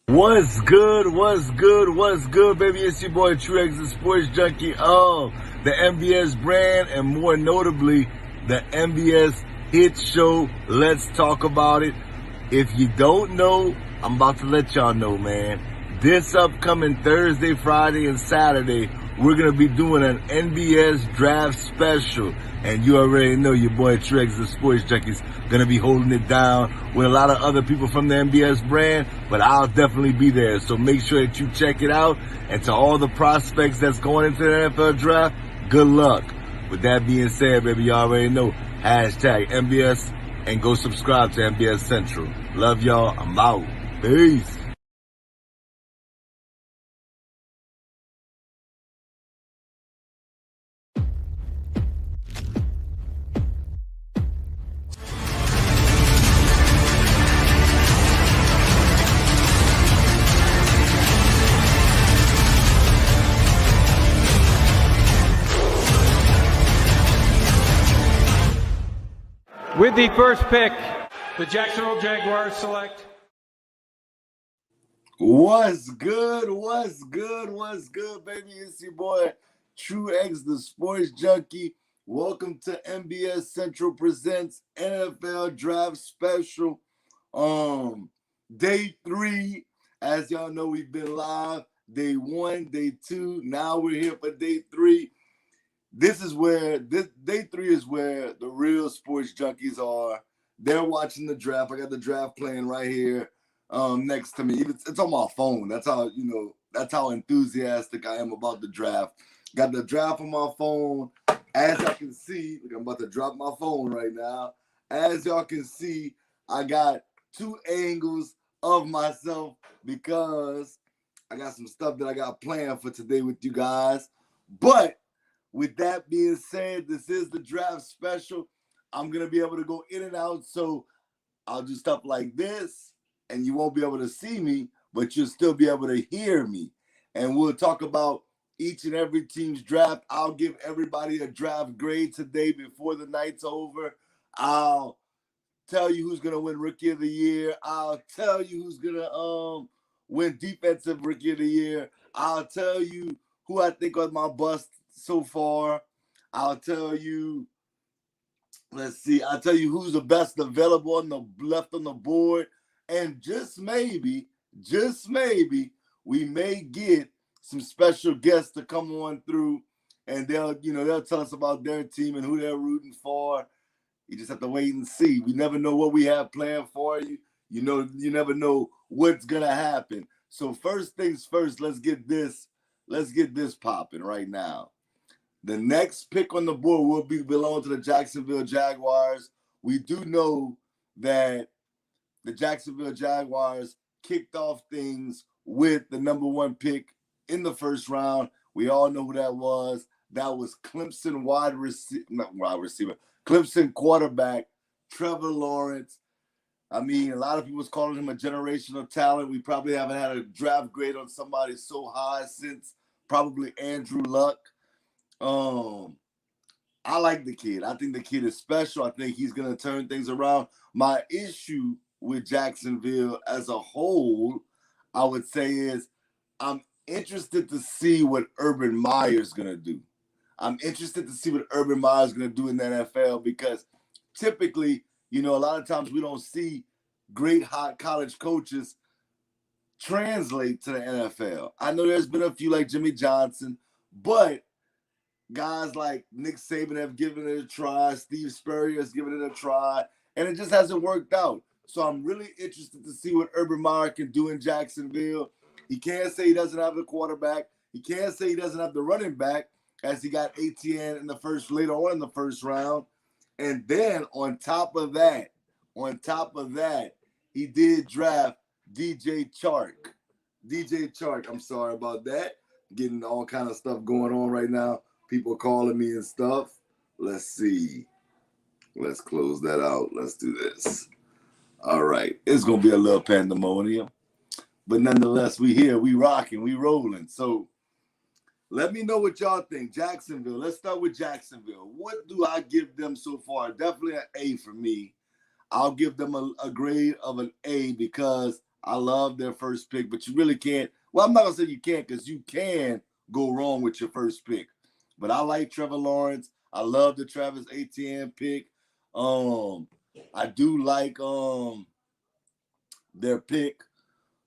What's good? What's good? What's good, baby? It's your boy True X, the sports junkie of the NBS brand, and more notably, the NBS hit show. Let's talk about it. If you don't know, I'm about to let y'all know, man. This upcoming Thursday, Friday, and Saturday, we're going to be doing an NBS draft special. And you already know your boy Triggs, the sports junkies, going to be holding it down with a lot of other people from the NBS brand, but I'll definitely be there. So make sure that you check it out. And to all the prospects that's going into the NFL draft, good luck. With that being said, baby, you already know, hashtag NBS, and go subscribe to NBS Central. Love y'all. I'm out. Peace. With the first pick, the Jacksonville Jaguars select. What's good? What's good? What's good, baby? It's your boy True X, the sports junkie. Welcome to NBS Central presents NFL Draft Special. Day 3. As y'all know, we've been live. Day 1, day 2. Now we're here for day 3. Day 3 is where the real sports junkies are. They're watching the draft. I got the draft playing right here next to me. It's on my phone. That's how enthusiastic I am about the draft. Got the draft on my phone. As y'all can see, I'm about to drop my phone right now. As y'all can see, I got 2 angles of myself because I got some stuff that I got planned for today with you guys. But with that being said, this is the draft special. I'm going to be able to go in and out, so I'll do stuff like this, and you won't be able to see me, but you'll still be able to hear me. And we'll talk about each and every team's draft. I'll give everybody a draft grade today before the night's over. I'll tell you who's going to win Rookie of the Year. I'll tell you who's going to win Defensive Rookie of the Year. I'll tell you who I think are my bust so far. I'll tell you who's the best available on the left on the board. And just maybe, we may get some special guests to come on through, and they'll tell us about their team and who they're rooting for. You just have to wait and see. We never know what we have planned for you. You never know what's gonna happen. So first things first, let's get this popping right now. The next pick on the board will belong to the Jacksonville Jaguars. We do know that the Jacksonville Jaguars kicked off things with the number 1 pick in the first round. We all know who that was. That was Clemson Clemson quarterback Trevor Lawrence. I mean, a lot of people was calling him a generational talent. We probably haven't had a draft grade on somebody so high since probably Andrew Luck. I like the kid. I think the kid is special. I think he's going to turn things around. My issue with Jacksonville as a whole, I would say, is I'm interested to see what Urban Meyer is going to do. I'm interested to see what Urban Meyer is going to do in the NFL because typically, a lot of times we don't see great hot college coaches translate to the NFL. I know there's been a few like Jimmy Johnson, but guys like Nick Saban have given it a try. Steve Spurrier has given it a try, and it just hasn't worked out. So I'm really interested to see what Urban Meyer can do in Jacksonville. He can't say he doesn't have the quarterback. He can't say he doesn't have the running back, as he got ATN later on in the first round. And then on top of that, he did draft DJ Chark. I'm sorry about that. Getting all kind of stuff going on right now. People calling me and stuff. Let's see. Let's close that out. Let's do this. All right. It's going to be a little pandemonium. But nonetheless, we here. We rocking. We rolling. So let me know what y'all think. Jacksonville. Let's start with Jacksonville. What do I give them so far? Definitely an A for me. I'll give them a grade of an A because I love their first pick, but you really can't. Well, I'm not going to say you can't because you can go wrong with your first pick. But I like Trevor Lawrence. I love the Travis Etienne pick. I do like their pick.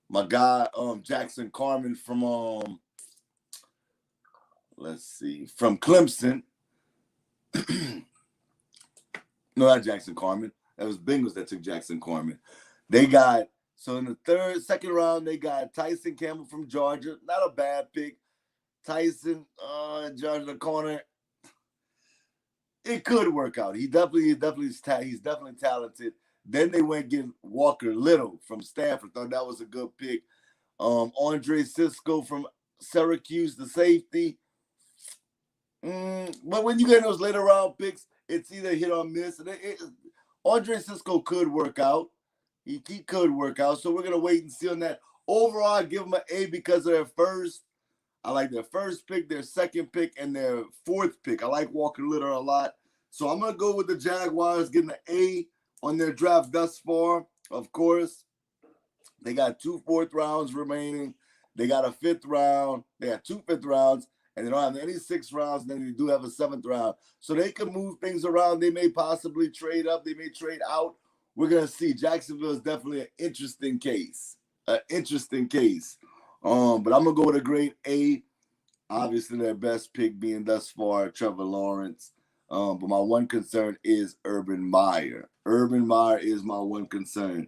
My guy, Jackson Carman from let's see, from Clemson. No, not Jackson Carman. That was Bengals that took Jackson Carman. They got, so in the second round, they got Tyson Campbell from Georgia. Not a bad pick. Tyson, Georgia, the corner. It could work out. He's definitely talented. Then they went get Walker Little from Stanford. Thought that was a good pick. Andre Cisco from Syracuse, the safety. But when you get those later round picks, it's either hit or miss. And Andre Cisco could work out. He could work out. So we're going to wait and see on that. Overall, I give them an A because of their first. I like their first pick, their second pick, and their fourth pick. I like Walker Little a lot. So I'm going to go with the Jaguars getting an A on their draft thus far. Of course, they got 2 4th rounds remaining. They got a 5th round. They got 2 5th rounds. And they don't have any 6th rounds. And then they do have a 7th round. So they can move things around. They may possibly trade up. They may trade out. We're going to see. Jacksonville is definitely an interesting case. But I'm going to go with a grade A. Obviously, their best pick being thus far Trevor Lawrence. But my one concern is Urban Meyer. Urban Meyer is my one concern.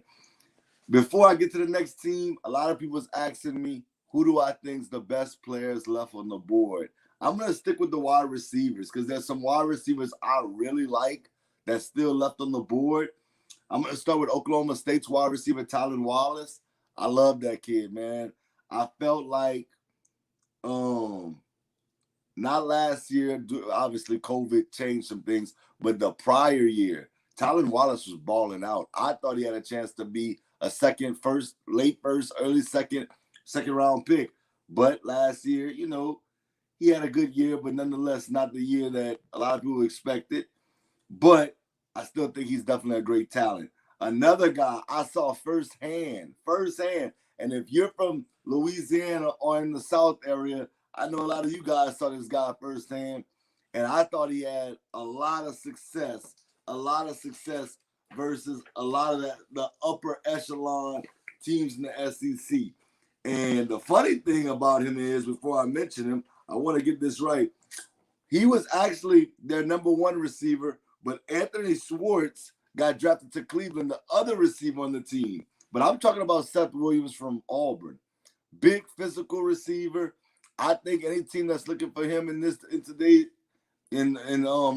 Before I get to the next team, a lot of people was asking me, who do I think is the best players left on the board? I'm going to stick with the wide receivers because there's some wide receivers I really like that's still left on the board. I'm going to start with Oklahoma State's wide receiver, Tylan Wallace. I love that kid, man. I felt like not last year, obviously COVID changed some things, but the prior year, Tylan Wallace was balling out. I thought he had a chance to be a late first, early second round pick. But last year, he had a good year, but nonetheless, not the year that a lot of people expected. But I still think he's definitely a great talent. Another guy I saw firsthand. And if you're from Louisiana or in the South area, I know a lot of you guys saw this guy firsthand. And I thought he had a lot of success versus a lot of the upper echelon teams in the SEC. And the funny thing about him is, before I mention him, I want to get this right. He was actually their number 1 receiver, but Anthony Schwartz got drafted to Cleveland, the other receiver on the team. But I'm talking about Seth Williams from Auburn. Big physical receiver. I think any team that's looking for him in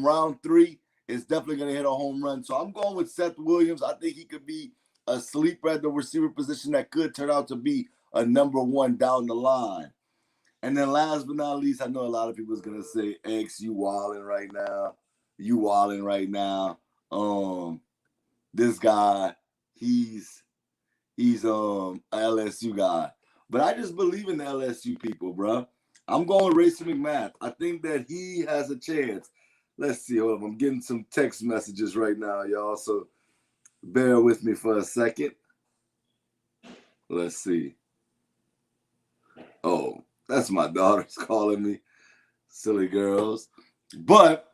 round 3 is definitely going to hit a home run. So I'm going with Seth Williams. I think he could be a sleeper at the receiver position that could turn out to be a number 1 down the line. And then last but not least, I know a lot of people is going to say, X, you wilding right now. This guy, he's an LSU guy. But I just believe in the LSU people, bro. I'm going with Racing McMath. I think that he has a chance. Let's see. Hold on. I'm getting some text messages right now, y'all. So bear with me for a second. Let's see. Oh, that's my daughter's calling me. Silly girls. But,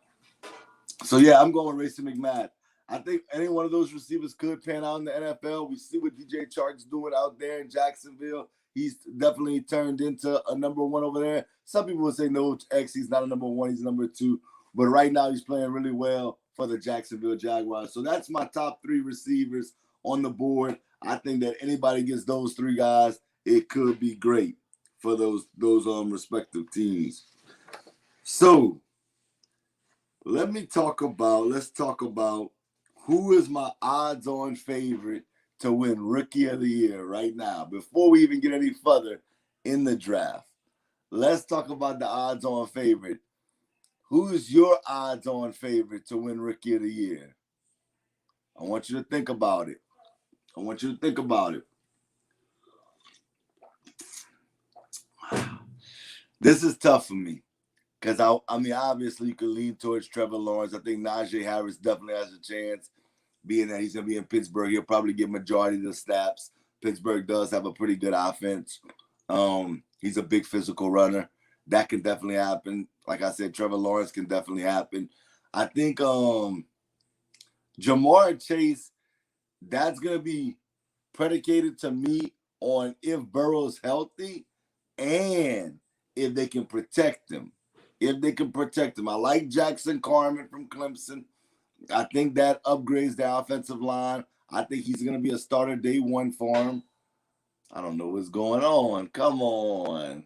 so yeah, I'm going with Racing McMath. I think any one of those receivers could pan out in the NFL. We see what DJ Chark's doing out there in Jacksonville. He's definitely turned into a number 1 over there. Some people would say, no, X, he's not a number 1, he's number 2. But right now he's playing really well for the Jacksonville Jaguars. So that's my top 3 receivers on the board. I think that anybody gets those 3 guys, it could be great for those respective teams. So let's talk about who is my odds-on favorite to win Rookie of the Year right now. Before we even get any further in the draft, let's talk about the odds-on favorite. Who is your odds-on favorite to win Rookie of the Year? I want you to think about it. This is tough for me because, I mean, obviously you can lean towards Trevor Lawrence. I think Najee Harris definitely has a chance. Being that he's going to be in Pittsburgh, he'll probably get majority of the snaps. Pittsburgh does have a pretty good offense. He's a big physical runner. That can definitely happen. Like I said, Trevor Lawrence can definitely happen. I think Jamar Chase, that's going to be predicated to me on if Burrow's healthy and if they can protect him. If they can protect him. I like Jackson Carman from Clemson. I think that upgrades the offensive line. I think he's going to be a starter day one for him. I don't know what's going on. Come on.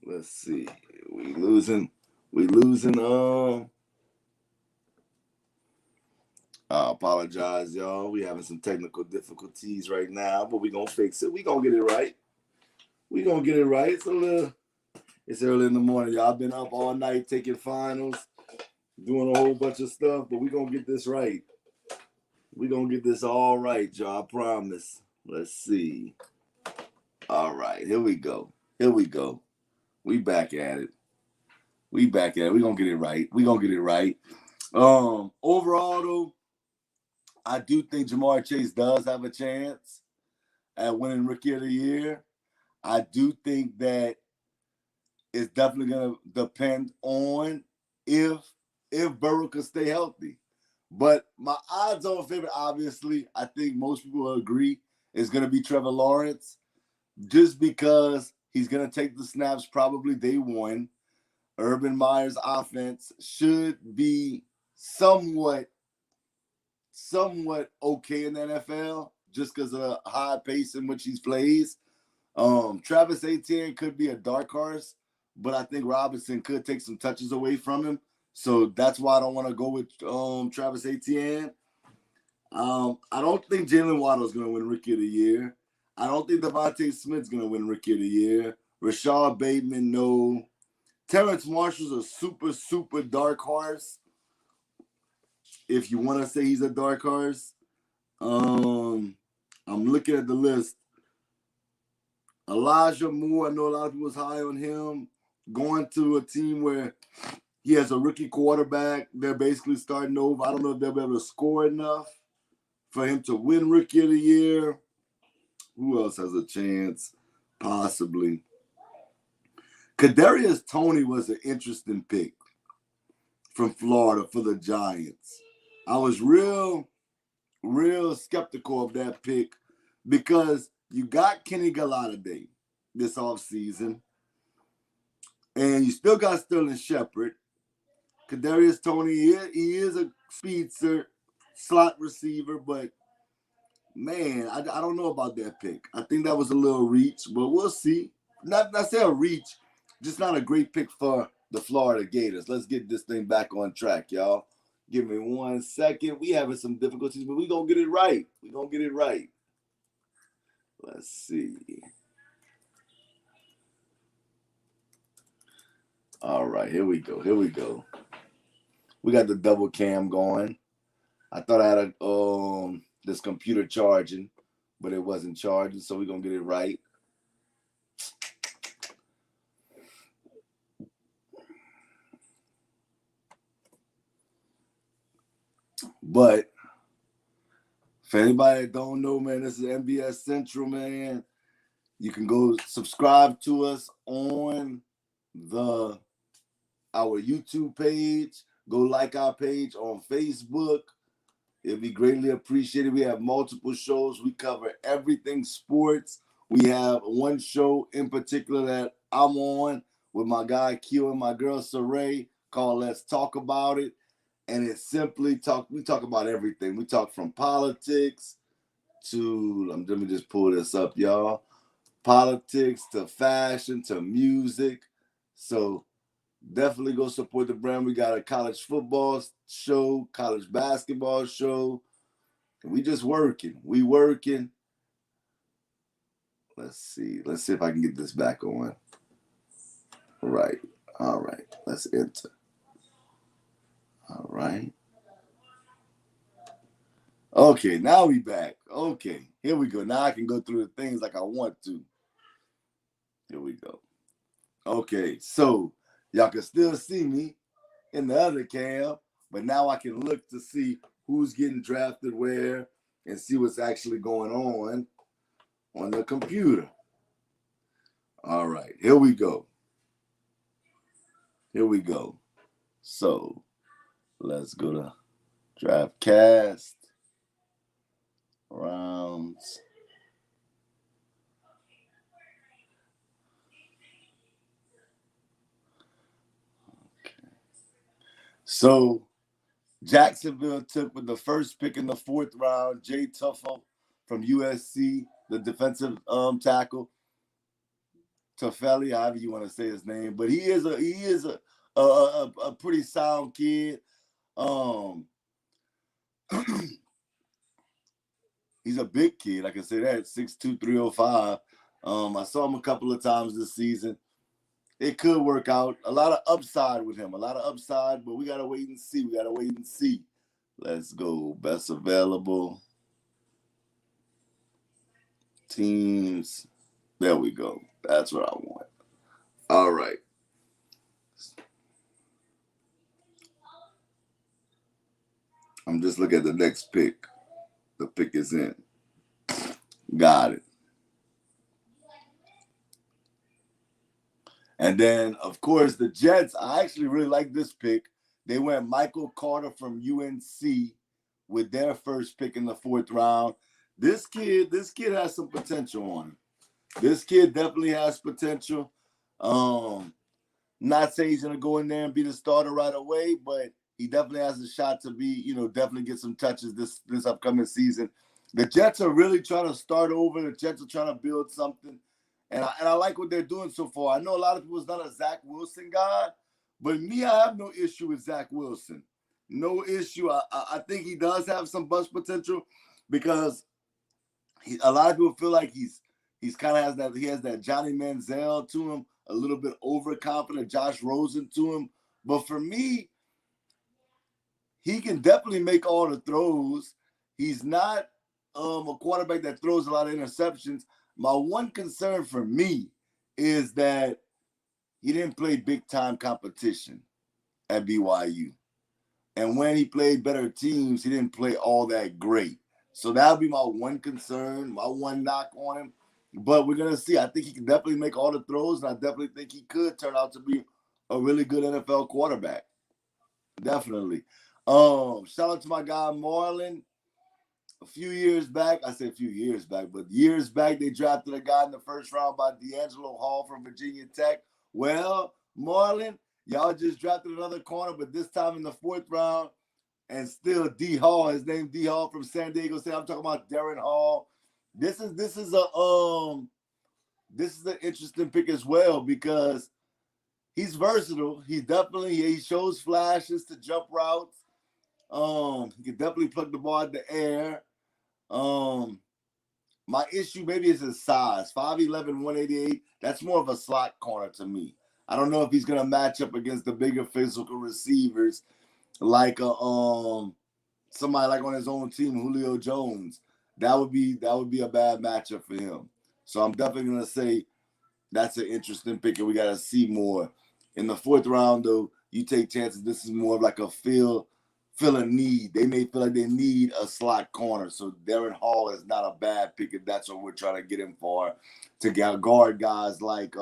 Let's see. We losing. I apologize, y'all. We having some technical difficulties right now, but we gonna fix it. We gonna get it right. It's early in the morning, y'all. I've been up all night taking finals, doing a whole bunch of stuff, but we gonna get this right. We gonna get this all right, y'all. I promise. Let's see. All right, here we go. We back at it. We gonna get it right. Overall though, I do think Jamar Chase does have a chance at winning Rookie of the Year. I do think that it's definitely going to depend on if Burrow can stay healthy. But my odds-on favorite, obviously, I think most people will agree, is going to be Trevor Lawrence, just because he's going to take the snaps probably day one. Urban Meyer's offense should be somewhat okay in the NFL just because of the high pace in which he plays. Travis Etienne could be a dark horse, but I think Robinson could take some touches away from him. So that's why I don't want to go with Travis Etienne. I don't think Jalen Waddle is going to win Rookie of the Year. I don't think Devontae Smith's going to win Rookie of the Year. Rashad Bateman, no. Terrence Marshall's a super, super dark horse, if you want to say he's a dark horse. I'm looking at the list. Elijah Moore, I know a lot of people was high on him. Going to a team where he has a rookie quarterback, they're basically starting over. I don't know if they'll be able to score enough for him to win Rookie of the Year. Who else has a chance? Possibly. Kadarius Toney was an interesting pick from Florida for the Giants. I was real skeptical of that pick because you got Kenny Galladay this offseason, and you still got Sterling Shepard. Kadarius Toney, he is a speedster, slot receiver, but man, I don't know about that pick. I think that was a little reach, but we'll see. Not say a reach, just not a great pick for the Florida Gators. Let's get this thing back on track, y'all. Give me 1 second. We having some difficulties, but we gonna get it right. Let's see. All right, here we go. We got the double cam going. I thought I had this computer charging, but it wasn't charging, so we're gonna get it right. But for anybody that don't know, man, this is NBS Central, man. You can go subscribe to us on our YouTube page. Go like our page on Facebook. It'd be greatly appreciated. We have multiple shows. We cover everything sports. We have one show in particular that I'm on with my guy Q and my girl Saray called Let's Talk About It. And it's simply we talk about everything. We talk from politics to, let me just pull this up, y'all. Politics to fashion to music. So definitely go support the brand. We got a college football show, college basketball show. We just working. We working. Let's see if I can get this back on. Right. All right. Let's enter. All right. Okay, now we back. Okay, here we go. Now I can go through the things like I want to. Here we go. Okay, so y'all can still see me in the other cam, but now I can look to see who's getting drafted where. and see what's actually going on the computer. All right, here we go. So let's go to DraftCast rounds. Okay. So Jacksonville took with the first pick in the 4th round, Jay Tuffle from USC, the defensive tackle. Tufele, however you want to say his name, but he is a pretty sound kid. He's a big kid, I can say that, 6'2", 305. I saw him a couple of times this season. It could work out. A lot of upside with him, but we gotta wait and see. Let's go. Best available teams. There we go. That's what I want. All right. I'm just looking at the next pick. The pick is in. Got it. And then, of course, the Jets, I actually really like this pick. They went Michael Carter from UNC with their first pick in the 4th round. This kid has some potential on him. This kid definitely has potential. Not saying he's going to go in there and be the starter right away, but he definitely has a shot to be, definitely get some touches this upcoming season. The Jets are really trying to start over. The Jets are trying to build something. And I like what they're doing so far. I know a lot of people's not a Zach Wilson guy, but me, I have no issue with Zach Wilson. No issue. I think he does have some bust potential because a lot of people feel like he's kind of has that Johnny Manziel to him, a little bit overconfident Josh Rosen to him. But for me, he can definitely make all the throws. He's not a quarterback that throws a lot of interceptions. My one concern for me is that he didn't play big-time competition at BYU. And when he played better teams, he didn't play all that great. So that would be my one concern, my one knock on him. But we're going to see. I think he can definitely make all the throws, and I definitely think he could turn out to be a really good NFL quarterback. Definitely. Shout out to my guy Marlon. A few years back, but years back, they drafted a guy in the 1st round by D'Angelo Hall from Virginia Tech. Well, Marlon, y'all just drafted another corner, but this time in the 4th round, and still D Hall, his name D Hall from San Diego State. I'm talking about Darren Hall. This is an interesting pick as well because he's versatile. He shows flashes to jump routes. He can definitely plug the ball in the air. My issue maybe is his size. 5'11", 188. That's more of a slot corner to me. I don't know if he's gonna match up against the bigger physical receivers like somebody like on his own team, Julio Jones. That would be a bad matchup for him. So I'm definitely gonna say that's an interesting pick, and we gotta see more. In the 4th round, though, you take chances. This is more of like a feel a need. They may feel like they need a slot corner. So Darren Hall is not a bad pick if that's what we're trying to get him for, to guard guys like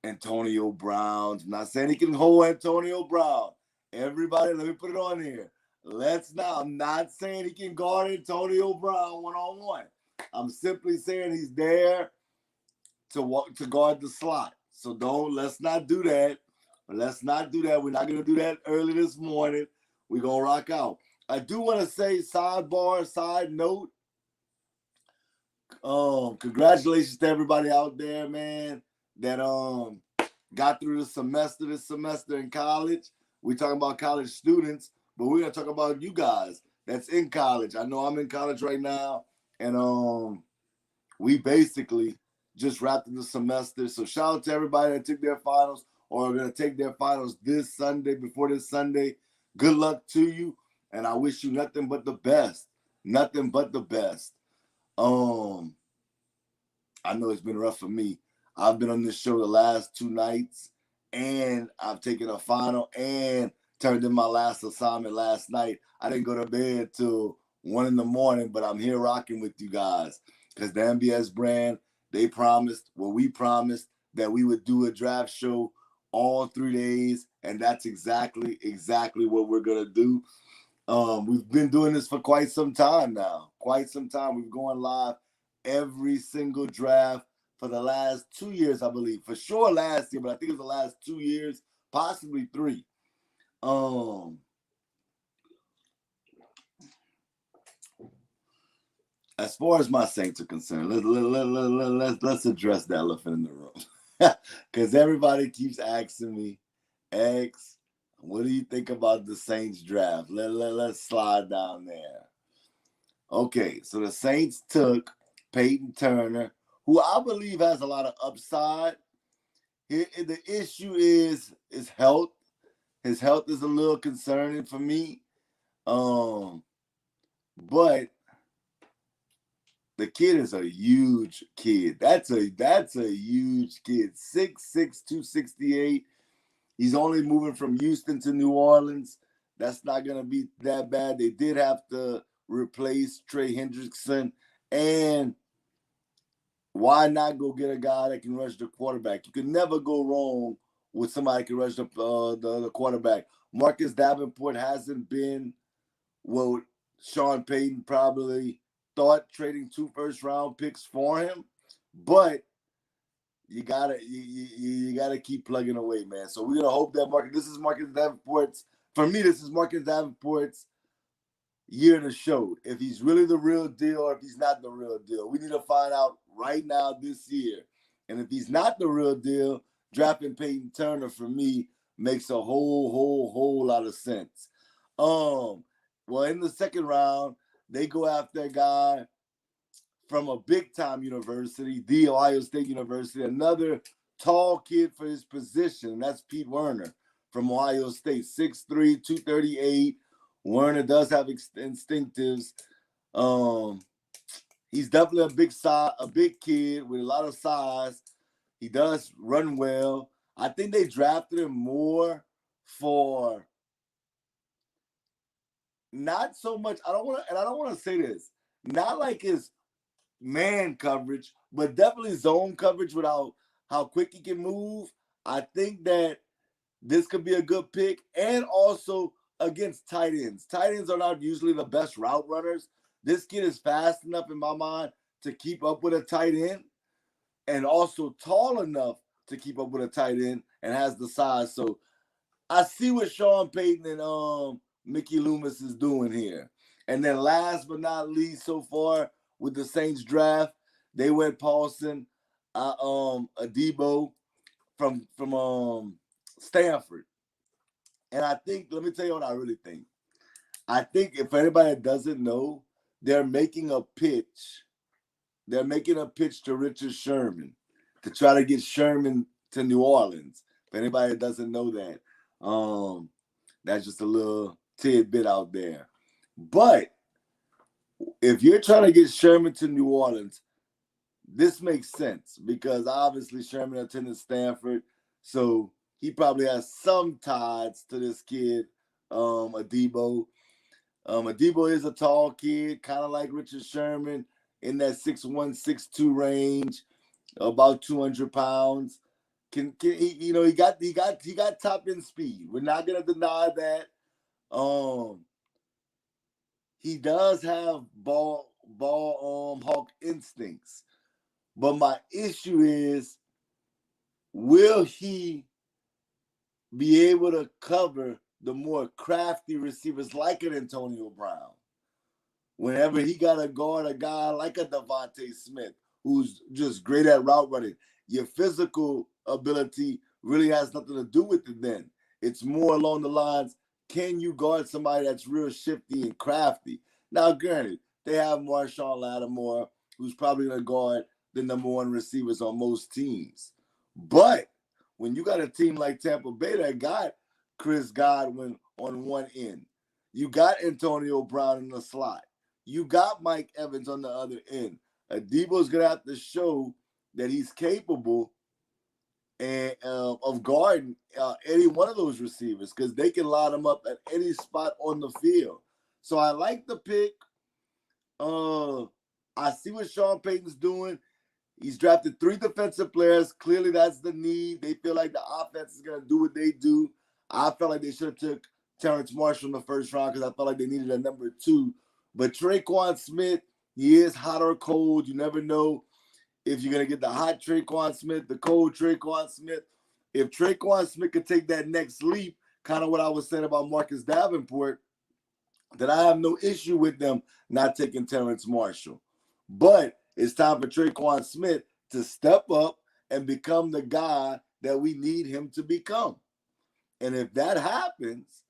Antonio Brown. I'm not saying he can hold Antonio Brown. Everybody, let me put it on here. I'm not saying he can guard Antonio Brown one-on-one. I'm simply saying he's there to guard the slot. So let's not do that. Let's not do that. We're not going to do that early this morning. We're going to rock out. I do want to say, side note, congratulations to everybody out there, man, that got through this semester in college. We're talking about college students, but we're going to talk about you guys that's in college. I know I'm in college right now, and we basically just wrapped the semester. So shout out to everybody that took their finals or are going to take their finals before this Sunday. Good luck to you, and I wish you nothing but the best. Nothing but the best. I know it's been rough for me. I've been on this show the last 2 nights, and I've taken a final and turned in my last assignment last night. I didn't go to bed till 1 in the morning, but I'm here rocking with you guys because the NBS brand, they promised, we promised that we would do a draft show all 3 days, and that's exactly what we're going to do. We've been doing this for quite some time now. We've gone live every single draft for the last 2 years, I believe. For sure last year, but I think it's the last 2 years, possibly 3. As far as my Saints are concerned, let's address the elephant in the room. Because everybody keeps asking me, X, what do you think about the Saints draft? Let's slide down there. Okay, so the Saints took Peyton Turner, who I believe has a lot of upside. The issue is his health. His health is a little concerning for me. But the kid is a huge kid. That's a huge kid. 6'6", 268. He's only moving from Houston to New Orleans. That's not going to be that bad. They did have to replace Trey Hendrickson. And why not go get a guy that can rush the quarterback? You can never go wrong with somebody who can rush the quarterback. Marcus Davenport hasn't been what Sean Payton probably thought, trading 2 first-round picks for him. But you gotta keep plugging away, man. So we're gonna hope that this is Marcus Davenport's year to show if he's really the real deal or if he's not the real deal. We need to find out right now this year. And if he's not the real deal, drafting Peyton Turner for me makes a whole lot of sense. Well, in the second round, they go after a guy from a big-time university, The Ohio State University, another tall kid for his position, and that's Pete Werner from Ohio State, 6'3", 238. Werner does have instinctives. He's definitely a big kid with a lot of size. He does run well. I think they drafted him more for not so much. I don't want to say this, not like his man coverage, but definitely zone coverage with how quick he can move. I think that this could be a good pick, and also against tight ends. Tight ends are not usually the best route runners. This kid is fast enough in my mind to keep up with a tight end, and also tall enough to keep up with a tight end, and has the size. So I see what Sean Payton and Mickey Loomis is doing here. And then last but not least, so far with the Saints draft, they went Paulson, Adebo from Stanford. And I think, let me tell you what I really think. I think if anybody that doesn't know, they're making a pitch. They're making a pitch to Richard Sherman to try to get Sherman to New Orleans. If anybody that doesn't know that, that's just a little tidbit out there. But if you're trying to get Sherman to New Orleans, this makes sense because obviously Sherman attended Stanford, so he probably has some ties to this kid, Adebo. Adebo is a tall kid, kind of like Richard Sherman, in that 6'1", 6'2" range, about 200 pounds. Can he? He got top end speed. We're not gonna deny that. He does have ball hawk instincts, but my issue is, will he be able to cover the more crafty receivers like an Antonio Brown? Whenever he got to guard a guy like a Devontae Smith, who's just great at route running, your physical ability really has nothing to do with it then. It's more along the lines, can you guard somebody that's real shifty and crafty? Now, granted, they have Marshawn Lattimore, who's probably going to guard the number 1 receivers on most teams. But when you got a team like Tampa Bay that got Chris Godwin on one end, you got Antonio Brown in the slot, you got Mike Evans on the other end, Adebo's going to have to show that he's capable of guarding any one of those receivers because they can line them up at any spot on the field. So I like the pick. I see what Sean Payton's doing. He's drafted 3 defensive players. Clearly, that's the need. They feel like the offense is going to do what they do. I felt like they should have took Terrence Marshall in the first round because I felt like they needed a number 2. But Traquan Smith, he is hot or cold. You never know if you're going to get the hot Traquan Smith, the cold Traquan Smith. If Traquan Smith could take that next leap, kind of what I was saying about Marcus Davenport, then I have no issue with them not taking Terrence Marshall. But it's time for Traquan Smith to step up and become the guy that we need him to become. And if that happens,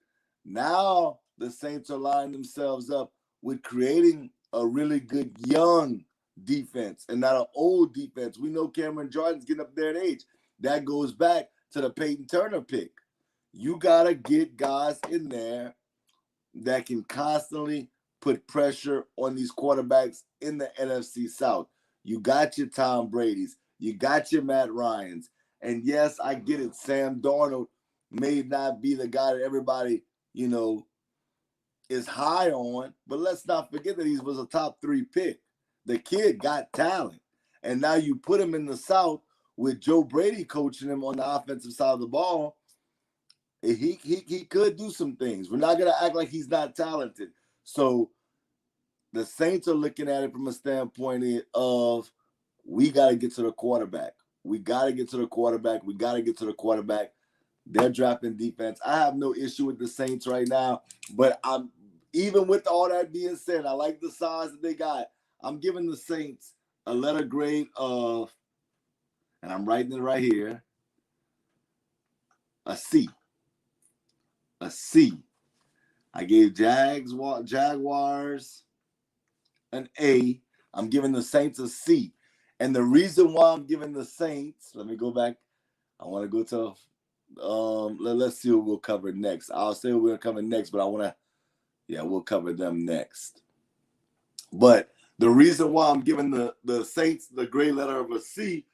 now the Saints are lining themselves up with creating a really good young defense and not an old defense. We know Cameron Jordan's getting up there in age. That goes back to the Peyton Turner pick. You got to get guys in there that can constantly put pressure on these quarterbacks in the NFC South. You got your Tom Brady's. You got your Matt Ryans. And yes, I get it. Sam Darnold may not be the guy that everybody, is high on, but let's not forget that he was a top 3 pick. The kid got talent. And now you put him in the South with Joe Brady coaching him on the offensive side of the ball. He could do some things. We're not going to act like he's not talented. So the Saints are looking at it from a standpoint of we got to get to the quarterback. We got to get to the quarterback. We got to get to the quarterback. They're drafting defense. I have no issue with the Saints right now, but I'm even with all that being said, I like the size that they got. I'm giving the Saints a letter grade of, and I'm writing it right here, a C. A C. I gave Jaguars an A. I'm giving the Saints a C. And the reason why I'm giving the Saints, let me go back. I want to go to, let's see what we'll cover next. I'll say what we're going to cover next, but we'll cover them next. But the reason why I'm giving the Saints the grade letter of a C,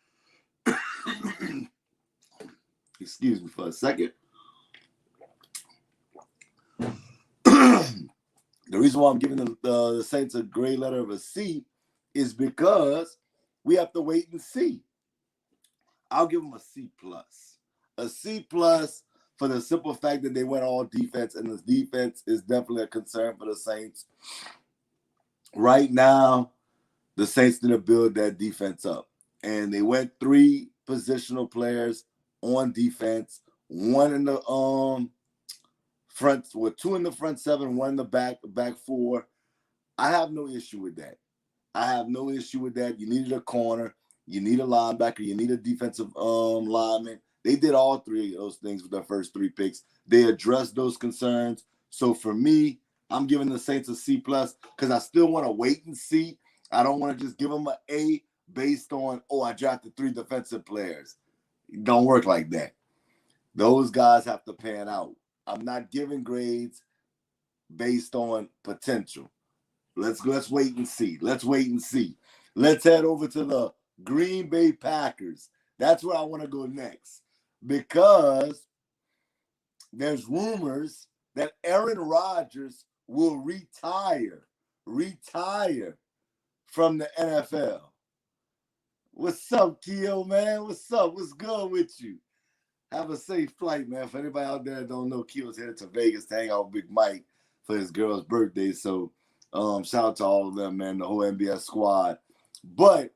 excuse me for a second. The reason why I'm giving the Saints a grade letter of a C is because we have to wait and see. I'll give them a C+. A C+ for the simple fact that they went all defense, and the defense is definitely a concern for the Saints. Right now, the Saints need to build that defense up. And they went 3 positional players on defense, 1 in the front, with 2 in the front 7, 1 in the back 4. I have no issue with that. You needed a corner, you need a linebacker, you need a defensive lineman. They did all 3 of those things with their first 3 picks. They addressed those concerns. So for me, I'm giving the Saints a C+ because I still want to wait and see. I don't want to just give them an A based on, I drafted 3 defensive players. It don't work like that. Those guys have to pan out. I'm not giving grades based on potential. Let's wait and see. Let's head over to the Green Bay Packers. That's where I want to go next because there's rumors that Aaron Rodgers will retire from the NFL. What's up, Keo, man? What's up? What's good with you? Have a safe flight, man. For anybody out there that don't know, Keo's headed to Vegas to hang out with Big Mike for his girl's birthday. So shout out to all of them, man, the whole NBS squad. But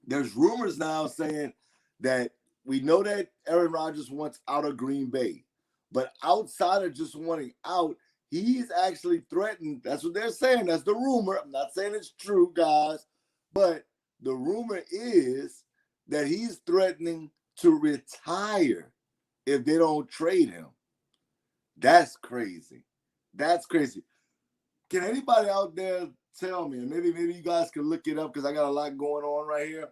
there's rumors now saying that we know that Aaron Rodgers wants out of Green Bay. But outside of just wanting out, he's actually threatened. That's what they're saying. That's the rumor. I'm not saying it's true, guys. But the rumor is that he's threatening to retire if they don't trade him. That's crazy. Can anybody out there tell me, and maybe you guys can look it up because I got a lot going on right here.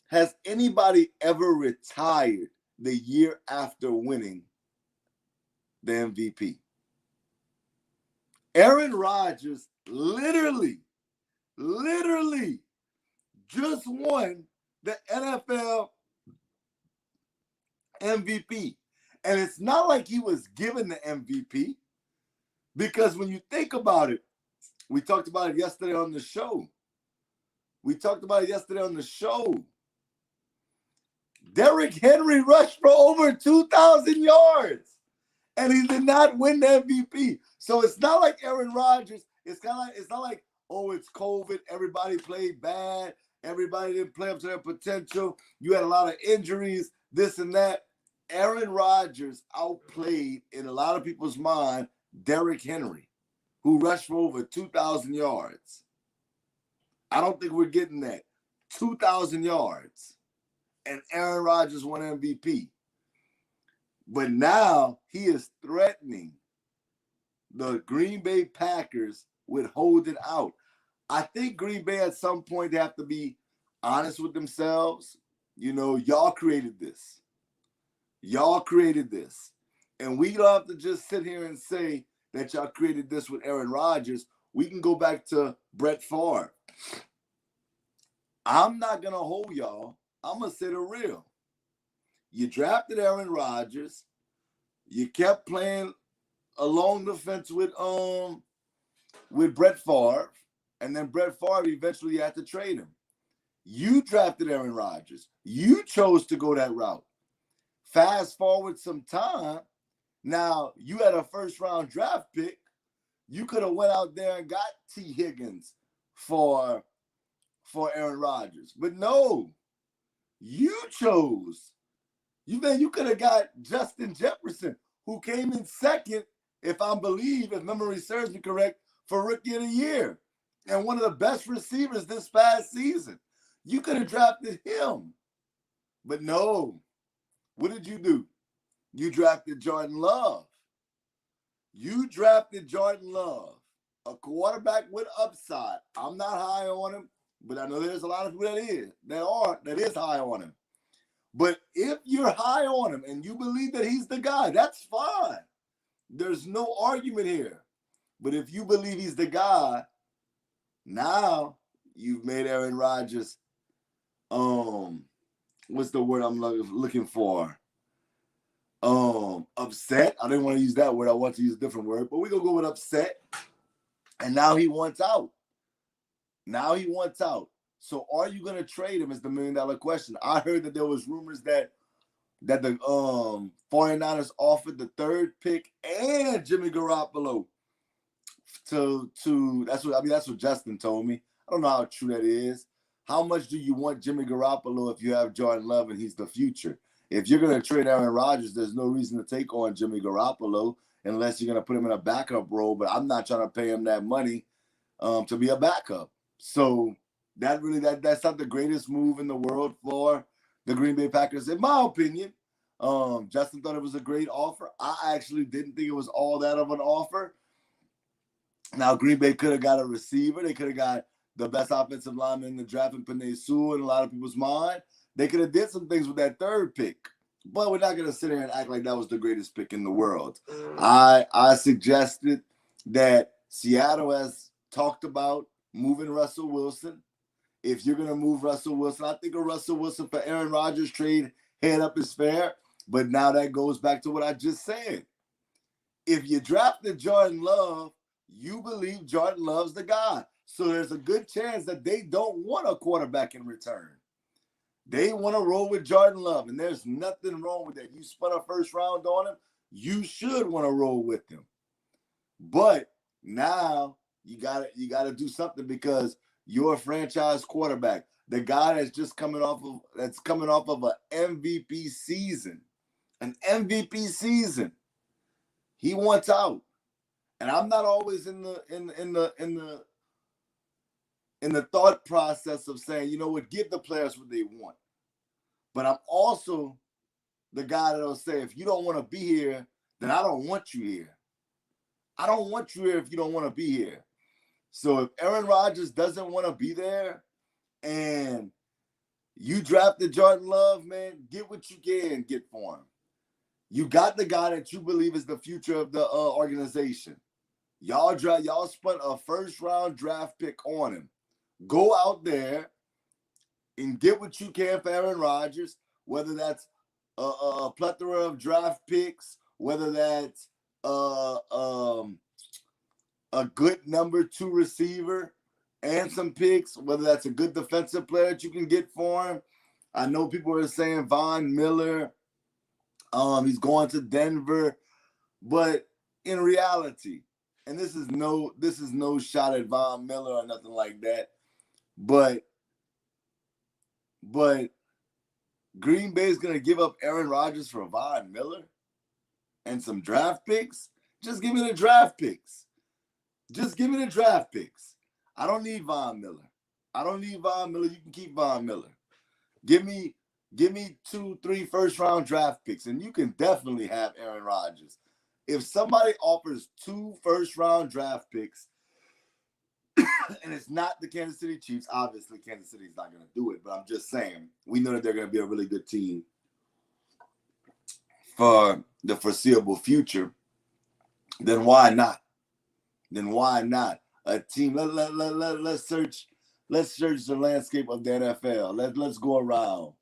Has anybody ever retired the year after winning the MVP? Aaron Rodgers literally just won the NFL MVP. And it's not like he was given the MVP because when you think about it, We talked about it yesterday on the show. Derrick Henry rushed for over 2,000 yards, and he did not win the MVP. So it's not like Aaron Rodgers. It's not like, oh, it's COVID. Everybody played bad. Everybody didn't play up to their potential. You had a lot of injuries, this and that. Aaron Rodgers outplayed, in a lot of people's mind, Derrick Henry, who rushed for over 2,000 yards. I don't think we're getting that. 2,000 yards. And Aaron Rodgers won MVP. But now he is threatening the Green Bay Packers with holding out. I think Green Bay at some point they have to be honest with themselves. You know, y'all created this. And we don't have to just sit here and say that y'all created this with Aaron Rodgers. We can go back to Brett Favre. I'm not going to hold y'all. I'm going to say the real. You drafted Aaron Rodgers. You kept playing along the fence with Brett Favre. And then Brett Favre eventually had to trade him. You drafted Aaron Rodgers. You chose to go that route. Fast forward some time. Now, you had a first-round draft pick. You could have went out there and got T. Higgins for Aaron Rodgers. But no, you chose. You could have got Justin Jefferson, who came in second, if memory serves me correct, for Rookie of the Year. And one of the best receivers this past season. You could have drafted him. But no. What did you do? You drafted Jordan Love. A quarterback with upside. I'm not high on him, but I know there's a lot of people that is high on him. But if you're high on him and you believe that he's the guy, that's fine. There's no argument here. But if you believe he's the guy, now you've made Aaron Rodgers, what's the word I'm looking for? Upset. I didn't want to use that word. I want to use a different word, but we're going to go with upset. And now he wants out. So are you going to trade him is the $1 million question. I heard that there was rumors that the 49ers offered the third pick and Jimmy Garoppolo to that's what Justin told me. I don't know how true that is. How much do you want Jimmy Garoppolo if you have Jordan Love and he's the future? If you're going to trade Aaron Rodgers, there's no reason to take on Jimmy Garoppolo unless you're going to put him in a backup role. But I'm not trying to pay him that money to be a backup. So that's not the greatest move in the world for the Green Bay Packers, in my opinion. Justin thought it was a great offer. I actually didn't think it was all that of an offer. Now, Green Bay could have got a receiver. They could have got the best offensive lineman in the draft in Penei Sewell in a lot of people's mind. They could have did some things with that third pick. But we're not going to sit here and act like that was the greatest pick in the world. I suggested that Seattle has talked about moving Russell Wilson. If you're going to move Russell Wilson, I think a Russell Wilson for Aaron Rodgers trade head up is fair. But now that goes back to what I just said. If you drafted Jordan Love, you believe Jordan Love's the guy. So there's a good chance that they don't want a quarterback in return. They want to roll with Jordan Love, and there's nothing wrong with that. You spent a first round on him. You should want to roll with him. But now you gotta do something because you're a franchise quarterback. The guy that's just coming off of an MVP season. An MVP season. He wants out. And I'm not always in the thought process of saying, you know what, give the players what they want. But I'm also the guy that'll say, if you don't want to be here, then I don't want you here. I don't want you here if you don't want to be here. So if Aaron Rodgers doesn't want to be there and you drafted Jordan Love, man, get what you can get for him. You got the guy that you believe is the future of the organization. Y'all spent a first-round draft pick on him. Go out there and get what you can for Aaron Rodgers, whether that's a plethora of draft picks, whether that's a good number 2 receiver and some picks, whether that's a good defensive player that you can get for him. I know people are saying Von Miller, he's going to Denver, but in reality, and this is no shot at Von Miller or nothing like that, but Green Bay is going to give up Aaron Rodgers for Von Miller and some draft picks. Just give me the draft picks. Just give me the draft picks. I don't need Von Miller. You can keep Von Miller. Give me 2, 3 first-round draft picks, and you can definitely have Aaron Rodgers. If somebody offers 2 first-round draft picks, and it's not the Kansas City Chiefs, obviously Kansas City's not going to do it, but I'm just saying, we know that they're going to be a really good team for the foreseeable future, then why not? A team, let's search the landscape of the NFL. Let's go around,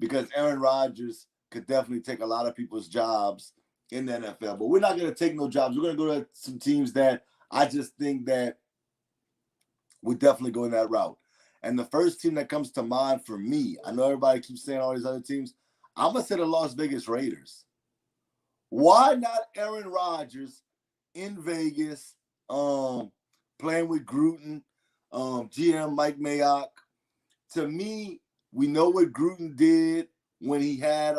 because Aaron Rodgers could definitely take a lot of people's jobs in the NFL. But we're not going to take no jobs. We're going to go to some teams that I just think that we definitely go in that route. And the first team that comes to mind for me, I know everybody keeps saying all these other teams, I'm going to say the Las Vegas Raiders. Why not Aaron Rodgers in Vegas, playing with Gruden, GM Mike Mayock? To me, we know what Gruden did when he had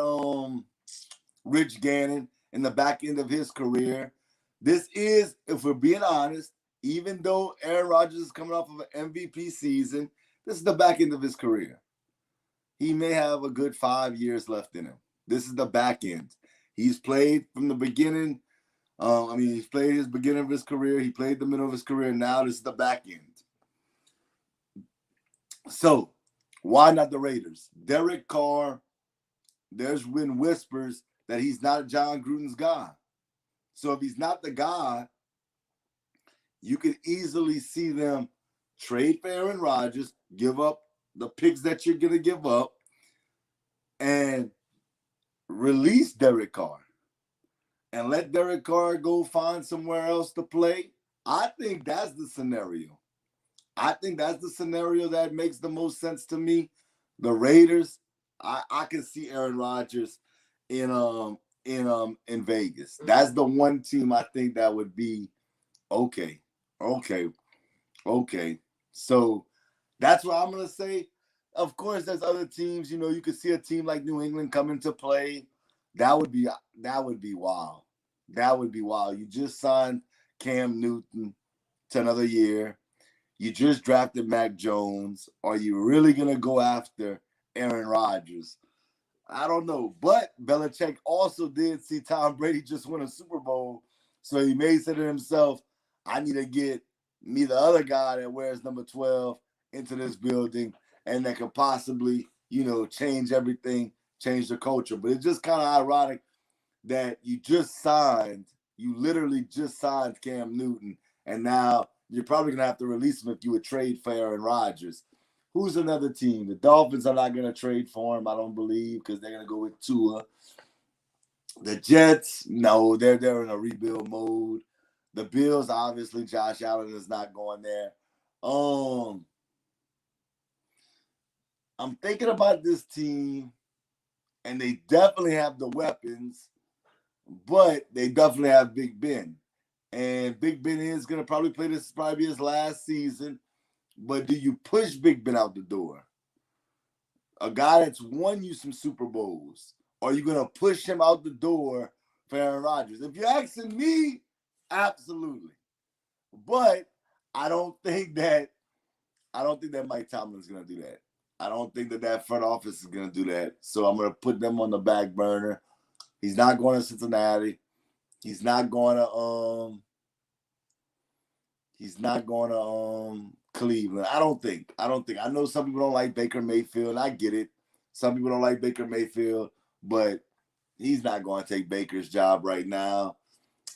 Rich Gannon in the back end of his career. This is, if we're being honest, even though Aaron Rodgers is coming off of an MVP season, this is the back end of his career. He may have a good 5 years left in him. This is the back end. He's played from the beginning. He's played his beginning of his career. He played the middle of his career. Now this is the back end. So why not the Raiders? Derek Carr, there's been whispers that he's not John Gruden's guy. So if he's not the guy, you could easily see them trade for Aaron Rodgers, give up the picks that you're going to give up, and release Derek Carr and let Derek Carr go find somewhere else to play. I think that's the scenario. That makes the most sense to me. The Raiders, I can see Aaron Rodgers in Vegas. That's the one team I think that would be okay. So that's what I'm gonna say. Of course, there's other teams. You could see a team like New England come into play. That would be wild. You just signed Cam Newton to another year. You just drafted Mac Jones. Are you really gonna go after Aaron Rodgers? I don't know. But Belichick also did see Tom Brady just win a Super Bowl, so he may say to himself, I need to get me the other guy that wears number 12 into this building, and that could possibly, change everything, change the culture. But it's just kind of ironic that you literally just signed Cam Newton, and now you're probably going to have to release him if you would trade for Aaron Rodgers. Who's another team? The Dolphins are not going to trade for him, I don't believe, because they're going to go with Tua. The Jets, no, they're in a rebuild mode. The Bills, obviously, Josh Allen is not going there. I'm thinking about this team, and they definitely have the weapons, but they definitely have Big Ben. And Big Ben is going to probably play this probably his last season. But do you push Big Ben out the door? A guy that's won you some Super Bowls. Are you going to push him out the door for Aaron Rodgers? If you're asking me, absolutely. But I don't think that Mike Tomlin's going to do that. I don't think that front office is going to do that. So I'm going to put them on the back burner. He's not going to Cincinnati. He's not going to Cleveland. I don't think. I know some people don't like Baker Mayfield. I get it. Some people don't like Baker Mayfield, but he's not going to take Baker's job right now.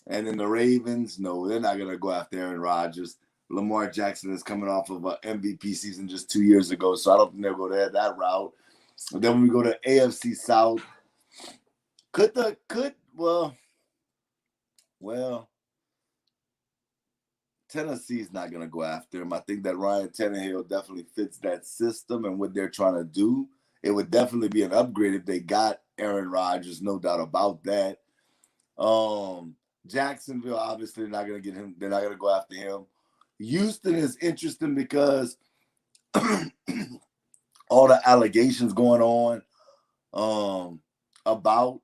And then the Ravens, no, they're not going to go after Aaron Rodgers. Lamar Jackson is coming off of an MVP season just 2 years ago, so I don't think they'll go that route. And then when we go to AFC South, Tennessee's not going to go after him. I think that Ryan Tannehill definitely fits that system and what they're trying to do. It would definitely be an upgrade if they got Aaron Rodgers, no doubt about that. Jacksonville, obviously, not going to get him. They're not going to go after him. Houston is interesting because all the allegations going on about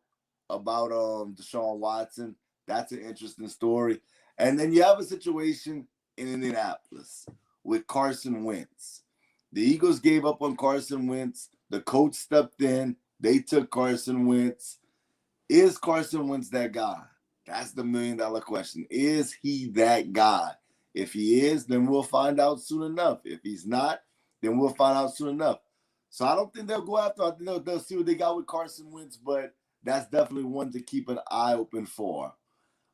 Deshaun Watson. That's an interesting story. And then you have a situation in Indianapolis with Carson Wentz. The Eagles gave up on Carson Wentz. The coach stepped in. They took Carson Wentz. Is Carson Wentz that guy? That's the $1 million question. Is he that guy? If he is, then we'll find out soon enough. If he's not, then we'll find out soon enough. So I don't think they'll go after. I think they'll see what they got with Carson Wentz, but that's definitely one to keep an eye open for.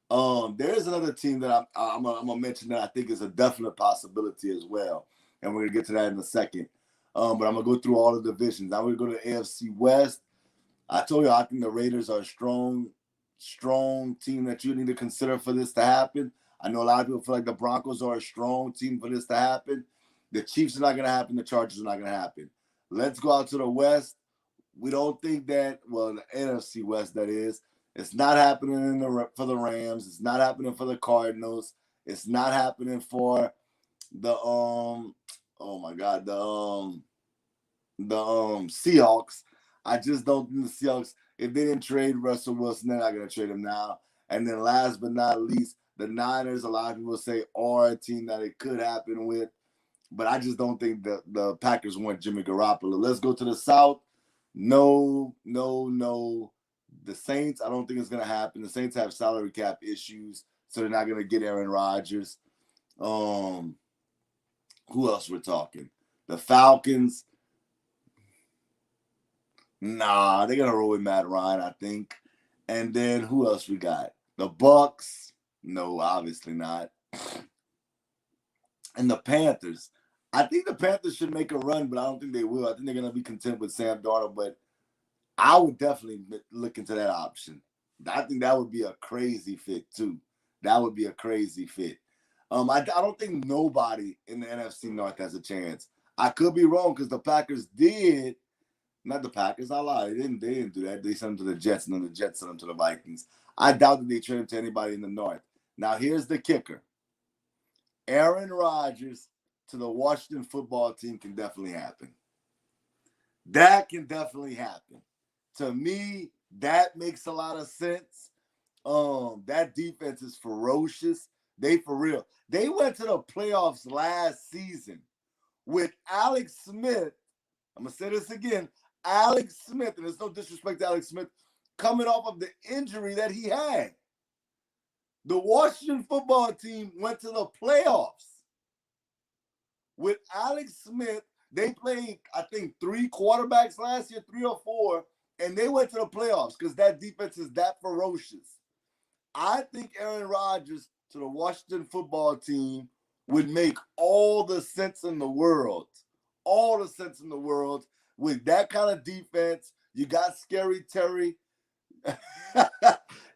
There is another team that I'm gonna mention that I think is a definite possibility as well, and we're gonna get to that in a second. But I'm gonna go through all the divisions. I'm gonna go to the AFC West. I told you I think the Raiders are a strong team that you need to consider for this to happen. I know a lot of people feel like the Broncos are a strong team for this to happen. The Chiefs are not gonna happen. The Chargers are not gonna happen. Let's go out to the West. We don't think that, well, the NFC West, that is. It's not happening for the Rams. It's not happening for the Cardinals. It's not happening for the Seahawks. I just don't think the Seahawks, if they didn't trade Russell Wilson, they're not going to trade him now. And then last but not least, the Niners, a lot of people say, are a team that it could happen with. But I just don't think the Packers want Jimmy Garoppolo. Let's go to the South. No. The Saints, I don't think it's going to happen. The Saints have salary cap issues, so they're not going to get Aaron Rodgers. Who else we're talking? The Falcons. Nah, they're going to roll with Matt Ryan, I think. And then who else we got? The Bucks. No, obviously not. And the Panthers. I think the Panthers should make a run, but I don't think they will. I think they're going to be content with Sam Darnold, but I would definitely look into that option. I think that would be a crazy fit, too. That would be a crazy fit. I don't think nobody in the NFC North has a chance. I could be wrong because the Packers did. Not the Packers, I lied. They didn't do that. They sent them to the Jets, and then the Jets sent them to the Vikings. I doubt that they traded to anybody in the North. Now, here's the kicker. Aaron Rodgers to the Washington football team can definitely happen. That can definitely happen. To me, that makes a lot of sense. That defense is ferocious. They for real. They went to the playoffs last season with Alex Smith. I'm going to say this again. Alex Smith, and there's no disrespect to Alex Smith, coming off of the injury that he had. The Washington football team went to the playoffs with Alex Smith. They played, I think, 3 quarterbacks last year, 3 or 4, and they went to the playoffs because that defense is that ferocious. I think Aaron Rodgers to the Washington football team would make all the sense in the world. All the sense in the world. With that kind of defense, you got Scary Terry.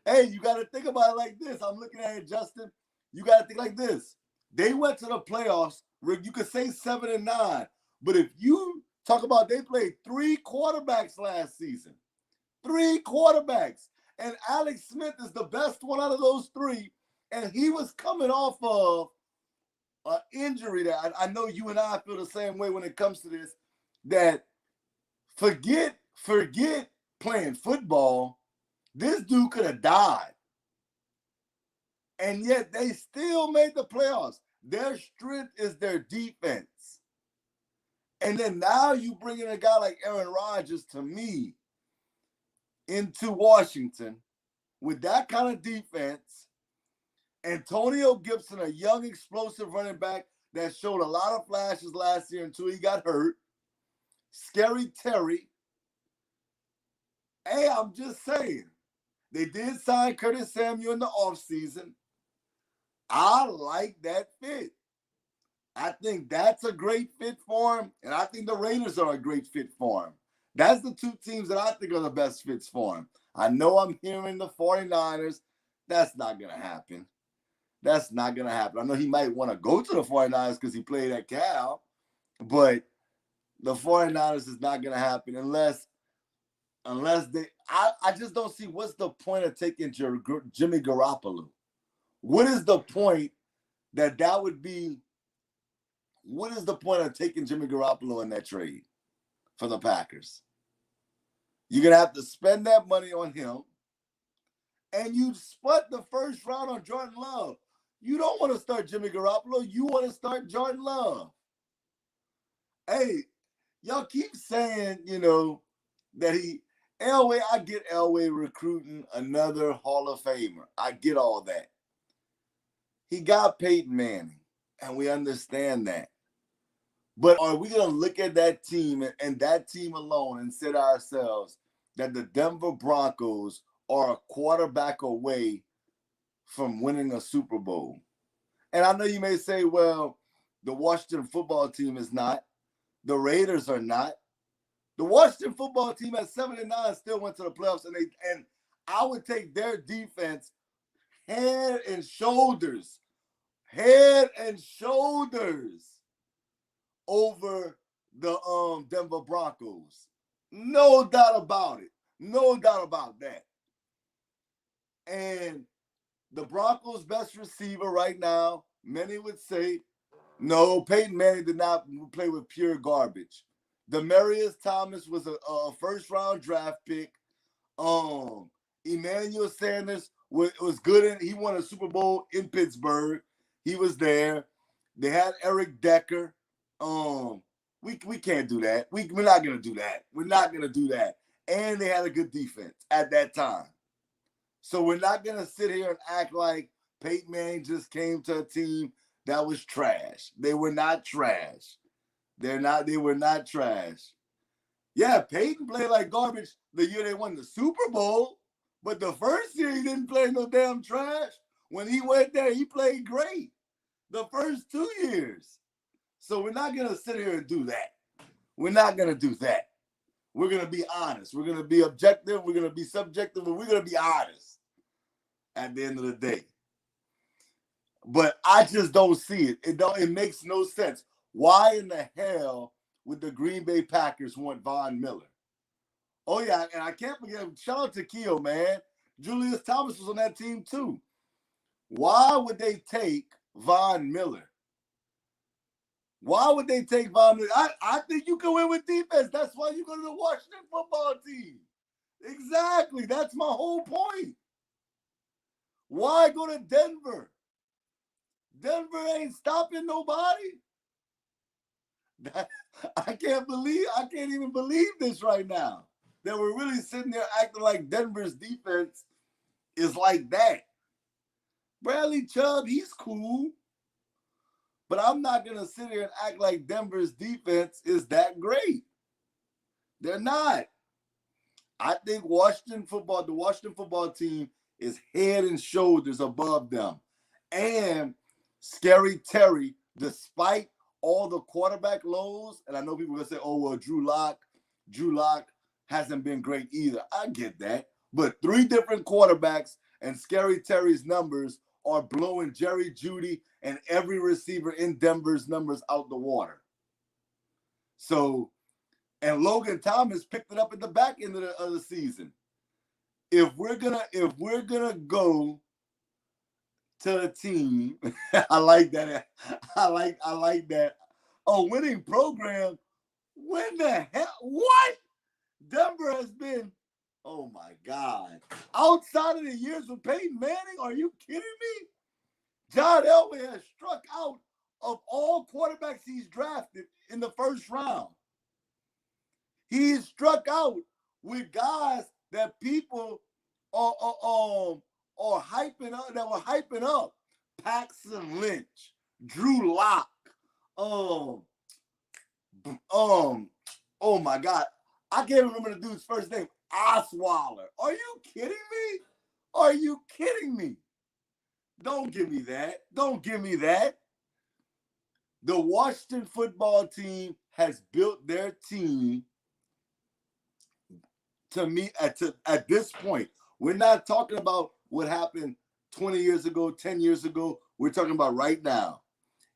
Hey, you got to think about it like this. I'm looking at it, Justin. You got to think like this. They went to the playoffs. You could say 7-9. But if you talk about they played 3 quarterbacks last season. 3 quarterbacks. And Alex Smith is the best one out of those 3. And he was coming off of an injury that I know you and I feel the same way when it comes to this. That forget playing football. This dude could have died. And yet they still made the playoffs. Their strength is their defense. And then now you bring in a guy like Aaron Rodgers, to me, into Washington with that kind of defense. Antonio Gibson, a young, explosive running back that showed a lot of flashes last year until he got hurt. Scary Terry. Hey, I'm just saying. They did sign Curtis Samuel in the offseason. I like that fit. I think that's a great fit for him, and I think the Raiders are a great fit for him. That's the 2 teams that I think are the best fits for him. I know I'm hearing the 49ers. That's not going to happen. That's not going to happen. I know he might want to go to the 49ers because he played at Cal, but the 49ers is not going to happen unless they – I just don't see what's the point of taking Jimmy Garoppolo. What is the point that would be – what is the point of taking Jimmy Garoppolo in that trade for the Packers? You're going to have to spend that money on him, and you split the first round on Jordan Love. You don't want to start Jimmy Garoppolo. You want to start Jordan Love. Hey, y'all keep saying, that Elway, I get Elway recruiting another Hall of Famer. I get all that. He got Peyton Manning, and we understand that. But are we going to look at that team and that team alone and say to ourselves that the Denver Broncos are a quarterback away from winning a Super Bowl? And I know you may say, well, the Washington football team is not. The Raiders are not. The Washington football team at 7-9 still went to the playoffs, and I would take their defense head and shoulders over the Denver Broncos. No doubt about it. No doubt about that. And the Broncos' best receiver right now, many would say, no, Peyton Manning did not play with pure garbage. Demaryius Thomas was a first-round draft pick. Emmanuel Sanders was good. He won a Super Bowl in Pittsburgh. He was there. They had Eric Decker. We can't do that. We're not going to do that. We're not going to do that. And they had a good defense at that time. So we're not going to sit here and act like Peyton Manning just came to a team that was trash. They were not trash. They were not trash. Yeah, Peyton played like garbage the year they won the Super Bowl, but the first year he didn't play no damn trash. When he went there, he played great the first 2 years. So we're not going to sit here and do that. We're not going to do that. We're going to be honest. We're going to be objective. We're going to be subjective, but we're going to be honest at the end of the day. But I just don't see it. It makes no sense. Why in the hell would the Green Bay Packers want Von Miller? Oh, yeah, and I can't forget, shout out to Keo, man. Julius Thomas was on that team, too. Why would they take Von Miller? Why would they take Von Miller? I think you can win with defense. That's why you go to the Washington football team. Exactly. That's my whole point. Why go to Denver? Denver ain't stopping nobody. I can't even believe this right now. That we're really sitting there acting like Denver's defense is like that. Bradley Chubb, he's cool. But I'm not going to sit here and act like Denver's defense is that great. They're not. I think the Washington football team is head and shoulders above them. And Scary Terry, despite all the quarterback lows, and I know people are going to say, oh, well, Drew Lock hasn't been great either. I get that. But 3 different quarterbacks and Scary Terry's numbers are blowing Jerry Jeudy and every receiver in Denver's numbers out the water. So, and Logan Thomas picked it up at the back end of the season. If we're gonna go to the team, I like that. I like that. Oh, winning program. When the hell? What? Denver has been. Oh my God! Outside of the years with Peyton Manning, are you kidding me? John Elway has struck out of all quarterbacks he's drafted in the first round. He's struck out with guys that people are hyping up. That were hyping up. Paxton Lynch, Drew Lock, oh my God, I can't remember the dude's first name. Osweiler. Are you kidding me? Are you kidding me? Don't give me that. Don't give me that. The Washington football team has built their team to me at this point. We're not talking about what happened 20 years ago, 10 years ago. We're talking about right now.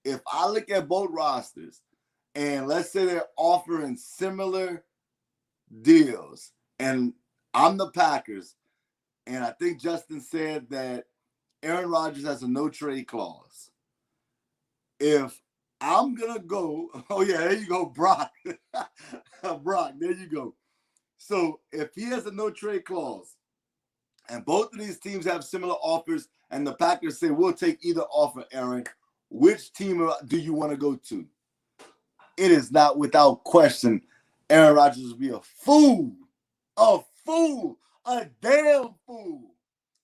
If I look at both rosters, and let's say they're offering similar deals, and I'm the Packers, and I think Justin said that Aaron Rodgers has a no-trade clause. If I'm going to go, oh, yeah, there you go, Brock. Brock, there you go. So if he has a no-trade clause, and both of these teams have similar offers, and the Packers say, we'll take either offer, Aaron, which team do you want to go to? It is not without question Aaron Rodgers would be a fool, a damn fool,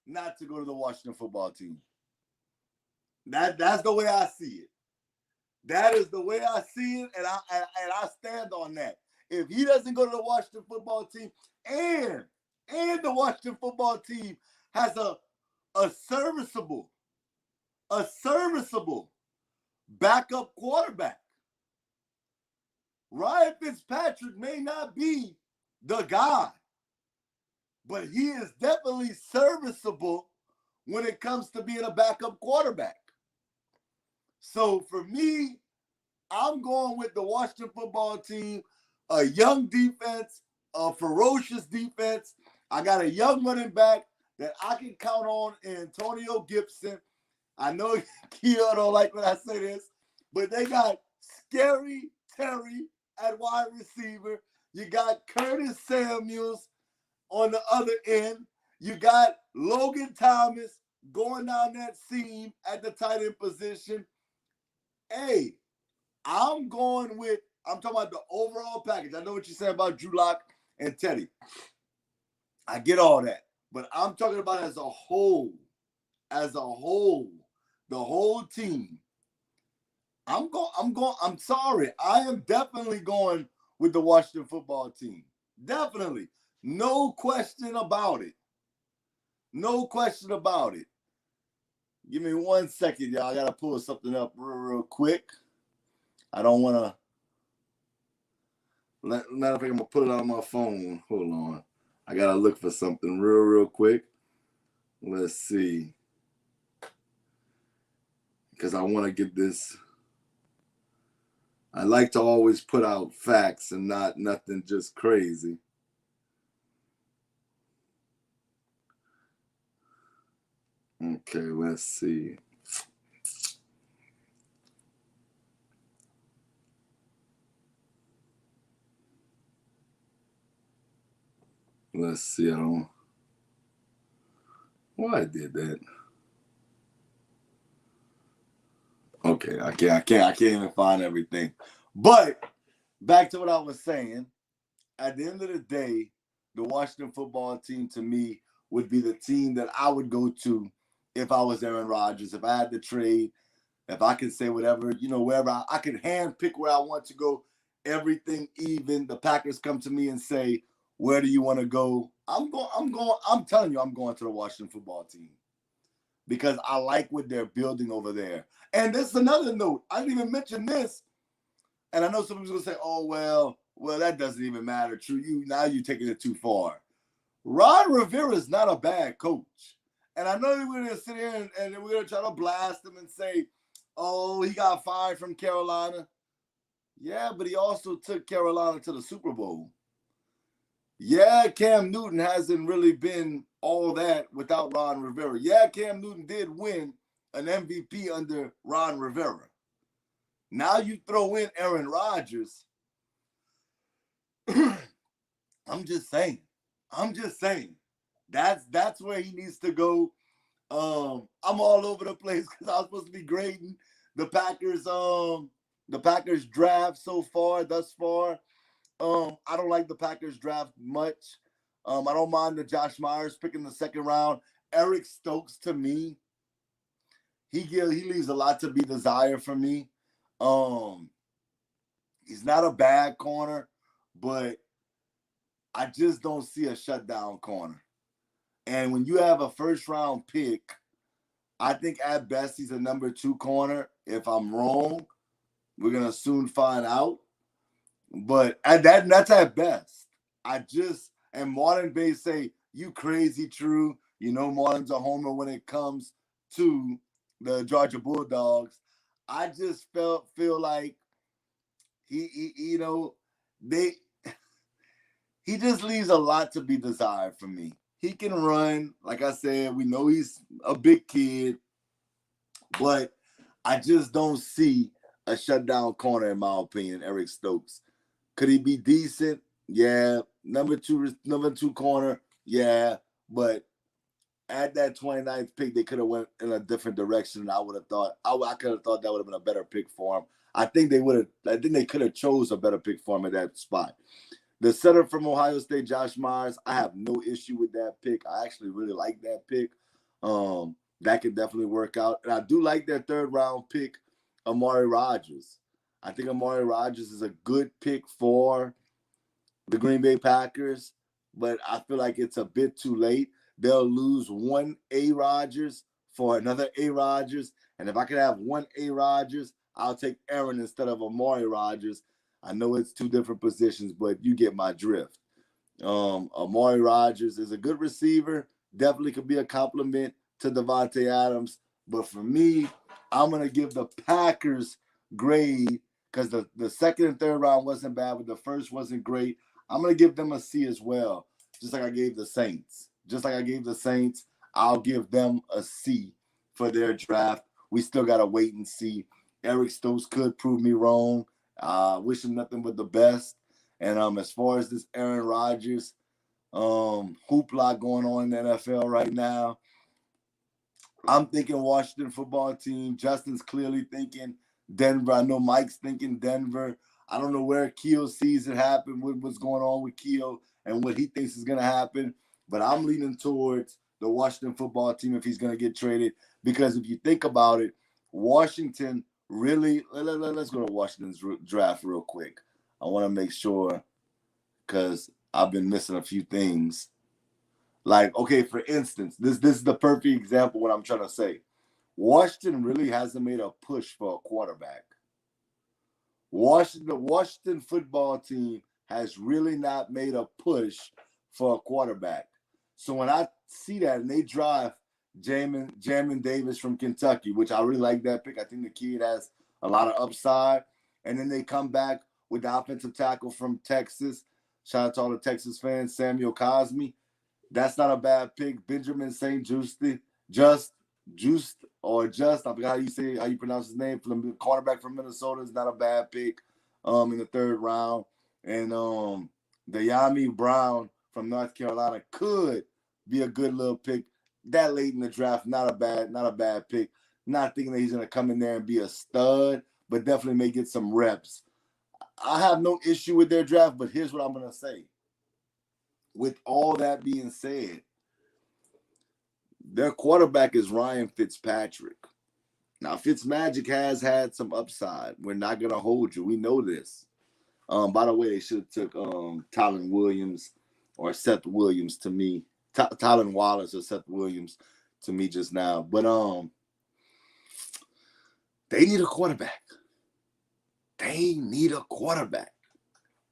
not to go to the Washington football team. That's the way I see it. That is the way I see it, and I stand on that. If he doesn't go to the Washington football team, and the Washington football team has a serviceable backup quarterback. Ryan Fitzpatrick may not be the guy, but he is definitely serviceable when it comes to being a backup quarterback. So for me, I'm going with the Washington football team, a young defense, a ferocious defense. I got a young running back that I can count on, Antonio Gibson. I know Kia don't like when I say this, but they got Scary Terry at wide receiver. You got Curtis Samuels on the other end. You got Logan Thomas going down that seam at the tight end position. Hey, I'm talking about the overall package. I know what you said about Drew Lock and Teddy. I get all that. But I'm talking about as a whole, the whole team. I'm sorry. I am definitely going with the Washington football team. Definitely. No question about it. No question about it. Give me 1 second, y'all. I got to pull something up real quick. I don't want to. Matter of fact, I'm going to put it on my phone. Hold on. I got to look for something real quick. Let's see. Because I want to get this. I like to always put out facts and not nothing just crazy. Okay, let's see. Let's see. Why I did that? Okay, I can't even find everything. But back to what I was saying. At the end of the day, the Washington football team to me would be the team that I would go to if I was Aaron Rodgers. If I had to trade, if I could say whatever, wherever I could hand pick where I want to go, everything even. The Packers come to me and say, where do you want to go? I'm telling you, I'm going to the Washington football team because I like what they're building over there. And this is another note. I didn't even mention this. And I know some people's going to say, oh, well, that doesn't even matter. True, now you're taking it too far. Ron Rivera is not a bad coach. And I know we're going to sit here and we're going to try to blast him and say, oh, he got fired from Carolina. Yeah, but he also took Carolina to the Super Bowl. Yeah, Cam Newton hasn't really been all that without Ron Rivera. Yeah, Cam Newton did win an MVP under Ron Rivera. Now you throw in Aaron Rodgers. I'm just saying. That's where he needs to go. I'm all over the place because I was supposed to be grading the Packers draft thus far. I don't like the Packers draft much. I don't mind the Josh Myers picking the second round. Eric Stokes, to me, he leaves a lot to be desired for me. He's not a bad corner, but I just don't see a shutdown corner. And when you have a first-round pick, I think at best he's a number 2 corner. If I'm wrong, we're going to soon find out. But that's at best. And Martin Bay say, you crazy, True. Martin's a homer when it comes to the Georgia Bulldogs, I just feel like he you know, they he just leaves a lot to be desired for me. He can run, like I said, we know he's a big kid, but I just don't see a shutdown corner in my opinion, Eric Stokes. Could he be decent? Yeah. Number two corner, yeah. But at that 29th pick, they could have went in a different direction. And I would have thought I could have thought that would have been a better pick for him. I think they could have chose a better pick for him at that spot. The center from Ohio State, Josh Myers, I have no issue with that pick. I actually really like that pick. That could definitely work out. And I do like that third round pick, Amari Rodgers. I think Amari Rodgers is a good pick for the Green Bay Packers, but I feel like it's a bit too late. They'll lose one A. Rodgers for another A. Rodgers. And if I could have one A. Rodgers, I'll take Aaron instead of Amari Rodgers. I know it's two different positions, but you get my drift. Amari Rodgers is a good receiver. Definitely could be a compliment to Devontae Adams. But for me, I'm going to give the Packers grade because the second and third round wasn't bad, but the first wasn't great. I'm going to give them a C as well, just like I gave the Saints. I'll give them a C for their draft. We still got to wait and see. Eric Stokes could prove me wrong. Wish him nothing but the best. And as far as this Aaron Rodgers hoopla going on in the NFL right now, I'm thinking Washington football team. Justin's clearly thinking Denver. I know Mike's thinking Denver. I don't know where Keel sees it happen, what's going on with Keel and what he thinks is going to happen. But I'm leaning towards the Washington football team if he's going to get traded. Because if you think about it, Washington really – let's go to Washington's draft real quick. I want to make sure because I've been missing a few things. Like, okay, for instance, this is the perfect example of what I'm trying to say. Washington really hasn't made a push for a quarterback. The Washington football team has really not made a push for a quarterback. So when I see that and they draft Jamin Davis from Kentucky, which I really like that pick. I think the kid has a lot of upside. And then they come back with the offensive tackle from Texas. Shout out to all the Texas fans, Samuel Cosme. That's not a bad pick. Benjamin St. Just, I forgot how you pronounce his name. From the cornerback from Minnesota is not a bad pick in the third round. And De'Ami Brown from North Carolina could be a good little pick. That late in the draft, not a bad pick. Not thinking that he's going to come in there and be a stud, but definitely may get some reps. I have no issue with their draft, but here's what I'm going to say. With all that being said, their quarterback is Ryan Fitzpatrick. Now, Fitzmagic has had some upside. We're not going to hold you. We know this. By the way, they should have took Tylan Williams or Seth Williams to me. Tylan Wallace or Seth Williams to me just now. But they need a quarterback.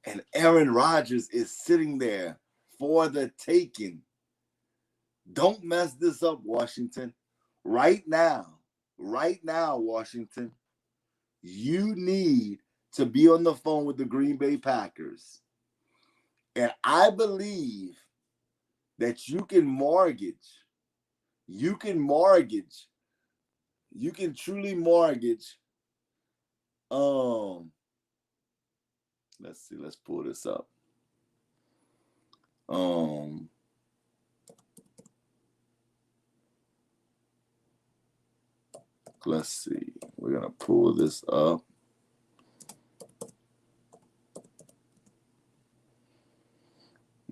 And Aaron Rodgers is sitting there for the taking. Don't mess this up, Washington. Right now, Washington, you need to be on the phone with the Green Bay Packers. And I believe that you can truly mortgage. Let's see, let's pull this up. Let's see. We're going to pull this up.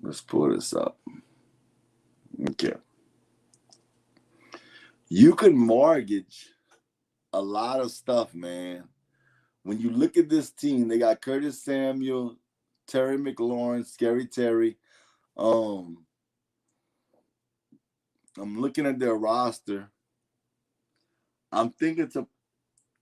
Let's pull this up. Okay. You can mortgage a lot of stuff, man. When you look at this team, they got Curtis Samuel, Terry McLaurin, Scary Terry. I'm looking at their roster. I'm thinking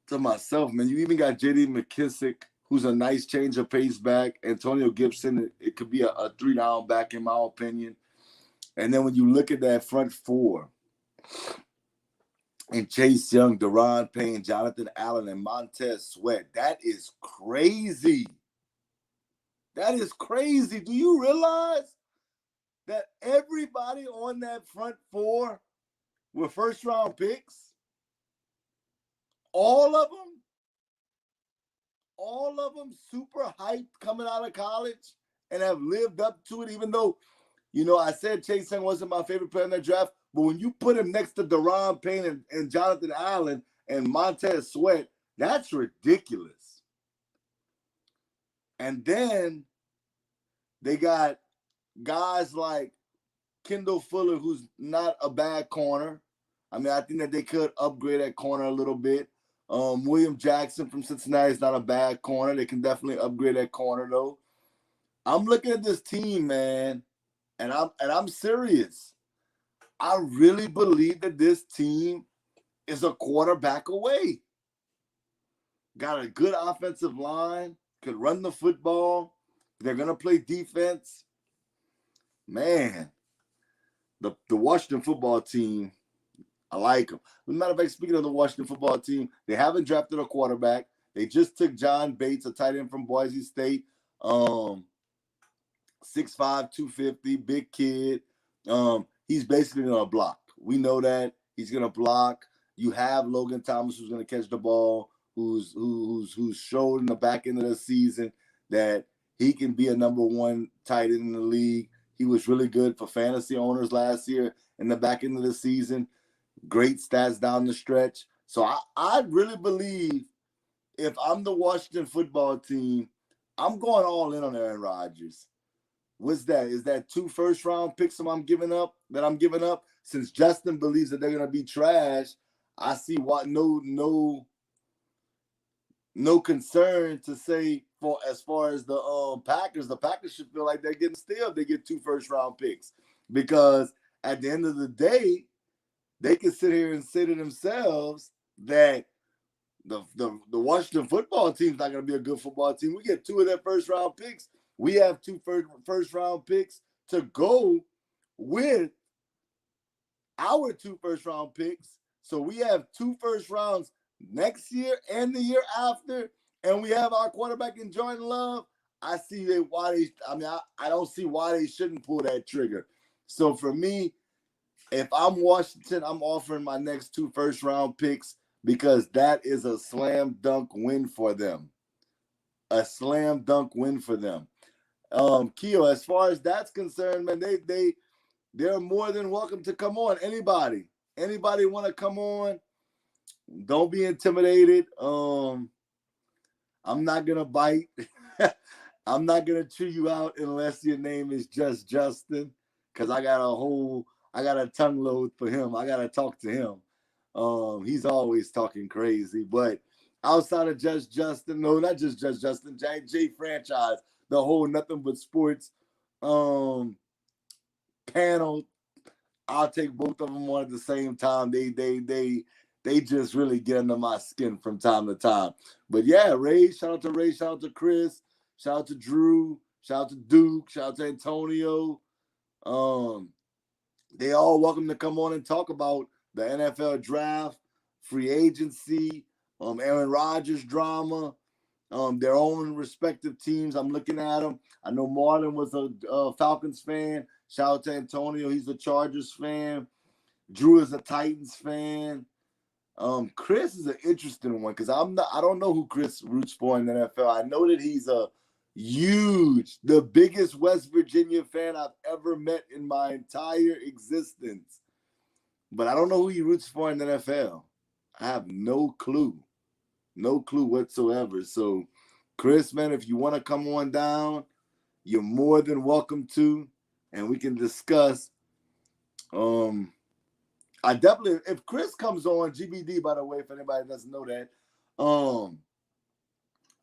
to myself, man, you even got J.D. McKissick, who's a nice change of pace back. Antonio Gibson, it could be a 3-down back, in my opinion. And then when you look at that front four, and Chase Young, Deron Payne, Jonathan Allen, and Montez Sweat. That is crazy. That is crazy. Do you realize that everybody on that front four were first-round picks? All of them? All of them super hyped coming out of college and have lived up to it, even though, I said Chase Young wasn't my favorite player in that draft, but when you put him next to Deron Payne and Jonathan Allen and Montez Sweat, that's ridiculous. And then they got guys like Kendall Fuller, who's not a bad corner. I mean, I think that they could upgrade that corner a little bit. William Jackson from Cincinnati is not a bad corner. They can definitely upgrade that corner, though. I'm looking at this team, man, and I'm serious. I really believe that this team is a quarterback away. Got a good offensive line, could run the football. They're going to play defense. Man, the Washington football team, I like them. As a matter of fact, speaking of the Washington football team, they haven't drafted a quarterback. They just took John Bates, a tight end from Boise State. 6'5", 250, big kid. He's basically going to block. We know that. He's going to block. You have Logan Thomas, who's going to catch the ball, who's showed in the back end of the season that he can be a number one tight end in the league. He was really good for fantasy owners last year in the back end of the season. Great stats down the stretch. So I really believe if I'm the Washington football team, I'm going all in on Aaron Rodgers. What's that? Is that 2 first-round picks I'm giving up? Since Justin believes that they're going to be trash, I see what no concern to say for as far as the Packers. The Packers should feel like they're getting still if they get 2 first-round picks, because at the end of the day, they can sit here and say to themselves that the Washington football team's not going to be a good football team. We get 2 of their first-round picks. We have 2 first-round picks to go with our 2 first-round picks. So we have 2 first rounds next year and the year after, and we have our quarterback in Jordan Love. I don't see why they shouldn't pull that trigger. So for me, if I'm Washington, I'm offering my next 2 first-round picks because that is a slam dunk win for them. A slam dunk win for them. Keo, as far as that's concerned, man, they're more than welcome to come on. Anybody want to come on? Don't be intimidated. I'm not gonna bite. I'm not gonna chew you out unless your name is just Justin, because I got a tongue load for him. I gotta talk to him. He's always talking crazy. But outside of just Justin, no, not just Justin, J franchise, the whole Nothing But Sports panel, I'll take both of them on at the same time. They just really get under my skin from time to time. But yeah, shout out to Chris, shout out to Drew, shout out to Duke, shout out to Antonio. They all welcome to come on and talk about the NFL draft, free agency, Aaron Rodgers drama, their own respective teams. I'm looking at them. I know Marlon was a Falcons fan. Shout out to Antonio. He's a Chargers fan. Drew is a Titans fan. Chris is an interesting one because I don't know who Chris roots for in the NFL. I know that he's the biggest West Virginia fan I've ever met in my entire existence. But I don't know who he roots for in the NFL. I have no clue. No clue whatsoever. So, Chris, man, if you want to come on down, you're more than welcome to, and we can discuss. I definitely, if Chris comes on, GBD, by the way, if anybody doesn't know that,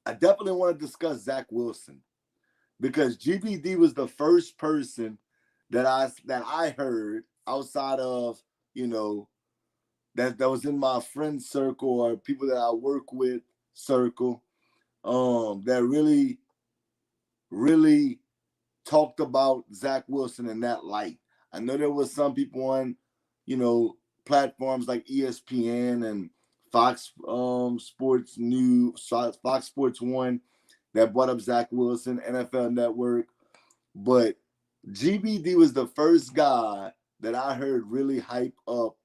I definitely want to discuss Zach Wilson, because GBD was the first person that I heard outside of, that was in my friend circle or people that I work with circle, that really, really talked about Zach Wilson in that light. I know there was some people on, platforms like ESPN and Fox Sports News, Fox Sports One that brought up Zach Wilson, NFL Network. But GBD was the first guy that I heard really hype up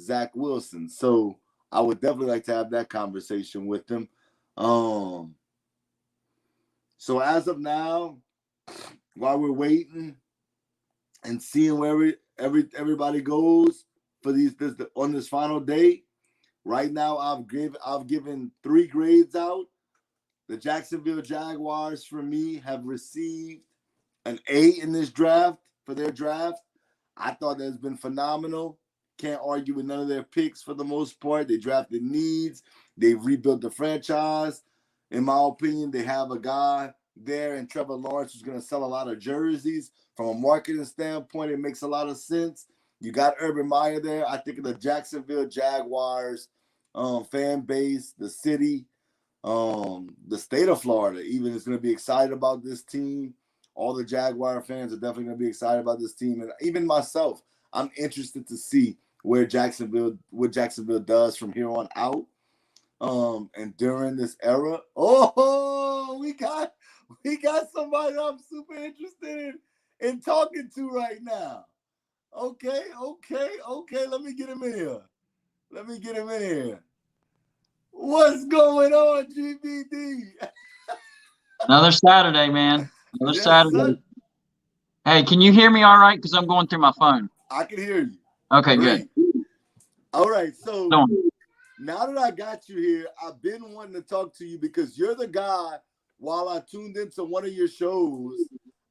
Zach Wilson. So I would definitely like to have that conversation with him. So as of now, while we're waiting and seeing where everybody goes for on this final day, right now I've given 3 grades out. The Jacksonville Jaguars, for me, have received an A in this draft for their draft. I thought that's been phenomenal. Can't argue with none of their picks for the most part. They drafted needs. They've rebuilt the franchise. In my opinion, they have a guy there in Trevor Lawrence who's going to sell a lot of jerseys. From a marketing standpoint, it makes a lot of sense. You got Urban Meyer there. I think of the Jacksonville Jaguars fan base, the city, the state of Florida even is going to be excited about this team. All the Jaguar fans are definitely going to be excited about this team. And even myself, I'm interested to see what Jacksonville does from here on out. And during this era, we got somebody I'm super interested in talking to right now. Okay. Let me get him in here. What's going on, GBD? Another Saturday, man. Another Yes, Saturday. sir. Hey, can you hear me all right? Because I'm going through my phone. I can hear you. Okay, Great. good. All right, so Go on. now that I got you here, I've been wanting to talk to you because you're the guy, while I tuned into one of your shows,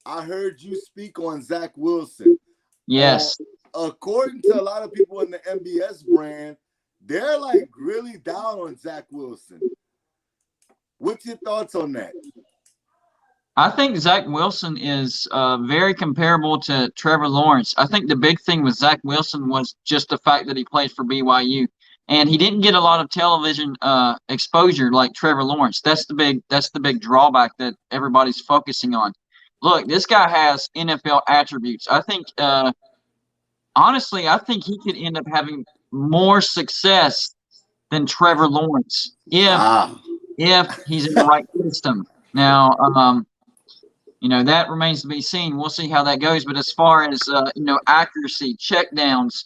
I heard you speak on Zach Wilson. Yes. According to a lot of people in the NBS brand, they're like really down on Zach Wilson. What's your thoughts on that? I think Zach Wilson is very comparable to Trevor Lawrence. I think the big thing with Zach Wilson was just the fact that he played for BYU, and he didn't get a lot of television exposure like Trevor Lawrence. That's the big drawback that everybody's focusing on. Look, this guy has NFL attributes. I think, honestly, I think he could end up having more success than Trevor Lawrence if he's in the right system. Now, that remains to be seen. We'll see how that goes. But as far as, accuracy, checkdowns,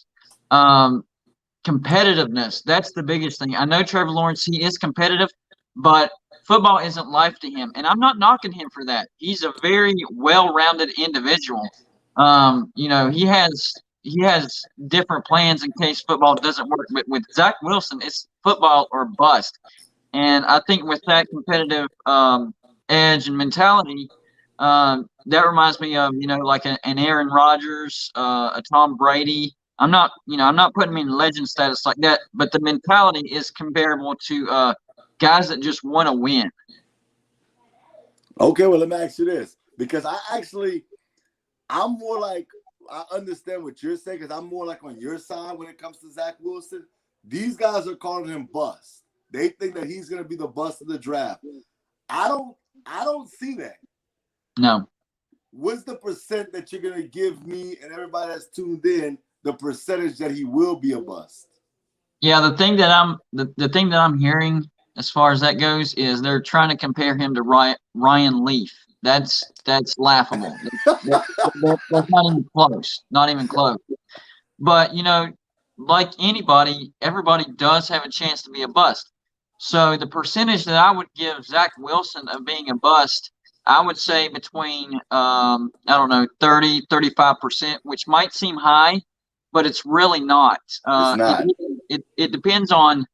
competitiveness, that's the biggest thing. I know Trevor Lawrence, he is competitive, but football isn't life to him. And I'm not knocking him for that. He's a very well-rounded individual. He has different plans in case football doesn't work. But with Zach Wilson, it's football or bust. And I think with that competitive edge and mentality, that reminds me of, like an Aaron Rodgers, a Tom Brady. I'm not putting him in legend status like that, but the mentality is comparable to guys that just want to win. Okay, well, let me ask you this, because I'm more like, I understand what you're saying, because I'm more like on your side when it comes to Zach Wilson. These guys are calling him bust. They think that he's going to be the bust of the draft. I don't see that. No. What's the percent that you're going to give me and everybody that's tuned in, the percentage that he will be a bust? Yeah, the thing that I'm hearing as far as that goes is they're trying to compare him to Ryan Leaf. That's laughable. That's not even close. Not even close. But, like anybody, everybody does have a chance to be a bust. So the percentage that I would give Zach Wilson of being a bust, I would say between, 30, 35%, which might seem high, but it's really not. It's not. It depends on,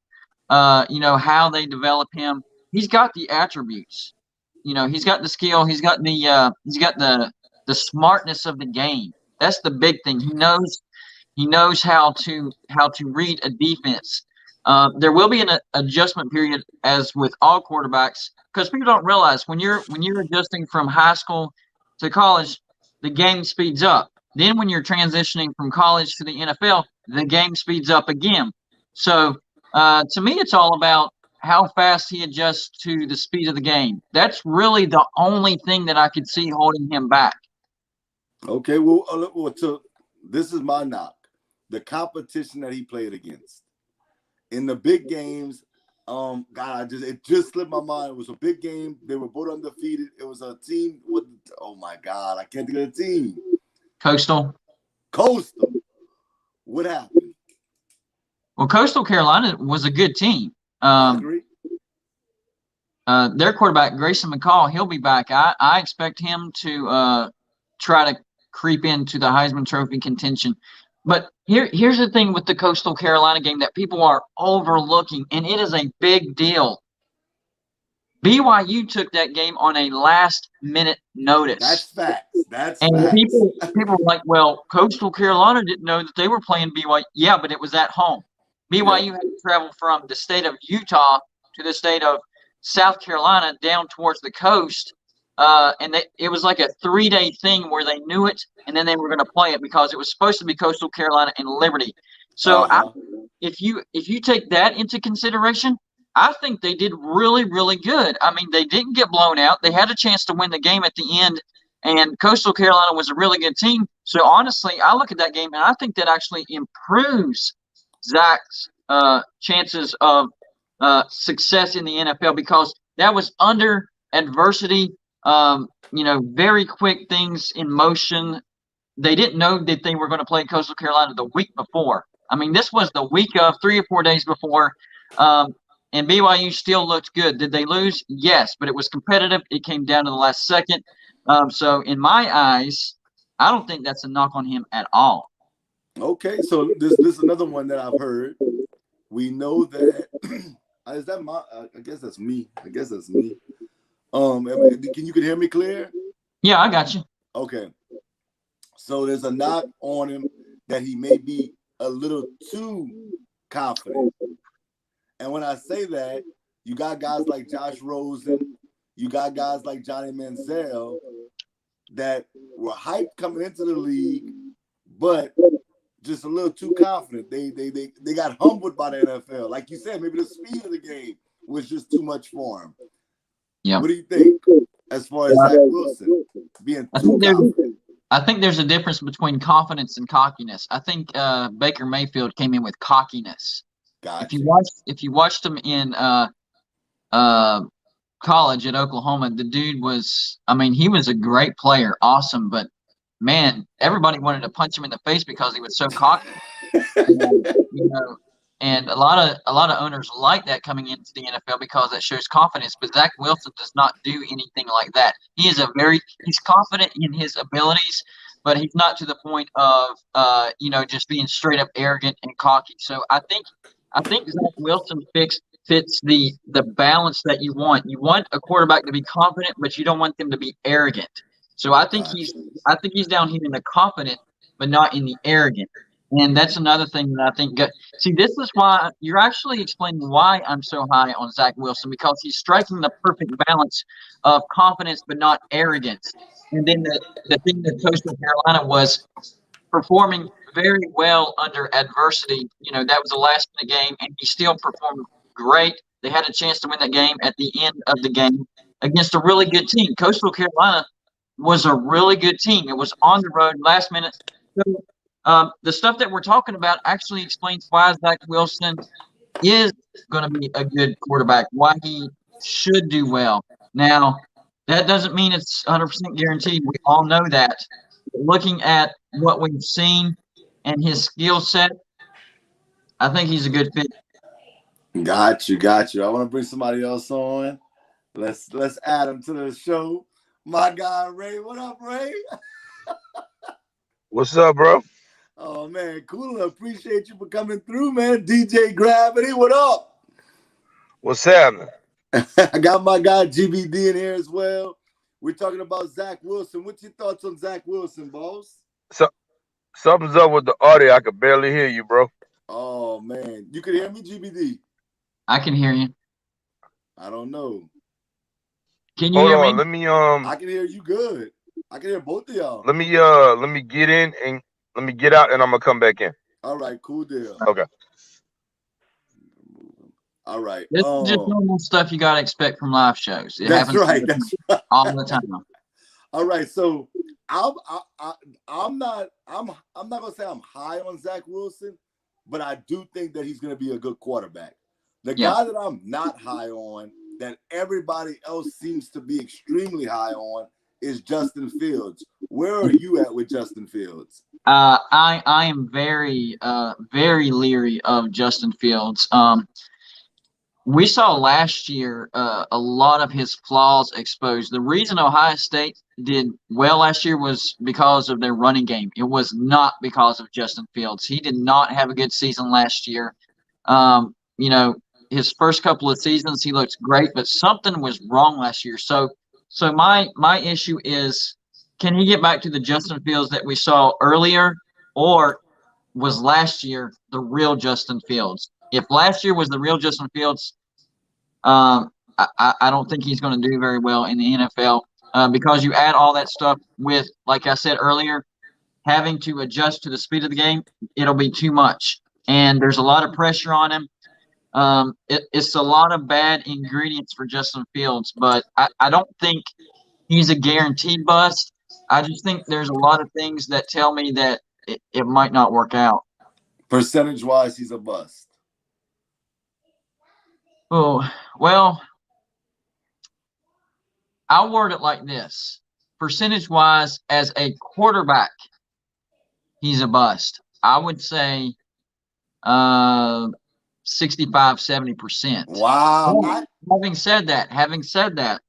how they develop him. He's got the attributes. He's got the skill. He's got the smartness of the game. That's the big thing. He knows how to read a defense. There will be an adjustment period, as with all quarterbacks, because people don't realize when you're adjusting from high school to college, the game speeds up. Then when you're transitioning from college to the NFL, the game speeds up again. So to me, it's all about how fast he adjusts to the speed of the game. That's really the only thing that I could see holding him back. Okay, well, so this is my knock. the competition that he played against. In the big games, God, it just slipped my mind. It was a big game. They were both undefeated. It was a team. Oh my God, I can't think of the team. Coastal. What happened? Well, Coastal Carolina was a good team. I agree. Their quarterback, Grayson McCall, he'll be back. I expect him to try to creep into the Heisman Trophy contention. But here's the thing with the Coastal Carolina game that people are overlooking, and it is a big deal. BYU took that game on a last-minute notice. That's facts. That's and facts. People were like, well, Coastal Carolina didn't know that they were playing BYU. Yeah, but it was at home. BYU had to travel from the state of Utah to the state of South Carolina down towards the coast. And it was like a 3-day thing where they knew it, and then they were going to play it because it was supposed to be Coastal Carolina and Liberty. So if you take that into consideration, I think they did really, really good. I mean, they didn't get blown out. They had a chance to win the game at the end, and Coastal Carolina was a really good team. So honestly, I look at that game, and I think that actually improves Zach's chances of success in the NFL because that was under adversity. Very quick things in motion. They didn't know that they were going to play Coastal Carolina the week before. I mean, this was the week of 3 or 4 days before, and BYU still looked good. Did they lose? Yes, but it was competitive. It came down to the last second. So in my eyes, I don't think that's a knock on him at all. Okay, so this is another one that I've heard. We know that is that my? I guess that's me. Can you hear me clear? Yeah, I got you. Okay. So there's a knock on him that he may be a little too confident. And when I say that, you got guys like Josh Rosen, you got guys like Johnny Manziel that were hyped coming into the league, but just a little too confident. They got humbled by the NFL. Like you said, maybe the speed of the game was just too much for him. Yeah. What do you think as far as Zach Wilson being too confident? I think there's a difference between confidence and cockiness. I think Baker Mayfield came in with cockiness. Gotcha. If you watched him in college at Oklahoma, the dude was, he was a great player, awesome, but man, everybody wanted to punch him in the face because he was so cocky. And a lot of owners like that coming into the NFL because that shows confidence. But Zach Wilson does not do anything like that. He's confident in his abilities, but he's not to the point of just being straight up arrogant and cocky. So I think Zach Wilson fits the balance that you want. You want a quarterback to be confident, but you don't want them to be arrogant. So I think he's down here in the confident, but not in the arrogant. And that's another thing that I think. See, this is why you're actually explaining why I'm so high on Zach Wilson, because he's striking the perfect balance of confidence but not arrogance. And then the thing that Coastal Carolina was performing very well under adversity. That was a last-minute game, and he still performed great. They had a chance to win that game at the end of the game against a really good team. Coastal Carolina was a really good team. It was on the road, last minute. So, the stuff that we're talking about actually explains why Zach Wilson is going to be a good quarterback, why he should do well. Now, that doesn't mean it's 100% guaranteed. We all know that. Looking at what we've seen and his skill set, I think he's a good fit. Got you. I want to bring somebody else on. Let's add him to the show. My guy, Ray. What up, Ray? What's up, bro? Oh, man, cool. I appreciate you for coming through, man. DJ Gravity, what up? What's happening? I got my guy GBD in here as well. We're talking about Zach Wilson. What's your thoughts on Zach Wilson, boss? So, something's up with the audio. I could barely hear you, bro. Oh, man. You can hear me, GBD? I can hear you. I don't know. Can you hear me? Let me I can hear you good. I can hear both of y'all. Let me get in and let me get out, and I'm gonna come back in. All right, cool deal. Okay. All right. This is just normal stuff you gotta expect from live shows. It happens right. all the time. All right, so I'm not gonna say I'm high on Zach Wilson, but I do think that he's gonna be a good quarterback. The Yeah. guy that I'm not high on, that everybody else seems to be extremely high on, is Justin Fields. Where are you at with Justin Fields? I am very very leery of Justin Fields. We saw last year a lot of his flaws exposed. The reason Ohio State did well last year was because of their running game. It was not because of Justin Fields. He did not have a good season last year. You know, his first couple of seasons he looked great, but something was wrong last year. So my issue is, can he get back to the Justin Fields that we saw earlier, or was last year the real Justin Fields? If last year was the real Justin Fields, I don't think he's going to do very well in the NFL because you add all that stuff with, like I said earlier, having to adjust to the speed of the game, it'll be too much. And there's a lot of pressure on him. It's a lot of bad ingredients for Justin Fields, but I don't think he's a guaranteed bust. I just think there's a lot of things that tell me that it might not work out. Percentage-wise, he's a bust. Oh, well, I'll word it like this. Percentage-wise, as a quarterback, he's a bust. I would say 65, 70%. Wow. Having said that,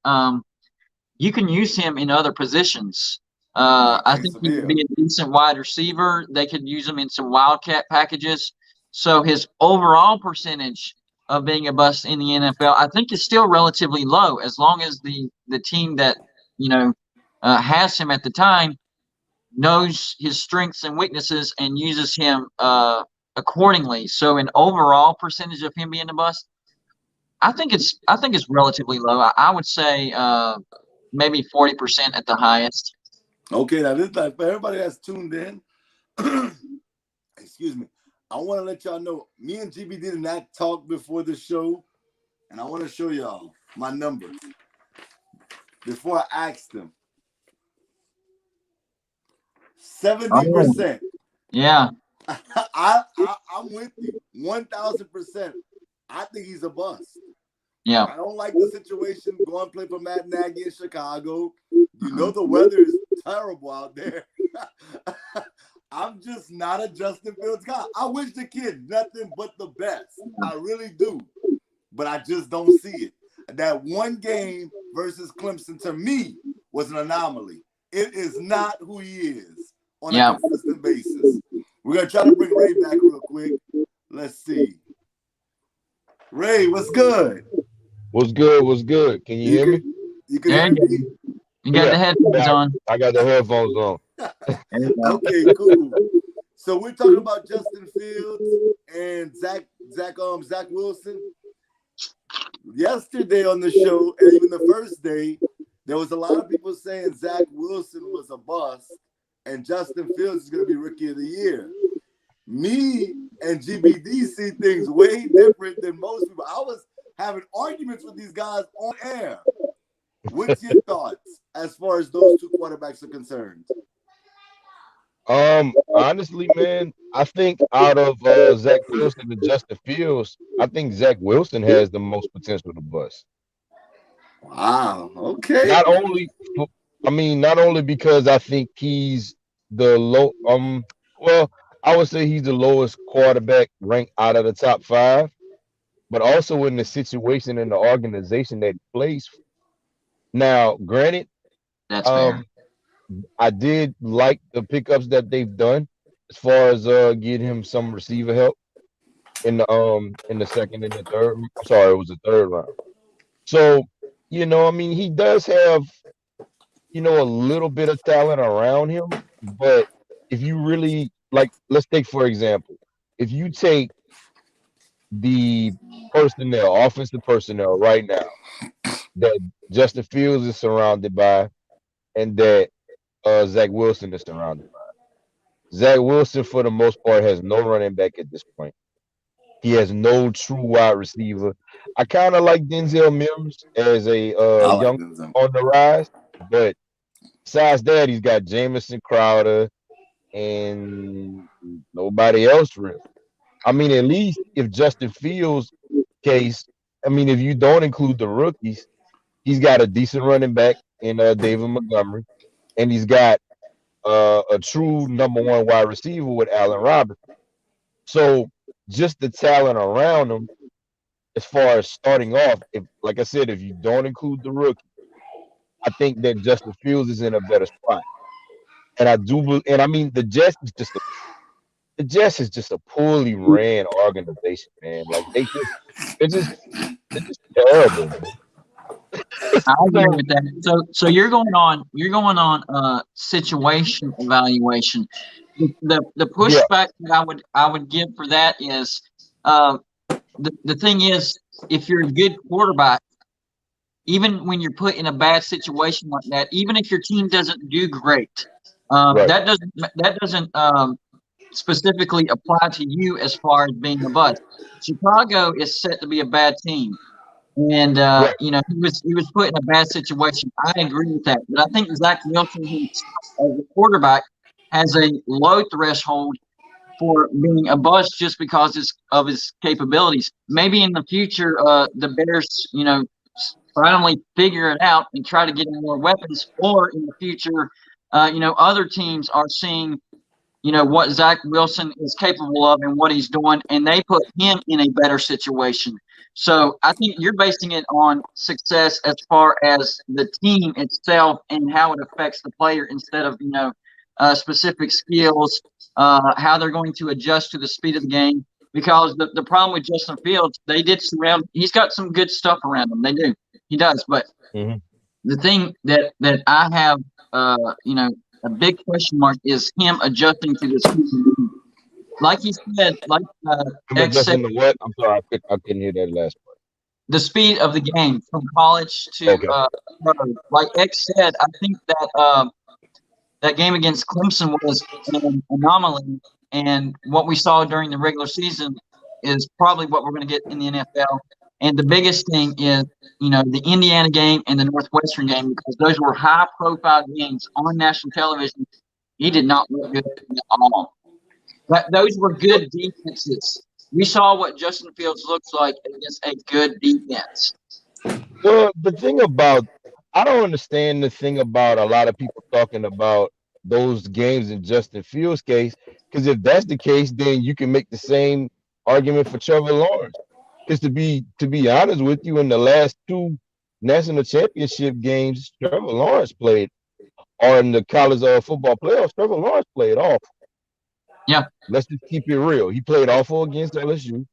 you can use him in other positions. I think he could be a decent wide receiver. They could use him in some wildcat packages. So his overall percentage of being a bust in the NFL, I think, is still relatively low, as long as the team that has him at the time knows his strengths and weaknesses and uses him accordingly. So an overall percentage of him being a bust, I think it's relatively low. I would say maybe 40% at the highest. Okay, now this for everybody that's tuned in. Excuse me. I want to let y'all know, me and GB did not talk before the show, and I want to show y'all my number before I asked them. 70%. Yeah. I'm with you 1,000%. I think he's a bust. Yeah. I don't like the situation. Go and play for Matt Nagy in Chicago. You know the weather is terrible out there. I'm just not a Justin Fields guy. I wish the kid nothing but the best. I really do. But I just don't see it. That one game versus Clemson, to me, was an anomaly. It is not who he is on a consistent basis. We're going to try to bring Ray back real quick. Let's see. Ray, what's good? What's good? What's good? Can you hear me? You can hear me? You got the headphones on. I got the headphones on. Okay, cool. So we're talking about Justin Fields and Zach Wilson. Yesterday on the show, and even the first day, there was a lot of people saying Zach Wilson was a bust and Justin Fields is going to be Rookie of the Year. Me and GBD see things way different than most people. I was having arguments with these guys on air. What's your thoughts as far as those two quarterbacks are concerned? Honestly, man, I think out of Zach Wilson and Justin Fields, I think Zach Wilson has the most potential to bust. Wow. Okay. Not only because I think he's the well, I would say he's the lowest quarterback ranked out of the top 5, but also in the situation in the organization that he plays for. Now, granted, that's fair. I did like the pickups that they've done as far as getting him some receiver help in the second and the third. I'm sorry, it was the third round. So, I mean, he does have, a little bit of talent around him, but if you really let's take for example, if you take the offensive personnel right now that Justin Fields is surrounded by and that Zach Wilson is surrounded by. Zach Wilson, for the most part, has no running back at this point. He has no true wide receiver. I kind of like Denzel Mims as a young on the rise, but Besides that, he's got Jamison Crowder and nobody else really. I mean, at least if Justin Fields' case, I mean, if you don't include the rookies, he's got a decent running back in David Montgomery, and he's got a true number one wide receiver with Allen Robinson. So just the talent around him, as far as starting off, if like I said, if you don't include the rookie, I think that Justin Fields is in a better spot. And I do, and I mean the Jets is just a poorly ran organization, man. Like they're just they're just terrible, man. I agree So with that. So you're going on situation evaluation. The yeah, pushback that I would give for that is uh, the thing is, if you're a good quarterback, even when you're put in a bad situation like that, even if your team doesn't do great, right. that doesn't specifically apply to you as far as being a bust. Chicago is set to be a bad team. And Right. he was put in a bad situation. I agree with that, but I think Zach Wilson himself as a quarterback has a low threshold for being a bust just because of his capabilities. Maybe in the future, the Bears, finally figure it out and try to get him more weapons, or in the future, other teams are seeing what Zach Wilson is capable of and what he's doing, and they put him in a better situation. So I think you're basing it on success as far as the team itself and how it affects the player instead of specific skills, how they're going to adjust to the speed of the game. Because the problem with Justin Fields, they did surround. He's got some good stuff around him. They do. He does, but Hmm. the thing that I have, a big question mark is him adjusting to the speed of the game. Like he said, like I'm X said, adjusting the what? I'm sorry, I couldn't hear that last the speed of the game from college part. to Okay. pro. Like X said, I think that game against Clemson was an anomaly, and what we saw during the regular season is probably what we're going to get in the NFL. And the biggest thing is, the Indiana game and the Northwestern game, because those were high-profile games on national television. He did not look good at all. But those were good defenses. We saw what Justin Fields looks like against a good defense. Well, the thing about I don't understand the thing about a lot of people talking about those games in Justin Fields' case, because if that's the case, then you can make the same argument for Trevor Lawrence. Because to be honest with you, in the last two national championship games Trevor Lawrence played, or in the college football playoffs, Trevor Lawrence played awful. Yeah. Let's just keep it real. He played awful against LSU,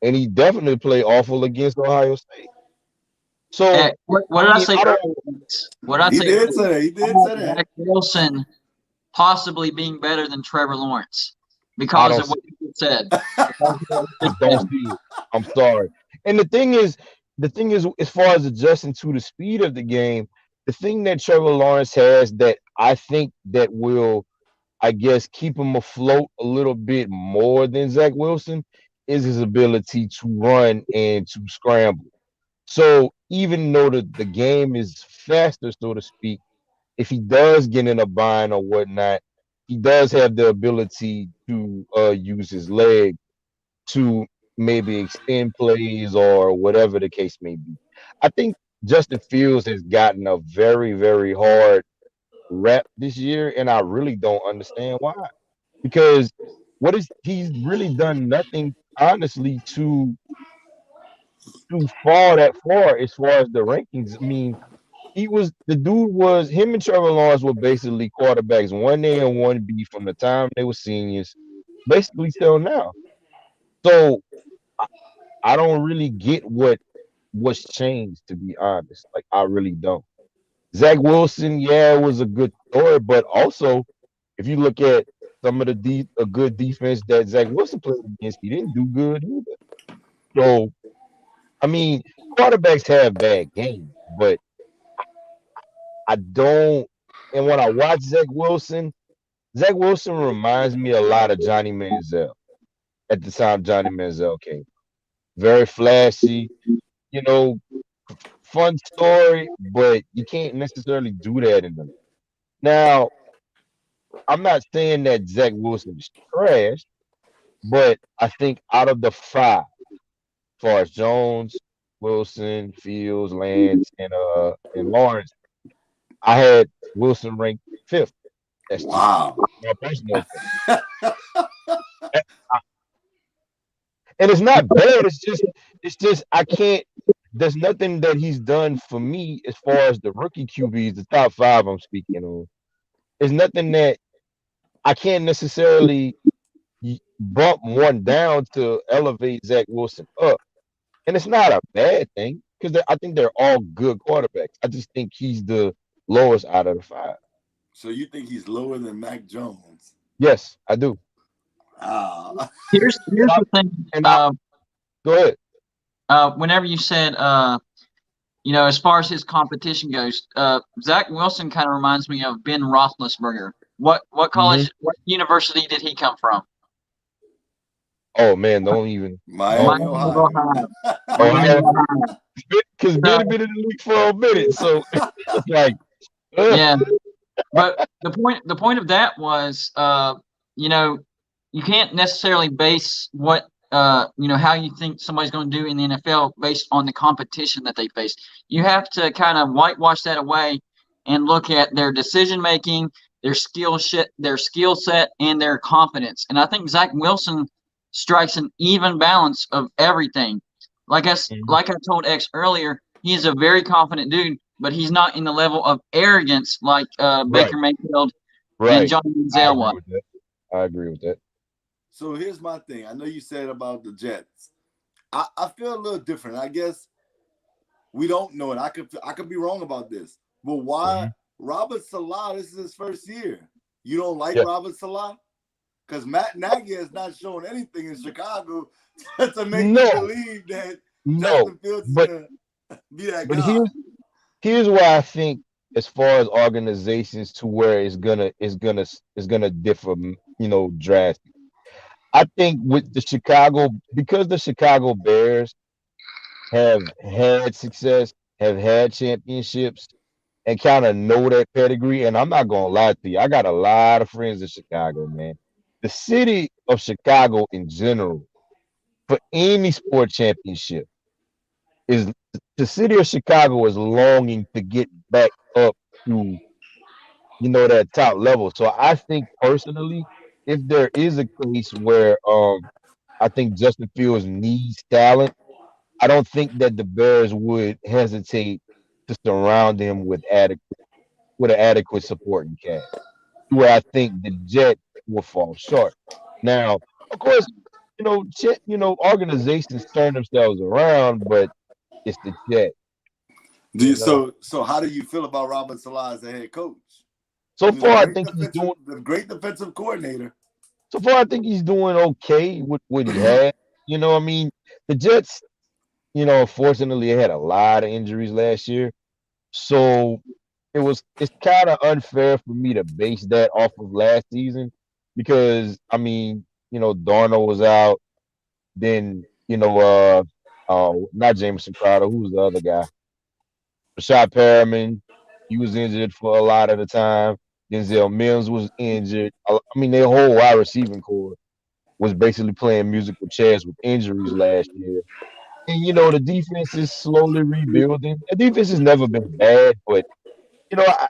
and he definitely played awful against Ohio State. So, What I did I mean, say I don't. earlier? What did I He say did earlier? say that. He did About say that. Zach Wilson possibly being better than Trevor Lawrence I because don't of see. what you said. Because of what I you don't said. see it. I'm sorry. And the thing is, as far as adjusting to the speed of the game, the thing that Trevor Lawrence has that I think that will, I guess, keep him afloat a little bit more than Zach Wilson is his ability to run and to scramble. So even though the game is faster, so to speak, if he does get in a bind or whatnot, he does have the ability to use his leg to maybe extend plays or whatever the case may be. I think Justin Fields has gotten a very, very hard rep this year, and I really don't understand why. Because he's really done nothing honestly to fall that far as far as the rankings. I mean, him and Trevor Lawrence were basically quarterbacks 1A and 1B from the time they were seniors, basically till now. So I, I don't really get what's changed, to be honest. Like I really don't. Zach Wilson, yeah, it was a good story, but also if you look at some of a good defense that Zach Wilson played against, he didn't do good either. So I mean, quarterbacks have bad games, but I don't. And when I watch Zach Wilson reminds me a lot of Johnny Manziel at the time Johnny Manziel came. Very flashy, you know, fun story, but you can't necessarily do that in them. Now, I'm not saying that Zach Wilson is trash, but I think out of the five, as far as Jones, Wilson, Fields, Lance, and Lawrence, I had Wilson ranked fifth. That's just Wow. my personal opinion. And it's not bad. It's just I can't. There's nothing that he's done for me as far as the rookie QBs, the top five I'm speaking on. There's nothing that I can't necessarily bump one down to elevate Zach Wilson up. And it's not a bad thing because I think they're all good quarterbacks. I just think he's the lowest out of the five. So you think he's lower than Mac Jones? Yes, I do. Ah. Here's And I, the thing. and I go ahead. Whenever you said, as far as his competition goes, Zach Wilson kind of reminds me of Ben Roethlisberger. What Hmm. college, what university did he come from? Oh man, don't even. Don't. Miami, Miami of Ohio. Ohio. Miami Ohio, of Ohio. because So, Ben had been in the league for a minute, so it's like, yeah, but the point of that was, you know, you can't necessarily base what how you think somebody's going to do in the NFL based on the competition that they face. You have to kind of whitewash that away and look at their decision making, their skill set, and their confidence. And I think Zach Wilson strikes an even balance of everything. Mhm. Like I told X earlier, he's a very confident dude, but he's not in the level of arrogance like Right, Baker Mayfield and right. Johnny I Manziel agree was. with that. I agree with that. So here's my thing. I know you said about the Jets. I feel a little different. I guess we don't know it. I could be wrong about this. But why Hmm. Robert Salah? This is his first year. You don't like Yeah. Robert Salah? Because Matt Nagy has not shown anything in Chicago to make you No, believe that no. Justin Fields is But gonna be that but guy. here's why I think as far as organizations to where it's gonna differ, drastically. I think with the Chicago because the Chicago Bears have had success, have had championships, and kind of know that pedigree. And I'm not gonna lie to you, I got a lot of friends in Chicago, man. The city of Chicago in general, for any sport championship, is the city of Chicago is longing to get back up to that top level. So I think personally, if there is a case where I think Justin Fields needs talent, I don't think that the Bears would hesitate to surround him with an adequate supporting cast. Where I think the Jets will fall short. Now, of course, organizations turn themselves around, but it's the Jets, Do you, you know. so how do you feel about Robert Salah as a head coach? So He was a far, I great think he's defensive, doing. the great defensive coordinator. So far, I think he's doing okay with what he had. I mean, the Jets, unfortunately, they had a lot of injuries last year, so it's kind of unfair for me to base that off of last season because I mean, Darnold was out, then not Jameson Crowder, who was the other guy? Rashad Perriman, he was injured for a lot of the time. Denzel Mims was injured. I mean, their whole wide receiving core was basically playing musical chairs with injuries last year. And the defense is slowly rebuilding. The defense has never been bad, but you know, I,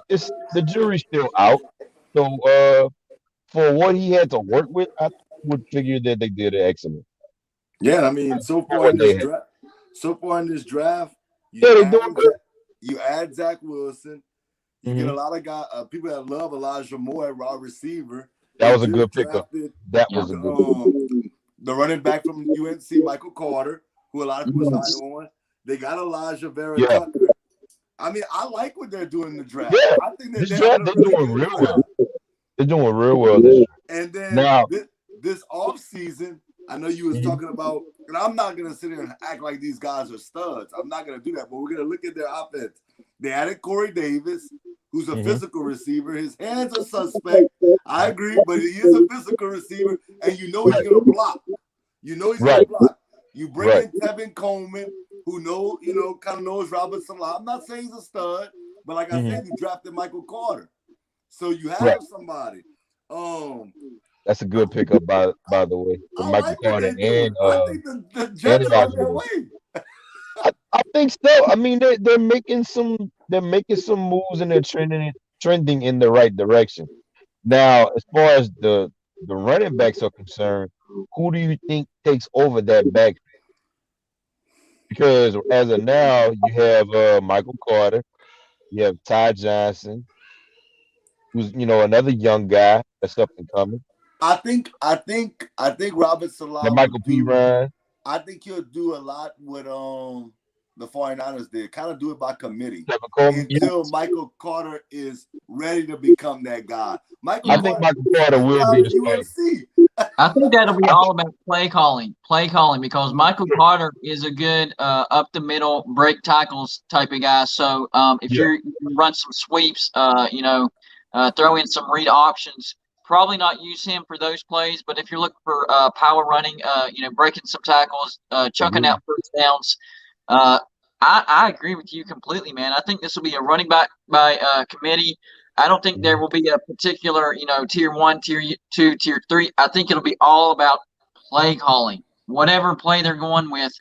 it's the jury's still out. So for what he had to work with, I would figure that they did an excellent Yeah, I mean, for what they had. so far in this draft, you Yeah, they add doing good. you add Zach Wilson. You get Hmm. a lot of people that love Elijah Moore at wide receiver. That They was a just good pickup. drafted That Yeah. was a good pickup. the running back from UNC, Michael Carter, who a lot of people is high Yes. on. They got Elijah Vera Yeah, Tucker. I mean, I like what they're doing in the draft. yeah. I think that This they're having draft, a they're really doing good real draft. well. They're doing real well this draft. And then Now, this off season, I know you was talking about, and I'm not gonna sit here and act like these guys are studs. I'm not gonna do that, but we're gonna look at their offense. They added Corey Davis, who's a mhm, physical receiver. His hands are suspect. I agree, but he is a physical receiver, and you know he's right, gonna block. You know he's gonna right, block. You bring right. in Tevin Coleman, who kind of knows Robert Salah. I'm not saying he's a stud, But like I said, you drafted Michael Carter, so you have Right. somebody. That's a good pickup by the way, for I Michael like what Carter they're doing. I think the and Jets are on Elijah their Moore. way. I think so. I mean, they're making some moves and they're trending in the right direction. Now, as far as the running backs are concerned, who do you think takes over that back? Because as of now, you have Michael Carter, you have Ty Johnson, who's another young guy that's up and coming. I think Robert And Salah will Michael P. do. Ryan, I think he'll do a lot with the 49ers did. Kind of do it by committee Kevin Coleman. until Michael Carter is ready to become that guy. Michael I think Carter Michael Carter spent will time be the at starter. USC. I think that'll be all about play calling, because Michael Carter is a good up the middle break tackles type of guy. So if Yeah. you run some sweeps, throw in some read options, probably not use him for those plays. But if you're looking for power running, breaking some tackles, chucking out first downs, I agree with you completely, man. I think this will be a running back by committee. I don't think there will be a particular, tier 1, tier 2, tier 3. I think it'll be all about play calling. Whatever play they're going with,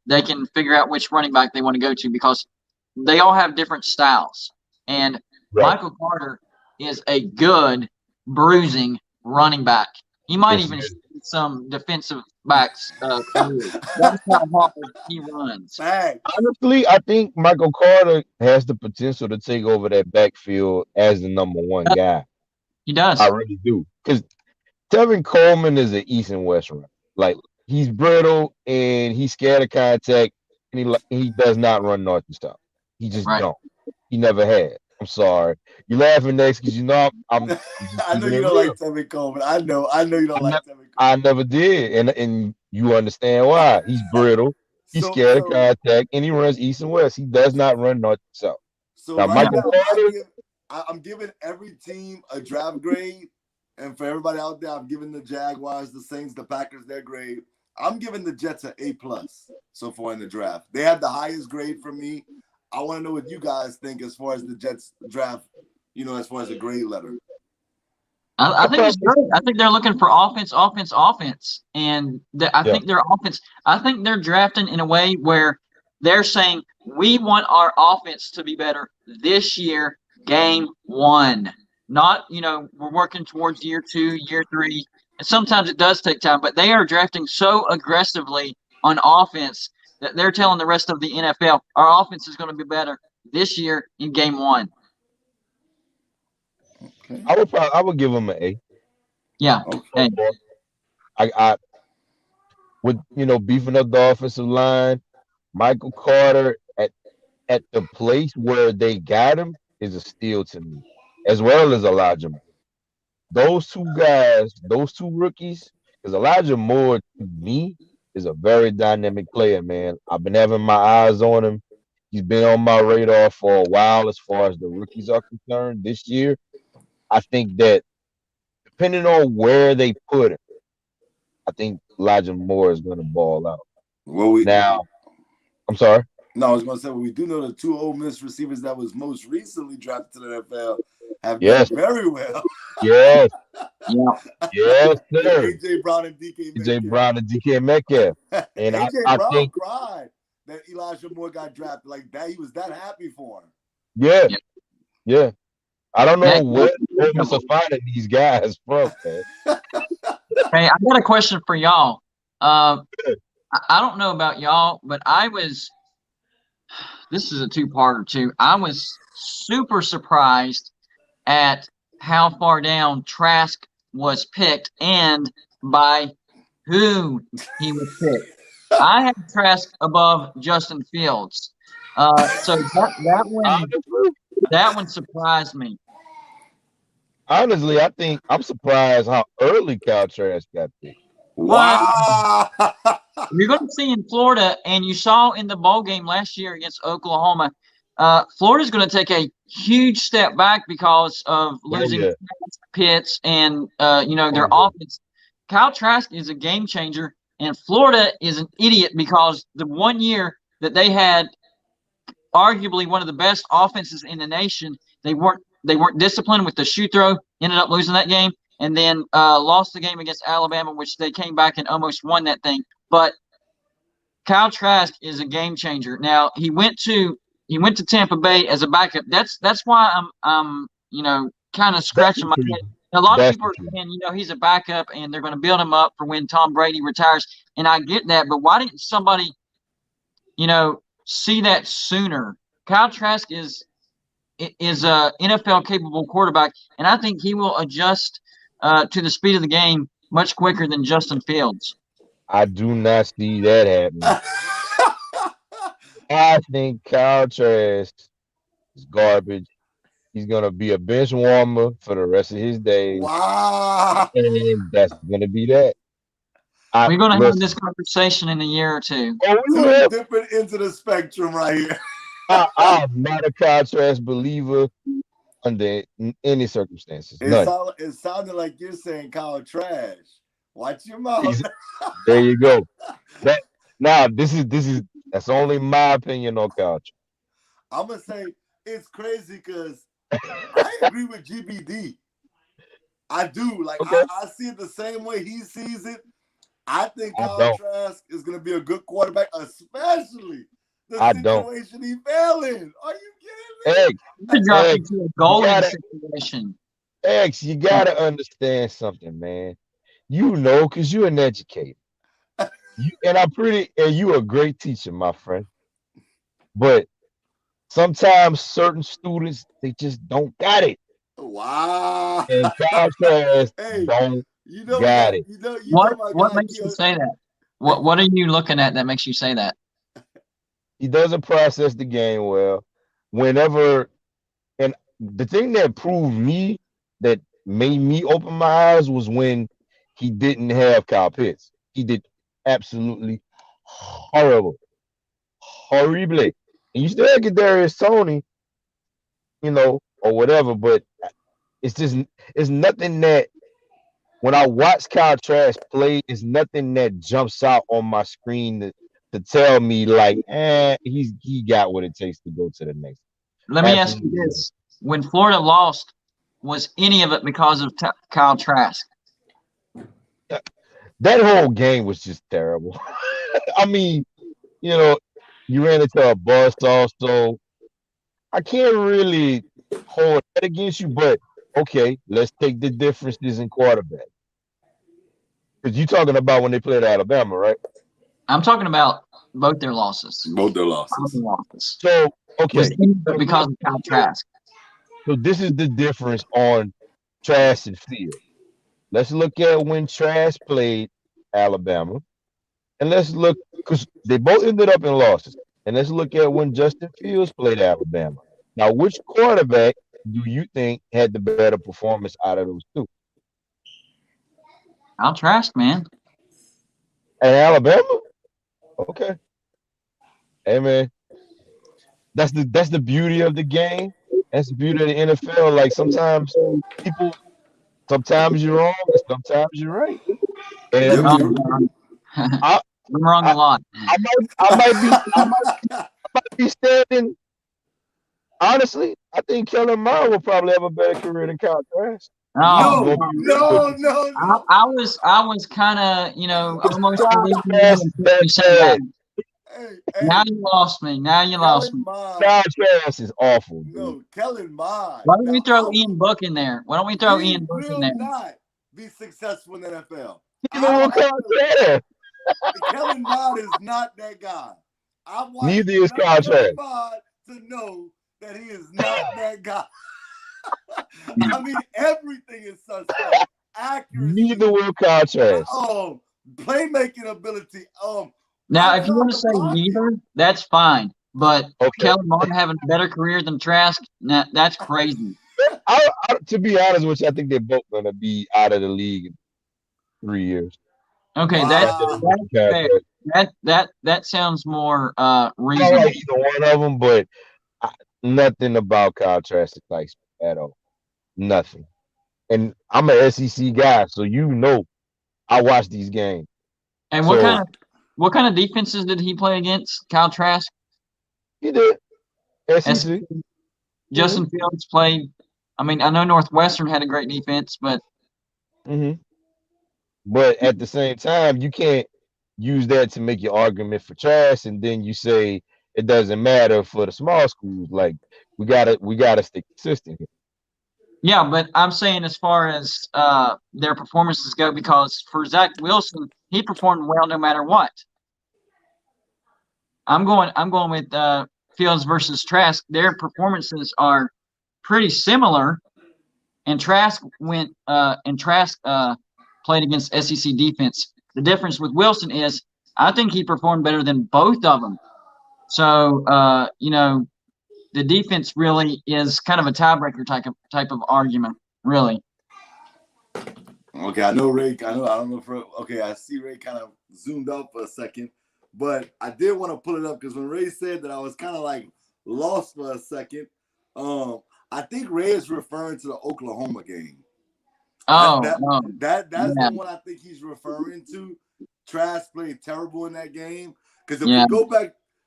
they can figure out which running back they want to go to because they all have different styles. And Right. Michael Carter is a good bruising running back. He might even Yes. some defensive backs. That's how hard he runs. Thanks. Honestly, I think Michael Carter has the potential to take over that backfield as the number one guy. He does. I really do. Because Tevin Coleman is an East and West runner. Like, he's brittle and he's scared of contact, and he does not run north and south. He just Right. don't. He never had. I'm sorry. You laughing next because I'm just I know keeping you it don't real. like Tevin Coleman. I know you don't like Tevin Coleman. I never did, and you understand why. He's brittle. He's So- scared of so- contact, and he runs east and west. He does not run north and south. So Now, right Michael now, Carter, I'm giving every team a draft grade, and for everybody out there, I'm giving the Jaguars, the Saints, the Packers their grade. I'm giving the Jets an A+ so far in the draft. They have the highest grade for me. I want to know what you guys think as far as the Jets draft. As far as a grade letter. I think it's great. I think they're looking for offense, and I think their offense. I think they're drafting in a way where they're saying we want our offense to be better this year, game 1. Not we're working towards year 2, year 3, and sometimes it does take time. But they are drafting so aggressively on offense that they're telling the rest of the NFL our offense is going to be better this year in game 1. Okay. I would give him an A. Yeah. Okay. I with beefing up the offensive line, Michael Carter at the place where they got him is a steal to me, as well as Elijah Moore. Those two guys, those two rookies, because Elijah Moore to me is a very dynamic player, man. I've been having my eyes on him. He's been on my radar for a while as far as the rookies are concerned. This year, I think that depending on where they put him, I think Elijah Moore is going to ball out. Now, I'm sorry. No, I was going to say, we do know the 2 Ole Miss receivers that was most recently drafted to the NFL have done very well. Yes. Yeah. Yes, sir. A.J. Brown and DK Metcalf. A.J. Brown and DK Metcalf. And A.J. I Brown think cried that Elijah Moore got drafted like that. He was that happy for him. Yeah. I don't know what Ole Miss are finding these guys from, man. Hey, I got a question for y'all. I don't know about y'all, but this is a two-parter too. I was super surprised at how far down Trask was picked and by who he was picked. I had Trask above Justin Fields. So that one surprised me. Honestly, I think I'm surprised how early Kyle Trask got picked. Wow. You're going to see in Florida, and you saw in the bowl game last year against Oklahoma, Florida's going to take a huge step back because of losing Pitts and their offense. Kyle Trask is a game changer, and Florida is an idiot because the one year that they had arguably one of the best offenses in the nation. They weren't disciplined with the shoe throw. Ended up losing that game, and then lost the game against Alabama, which they came back and almost won that thing. But Kyle Trask is a game changer. Now he went to Tampa Bay as a backup. That's why I'm kind of scratching my head. A lot of That's people the are truth. saying, he's a backup and they're going to build him up for when Tom Brady retires. And I get that, but why didn't somebody, see that sooner? Kyle Trask is a NFL capable quarterback, and I think he will adjust to the speed of the game much quicker than Justin Fields. I do not see that happening. I think Kyle Trask is garbage. He's gonna be a bench warmer for the rest of his days, Wow. and that's gonna be that. I We're going to have this listen. conversation in a year or two. Oh, we Two will. different ends of the spectrum right here. I'm not a Kyle Trask believer under any circumstances. None. It sounded like you're saying Kyle Trash. Watch your mouth. There you go. That now this is that's only my opinion on Kyle Trask. I'm gonna say it's crazy because I agree with GBD. I do. Like Okay. I see it the same way he sees it. I think I Kyle don't. Trask is gonna be a good quarterback, especially the I don't. situation he fell in. Are you kidding me? To drop Egg, into a goalie gotta- situation. X, you gotta understand something, man. Because you're an educator. And you a great teacher, my friend. But sometimes certain students, they just don't got it. Wow. And Kyle Trask Hey, don't you know got it. You know my What guy makes you Gil- say that? What are you looking at that makes you say that? He doesn't process the game well. Whenever, and the thing that proved me, that made me open my eyes, was when he didn't have Kyle Pitts. He did absolutely horrible, horribly. And you still had Kadarius Toney, or whatever, but it's nothing that when I watch Kyle Trask play, it's nothing that jumps out on my screen to tell me like, he got what it takes to go to the next. Let me ask you Absolutely. this: when Florida lost, was any of it because of Kyle Trask? That whole game was just terrible. I mean, you ran into a bus also. I can't really hold that against you, but okay, let's take the differences in quarterback. Because you're talking about when they played Alabama, right? I'm talking about both their losses. Both their Both losses. their losses. So, okay. Was any of it because of Kyle Trask? So this is the difference on Trask and Field. Let's look at when Trask played Alabama, and let's look because they both ended up in losses. And let's look at when Justin Fields played Alabama. Now, which quarterback do you think had the better performance out of those two? Kyle Trask, man. At Alabama? Okay. Hey man. That's the beauty of the game. That's the beauty of the NFL. Like sometimes you're wrong, and sometimes you're right. And I You're mean, true. I, I'm wrong I, a lot. I might be standing. Honestly, I think Kellen Moore will probably have a better career than Kyle Trask. Oh, No, no, no, no. I was kind of, almost believing you Trask, until you said that. Hey, Now you lost me. Now you lost me. Kyle Trask is awful, dude. No, Kellen Mond. Why don't we throw Ian Book in there? Why don't we throw Ian Book in will there? not be successful in the NFL. Neither will Kyle Trask. Kellen Mond is not that guy. I've watched Neither is enough Kyle Kellen Trask. Mond to know that he is not that guy. I mean, everything is suspect. Accuracy. Neither will Kyle Trask. Playmaking ability. Now, if you want to say neither, that's fine. But Okay. Kellen Mond having a better career than Trask, that's crazy. To be honest with you, I think they're both going to be out of the league in 3 years. Okay, Wow. that's fair. That sounds more I reasonable. don't like either one of them, but nothing about Kyle Trask excites me at all. Nothing. And I'm an SEC guy, so I watch these games. And So- what kind of defenses did he play against, Kyle Trask? He did. SEC. Justin Fields played. I mean, I know Northwestern had a great defense, but Hmm. But at the same time, you can't use that to make your argument for trash, and then you say it doesn't matter for the small schools. Like we gotta stay consistent here. yeah. But I'm saying as far as their performances go, because for Zach Wilson, he performed well no matter what. I'm going with Fields versus Trask. Their performances are pretty similar, and Trask played against SEC defense. The difference with Wilson is I think he performed better than both of them. So the defense really is kind of a tiebreaker type of argument, really. Okay, I know Ray. I don't know for. Okay, I see Ray kind of zoomed out for a second, but I did want to pull it up because when Ray said that, I was kind of like lost for a second. I think Ray is referring to the Oklahoma game. That's the one I think he's referring to. Trask played terrible in that game because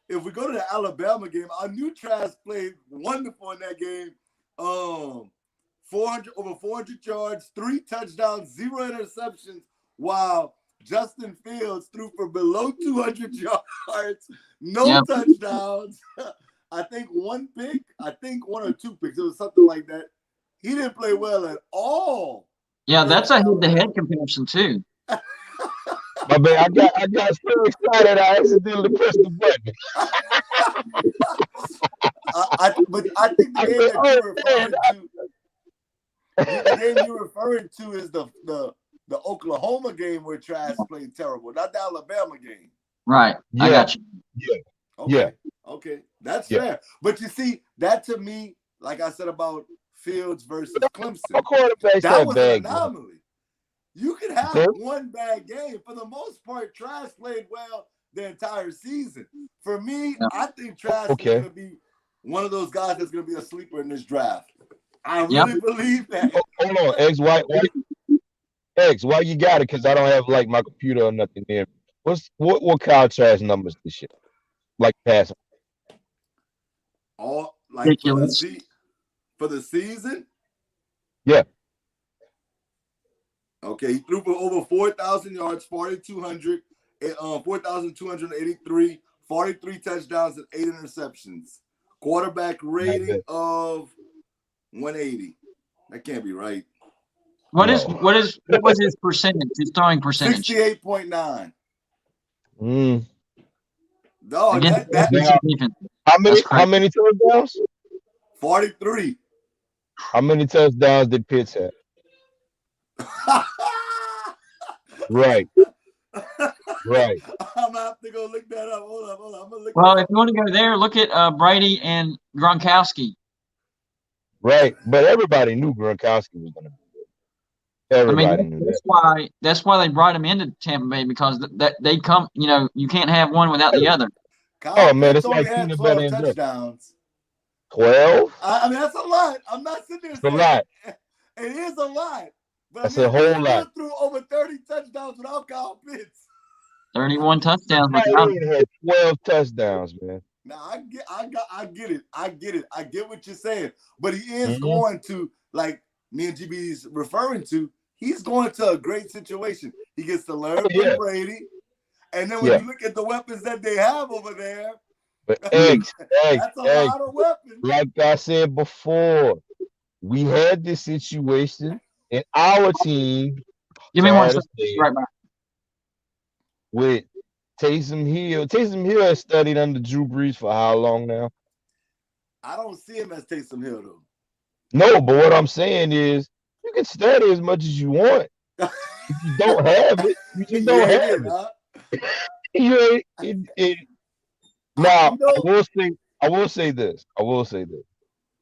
if we go to the Alabama game, I knew Trask played wonderful in that game. 400 yards, 3 touchdowns, 0 interceptions, while Justin Fields threw for below 200 yards, no touchdowns. I think 1 pick, 1 or 2 picks. It was something like that. He didn't play well at all. Yeah, that's a head-to-head comparison too. My man, I got so excited I accidentally pressed the button. But I think the game that you're referring to is the Oklahoma game where Trask played terrible, not the Alabama game. Right. Yeah. I got you. Yeah. Okay. Yeah. Okay. That's fair. But you see, that to me, like I said about Fields versus Clemson, that was an anomaly. You could have one bad game. For the most part, Trask played well the entire season. For me, I think Trask is going to be one of those guys that's going to be a sleeper in this draft. I really believe that. Hold on, X, why you got it? Because I don't have like my computer or nothing there. What Kyle Trask numbers this year? Like passing? All like for the season? Yeah. Okay, he threw for over 4,000 yards, 4,283, 43 touchdowns, and 8 interceptions. Quarterback rating of 180. That can't be right. What was his percentage? His throwing percentage? 68.9. No, how many touchdowns? 43. How many touchdowns did Pitts have? Right. I'm gonna have to go look that up. Hold on. I'm gonna look. Well, if you want to go there, look at Brady and Gronkowski. Right, but everybody knew Gronkowski was going to be good. Everybody knew that. That's why they brought him into Tampa Bay, because that they come. You can't have one without the other. Oh man, it's like peanut butter and touchdowns. 12. I mean, that's a lot. I'm not sitting there saying a lot. It is a lot. But that's a whole lot. Threw over 30 touchdowns without Kyle Pitts. 31 touchdowns. Had 12 touchdowns, man. Now I get it. I get what you're saying. But he is going to, like me and GB's referring to, he's going to a great situation. He gets to learn from Brady. And then when you look at the weapons that they have over there, but that's a lot of weapons. Like I said before, we had this situation in our team. Give me one second. Right back. With Taysom Hill. Taysom Hill has studied under Drew Brees for how long now? I don't see him as Taysom Hill, though. No, but what I'm saying is you can study as much as you want. If you don't have it, you just don't have it. Now, I will say this.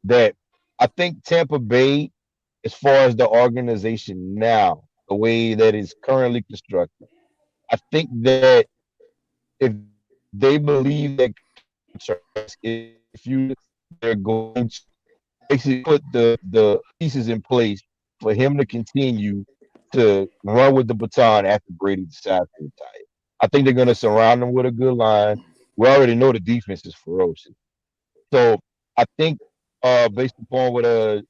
That I think Tampa Bay, as far as the organization now, the way that it's currently constructed, I think that if they believe that they're going to basically put the pieces in place for him to continue to run with the baton after Brady decides to retire. I think they're going to surround him with a good line. We already know the defense is ferocious. So I think based upon what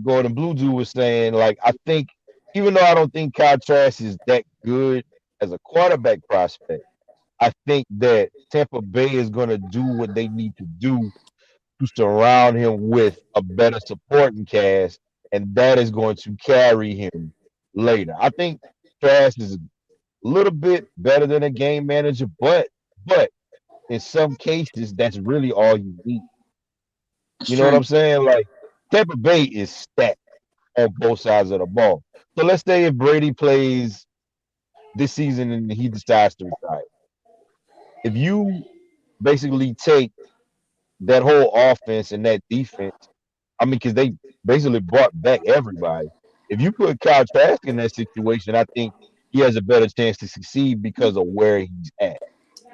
Gordon Blue Jew was saying, like I think even though I don't think Kyle Trask is that good as a quarterback prospect, I think that Tampa Bay is going to do what they need to do to surround him with a better supporting cast, and that is going to carry him later. I think Trask is a little bit better than a game manager, but in some cases, that's really all you need. It's You know what true. I'm saying? Like Tampa Bay is stacked on both sides of the ball. So let's say if Brady plays this season and he decides to retire, if you basically take that whole offense and that defense, I mean, because they basically brought back everybody. If you put Kyle Trask in that situation, I think he has a better chance to succeed because of where he's at.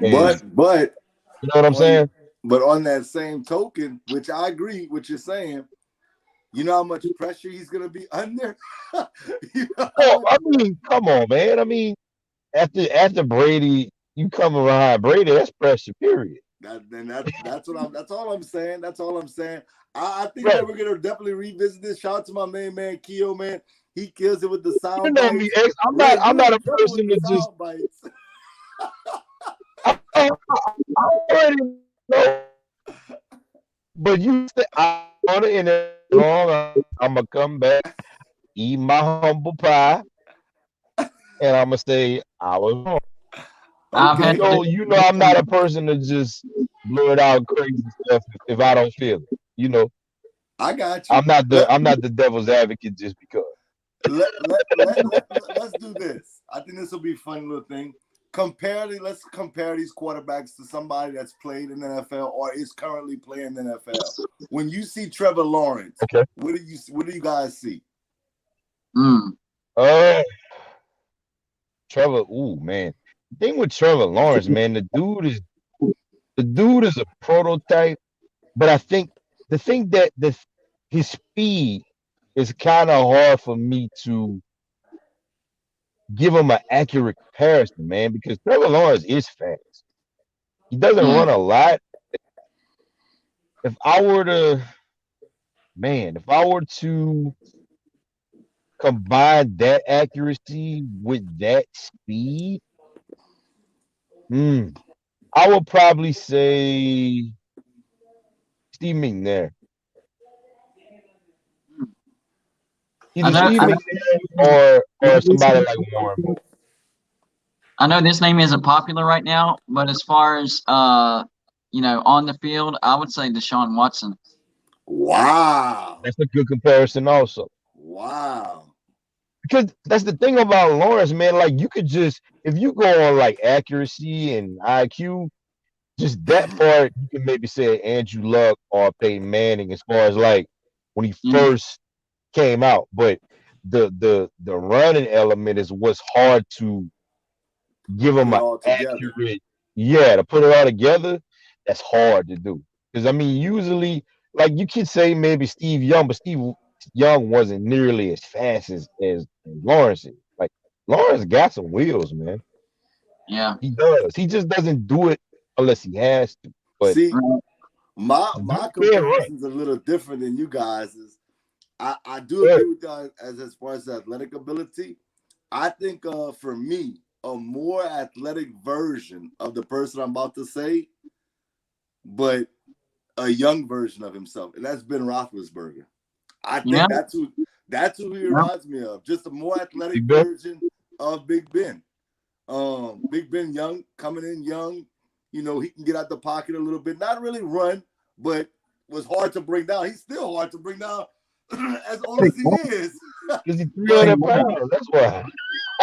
And But you know what I'm on saying? on that same token, which I agree what you're saying, you know how much pressure he's gonna be under. You know how Oh, much I mean, come on, man. I mean, after Brady, you come around Brady, that's pressure, period. that's what I'm. That's all I'm saying. That's all I'm saying. I think Right. that we're gonna definitely revisit this. Shout out to my main man Keo, man. He kills it with the You sound know me, bites. X. Ray, I'm you not in a trouble with person the to just sound bites. I already know. But you say I on it and it's wrong. I'm gonna come back, eat my humble pie, and I'm gonna say I was wrong. I've You had Okay, to do know, you know, I'm not a person to just blurt out crazy stuff if I don't feel it. You know, I got you. Let I'm not the devil's advocate just because. let's do this. I think this will be a fun little thing. Let's compare these quarterbacks to somebody that's played in the NFL or is currently playing in the NFL. When you see Trevor Lawrence, Okay. what do you guys see? mm, Uh, Trevor. Ooh, man. The thing with Trevor Lawrence, man, the dude is a prototype. But I think the thing that his speed is kind of hard for me to give him an accurate comparison, man, because Trevor Lawrence is fast. He doesn't yeah. run a lot. If I were to, man, if I were to combine that accuracy with that speed, hmm, I would probably say Steve McNair. I Either know. Steve McNair or somebody like Warren Moon. I know this name isn't popular right now, but as far as on the field, I would say Deshaun Watson. Wow. That's a good comparison also. Wow. Because that's the thing about Lawrence, man. Like you could just if you go on like accuracy and IQ, just that part you can maybe say Andrew Luck or Peyton Manning as far as like when he Yeah. first came out. But the running element is what's hard to give Put him it an all together. accurate, yeah, to put it all together, that's hard to do. Because I mean, usually, like you could say maybe Steve Young, but Steve Young wasn't nearly as fast as Lawrence is. Like Lawrence got some wheels, man. Yeah. He does. He just doesn't do it unless he has to. But See, Right. my the my dude can run. comparison's a little different than you guys'. I do Right. agree with you as far as athletic ability. I think for me, a more athletic version of the person I'm about to say, but a young version of himself, and that's Ben Roethlisberger. I Yeah. think that's who he Yeah. reminds me of. Just a more athletic Big Ben. version of Big Ben. Big Ben young, coming in young. You know, he can get out the pocket a little bit, not really run, but was hard to bring down. He's still hard to bring down as old as he is. Because he's but 300 pounds. That's why.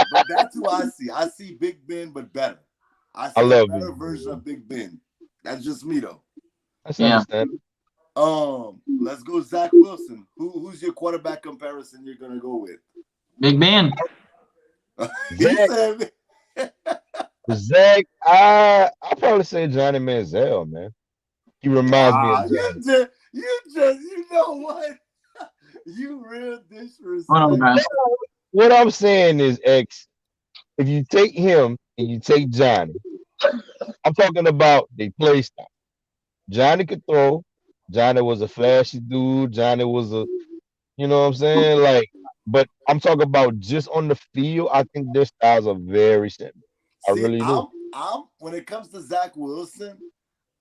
but that's who I see. I see Big Ben, but better. I I see a love Big better version Ben. of Big Ben. That's just me though. That's Yeah. understandable. Let's go Zach Wilson. Who's your quarterback comparison you're gonna go with? Big Ben. He Zach, said Zach, I probably say Johnny Manziel, man. He reminds me of wow, Johnny. you know what? You real Hold on, disrespect. guys. What I'm saying is, X, if you take him and you take Johnny, I'm talking about they play style. Johnny could throw, Johnny was a flashy dude. Johnny was a, you know what I'm saying? Like, but I'm talking about just on the field. I think their styles are very similar. I See, really do. I'm when it comes to Zach Wilson,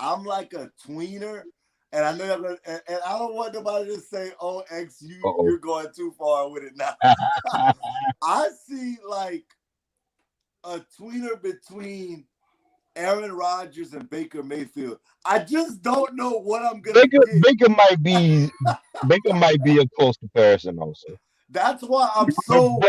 I'm like a tweener, and I know you're gonna, and I don't want nobody to say, "Oh, X, Uh-oh. you're going too far with it now." I see like a tweener between Aaron Rodgers and Baker Mayfield. I just don't know what I'm gonna Baker, get. Baker might be a close comparison also. That's why I'm But so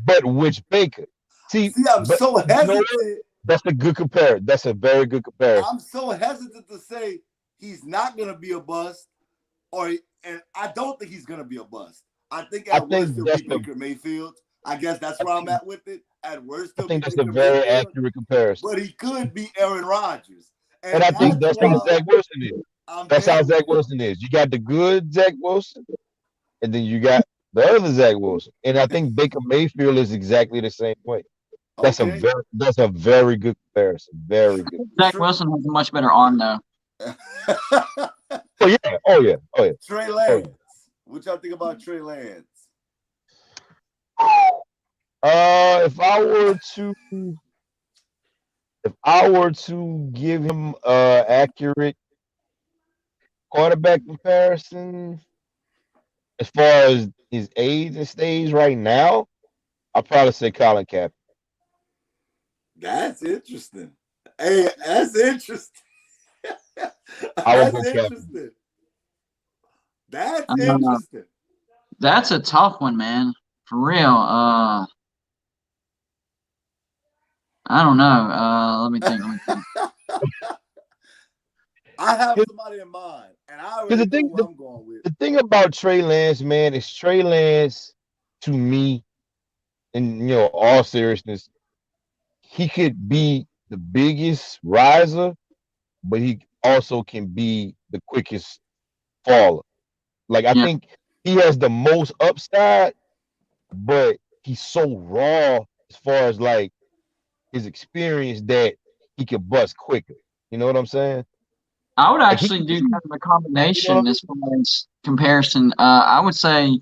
but which Baker? See, I'm but so you know what? hesitant. That's a good comparison. That's a very good comparison. I'm so hesitant to say he's not gonna be a bust, and I don't think he's gonna be a bust. I think I at worst think he'll that's be the Baker Mayfield. I guess that's I where I'm think at with it. At worst I he'll be think that's a Baker very Mayfield, accurate comparison. but he could be Aaron Rodgers, And and I think that's that's how why Zach Wilson is. I'm That's how damn. Zach Wilson is. You got the good Zach Wilson, and then you got the other Zach Wilson. And I think Baker Mayfield is exactly the same way. Okay. That's a very good comparison. Very good. Zach Wilson has a much better arm, though. Oh yeah. Oh yeah. Oh yeah. Trey Oh Lance. What y'all think about Trey Lance? yeah. If I were to give him accurate quarterback comparison as far as his age and stage right now, I'd probably say Colin Kaepernick. That's interesting. Hey, that's interesting. I would That's go Kaepernick. interesting. That's Uh, interesting. that's a tough one, man. For real. I don't know. Let me think. I have somebody in mind, and I Because already know who I'm going with. the thing about Trey Lance, man, is Trey Lance to me, in all seriousness, he could be the biggest riser, but he also can be the quickest faller. Like I Yeah, think he has the most upside, but he's so raw as far as like his experience that he can bust quicker. You know what I'm saying? I would Like he actually can do be, kind of a you know what combination I as far as comparison. I would say,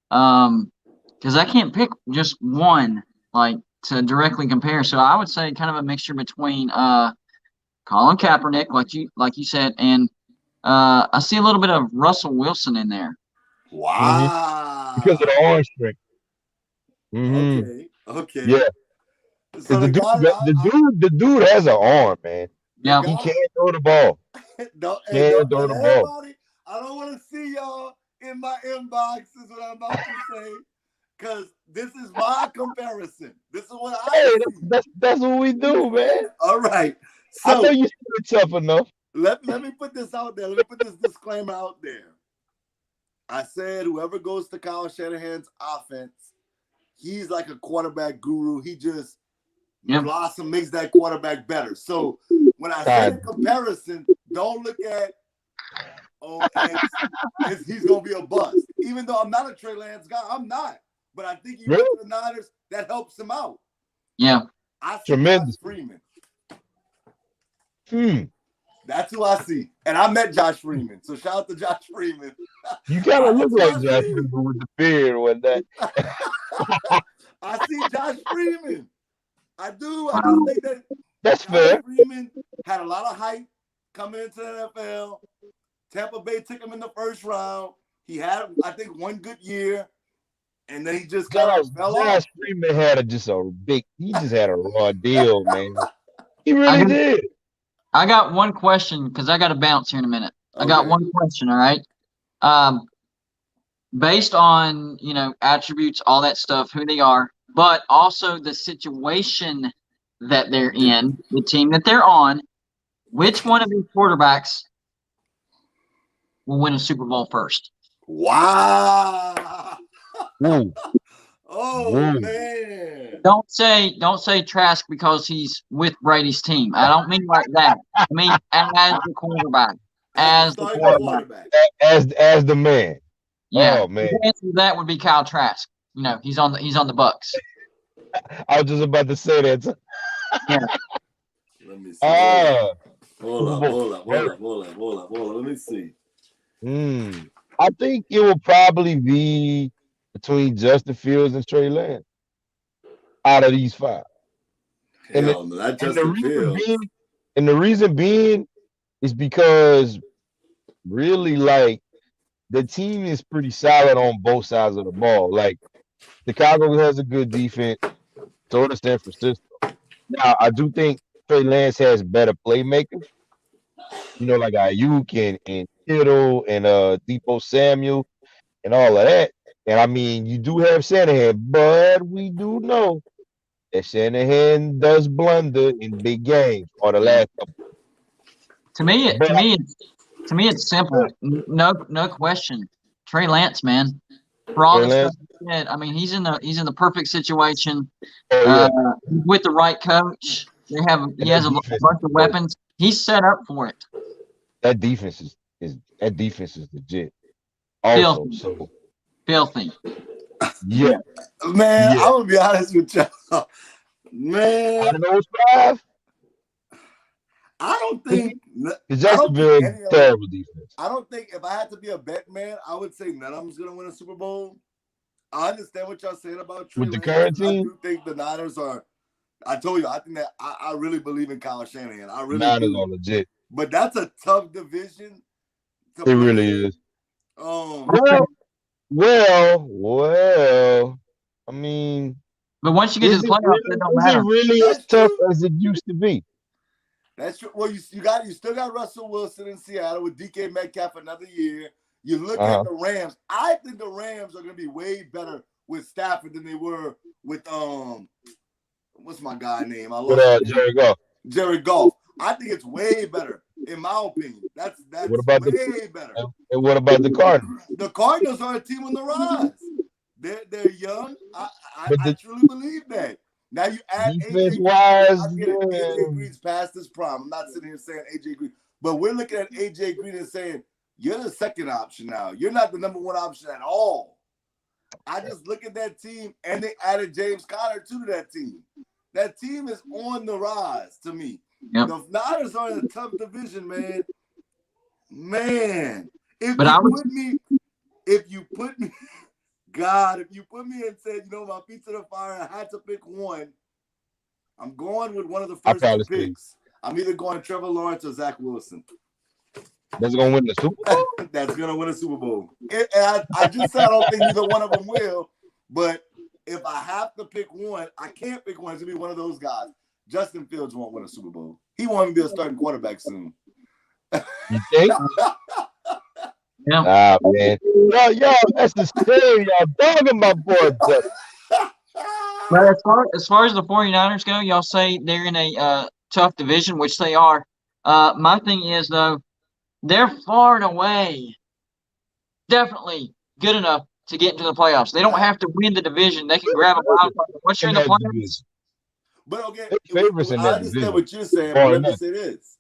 because I can't pick just one like to directly compare. So I would say kind of a mixture between Colin Kaepernick, like you said, and I see a little bit of Russell Wilson in there. mean? Because of the Wow. arm strength. Hmm. Okay. Okay. Yeah, because So the guy, the dude has an arm, man. the Yeah, He guy, can't throw the ball. Can't throw don't the ball. everybody. I don't want to see y'all in my inbox. Is what I'm about to say, because this is my comparison. This is what I Hey, see. that's what we do, man. All right. I know So you said it tough enough. let me put this out there. Let me put this disclaimer out there. I said whoever goes to Kyle Shanahan's offense, he's like a quarterback guru. He just makes that quarterback better. So when I say comparison, don't look at he's gonna be a bust. Even though I'm not a Trey Lance guy, I'm not. But I think he went to the Niners. That helps him out. yeah. I see Tremendous. Josh Freeman. Hmm. That's who I see. And I met Josh Freeman. So shout out to Josh Freeman. You kind of look like Josh Freeman with the beard and that. I see Josh Freeman. I do. I just think that That's Josh fair. Freeman had a lot of hype coming into the NFL. Tampa Bay took him in the first round. He had, I think, one good year, and then he just kind of fell off. Josh Freeman had he just had a raw deal, man. He really did. I got one question because I got to bounce here in a minute. I got one question, all right? Based on, attributes, all that stuff, who they are, but also the situation that they're in, the team that they're on, which one of these quarterbacks will win a Super Bowl first? Wow. Whoa. Oh, man. Don't say Trask because he's with Brady's team. I don't mean like that. I mean as the quarterback. As the quarterback. As the man. Yeah. Oh man. The answer to that would be Kyle Trask. He's on the Bucks. I was just about to say that. Yeah. Let me see. Hold up. Let me see. I think it will probably be between Justin Fields and Trey Lance out of these five. And the, Hell no, not and the Justin reason Fields. being, and the reason being is because really like the team is pretty solid on both sides of the ball. Like Chicago has a good defense, so does San Francisco. Now I do think Trey Lance has better playmakers. Like Ayuk and Kittle and Debo Samuel and all of that. And I mean, you do have Shanahan, but we do know that Shanahan does blunder in big games or the Yeah. last couple. To me, But it's simple. No question. Trey Lance, man, for all Trey the stuff Lance, he did, I mean, he's in the perfect situation. oh Uh, yeah, with the right coach, he and has a bunch of weapons. He's set up for it. that defense is legit. Also, Filthy, so filthy. yeah, Man, yeah. I'm gonna be honest with y'all. Man, Out of those five, I don't the think Jacksonville any of them. terrible defense I don't think if I had to be a bet man, I would say none of them's gonna win a Super Bowl. I understand what y'all saying about Trey with the Lance. current I team. do think the Niners are. I told you, I think that I really believe in Kyle Shanahan. I really Niners do. are legit. But that's a tough division to It play really in. is. Well. I mean, But once you get to is the it playoffs, it really? don't Is it matter. really as That's tough true. as it used to be? That's true. Well, you still got Russell Wilson in Seattle with DK Metcalf another year. You look at Uh-huh. the Rams. I think the Rams are going to be way better with Stafford than they were with what's my guy name? I With lost his name. Jared Goff. Jared Goff. I think it's way better, in my opinion. That's What about way better. and what about the Cardinals? The Cardinals are a team on the rise. They're young. But I the truly believe that. Now you add defense AJ Green. wise, I get it. AJ Green's past his prime. I'm not sitting here saying AJ Green, but we're looking at AJ Green and saying you're the second option now. You're not the number one option at all. I just look at that team, and they added James Conner to that team. That team is on the rise to me. Yep. The Niners are in a tough division, man. Man, if you put me, God, if you put me and said, my feet to the fire, I had to pick one, I'm going with one of the first two picks. I'm either going Trevor Lawrence or Zach Wilson. That's gonna win the Super Bowl. That's gonna win a Super Bowl. I just said I don't think either one of them will, but if I have to pick one, I can't pick one. It's gonna be one of those guys. Justin Fields won't win a Super Bowl. He won't even be a starting quarterback soon. You think? Yeah. Man. Yo, that's the shame. Y'all dogging my boy. But as far as the 49ers go, y'all say they're in a tough division, which they are. My thing is, though, they're far and away definitely good enough to get into the playoffs. They don't have to win the division. They can grab a wild card. Once you're in the playoffs. But okay, I understand what you're saying, but let me say this.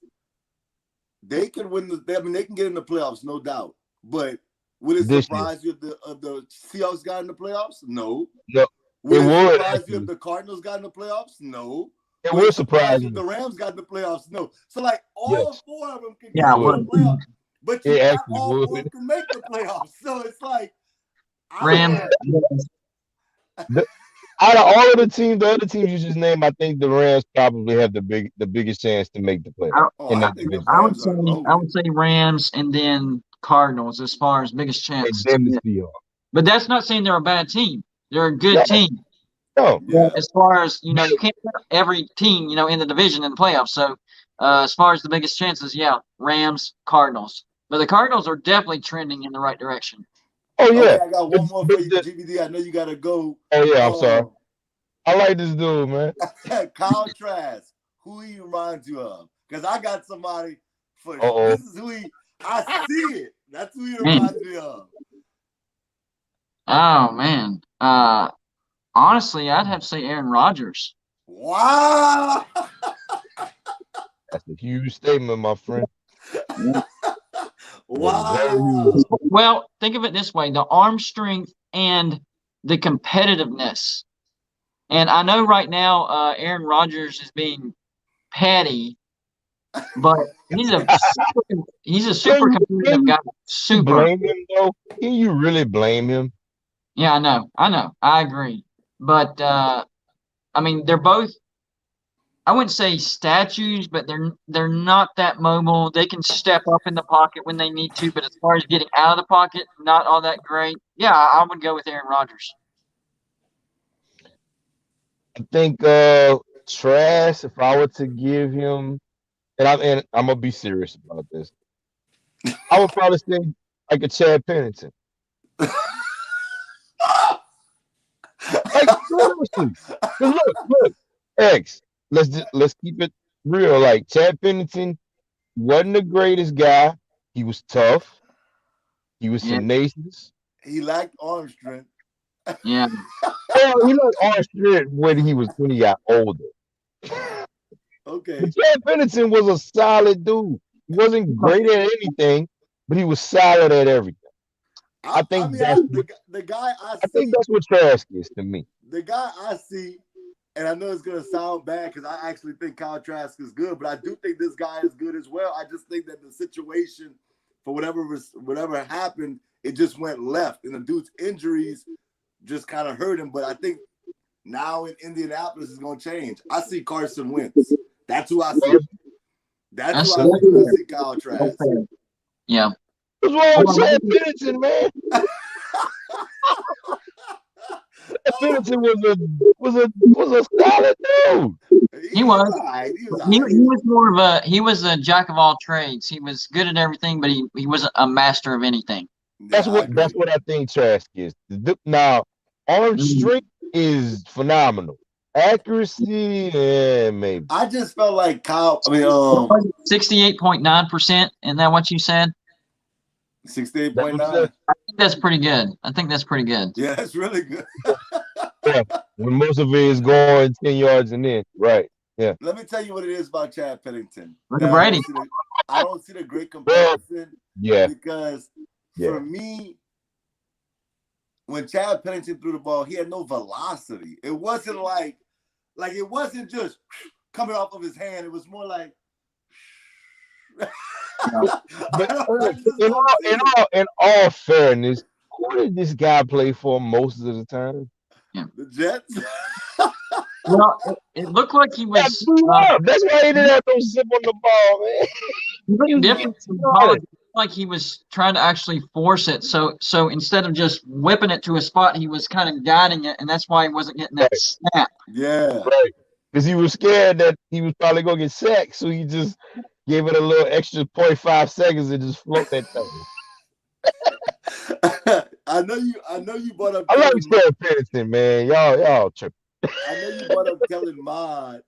They can win they can get in the playoffs, no doubt. But would it surprise you if the Seahawks got in the playoffs? No. Would it surprise you if the Cardinals got in the playoffs? No. It would surprise you if the Rams got in the playoffs? No. So all four of them can get in the playoffs. But all four can make the playoffs. So it's like Rams. Out of all of the teams, the other teams you just named, I think the Rams probably have the biggest chance to make the playoffs. I would say Rams and then Cardinals as far as biggest chance. But that's not saying they're a bad team. They're a good team. No. Yeah. As far as you can't put every team in the division in the playoffs. So as far as the biggest chances, Rams, Cardinals. But the Cardinals are definitely trending in the right direction. Oh yeah. Okay, I got one more for you, GBD. I know you gotta go. Oh yeah, I'm sorry. I like this dude, man. Kyle Trask, who he reminds you of? Because I got somebody for this is who I see it. That's who he reminds me of. Oh man. Honestly, I'd have to say Aaron Rodgers. Wow. That's a huge statement, my friend. Wow. Well, think of it this way: the arm strength and the competitiveness. And I know right now Aaron Rodgers is being petty but he's a super Can competitive guy. you Super. blame him though? Can you really blame him? Yeah, I know, I agree. But I mean, they're both. I wouldn't say statues, but they're not that mobile. They can step up in the pocket when they need to, but as far as getting out of the pocket, not all that great. Yeah, I would go with Aaron Rodgers. I think Trash, if I were to give him, and I'm gonna be serious about this, I would probably say like a Chad Pennington. Like seriously. 'Cause look, X. Let's keep it real. Like Chad Pennington wasn't the greatest guy. He was tough. He was Yeah, tenacious. He lacked arm strength. yeah. Well, he looked on strength when he got older. Okay. But Chad Pennington was a solid dude. He wasn't great at anything, but he was solid at everything. I I think mean, that's what the guy I I think see, that's what Trask is to me. the guy I see, and I know it's gonna sound bad because I actually think Kyle Trask is good, but I do think this guy is good as well. I just think that the situation, for whatever happened, it just went left, and the dude's injuries just kind of hurt him. But I think now in Indianapolis is gonna change. I see Carson Wentz. That's who I see. That's who That's I see when I see Kyle Trask. fair. Yeah. What's wrong with Well, Chad maybe- Pennington, man? Chad Pennington was a solid dude. He was. All right. He was all He right. was more of he was a jack of all trades. He was good at everything, but he wasn't a master of anything. Yeah, I agree. That's what I think Trask is. Now, arm strength is phenomenal. Accuracy, maybe. I just felt like Kyle. I mean, 68.9%. Isn't that what you said? 68.9. I think that's pretty good. I think that's pretty good. Yeah, that's really good. Yeah, when most of it is going 10 yards and in. Right. Yeah. Let me tell you what it is about Chad Pennington. Look at That Brady. I don't see the great comparison Yeah. because Yeah. for me, when Chad Pennington threw the ball, he had no velocity. It wasn't like it wasn't just coming off of his hand. It was more like. But in all fairness, who did this guy play for most of the time? The Jets. Well, it looked like he was. That's why he didn't have no zip on the ball, man. He looked He was different getting from college. It looked like he was trying to actually force it. So instead of just whipping it to a spot, he was kind of guiding it, and that's why he wasn't getting that snap. Yeah. Right. Because he was scared that he was probably going to get sacked. So he just gave it a little extra 0.5 seconds and just float that thing. I know you brought up. I love Chad Pennington, man. Y'all tripping. I know you brought up Kellen Mond.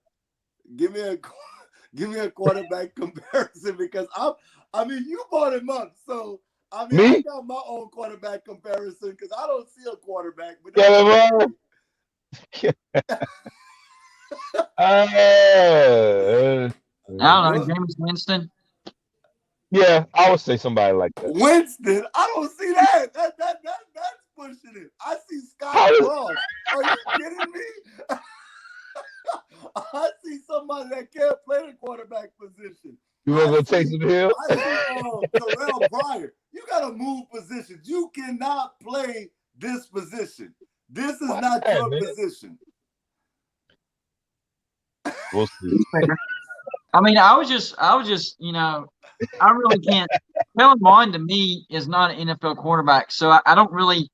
Give me a quarterback comparison because I mean you brought him up, so I mean Me? I got my own quarterback comparison because I don't see a quarterback. But Kellen I don't know, James Winston. yeah, I would say somebody like that. Winston, I don't see that. That's pushing it. I see Scott Frost. Are you kidding me? I see somebody that can't play the quarterback position. You want to go Taysom Hill? I see Terrell Pryor. You got to move positions. You cannot play this position. This is not your position. We'll see. I mean, I was just, I really can't. Kellen Mond to me is not an NFL quarterback, so I don't really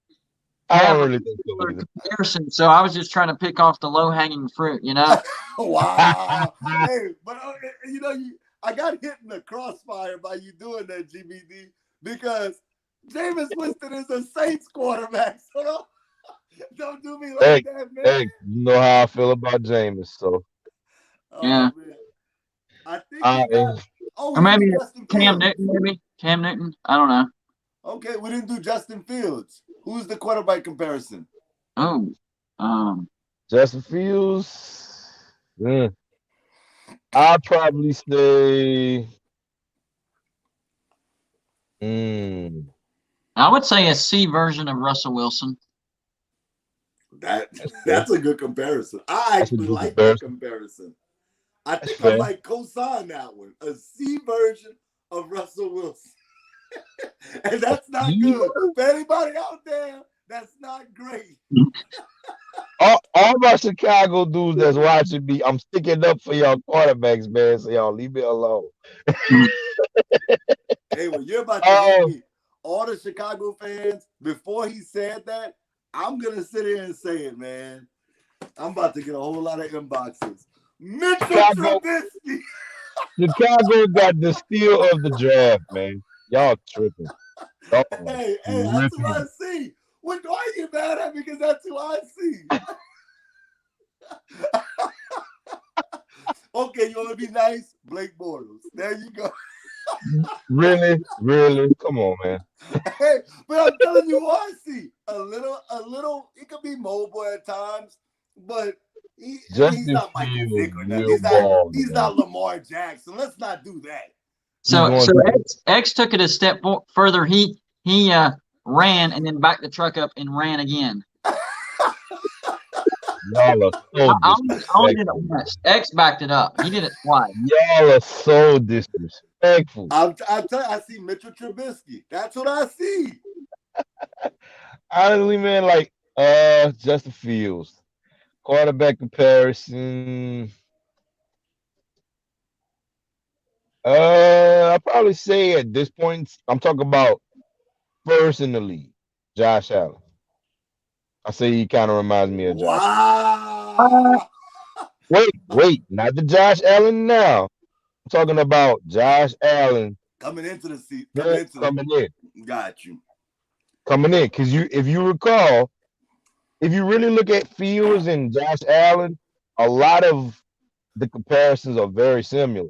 have really think so a either. comparison. So I was just trying to pick off the low hanging fruit, Wow. Hey, but I got hit in the crossfire by you doing that, GBD, because Jameis Winston is a Saints quarterback. So don't do me like that, man. Hey, you know how I feel about Jameis, so. Yeah. Man. I think or maybe Cam Newton, Cam Newton. I don't know. Okay, we didn't do Justin Fields. Who's the quarterback comparison? Oh, Justin Fields. I'd probably say. I would say a C version of Russell Wilson. That's a good comparison. I actually like that comparison. I That's think I fair. might co-sign that one. A C version of Russell Wilson. And that's not good. For anybody out there, that's not great. All my Chicago dudes that's watching me, I'm sticking up for y'all quarterbacks, man. So y'all leave me alone. Hey, well, you're about to hate Oh, me. All the Chicago fans, before he said that, I'm going to sit here and say it, man. I'm about to get a whole lot of inboxes. Mitchell Chicago, Trubisky. Chicago got the steal of the draft, man. Y'all tripping. Y'all Hey, that's what I tripping. see. Why are you mad at me? Because that's who I see. Okay, you want to be nice? Blake Bortles. There you go. Really, really. Come on, man. Hey, but I'm telling you who I see. A little. He could be mobile at times, but he's Justin not Michael Fields, Vick or nothing. real ball, He's man. not Lamar Jackson. Let's not do that. He's So going so to X took it a step further. He ran and then backed the truck up and ran again. y'all are so I only did it disrespectful, man. once. X backed it up. He did it twice. Y'all are so disrespectful. I tell you, I see Mitchell Trubisky. That's what I see. Honestly, man, like Justin Fields. Quarterback comparison. I'll probably say at this point, I'm talking about first in the league, Josh Allen. I say he kind of reminds me of Josh. Wow. Wait, not the Josh Allen now. I'm talking about Josh Allen Coming into the seat, coming in, got you. Because if you recall, if you really look at Fields and Josh Allen, a lot of the comparisons are very similar.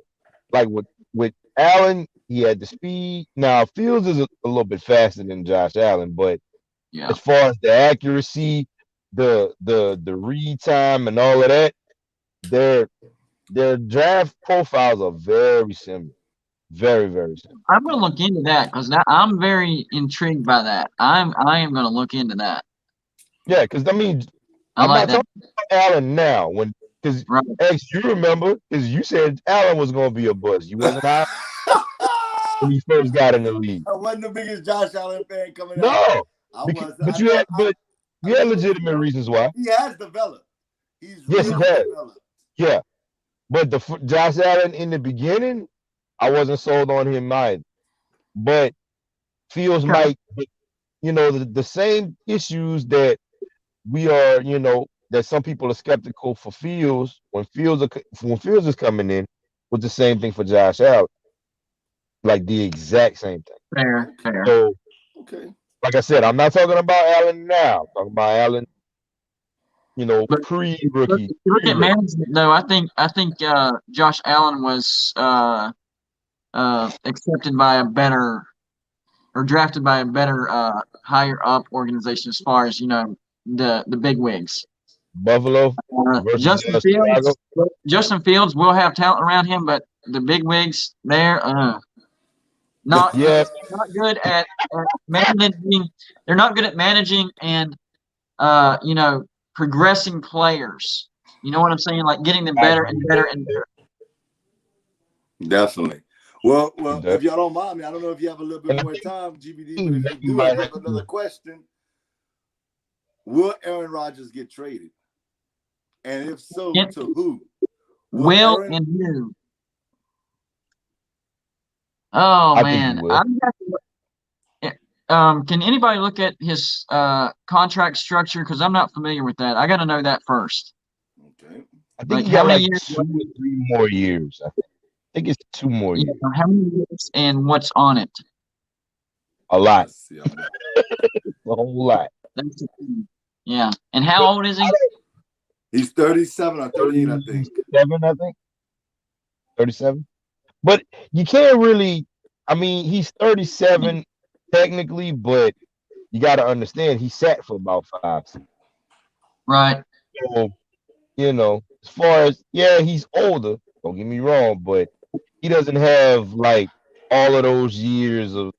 Like with Allen, he had the speed. Now Fields is a little bit faster than Josh Allen, but Yeah. as far as the accuracy, the read time, and all of that, their draft profiles are very similar, very very similar. I'm gonna look into that because I'm very intrigued by that. I am gonna look into that. Yeah, because I mean, I I'm like not that. talking about Allen now. Because Right. X, you remember, because you said Allen was going to be a bust. You wasn't out when he first got in the league. I wasn't the biggest Josh Allen fan coming out. No, I because, was. but you had, but you had legitimate reasons why. He has developed. He's Yes, he really has. developed. Yeah, but Josh Allen in the beginning, I wasn't sold on him either. But Fields Okay. might, the same issues that we are, that some people are skeptical for Fields when Fields is coming in, was the same thing for Josh Allen, like the exact same thing. Fair. So, Okay. like I said, I'm not talking about Allen now. I'm talking about Allen, But pre-rookie. if you look at management, though, I think Josh Allen was accepted by a better or drafted by a better higher up organization as far as the big wigs. Buffalo versus Chicago. Justin Fields will have talent around him, but the big wigs they're not Yeah, not good at managing. They're not good at managing and progressing players. You know what I'm saying? Like getting them I better agree and with better that. and better. Definitely. Well, With that. if y'all don't mind me, I don't know if you have a little bit And I more think time, GBD, but if you you do, I might do have have another to. question. Will Aaron Rodgers get traded? And if so, And to who? will and who? Oh I think he man, will. can anybody look at his contract structure? Because I'm not familiar with that. I got to know that first. Okay. I think Like he how got many like years? 2 or 3 more years. I think it's 2 more years. How many years and what's on it? A lot, Let's see. a whole lot. That's the thing. Yeah. And how old is he? He's 37 or 38, I think. 37, I think. 37. But you can't really. I mean, he's 37 technically, but you got to understand he sat for about 5 seasons. Right. So as far as he's older. Don't get me wrong, but he doesn't have like all of those years of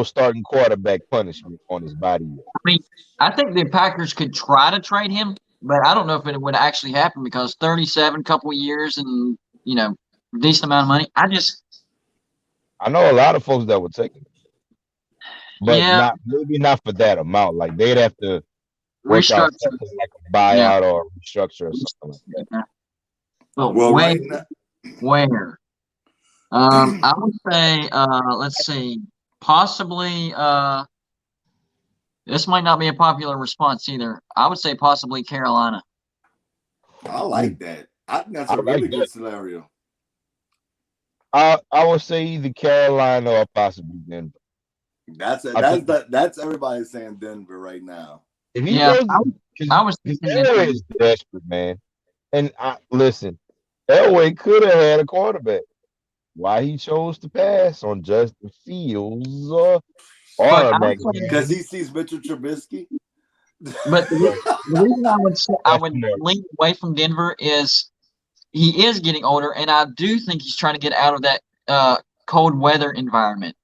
starting quarterback punishment on his body. I mean, I think the Packers could try to trade him, but I don't know if it would actually happen because 37, couple of years, and decent amount of money. I know a lot of folks that would take it, but Yeah, maybe not for that amount. Like they'd have to work out restructure. something like a Yeah, buyout or a restructure or something like that. yeah. But Well, right now, where? I would say, let's see, possibly. This might not be a popular response either. I would say possibly Carolina. I like that. I think that's I a like really that. good scenario. I would say either Carolina or possibly Denver. That's everybody saying Denver right now. If he Yeah, goes, I was because thinking Elway Denver. is desperate, man. And listen, Elway could have had a quarterback. Why he chose to pass on Justin Fields But or I Mac would say, Because Jones? he sees Mitchell Trubisky. but Well, the reason I that's would smart. lean away from Denver is he is getting older, and I do think he's trying to get out of that cold weather environment.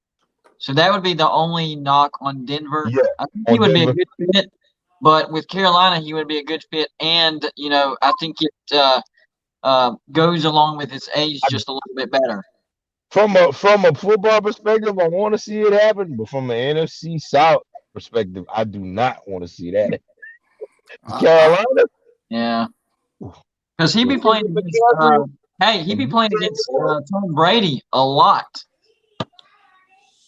So that would be the only knock on Denver. Yeah, I think he on would be a Denver. good fit, but with Carolina, he would be a good fit, and I think it goes along with his age I, just a little bit better. from a football perspective, I want to see it happen, but from an NFC South perspective, I do not want to see that. I Carolina, Yeah, because he'd be with Christian playing against. McCaffrey Hey, he'd and be playing DJ against Moore, Tom Brady a lot.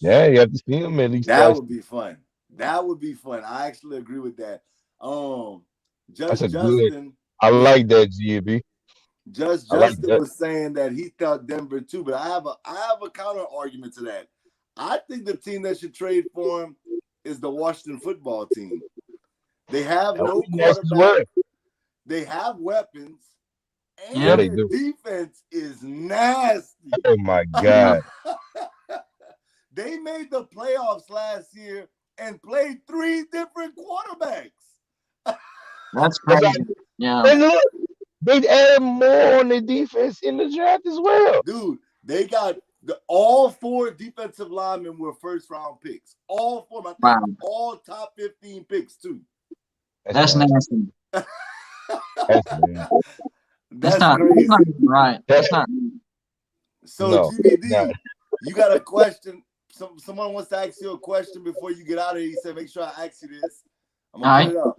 yeah, you have to see him at least that twice. would be fun. That would be fun. I actually agree with that. That's a good. Justin, I yeah, like that, GB. just I like Justin that. was saying that he thought Denver too, but I have a counter argument to that. I think the team that should trade for him is the Washington football team. They have That would no be nasty as quarterback. well. They have weapons, Yeah, Yeah, and they their do. defense is nasty. Oh my yeah, God. They made the playoffs last year and played 3 different quarterbacks. that's That's crazy. Yeah, and look, they added more on the defense in the draft as well. Dude, they got all 4 defensive linemen were first round picks. All 4, I wow, think all top 15 picks too. that's nasty. That's nasty. That's That's not. That's not crazy. even right. That's not. So No, it's not. GBD, you got a question? Someone wants to ask you a question before you get out of here. He said, make sure I ask you this. I'm All gonna put right. it up.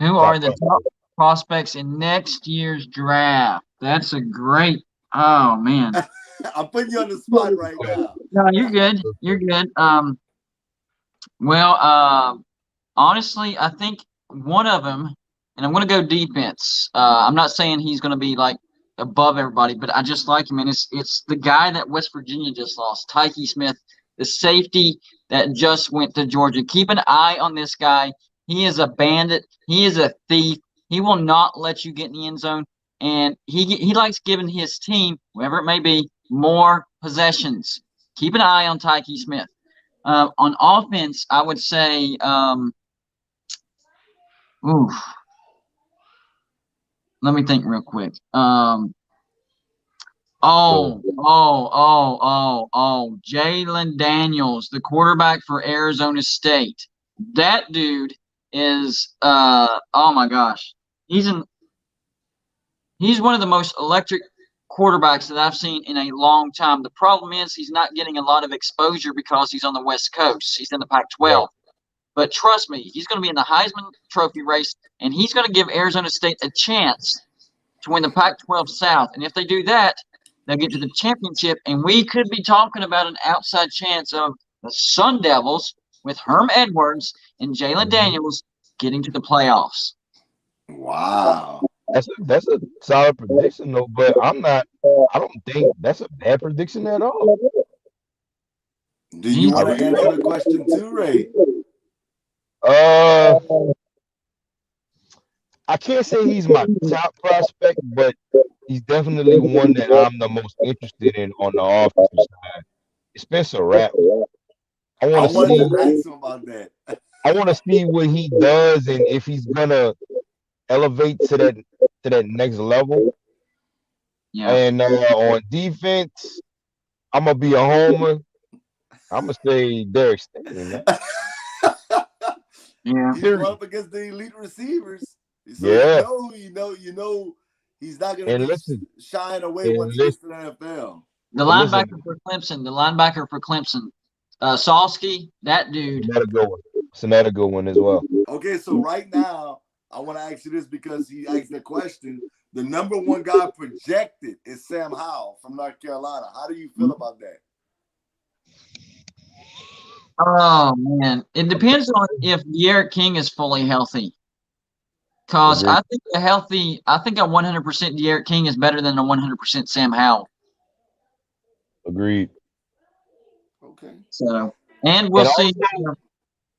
Who Top are the top prospect. prospects in next year's draft? That's a great. Oh man. I'm putting you on the spot right now. No, you're good. You're good. Well, honestly, I think one of them, and I'm going to go defense. I'm not saying he's going to be like above everybody, but I just like him, and it's the guy that West Virginia just lost, Tyke Smith, the safety that just went to Georgia. Keep an eye on this guy. He is a bandit. He is a thief. He will not let you get in the end zone, and he likes giving his team, whoever it may be, more possessions. Keep an eye on Tyke Smith. On offense, I would say, ooh, let me think real quick. So Jalen Daniels, the quarterback for Arizona State. That dude is, oh my gosh, he's one of the most electric quarterbacks that I've seen in a long time. The problem is he's not getting a lot of exposure because he's on the West Coast. He's in the right. Pac-12. But trust me, he's going to be in the Heisman Trophy race, and he's going to give Arizona State a chance to win the Pac-12 South. And if they do that, they'll get to the championship, and we could be talking about an outside chance of the Sun Devils with Herm Edwards and Jalen Mhm. Daniels getting to the playoffs. Wow. That's a solid prediction though, but I don't think that's a bad prediction at all. Do you He's I want to really answer don't. the question too, Ray? Uh I can't say he's my top prospect, but he's definitely one that I'm the most interested in on the offensive side. Spencer Rattler. I I want to wanted to see ask him about that. what he does and if he's gonna elevate to that next level. Yeah. And on defense, I'm gonna be a homer. I'm gonna say Derek Stingley, man. Yeah. He's going up against the elite receivers. So Yeah. you know he's not gonna And be listen, shying away and once he gets listen, to the NFL. The but listen, linebacker for Clemson, Salsky, that it's dude. another good one. It's another good one as well. Okay, so right now I want to ask you this because he asked the question. The number one guy projected is Sam Howell from North Carolina. How do you feel about that? Oh man, it depends on if Derek King is fully healthy. Cause Agreed. I think a 100% Derek King is better than a 100% Sam Howell. Agreed. Okay. So, and we'll And see also, and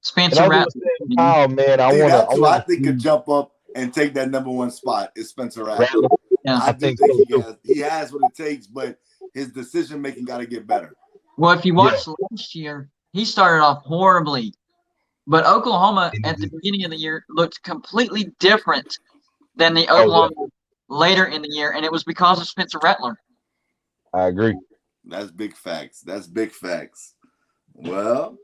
Spencer also Rattler. with Sam Howell, man, I See, wanna that's I who I wanna think could see jump up and take that number one spot is Spencer Rattler. Rattler. Yeah. I I do think think so too. he has what it takes, but his decision making got to get better. Well, if you Yeah. watched last year, he started off horribly, but Oklahoma And he at the did. beginning of the year looked completely different than the Oh yeah, Oklahoma later in the year, and it was because of Spencer Rattler. I agree. That's big facts. That's big facts. Well,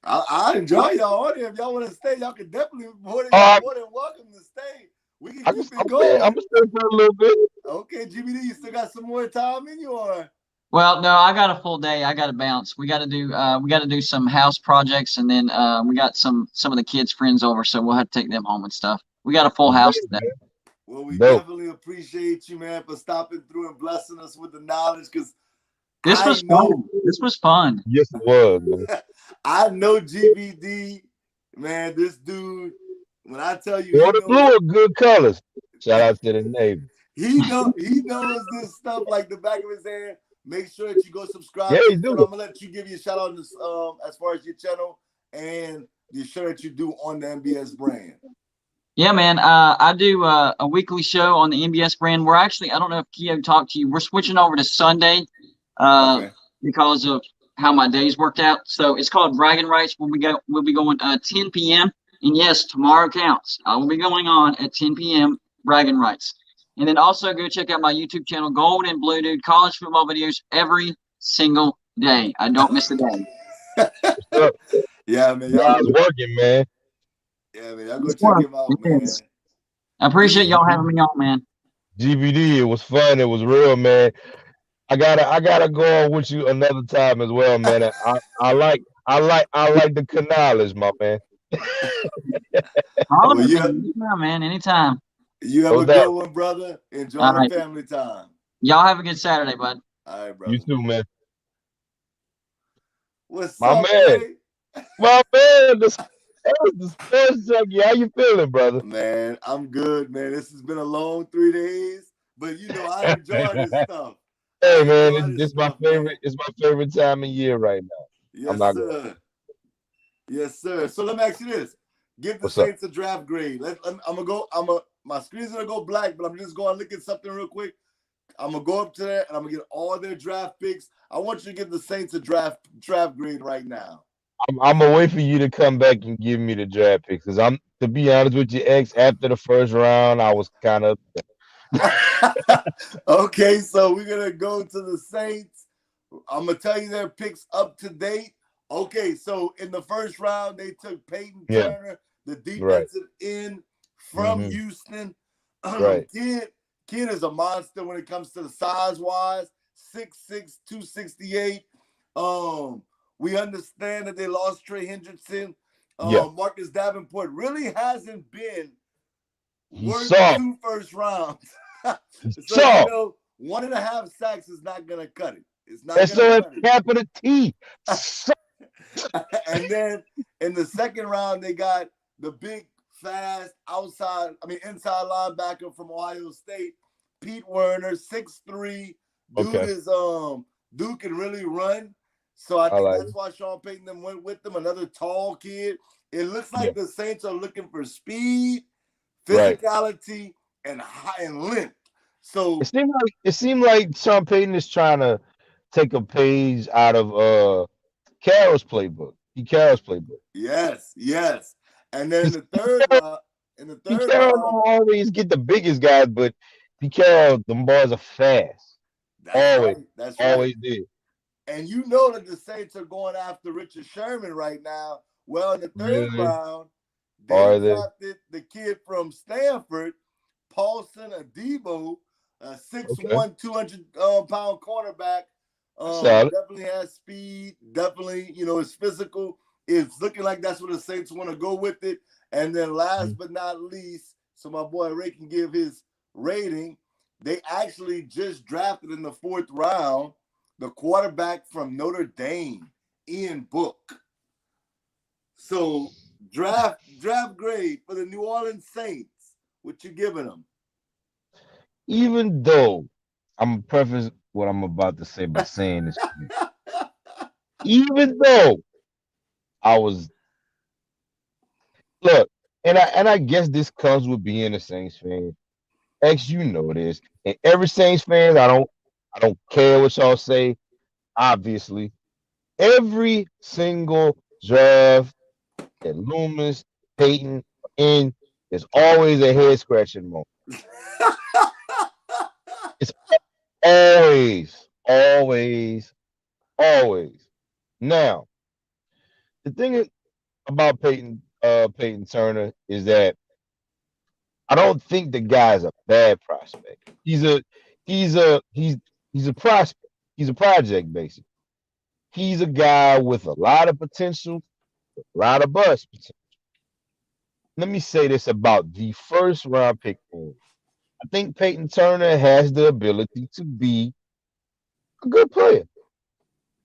I enjoy y'all on here. If y'all want to stay, y'all can definitely more than Uh, welcome to stay. We can I keep just, it I'm gonna going. stay for a little bit. Okay, GBD, you still got some more time in you, or Well, no, I got a full day. I got to bounce. We got to do some house projects, and then we got some of the kids' friends over, so we'll have to take them home and stuff. We got a full Dope, house today. man. well, we Dope. definitely appreciate you, man, for stopping through and blessing us with the knowledge. Because This I was fun. know, This was fun. Yes, it was, man. I know GBD, man. This dude, when I tell you, Gold and blue are good colors. Shout out to the Navy. he knows this stuff like the back of his hand. Make sure that you go Yeah, subscribe to he his do. channel. I'm gonna let you give you a shout out this, as far as your channel and the show that you do on the NBS brand. Yeah, man. I do a weekly show on the NBS brand. We're actually, I don't know if Keo talked to you. We're switching over to Sunday Okay. because of how my days worked out. So it's called Bragging Rights. We'll be going 10 p.m. And yes, tomorrow counts. I will be going on at 10 p.m. Bragging Rights. And then also go check out my YouTube channel, Gold and Blue Dude, college football videos every single day. I don't miss a day. What's up? Yeah, man. God's working, man. Yeah, man. Y'all go check him out, man. I appreciate y'all having me on, man. GBD, it was fun. It was real, man. I gotta go on with you another time as well, man. I like the canales, my man. All of Well, it, man. Anytime, man. Anytime. you have No a doubt. good one, brother. Enjoy All the right. family time. Y'all have a good Saturday, bud. All right, You brother. too, man. What's My up, man. Ray? My man, the sports junkie. How you feeling, brother? Man, I'm good, man. This has been a long 3 days, but you know I enjoy this stuff. Hey I man, enjoy this it's my stuff, man. favorite. It's my favorite time of year right now. I'm Yes, not gonna. sir. Yes, sir. So let me ask you this: give the What's up? Saints a draft grade. I'm gonna go. My screen's gonna go black, but I'm just going to look at something real quick. I'm gonna go up to there and I'm gonna get all their draft picks. I want you to give the Saints a draft grade right now. I'm gonna wait for you to come back and give me the draft picks. Cause to be honest with you, X, after the first round, I was kind of. Okay, so we're gonna go to the Saints. I'm gonna tell you their picks up to date. Okay, so in the first round, they took Peyton Yeah. Turner, the Right. defensive end from Mhm. Houston. Right. Kid is a monster when it comes to the size wise. 6'6", 268. We understand that they lost Trey Hendrickson. Yeah. Marcus Davenport really hasn't been He worth saw. 2 first rounds. He So saw. you know, 1.5 sacks is not gonna cut it. It's not That's gonna on cut it. capital T. So- And then in the second round, they got the big, fast inside linebacker from Ohio State, Pete Werner, 6'3". Dude Okay. is dude can really run. So I I think like that's why Sean Payton them went with them. Another tall kid. It looks like Yeah. the Saints are looking for speed, Right. physicality, and high and length. So It seemed like Sean Payton is trying to take a page out of Carroll's playbook. Carroll's playbook. yes. And then Because in the Pete third Carroll round, don't always get the biggest guys, but Pete Carroll, them boys are fast. that's Always. right. That's right. Always did. And you know that the Saints are going after Richard Sherman right now, Well, in the third Really? round, they Are they? drafted the kid from Stanford, Paulson Adebo, a Okay. 6'1", 200-pound cornerback. Solid. Definitely has speed. Definitely, is physical. It's looking like that's where the Saints want to go with it. And then last but not least, so my boy Ray can give his rating. They actually just drafted in the 4th round the quarterback from Notre Dame, Ian Book. So draft grade for the New Orleans Saints. What you giving them? Even though I'm gonna preface what I'm about to say by saying this, even though I was look, and I guess this comes with being a Saints fan. X, you know this, and every Saints fan, I don't care what y'all say. Obviously, every single draft that Loomis, Peyton, in, there's always a head scratching moment. It's always, always, always. Now, the thing about Peyton Turner is that I don't think the guy's a bad prospect. He's a prospect. He's a project basically. He's a guy with a lot of potential, a lot of bust potential. Let me say this about the first round pick. I think Peyton Turner has the ability to be a good player.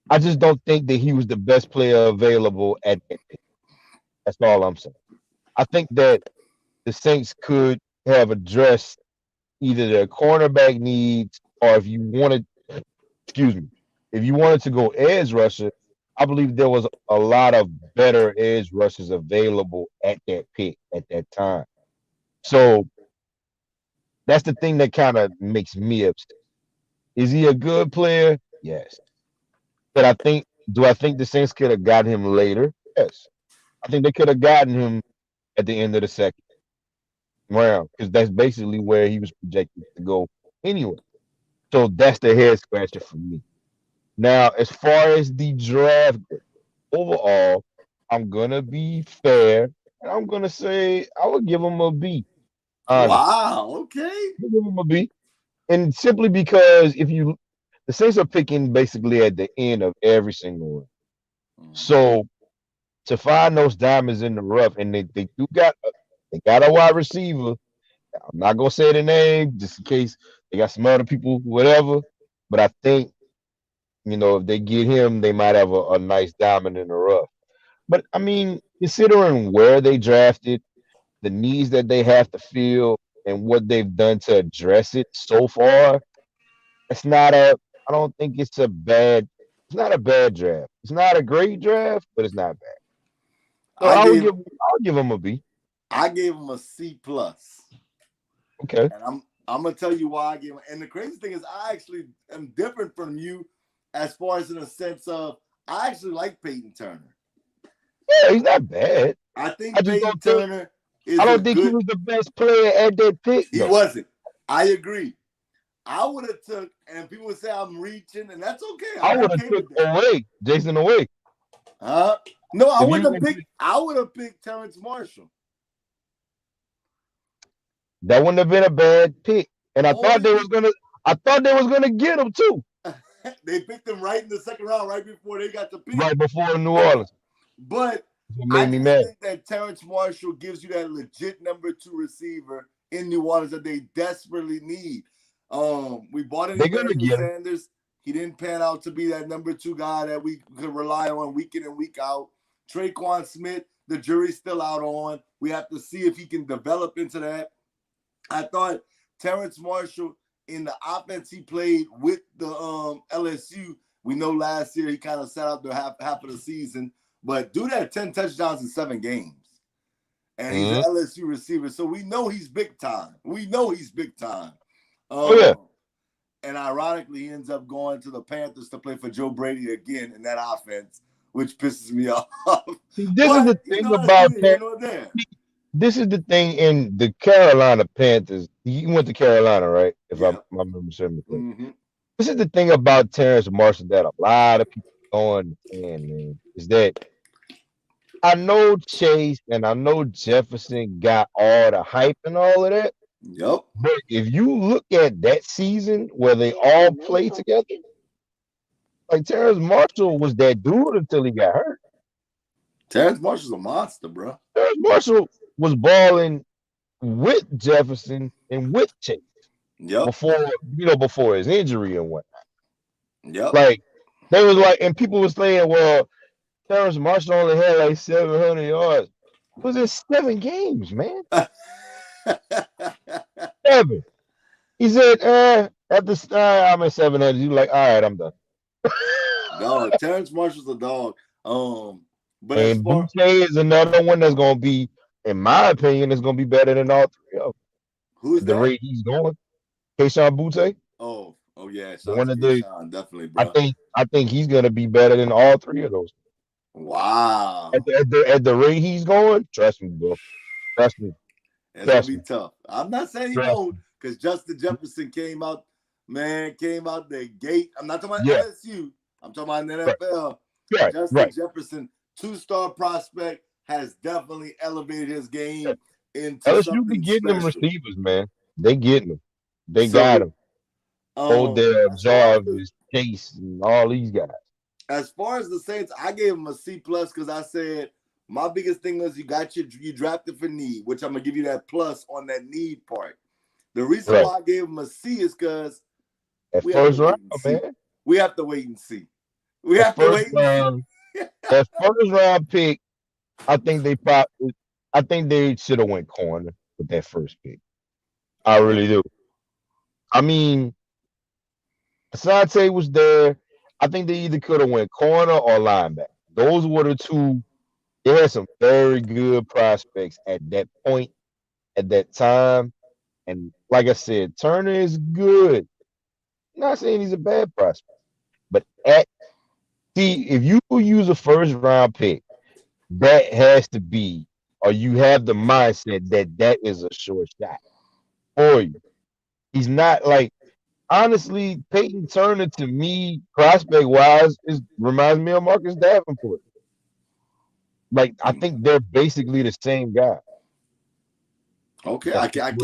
I just don't think that he was the best player available at that pick. That's all I'm saying. I think that the Saints could have addressed either their cornerback needs or if you wanted, excuse me, if you wanted to go edge rusher, I believe there was a lot of better edge rushers available at that pick at that time. So that's the thing that kind of makes me upset. Is he a good player? Yes. But do I think the Saints could have gotten him later? Yes. I think they could have gotten him at the end of the second round because that's basically where he was projected to go anyway. So that's the head scratcher for me. Now, as far as the draft grade, overall, I'm gonna be fair and I'm gonna say I would give him a B. Honestly, Wow. Okay. I would give him a B, and simply because the Saints are picking basically at the end of every single one. So to find those diamonds in the rough, and they got a wide receiver. I'm not gonna say the name just in case they got some other people, whatever. But I think if they get him, they might have a nice diamond in the rough. But I mean, considering where they drafted, the needs that they have to fill, and what they've done to address it so far, it's not a. I don't think it's a bad. It's not a bad draft. It's not a great draft, but it's not bad. So I gave I'll give them a B. I gave him a C plus. Okay. And I'm gonna tell you why I gave him. And the crazy thing is, I actually am different from you, as far as in the sense of I actually like Peyton Turner. Yeah, he's not bad. I I think just Peyton don't think Turner I is a don't think he good. was the best player at that pick He though. wasn't. I agree. I would have took, and people would say I'm reaching, and that's okay. I I'm would have okay took with that. Jason away. No, I If you wouldn't have went picked. I would have picked Terrence Marshall. that wouldn't have been a bad pick. And Only I thought they was gonna get him too. they picked him right in the second round, right before they got the pick. Right before New Orleans. But It I made me just mad. think that Terrence Marshall gives you that legit number 2 receiver in New Orleans that they desperately need. We bought in They're gonna Emmanuel get him. Sanders. He didn't pan out to be that number 2 guy that we could rely on week in and week out. Traquan Smith, the jury's still out on. We have to see if he can develop into that. I thought Terrence Marshall, in the offense he played with the LSU, we know last year he kind of sat out the half of the season, but dude had 10 touchdowns in 7 games. And he's an LSU receiver, so we know he's big time. Oh yeah. And ironically, he ends up going to the Panthers to play for Joe Brady again in that offense, which pisses me off. See, this is But, the thing that's about neither here nor there. this is the thing in the Carolina Panthers. You went to Carolina, right? If Yeah. my memory serves me correct. Mm-hmm. This is the thing about Terrence Marshall that a lot of people don't understand, man, is that I know Chase and I know Jefferson got all the hype and all of that. Yep. But if you look at that season where they all played together, like Terrence Marshall was that dude until he got hurt. Terrence Marshall's a monster, bro. Terrence Marshall was balling with Jefferson and with Chase Yep. before his injury and whatnot. Yep. Like they was like, and people were saying, well, Terrence Marshall only had like 700 yards. It was in 7 games, man. 7. He said, at the start, I'm at 700. You like, all right, I'm done. Dog, Terrence Marshall's a dog. But as And far Boucher is another one that's gonna be, in my opinion, is gonna be better than all 3 of them. who's The that? rate he's going. Keyshawn Boutte, Oh yeah. the Shout out one to of the Keyshawn, definitely, I bro. think he's gonna be better than all 3 of those. Wow. At the rate he's going, trust me, bro. Trust me. It's gonna Trust be me. tough. I'm not saying he Trust won't, because Justin Jefferson came out the gate. I'm not talking about Yeah. LSU. I'm talking about the Right. NFL. Right. Justin Right. Jefferson, 2-star prospect, has definitely elevated his game into LSU be something getting them special. receivers, man. They getting them. They got them. Odell, As far as Jarvis, Chase, and all these guys. As far as the Saints, I gave them a C+ because I said my biggest thing was you drafted for need, which I'm gonna give you that plus on that need part. The reason Right. why I gave them a C is because That we have first to wait round, and see. man. We have to wait and see. We That have to first wait and round, see. that first round pick, I think they should have went corner with that first pick. I really do. I mean, Asante was there. I think they either could have went corner or linebacker. Those were the 2. They had some very good prospects at that point, at that time. And like I said, Turner is good. I'm not saying he's a bad prospect, but if you use a first round pick, that has to be, or you have the mindset that is a short shot for you. He's not like, honestly, Peyton Turner to me, prospect wise, reminds me of Marcus Davenport. Like, I think they're basically the same guy. Okay, I can't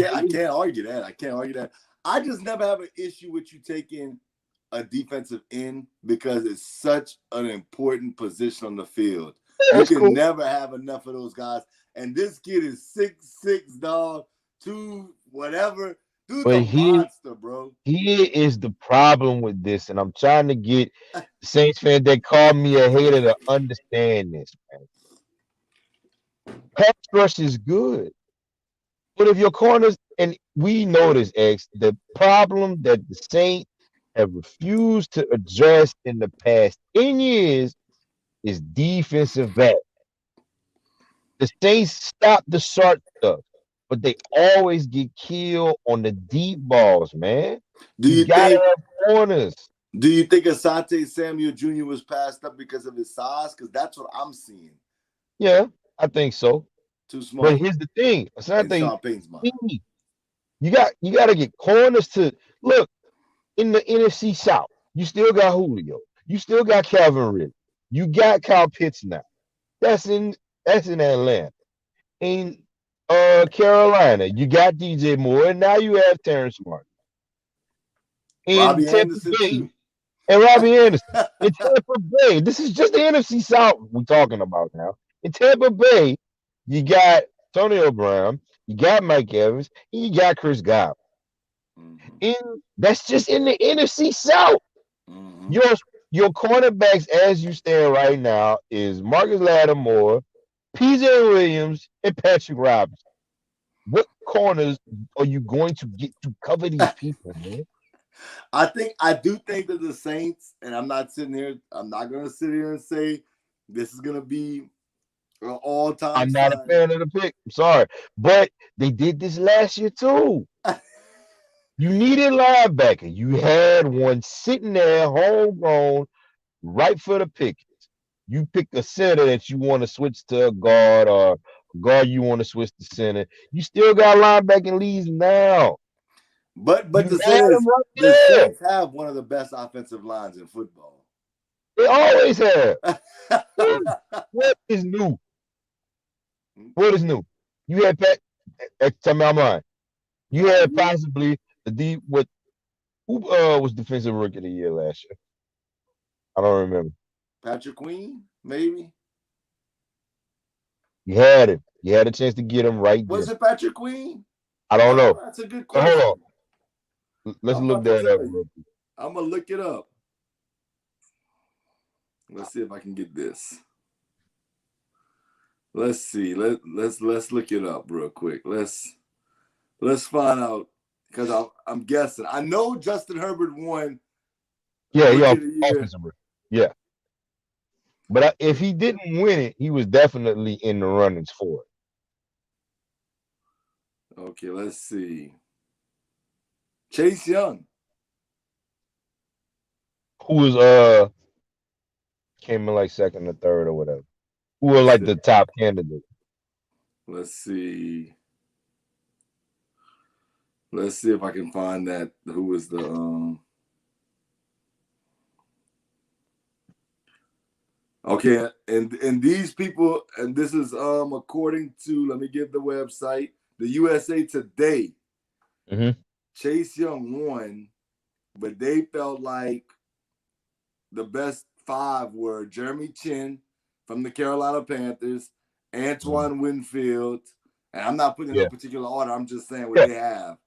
argue that. I can't argue that. I just never have an issue with you taking a defensive end because it's such an important position on the field. You can never have enough of those guys. And this kid is 6'6", dog, 2 whatever. Dude's a monster, bro. Here is the problem with this, and I'm trying to get Saints fans that call me a hater to understand this, man. Pass rush is good. But if your corners, and we know this, X, the problem that the Saints have refused to address in the past 10 years is defensive back. The Saints stop the short stuff, but they always get killed on the deep balls, man. You gotta have corners. Do you think Asante Samuel Jr. was passed up because of his size? Because that's what I'm seeing. Yeah, I think so. Too small. But here's the thing, Sean Payton's mind. You got to get corners to look in the NFC South. You still got Julio. You still got Calvin Ridley. You got Kyle Pitts now. That's in Atlanta. In Carolina, you got DJ Moore, and now you have Terrence Martin. In Robbie Tampa Anderson Bay, too. And Robbie Anderson. In Tampa Bay, this is just the NFC South we're talking about now. In Tampa Bay, you got Antonio Brown, you got Mike Evans, and you got Chris Godwin. That's just in the NFC South. Your cornerbacks, as you stand right now, is Marcus Lattimore, PJ Williams, and Patrick Robinson. What corners are you going to get to cover these people, man? I do think that the Saints, and I'm not going to sit here and say this is going to be an all-time. I'm not a fan of the pick. I'm sorry. But they did this last year too. You needed linebacker. You had one sitting there, homegrown, right for the pickings. You pick a center that you want to switch to a guard, or a guard you want to switch to center. You still got linebacking leads now. But the Saints have one of the best offensive lines in football. They always have. What is new? What is new? You had Pat. Tell me I'm lying. You had possibly the deep with who was defensive rookie of the year last year. I don't remember. Patrick Queen, maybe. You had him. You had a chance to get him right Was there. it Patrick Queen? I don't know. That's a good Hold question. on. Let's I'm look about to that tell up you. real quick. I'm gonna look it up. Let's see if I can get this. Let's see. Let's look it up real quick. Let's find out because I'm guessing. I know Justin Herbert won. Yeah, Rookie yeah, of the year. offensive rookie. Yeah. But if he didn't win it, he was definitely in the runnings for it. Okay, let's see. Chase Young. Who was came in like second or third or whatever. Who was like the top candidate? Let's see. Let's see if I can find that. Who was the Okay, and these people, and this is according to, let me give the website, the USA Today. Mm-hmm. Chase Young won, but they felt like the best five were Jeremy Chin from the Carolina Panthers, Antoine Winfield, and I'm not putting in no particular order, I'm just saying what they have.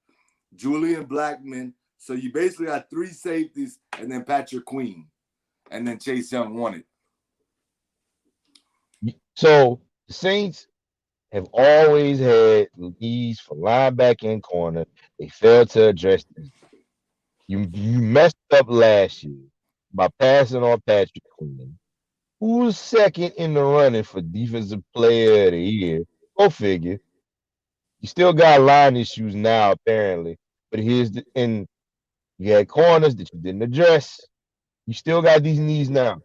Julian Blackmon. So you basically got three safeties and then Patrick Queen. And then Chase Young won it. So the Saints have always had needs for linebacker and corner. They failed to address this. You messed up last year by passing on Patrick Queen, who's second in the running for defensive player of the year. Go figure. You still got line issues now, apparently. But and you had corners that you didn't address. You still got these needs now.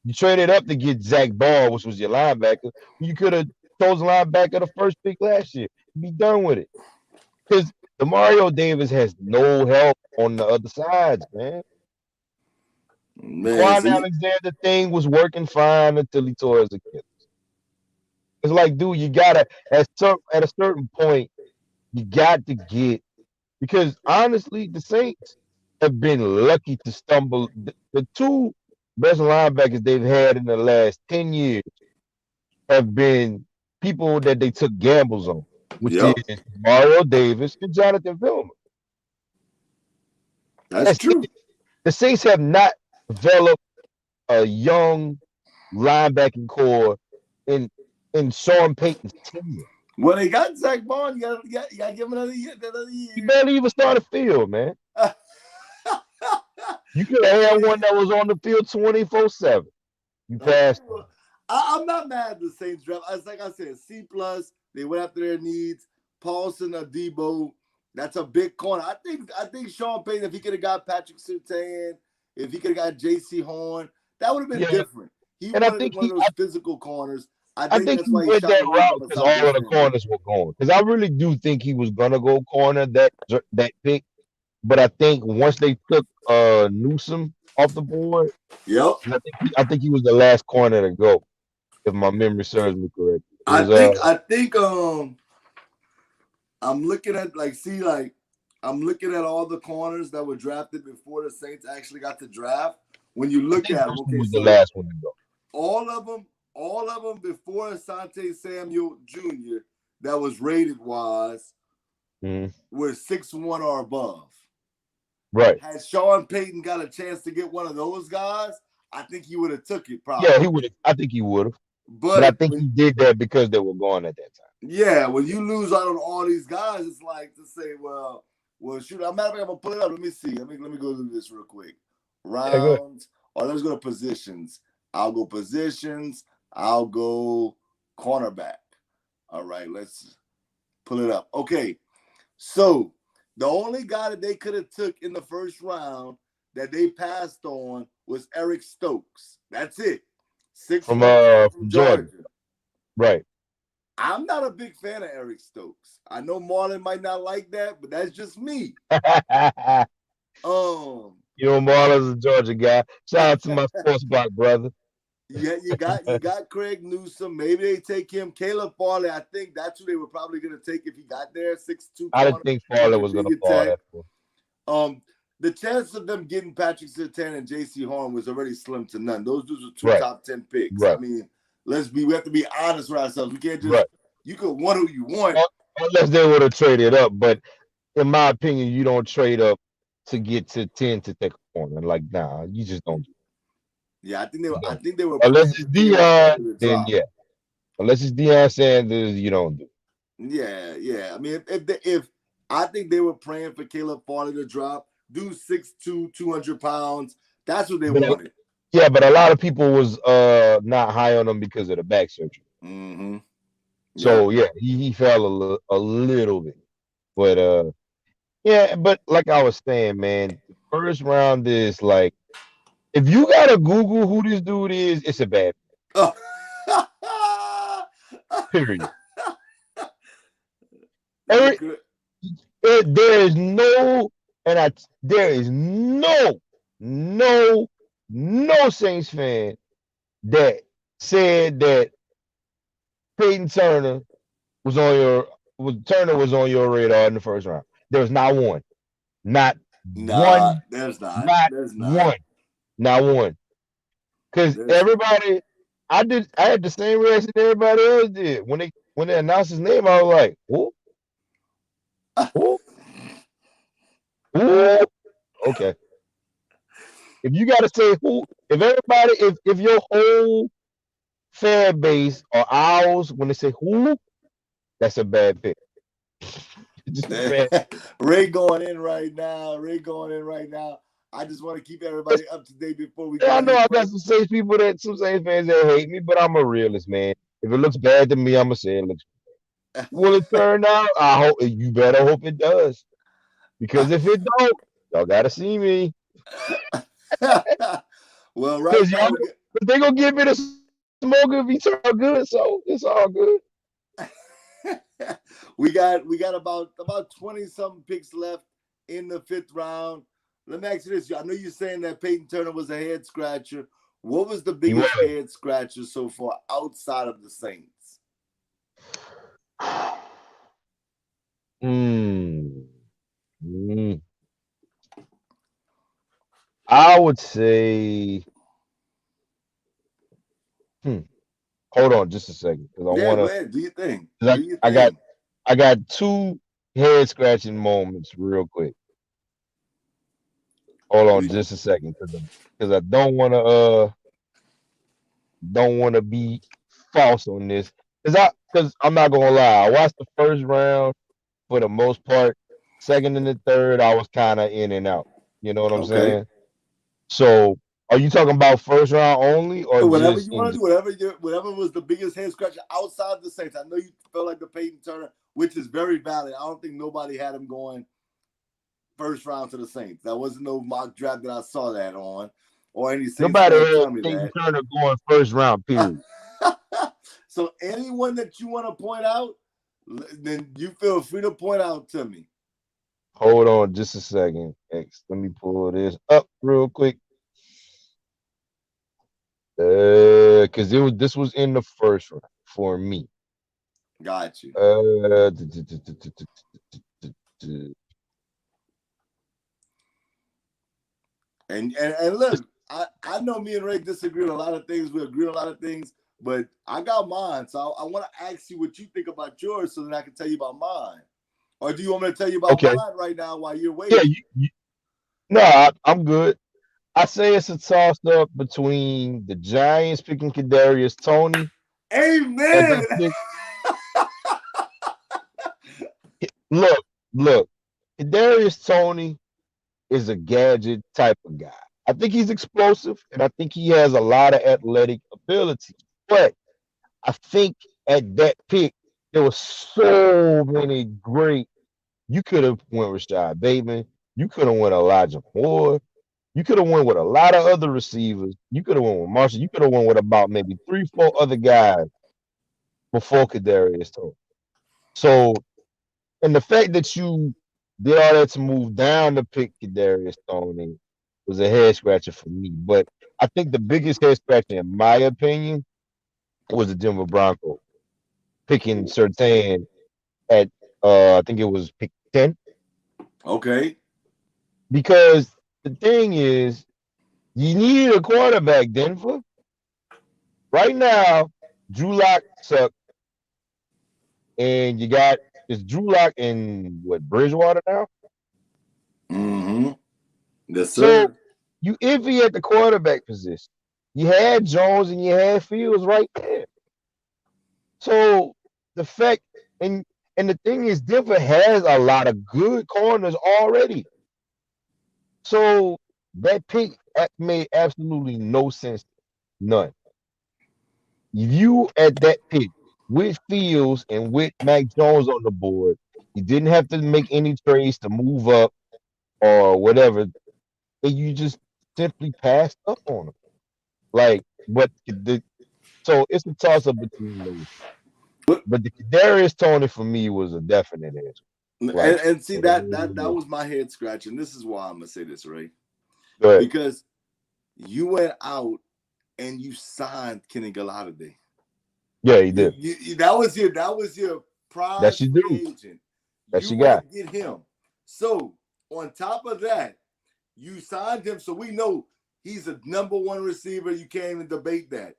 You traded up to get Zach Ball, which was your linebacker. You could have chosen linebacker the first pick last year. Be done with it. Because Demario Davis has no help on the other sides, man. Quan Alexander thing was working fine until he tore his Achilles. It's like, dude, you gotta at a certain point, you got to get, because honestly, the Saints have been lucky to stumble. The two best linebackers they've had in the last 10 years have been people that they took gambles on, which is Mario Davis and Jonathan Vilma. That's true. The Saints have not developed a young linebacking core in Sean Payton's tenure. Well, they got Zach Bond. You got to give him another year. He barely even started field, man. You could have had one that was on the field 24/7. You passed. I'm not mad at the Saints draft. Like I said, C+. They went after their needs. Paulson, Adebo, that's a big corner. I think Sean Payton, if he could have got Patrick Surtain, if he could have got J.C. Horn, that would have been different. He wanted one of those physical corners. I think that's why he went shot that route because all of the corners were going. Because I really do think he was gonna go corner that pick, but I think once they took Newsom off the board, I think he was the last corner to go, if my memory serves me correct. I think I'm looking at I'm looking at all the corners that were drafted before the Saints actually got to draft. When you look at them, okay, was the last one to go. All of them before Asante Samuel Jr. that was rated wise were 6'1" or above. Right. Had Sean Payton got a chance to get one of those guys, I think he would have took it probably. Yeah, he would have. I think he would have. But I think he did that because they were gone at that time. Yeah, when you lose out on all these guys, it's like to say, well, shoot. I'm gonna pull it up. Let me see. Let me go through this real quick. Rounds. Or let's go to positions. I'll go positions. I'll go cornerback. All right, let's pull it up. Okay, so the only guy that they could have took in the first round that they passed on was Eric Stokes. That's it. 6'1" from Georgia. Right. I'm not a big fan of Eric Stokes. I know Marlon might not like that, but that's just me. You know, Marlon's a Georgia guy. Shout out to my sports block brother. you got Craig Newsom. Maybe they take him. Caleb Farley. I think that's who they were probably going to take if he got there. 6'2" I didn't corner, think like Farley a was big gonna fall attack. that far. The chance of them getting Patrick Surtain and J.C. Horn was already slim to none. Those dudes were two Right, top 10 picks. I right, mean, we have to be honest with ourselves. We can't just right. you could want who you want. Unless they would have traded up, but in my opinion, you don't trade up to get to 10 to take a corner. Like, nah, you just don't. Yeah, You I don't. think they were Unless praying it's for Caleb Farley Dion, to then drop. yeah. Unless it's Deion Sanders, you don't do. Yeah. I mean, if I think they were praying for Caleb Farley to drop, do 6'2", 200 pounds. That's what they But wanted. yeah, but a lot of people was not high on him because of the back surgery. Mm-hmm. Yep. So yeah, he fell a little bit. But yeah, but like I was saying, man, the first round is like if you gotta Google who this dude is, it's a bad Oh. period. Yeah, Every, there is no there is no Saints fan that said that Peyton Turner was on your radar in the first round. There's not one. Not nah, one. there's not. Not There's not. one. Not one. Because There's everybody I had the same reaction everybody else did. When they announced his name, I was like, who? Who? Who? Okay. If you gotta say who, if your whole fan base or ours, when they say who, that's a bad pick. Just a bad. Ray going in right now. I just want to keep everybody up to date before we Yeah, go I know any I got further. some Saints fans that hate me, but I'm a realist, man. If it looks bad to me, I'm gonna say it looks. Will it turn out? I hope you better hope it does, because if it don't, y'all gotta see me, Well, right because now they gonna give me the smoke if he turn out good, so it's all good. we got about 20 something picks left in the 5th round. Let me ask you this: I know you're saying that Peyton Turner was a head scratcher. What was the He was. biggest head scratcher so far outside of the Saints? I would say. Hold on, just a second, because I Yeah, go wanna. ahead. Do your thing. 'Cause Do your I got thing. I got two head scratching moments real quick. Hold on just a second, because I don't wanna be false on this. Because I'm not gonna lie, I watched the first round for the most part. Second and the third, I was kind of in and out. You know what I'm Okay. saying? So, are you talking about first round only, or Whatever just you in? want to do, whatever was the biggest head scratcher outside the Saints. I know you felt like the Peyton Turner, which is very valid. I don't think nobody had him going first round to the Saints. That wasn't no mock draft that I saw that on, or any Saints Nobody fan had tell me Peyton that. Turner going first round. Period. So anyone that you want to point out, then you feel free to point out to me. Hold on just a second. X. Let me pull this up real quick. Because this was in the first round for me. Got you. And look, I know me and Ray disagree on a lot of things. We agree on a lot of things, but I got mine. So I want to ask you what you think about yours, so that I can tell you about mine. Or do you want me to tell you about Okay. mine right now while you're Yeah. waiting? No, I'm good. I say it's a toss up between the Giants picking Kadarius Toney at Amen. that pick. Look, look. Kadarius Toney is a gadget type of guy. I think he's explosive, and I think he has a lot of athletic ability. But I think at that pick, there were so many great. You could have went Rashad Bateman. You could have went Elijah Moore. You could have went with a lot of other receivers. You could have went with Marshall. You could have went with about maybe 3, 4 other guys before Kadarius Toney. So, and the fact that you did all that to move down to pick Kadarius Toney was a head scratcher for me. But I think the biggest head scratcher, in my opinion, was the Denver Broncos picking Surtain at I think it was pick 10. Okay. Because the thing is, you need a quarterback, Denver. Right now, Drew Lock sucks, and you got it's Drew Lock and what Bridgewater now. Mm-hmm. Yes, So sir. you iffy at the quarterback position. You had Jones and you had Fields right there. So the fact and the thing is, Denver has a lot of good corners already. So that pick made absolutely no sense. None. You at that pick with Fields and with Mac Jones on the board, you didn't have to make any trades to move up or whatever. And you just simply passed up on them. Like, but so it's a toss up between those. But But the Kadarius Tony for me was a definite answer. Like, and see that was my head scratching. This is why I'm gonna say this, right? go ahead. Because you went out and you signed Kenny Galladay. Yeah, he did. That was your prize That's your free dude. agent. That's You your guy. went get him. So on top of that, you signed him, so we know he's a number one receiver. You can't even debate that.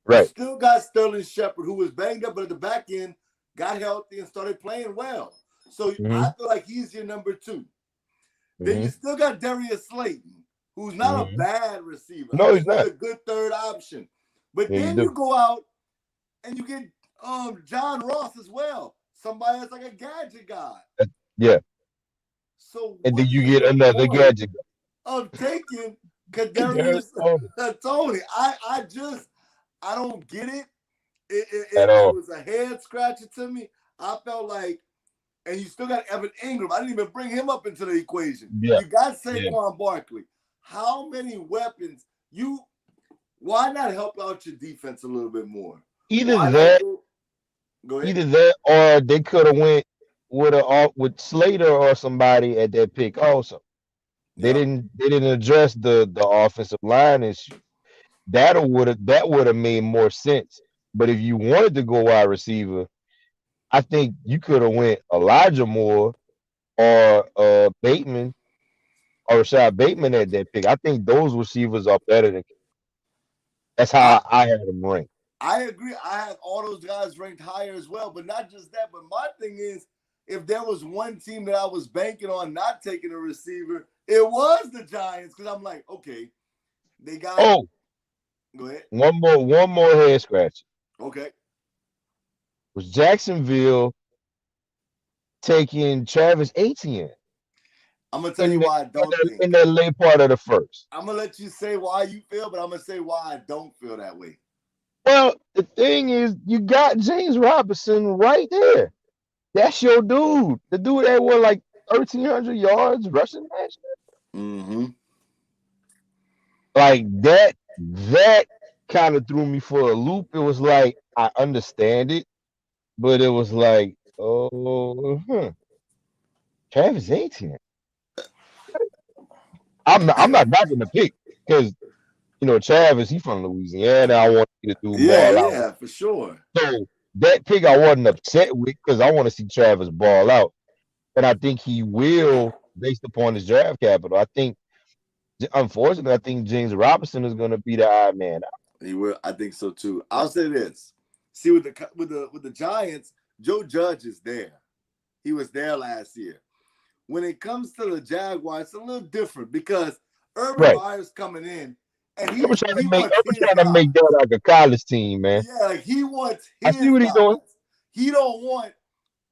You Right. still got Sterling Shepard, who was banged up, but at the back end got healthy and started playing well. So Mm-hmm. I feel like he's your number two. Then Mm-hmm. you still got Darius Slayton, who's not a Mm-hmm. bad receiver. I No, he's think he's not. a good third option. But Yeah, you then you do. go out and you get John Ross as well. Somebody that's like a gadget guy. Yeah. So And then what you is get the another point gadget. of taking Kadarius Kadarius Tony Tony? I don't get it. at It all. was a head scratcher to me. I felt like, and you still got Evan Ingram. I didn't even bring him up into the equation. Yeah. You got Yeah. Saquon Barkley. How many weapons? Why not help out your defense a little bit more? Either Why not that, go ahead? or they could have went with Slater or somebody at that pick also. They Yeah. didn't address the offensive line issue. That would have made more sense. But if you wanted to go wide receiver, I think you could have went Elijah Moore or Bateman or Rashad Bateman at that pick. I think those receivers are better than. That's I, how I had them ranked. I agree. I had all those guys ranked higher as well. But not just that, but my thing is, if there was one team that I was banking on not taking a receiver, it was the Giants. Because I'm like, okay, they got. Oh, go ahead. one more head scratch. Okay. Was Jacksonville taking Travis Etienne I'm gonna tell you why I don't think. in the late part of the first? I'm gonna let you say why you feel, but I'm gonna say why I don't feel that way. Well, the thing is, you got James Robinson right there. That's your dude. The dude that won like 1,300 yards rushing last year. Mm-hmm. Like that kind of threw me for a loop. It was like I understand it, but it was like, Travis Etienne. I'm not knocking the pick because Travis, he from Louisiana. I want you to do ball out. Yeah, for sure. So that pick I wasn't upset with because I want to see Travis ball out. And I think he will based upon his draft capital. I think, unfortunately, I think James Robinson is going to be the odd man out. He will. I think so too. I'll say this. See, with the Giants, Joe Judge is there. He was there last year. When it comes to the Jaguars, it's a little different because Urban Meyer's coming in, and he wants his trying to make that like a college team, man. Yeah, like he wants his I see what he's doing. He don't want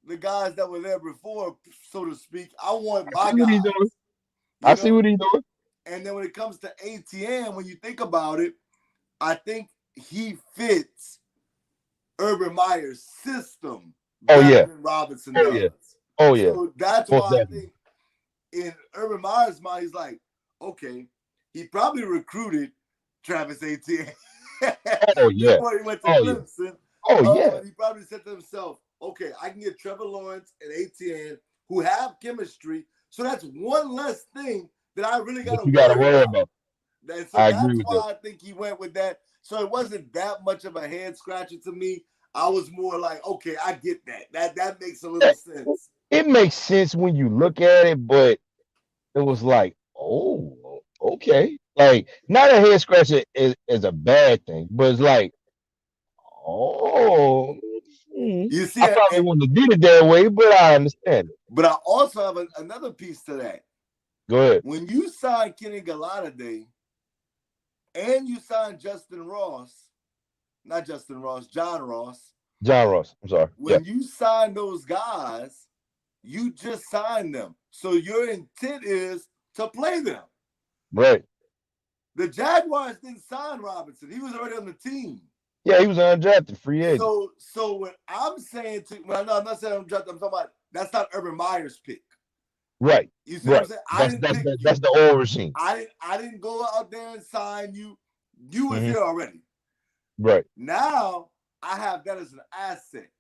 the guys that were there before, so to speak. I want my guys. I see what he's doing. And then when it comes to ATM, when you think about it, I think he fits Urban Meyer's system better than Robinson does. Oh, yeah. So that's why I think in Urban Meyer's mind, he's like, okay, he probably recruited Travis Etienne. Oh, yeah. Before he went to Clemson. Yeah. Oh, yeah. He probably said to himself, okay, I can get Trevor Lawrence and Etienne who have chemistry. So that's one less thing that I really got to worry about. And so I agree that's with that. why I think he went with that. So it wasn't that much of a head scratcher to me. I was more like, okay, I get that. That makes a little sense. It makes sense when you look at it, but it was like, oh, okay. Like, not a head scratcher is a bad thing, but it's like, oh, You see, I probably wouldn't have did it that way, but I understand it. but I also have another piece to that. Go ahead. When you sign Kenny Galladay and you sign Justin Ross, not Justin Ross, John Ross. John Ross. I'm sorry. When you sign those guys, you just signed them. So your intent is to play them. Right. The Jaguars didn't sign Robinson. He was already on the team. Yeah, he was an undrafted free agent. So what I'm saying I'm not saying I'm talking about that's not Urban Meyer's pick. Right. You see what I'm saying? That's the old regime. I didn't go out there and sign you. You was here already. Right. Now I have that as an asset.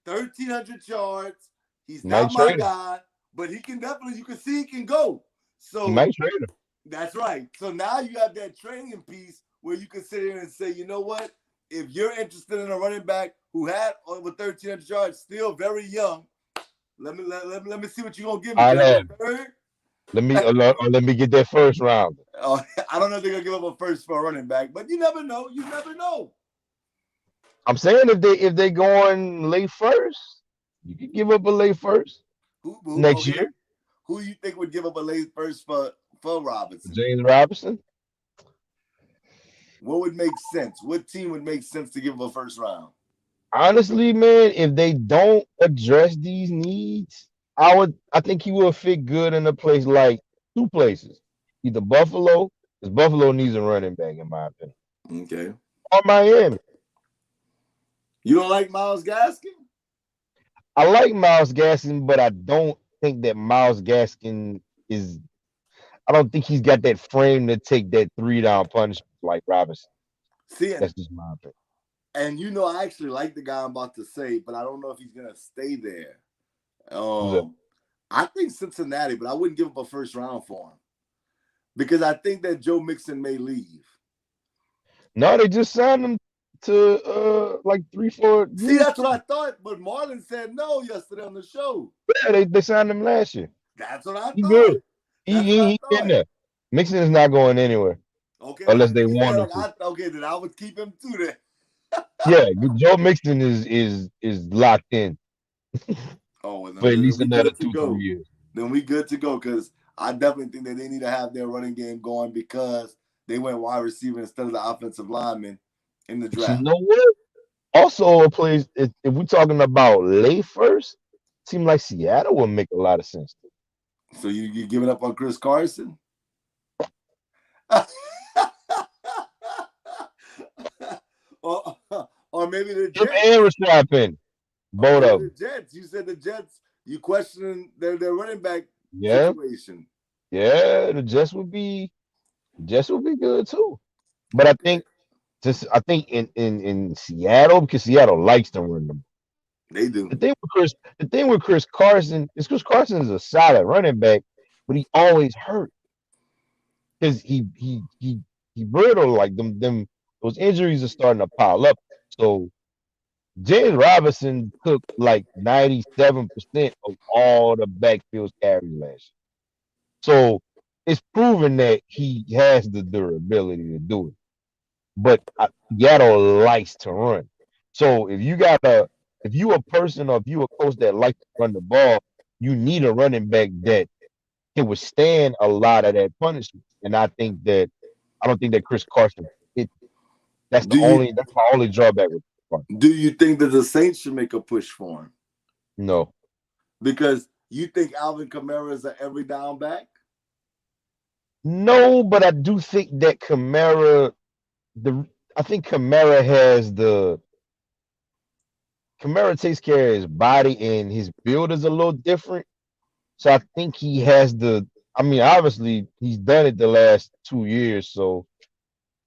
1,300 yards. He's not my guy, but he can definitely, you can see he can go. So he might trade him. That's right. So now you have that training piece where you can sit here and say, you know what? If you're interested in a running back who had over 1,300 yards, still very young, let me see what you're gonna give me. Let me get that first round. I don't know if they're gonna give up a first for a running back, but you never know. You never know. I'm saying if they going late first, you could give up a late first next year. Who you think would give up a late first for Robinson? James Robinson. What would make sense? What team would make sense to give up a first round? Honestly, man, if they don't address these needs, I think he will fit good in a place like two places. Either Buffalo, because Buffalo needs a running back, in my opinion. Okay. Or Miami. You don't like Myles Gaskin? I like Myles Gaskin, but I don't think that Myles Gaskin is. I don't think he's got that frame to take that 3-down punishment like Robinson. See, that's just my opinion. And you know, I actually like the guy I'm about to say, but I don't know if he's gonna stay there. I think Cincinnati, but I wouldn't give up a first round for him because I think that Joe Mixon may leave. No, they just signed him to like 3-4 years. See, that's what I thought, but Marlon said no yesterday on the show. Yeah, they signed him last year. That's what I He thought. Good. He in there. Mixon is not going anywhere. Okay, unless they want him to. Okay, then I would keep him too then. Yeah, Joe Mixon is locked in. For at least another 2-3 years. Then we good to go because I definitely think that they need to have their running game going because they went wide receiver instead of the offensive lineman in the draft. You know what? Also, a place if we're talking about late first, seems like Seattle would make a lot of sense. So you giving up on Chris Carson? or maybe the Jets. And Rashad Penny. Both of them. The Jets. You said the Jets. You questioning their running back situation. Yeah, the Jets would be good too. But I think in Seattle, because Seattle likes to run them. They do. The thing with Chris Carson is Chris Carson is a solid running back, but he always hurt. Because he brittle, like them those injuries are starting to pile up. So James Robinson took like 97% of all the backfield carries last year. So it's proven that he has the durability to do it. But Seattle likes to run. So if you a person or if you a coach that likes to run the ball, you need a running back that can withstand a lot of that punishment. And I don't think that Chris Carson hit. That's my only drawback with Carson. Do you think that the Saints should make a push for him? No. Because you think Alvin Kamara is an every down back? No, but I do think that Kamara takes care of his body and his build is a little different. So I think he has obviously he's done it the last 2 years, so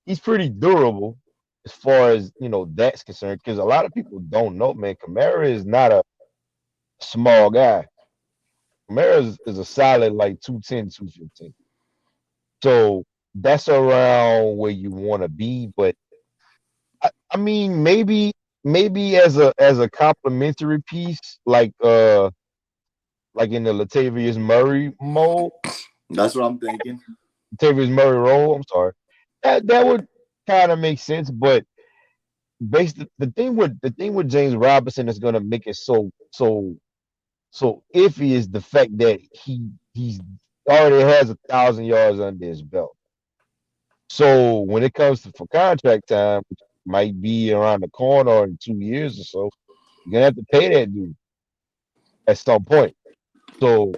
he's pretty durable as far as, that's concerned. Because a lot of people don't know, man, Kamara is not a small guy. Kamara is a solid like 210, 215. So that's around where you want to be. But I mean, maybe as a complimentary piece, like in the Latavius Murray mold, That's what I'm thinking. Latavius Murray role. I'm sorry, that would kind of make sense. But the thing with James Robinson is gonna make it so iffy is the fact that he's already has 1,000 yards under his belt. So when it comes to for contract time, which might be around the corner in 2 years or so, you're gonna have to pay that dude at some point. So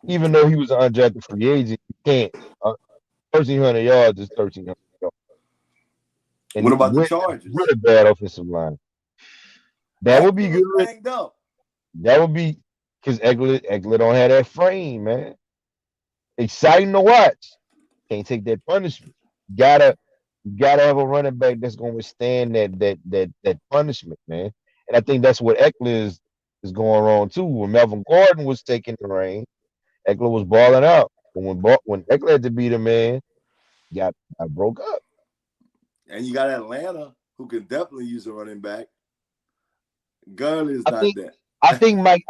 even though he was an undrafted free agent, you can't. 1,300 yards is 1,300 yards, What and about the with a Chargers? really bad offensive line, that would be Eckler was good. banged up. That would be because Eckler don't have that frame, man. Exciting to watch. Can't take that punishment. Gotta you gotta have a running back that's gonna withstand that punishment, man. And I think that's what Eckler is going wrong too. When Melvin Gordon was taking the reign, Eckler was balling out. But when Eckler had to beat a man, got broke up. And you got Atlanta, who can definitely use a running back. Gurley is I not think there. I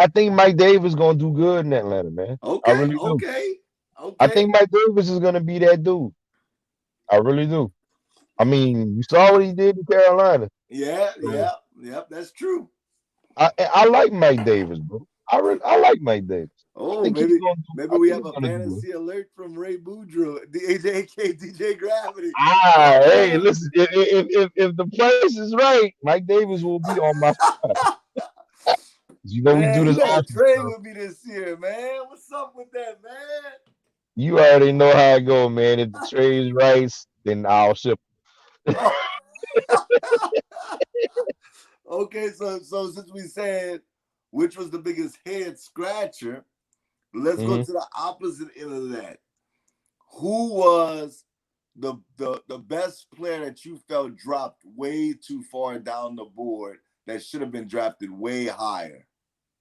think Mike Davis gonna do good in Atlanta, man. I Okay, really do. okay, I okay. think Mike Davis is gonna be that dude. I really do. I mean, you saw what he did in Carolina. Yeah, So yeah, yep, that's true. I like Mike Davis, bro. I like Mike Davis. I Oh, think he's maybe gonna do. maybe I we think have he's a gonna do well. fantasy alert from Ray Boudreaux, DJ Gravity. Hey, Uh, listen. If the price is right, Mike Davis will be on my side. We do man, you this gotta often trade stuff. with me this year, man. What's up with that, man? You already know how it go, man. If the trade's right, then I'll ship. Oh. Okay, so since we said which was the biggest head scratcher, let's go Hmm. to the opposite end of that. Who was the best player that you felt dropped way too far down the board that should have been drafted way higher?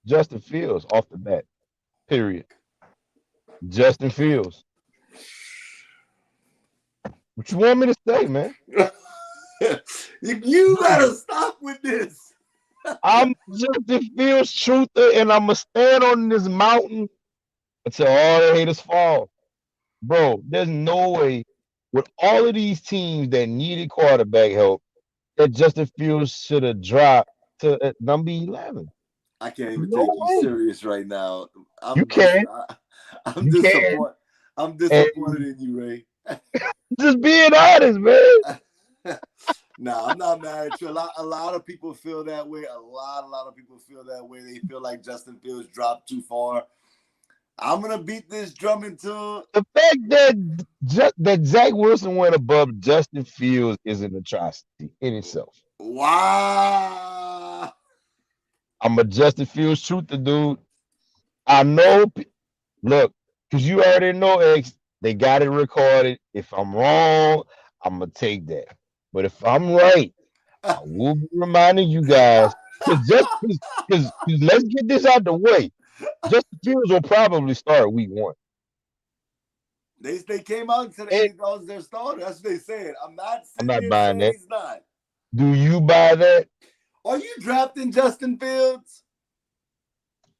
Justin Fields off the bat. Period. Justin Fields. What you want me to say, man? You gotta stop with this. I'm Justin Fields truther, and I'm gonna stand on this mountain until all the haters fall. Bro, there's no way with all of these teams that needed quarterback help that Justin Fields should have dropped to number 11. I can't even No take you way. serious right now. You I'm dis- can. I, I'm You can. disappointed. I'm And disappointed in you, Ray. just being honest, man. Nah, I'm not mad at you. A lot of people feel that way. A lot of people feel that way. They feel like Justin Fields dropped too far. I'm gonna beat this drum until The fact that Zach Wilson went above Justin Fields is an atrocity in itself. wow. I'm a Justin Fields truther, dude. I know. Look, because you already know, X, they got it recorded. If I'm wrong, I'm gonna take that. But if I'm right, I will be reminding you guys because because let's get this out the way. Justin Fields will probably start week 1. They came out and said And Andy Dalton's their starter. That's what they said. I'm not I'm sitting not here buying saying that. he's not. Do you buy that? Are you drafting Justin Fields?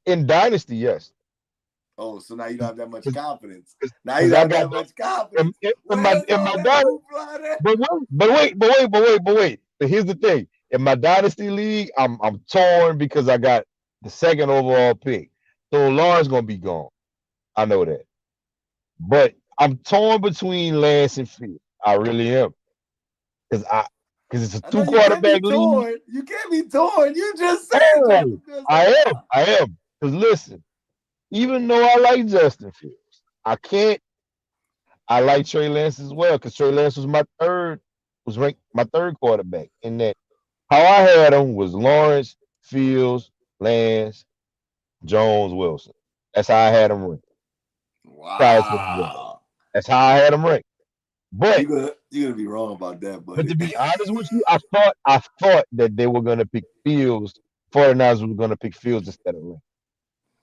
In Dynasty, yes. Oh, so now you don't have that much confidence. Now you Because don't I have got that much in, confidence. in, in my Where's in all my that dynasty. hoopla at? But here's the thing. In my dynasty league, I'm torn because I got the second overall pick. So Lawrence gonna be gone. I know that. But I'm torn between Lance and Field. I really am. Because I because it's a I know two you can't be quarterback league. torn. You can't be torn. You just said Oh, Justin Fields I over am. him. I am. Because listen, even though I like Justin Fields, I can't I like Trey Lance as well, because Trey Lance was ranked my third quarterback. In that how I had him was Lawrence, Fields, Lance, Jones, Wilson. That's how I had him ranked prior to the draft. Wow. That's how I had him ranked. But You're gonna be wrong about that, but buddy. to be honest with you, I thought that they were gonna pick Fields. 49ers were gonna pick Fields instead of Lance.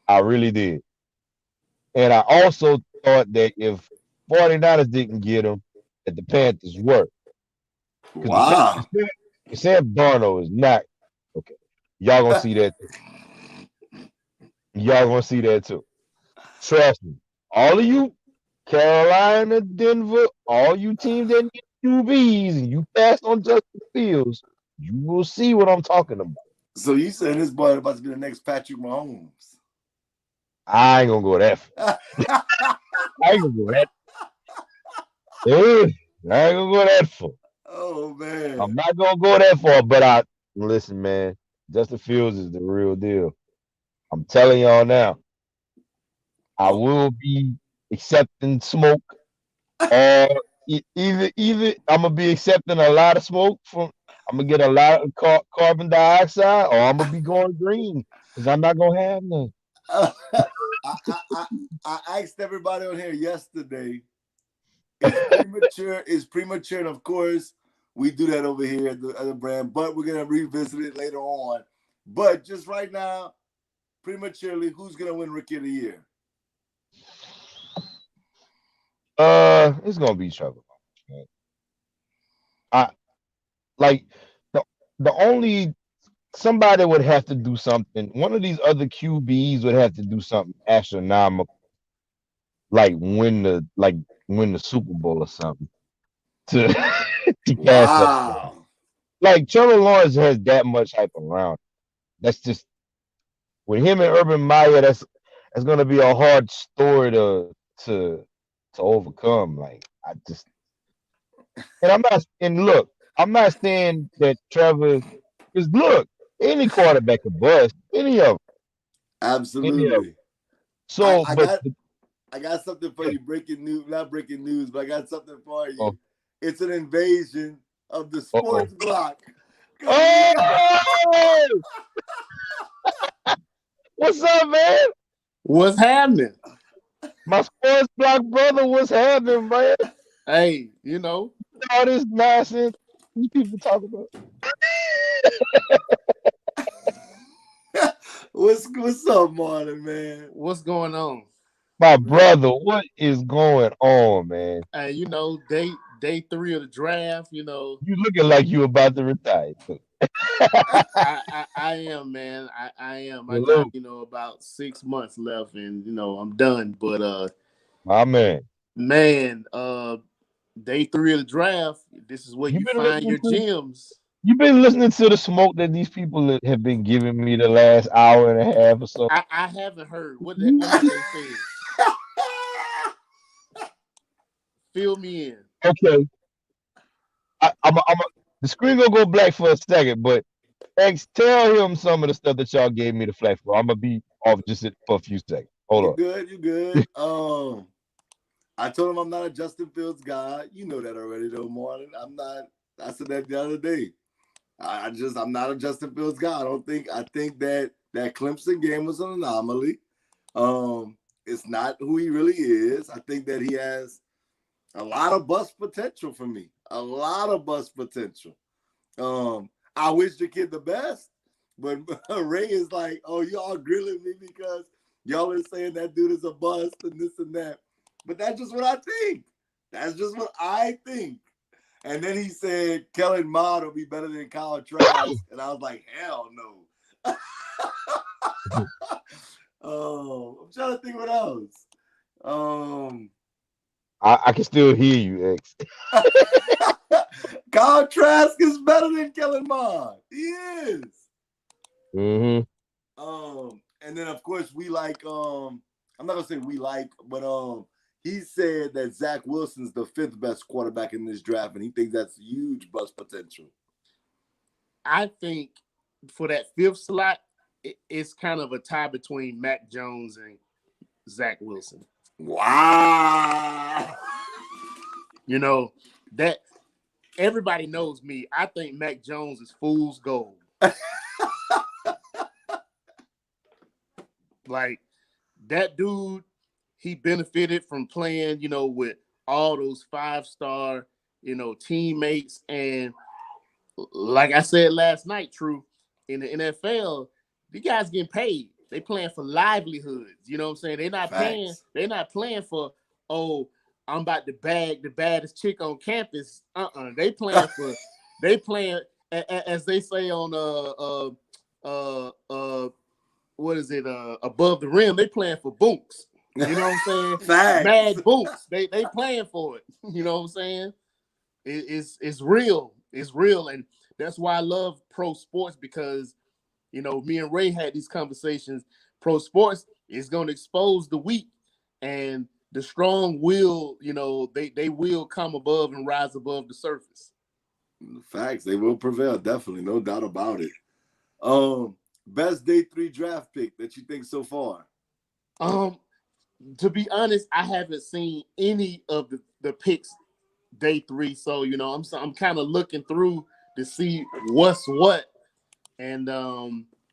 I really did. And I also thought that if 49ers didn't get him, that the Panthers were. Because Wow. the Sam Darnold is not okay. Y'all gonna see that. Y'all gonna see that too. Trust me. All of you, Carolina, Denver, all you teams that need QBs, and you passed on Justin Fields, you will see what I'm talking about. So you saying this boy about to be the next Patrick Mahomes? I ain't gonna go that far. I ain't gonna go that. I ain't gonna go that far. Oh man. I'm not gonna go that far, but listen, man. Justin Fields is the real deal. I'm telling y'all now. I will be accepting smoke, or either I'm gonna be accepting a lot of smoke from. I'm gonna get a lot of carbon dioxide, or I'm gonna be going green because I'm not gonna have none. I asked everybody on here yesterday. It's premature, and of course we do that over here at the brand. But we're gonna revisit it later on. But just right now, prematurely, who's gonna win Rookie of the Year? It's gonna be Trevor. I like the only somebody would have to do something. One of these other QBs would have to do something astronomical, like win the Super Bowl or something to to pass up. Wow. Like Trevor Lawrence has that much hype around. That's just with him and Urban Meyer. That's gonna be a hard story to overcome. Like I just and I'm not and look, I'm not saying that Trevor because look, any quarterback could bust, any of them. Any of them. Absolutely. I, So, I but got I got something for you. Breaking news, not breaking news, but I got something for you. oh, It's an invasion of the oh, sports block. oh, what's up, man? What's happening? My sports block brother, what's happening, man? Hey, you know, All this nonsense these people talk about. What's up, Marlon, man? what's going on? My brother, what is going on, man? Hey, you know, day 3 of the draft, you know. You looking like you about to retire. Too. I am, man. I am. I got, Hello, about 6 months left and I'm done. But my man. man, day 3 of the draft, this is where You you been find listening your to gems. you been listening to the smoke that these people have been giving me the last hour and a half or so. I haven't heard. What have they said? Fill me in. Okay, the screen gonna go black for a second, but X, tell him some of the stuff that y'all gave me the flack for. I'm gonna be off just for a few seconds. Hold You on. good? You good? I told him I'm not a Justin Fields guy. You know that already, though, Marlon. I'm not. I said that the other day. I'm not a Justin Fields guy. I think that Clemson game was an anomaly. It's not who he really is. I think that he has a lot of bust potential for me. A lot of bust potential. I wish the kid the best, but Ray is like, oh, y'all grilling me because y'all are saying that dude is a bust and this and that. But that's just what I think. That's just what I think. And then he said Kellen Mond will be better than Kyle Trask. And I was like, hell no. I'm trying to think what else. I can still hear you, X. Kyle Trask is better than Kellen Mond. He is. Mm-hmm. And then of course we like I'm not gonna say we like, but he said that Zach Wilson's the 5th best quarterback in this draft, and he thinks that's huge bust potential. I think for that 5th slot, it's kind of a tie between Mac Jones and Zach Wilson. Wow. That everybody knows me. I think Mac Jones is fool's gold. Like that dude, he benefited from playing, with all those 5-star, teammates. And like I said last night, True, in the NFL, these guys getting paid. They playing for livelihoods. You know what I'm saying? They're not playing for, I'm about to bag the baddest chick on campus. They playing as they say on what is it? Above the rim, they playing for boots. You know what I'm saying? Facts. Mad boots. They playing for it. You know what I'm saying? It's real. It's real, and that's why I love pro sports, because me and Ray had these conversations. Pro sports is going to expose the weak, and the strong will, they will come above and rise above the surface. Facts. They will prevail. Definitely. No doubt about it. Best day 3 draft pick that you think so far? To be honest, I haven't seen any of the picks day 3. So, I'm kind of looking through to see what's what. And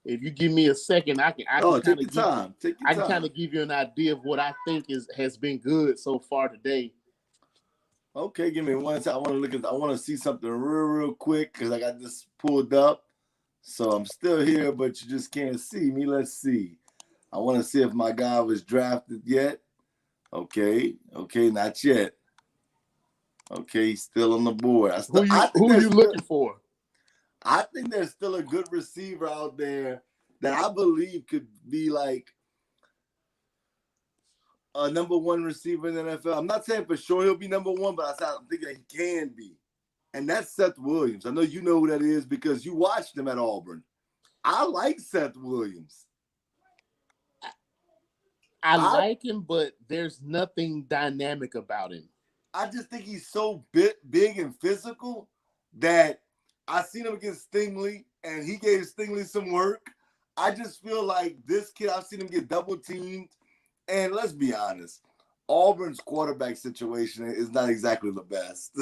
if you give me a second, I can kind of give you an idea of what I think has been good so far today. Okay, give me one second. I want to see something real quick because I got this pulled up. So I'm still here, but you just can't see me. Let's see. I want to see if my guy was drafted yet. Okay, not yet. Okay, he's still on the board. Who are you looking for? I think there's still a good receiver out there that I believe could be like a number 1 receiver in the NFL. I'm not saying for sure he'll be number 1, but I'm thinking that he can be. And that's Seth Williams. I know you know who that is because you watched him at Auburn. I like Seth Williams. I like him, but there's nothing dynamic about him. I just think he's so big and physical that I seen him against Stingley, and he gave Stingley some work. I just feel like this kid, I've seen him get double teamed. And let's be honest, Auburn's quarterback situation is not exactly the best.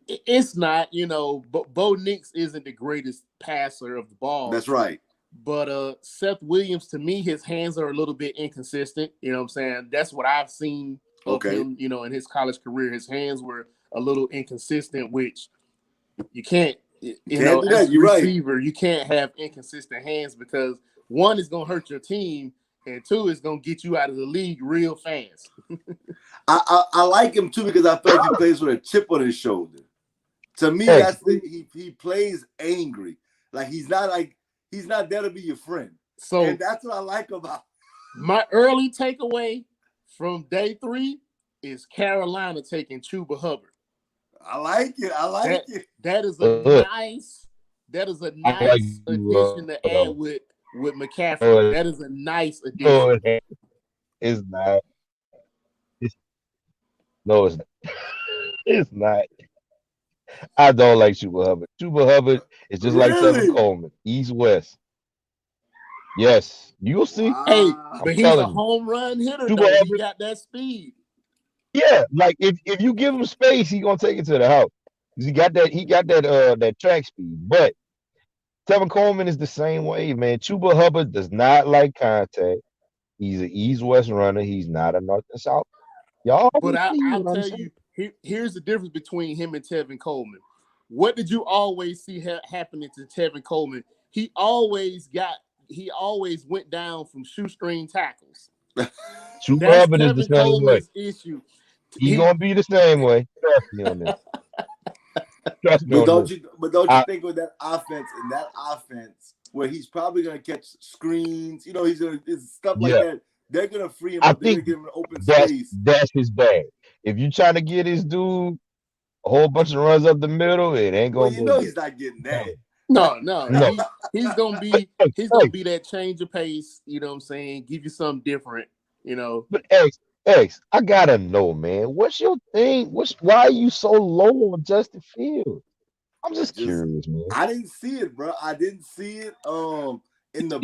It's not, Bo Nix isn't the greatest passer of the ball. That's right. But Seth Williams, to me, his hands are a little bit inconsistent. You know what I'm saying? That's what I've seen of him, in his college career. His hands were a little inconsistent, which you can't, as a receiver, you can't have inconsistent hands because 1 is going to hurt your team and 2 is going to get you out of the league real fast. I like him, too, because I feel like he plays with a chip on his shoulder. To me, he plays angry. Like he's not there to be your friend. And that's what I like about him. My early takeaway from day 3 is Carolina taking Chuba Hubbard. I like it. That is a nice addition to add with McCaffrey. That is a nice addition. It's not. No, it's not. It's not. I don't like Chuba Hubbard. Chuba Hubbard is just like Tevin Coleman, East-West. Yes, you'll see. Wow. Hey, but he's a home run hitter. He got that speed. Yeah, like if you give him space, he's gonna take it to the house. He got that track speed. But Tevin Coleman is the same way, man. Chuba Hubbard does not like contact. He's an East-West runner. He's not a North and South. Y'all, but I'll tell you, here's the difference between him and Tevin Coleman. What did you always see happening to Tevin Coleman? He always went down from shoestring tackles. Chuba Hubbard is the same way. Issue. He's gonna be the same way. Trust me on this. But don't you think with that offense, where he's probably gonna catch screens, he's gonna stuff like that. They're gonna free him up. They're gonna give him an open space. That's his bag. If you trying to get his dude a whole bunch of runs up the middle, it ain't gonna. He's not getting that. No. He's gonna be that change of pace. You know what I'm saying? Give you something different. But X, I gotta know, man. What's your thing? Why are you so low on Justin Fields? I'm just curious, man. I didn't see it, bro. I didn't see it. In the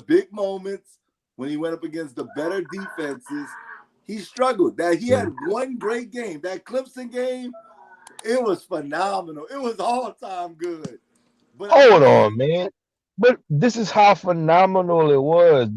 big moments when he went up against the better defenses, he struggled. That he had one great game. That Clemson game, it was phenomenal. It was all-time good. But hold on, man. But this is how phenomenal it was.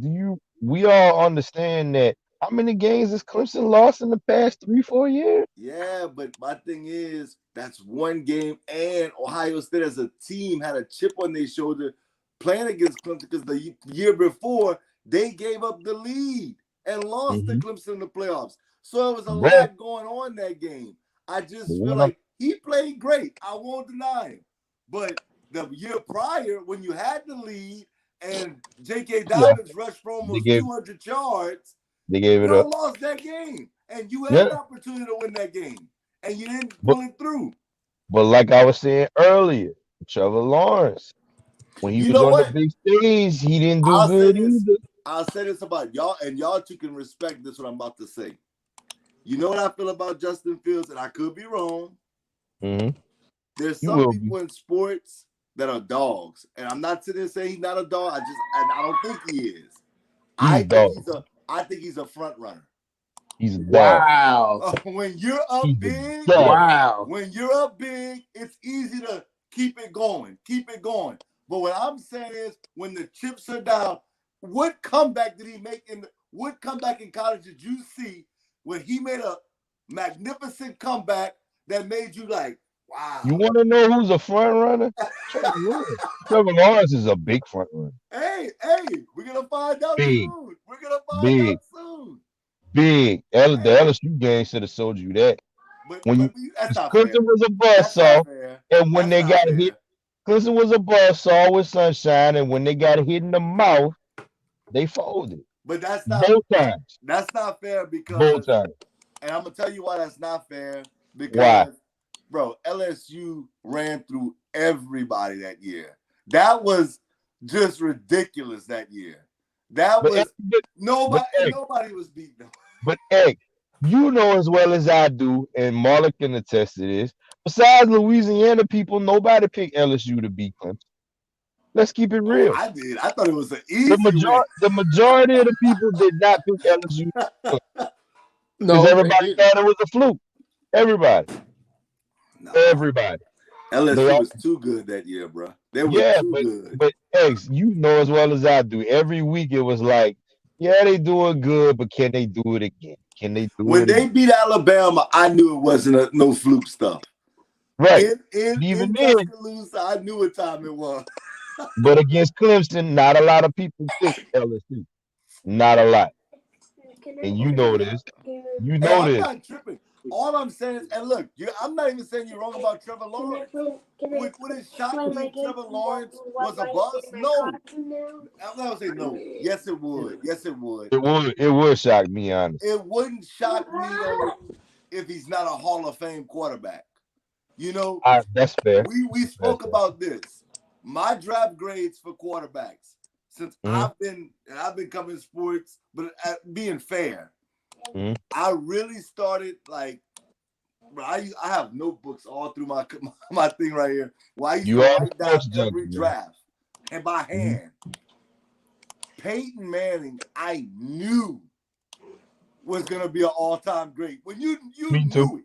We all understand that. How many games has Clemson lost in the past 3-4 years? Yeah, but my thing is that's one game, and Ohio State as a team had a chip on their shoulder playing against Clemson because the year before they gave up the lead. and lost to Clemson in the playoffs. So it was a But lot going on that game. I just feel when like he played great. I won't deny him. But the year prior, when you had the lead and J.K. Dobbins rushed for almost 200 yards, they gave it up. Lost that game. And you had an opportunity to win that game. And you didn't pull it through. But like I was saying earlier, Trevor Lawrence, when he was on the big stage, he didn't do good either. I'll say this about y'all, and y'all two can respect this, what I'm about to say. You know what I feel about Justin Fields, and I could be wrong. There's some people in sports that are dogs. And I'm not sitting there saying he's not a dog. I don't think he is. I think he's a front runner. He's a dog. Wow. When you're up big, when you're up big, it's easy to keep it going. Keep it going. But what I'm saying is, when the chips are down, what comeback did he make what comeback in college did you see when he made a magnificent comeback that made you like, wow. You want to know who's a front runner? Trevor Lawrence is a big front runner. Hey, we're going to find out soon. We're going to find out soon. Big. The LSU game should have sold you that. But Clemson was a buzzsaw, and when they got hit, Clemson was a buzzsaw with sunshine, and when they got hit in the mouth, they folded. But that's not both times. That's not fair because both times. And I'm gonna tell you why that's not fair. Because bro, LSU ran through everybody that year. That was just ridiculous that year. Nobody was beating them. But Egg, you know as well as I do, and Marla can attest to this. Besides Louisiana people, nobody picked LSU to beat Clemson. Let's keep it real. I did. I thought it was an easy the majority of the people did not pick LSU. Because everybody thought it was a fluke. Everybody. Everybody. LSU was too good that year, bro. They were too good. But X, you know as well as I do. Every week it was like, yeah, they doing good, but can they do it again? Can they do it when they beat Alabama, I knew it wasn't no fluke stuff. Right. Even then, I knew what time it was. But against Clemson, not a lot of people pick LSU. Not a lot. And you know this. You know this. I'm not tripping. All I'm saying is, and look, I'm not even saying you're wrong about Trevor Lawrence. Would it shock me if Trevor Lawrence was a bust? No. I'm not saying no. Yes, it would. Yes, it would. It would shock me, honestly. It wouldn't shock me though if he's not a Hall of Fame quarterback. You know, that's fair. We spoke about this. My draft grades for quarterbacks since I've been covering sports, but being fair. I really started like, bro, I have notebooks all through my thing right here. Well, I used to write down every draft and by hand. Peyton Manning, I knew was gonna be an all-time great. When you Me knew too.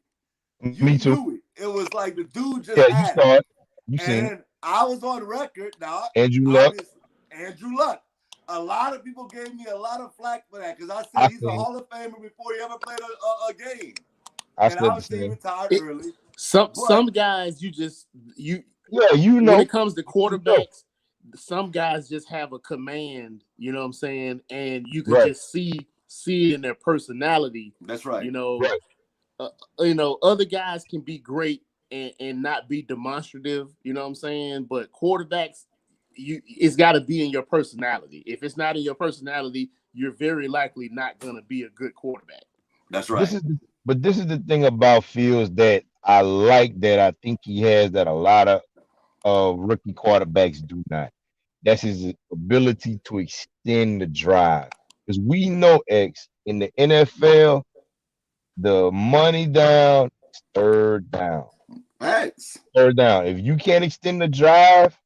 it, you Me too. knew it. It was like the dude just you had saw it. it. You seen it. I was on record now. Andrew Luck. A lot of people gave me a lot of flack for that because I said he's a Hall of Famer before he ever played a game. And obviously retired early. Some guys you know when it comes to quarterbacks, some guys just have a command, you know what I'm saying, and you can just see it in their personality. That's right. You know, other guys can be great and not be demonstrative, you know what I'm saying? But quarterbacks, it's got to be in your personality. If it's not in your personality, you're very likely not going to be a good quarterback. That's right. This is the thing about Fields that I like, that I think he has that a lot of rookie quarterbacks do not. That's his ability to extend the drive. Because we know, X, in the NFL, the money down is third down. Thanks. Third down. If you can't extend the drive,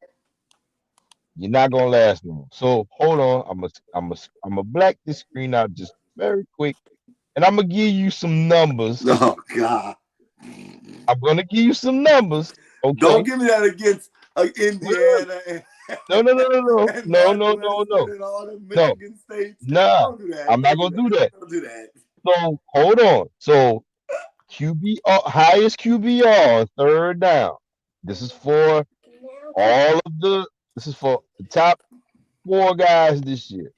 you're not gonna last long. So hold on. I'm a black this screen out just very quick, and I'm gonna give you some numbers. Oh God. I'm gonna give you some numbers. Okay. Don't give me that against Indiana. No. I'm not gonna do that. Don't do that. So hold on. So highest QBR third down. This is for the top 4 guys this year.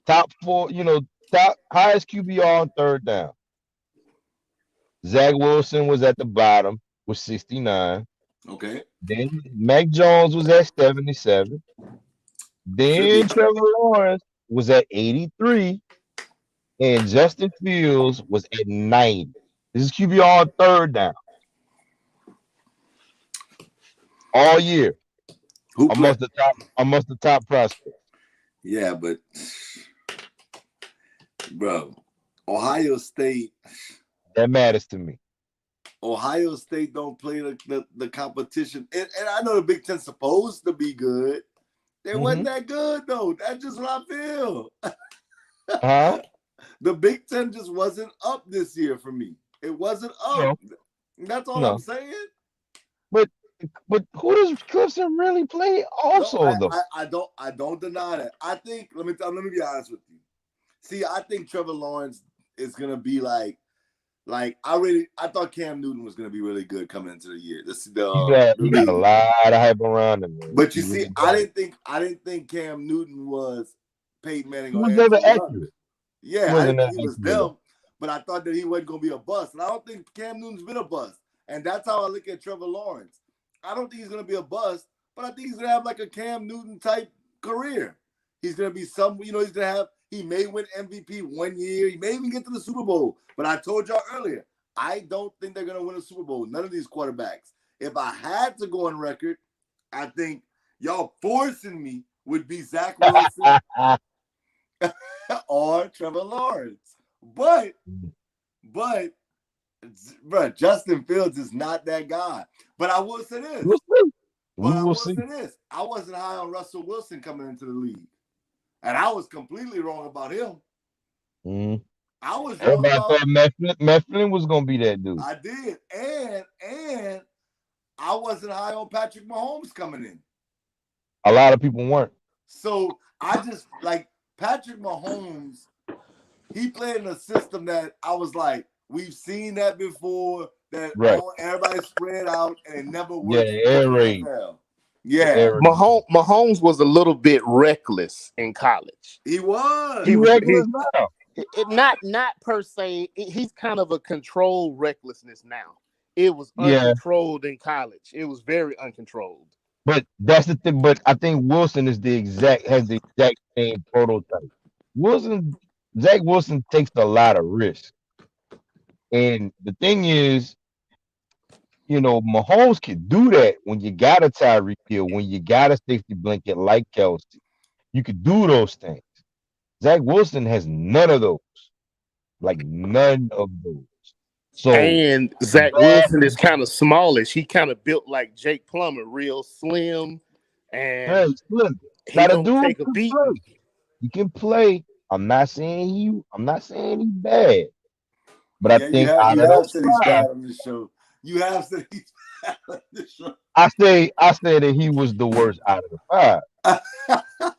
Top 4, top highest QBR on third down. Zach Wilson was at the bottom with 69. Okay. Then Mac Jones was at 77. Should be. Then Trevor Lawrence was at 83. And Justin Fields was at 90. This is QBR on third down. All year. Who played? Amongst the top prospects. Yeah, but bro, Ohio State. That matters to me. Ohio State don't play the competition. And I know the Big Ten's supposed to be good. They wasn't that good, though. That's just what I feel. Huh? The Big Ten just wasn't up this year for me. It wasn't up. No. That's all I'm saying. But who does Clemson really play also, though? I don't deny that. I think, let me be honest with you. See, I think Trevor Lawrence is going to be like I thought Cam Newton was going to be really good coming into the year. He got a lot of hype around him. Man. But you see, I didn't think Cam Newton was Peyton Manning. He was never accurate. Yeah, I didn't think he was them, but I thought that he wasn't going to be a bust. And I don't think Cam Newton's been a bust. And that's how I look at Trevor Lawrence. I don't think he's going to be a bust, but I think he's going to have like a Cam Newton type career. He's going to be he's going to have, he may win MVP one year. He may even get to the Super Bowl. But I told y'all earlier, I don't think they're going to win a Super Bowl. None of these quarterbacks. If I had to go on record, I think y'all forcing me would be Zach Wilson or Trevor Lawrence. But, bro, Justin Fields is not that guy. But I will say this. I wasn't high on Russell Wilson coming into the league. And I was completely wrong about him. I was wrong about Matt Flynn was going to be that dude. I did. And I wasn't high on Patrick Mahomes coming in. A lot of people weren't. So I just, like, Patrick Mahomes, he played in a system that I was like, we've seen that before, that everybody spread out and it never worked. Yeah, Mahomes was a little bit reckless in college. He was. He reckless now. Not per se. He's kind of a controlled recklessness now. It was uncontrolled in college. It was very uncontrolled. But that's the thing. But I think Wilson has the exact same prototype. Zach Wilson takes a lot of risk. And the thing is, Mahomes can do that when you got a Tyreek Hill, when you got a safety blanket like Kelsey. You could do those things. Zach Wilson has none of those. Like none of those. So and Zach Wilson is kind of smallish. He kind of built like Jake Plummer, real slim. And he don't take a beat. He can play. I'm not saying he's bad. But I think out of those he's bad on this show. You have said he's bad on this show. I say that he was the worst out of the five.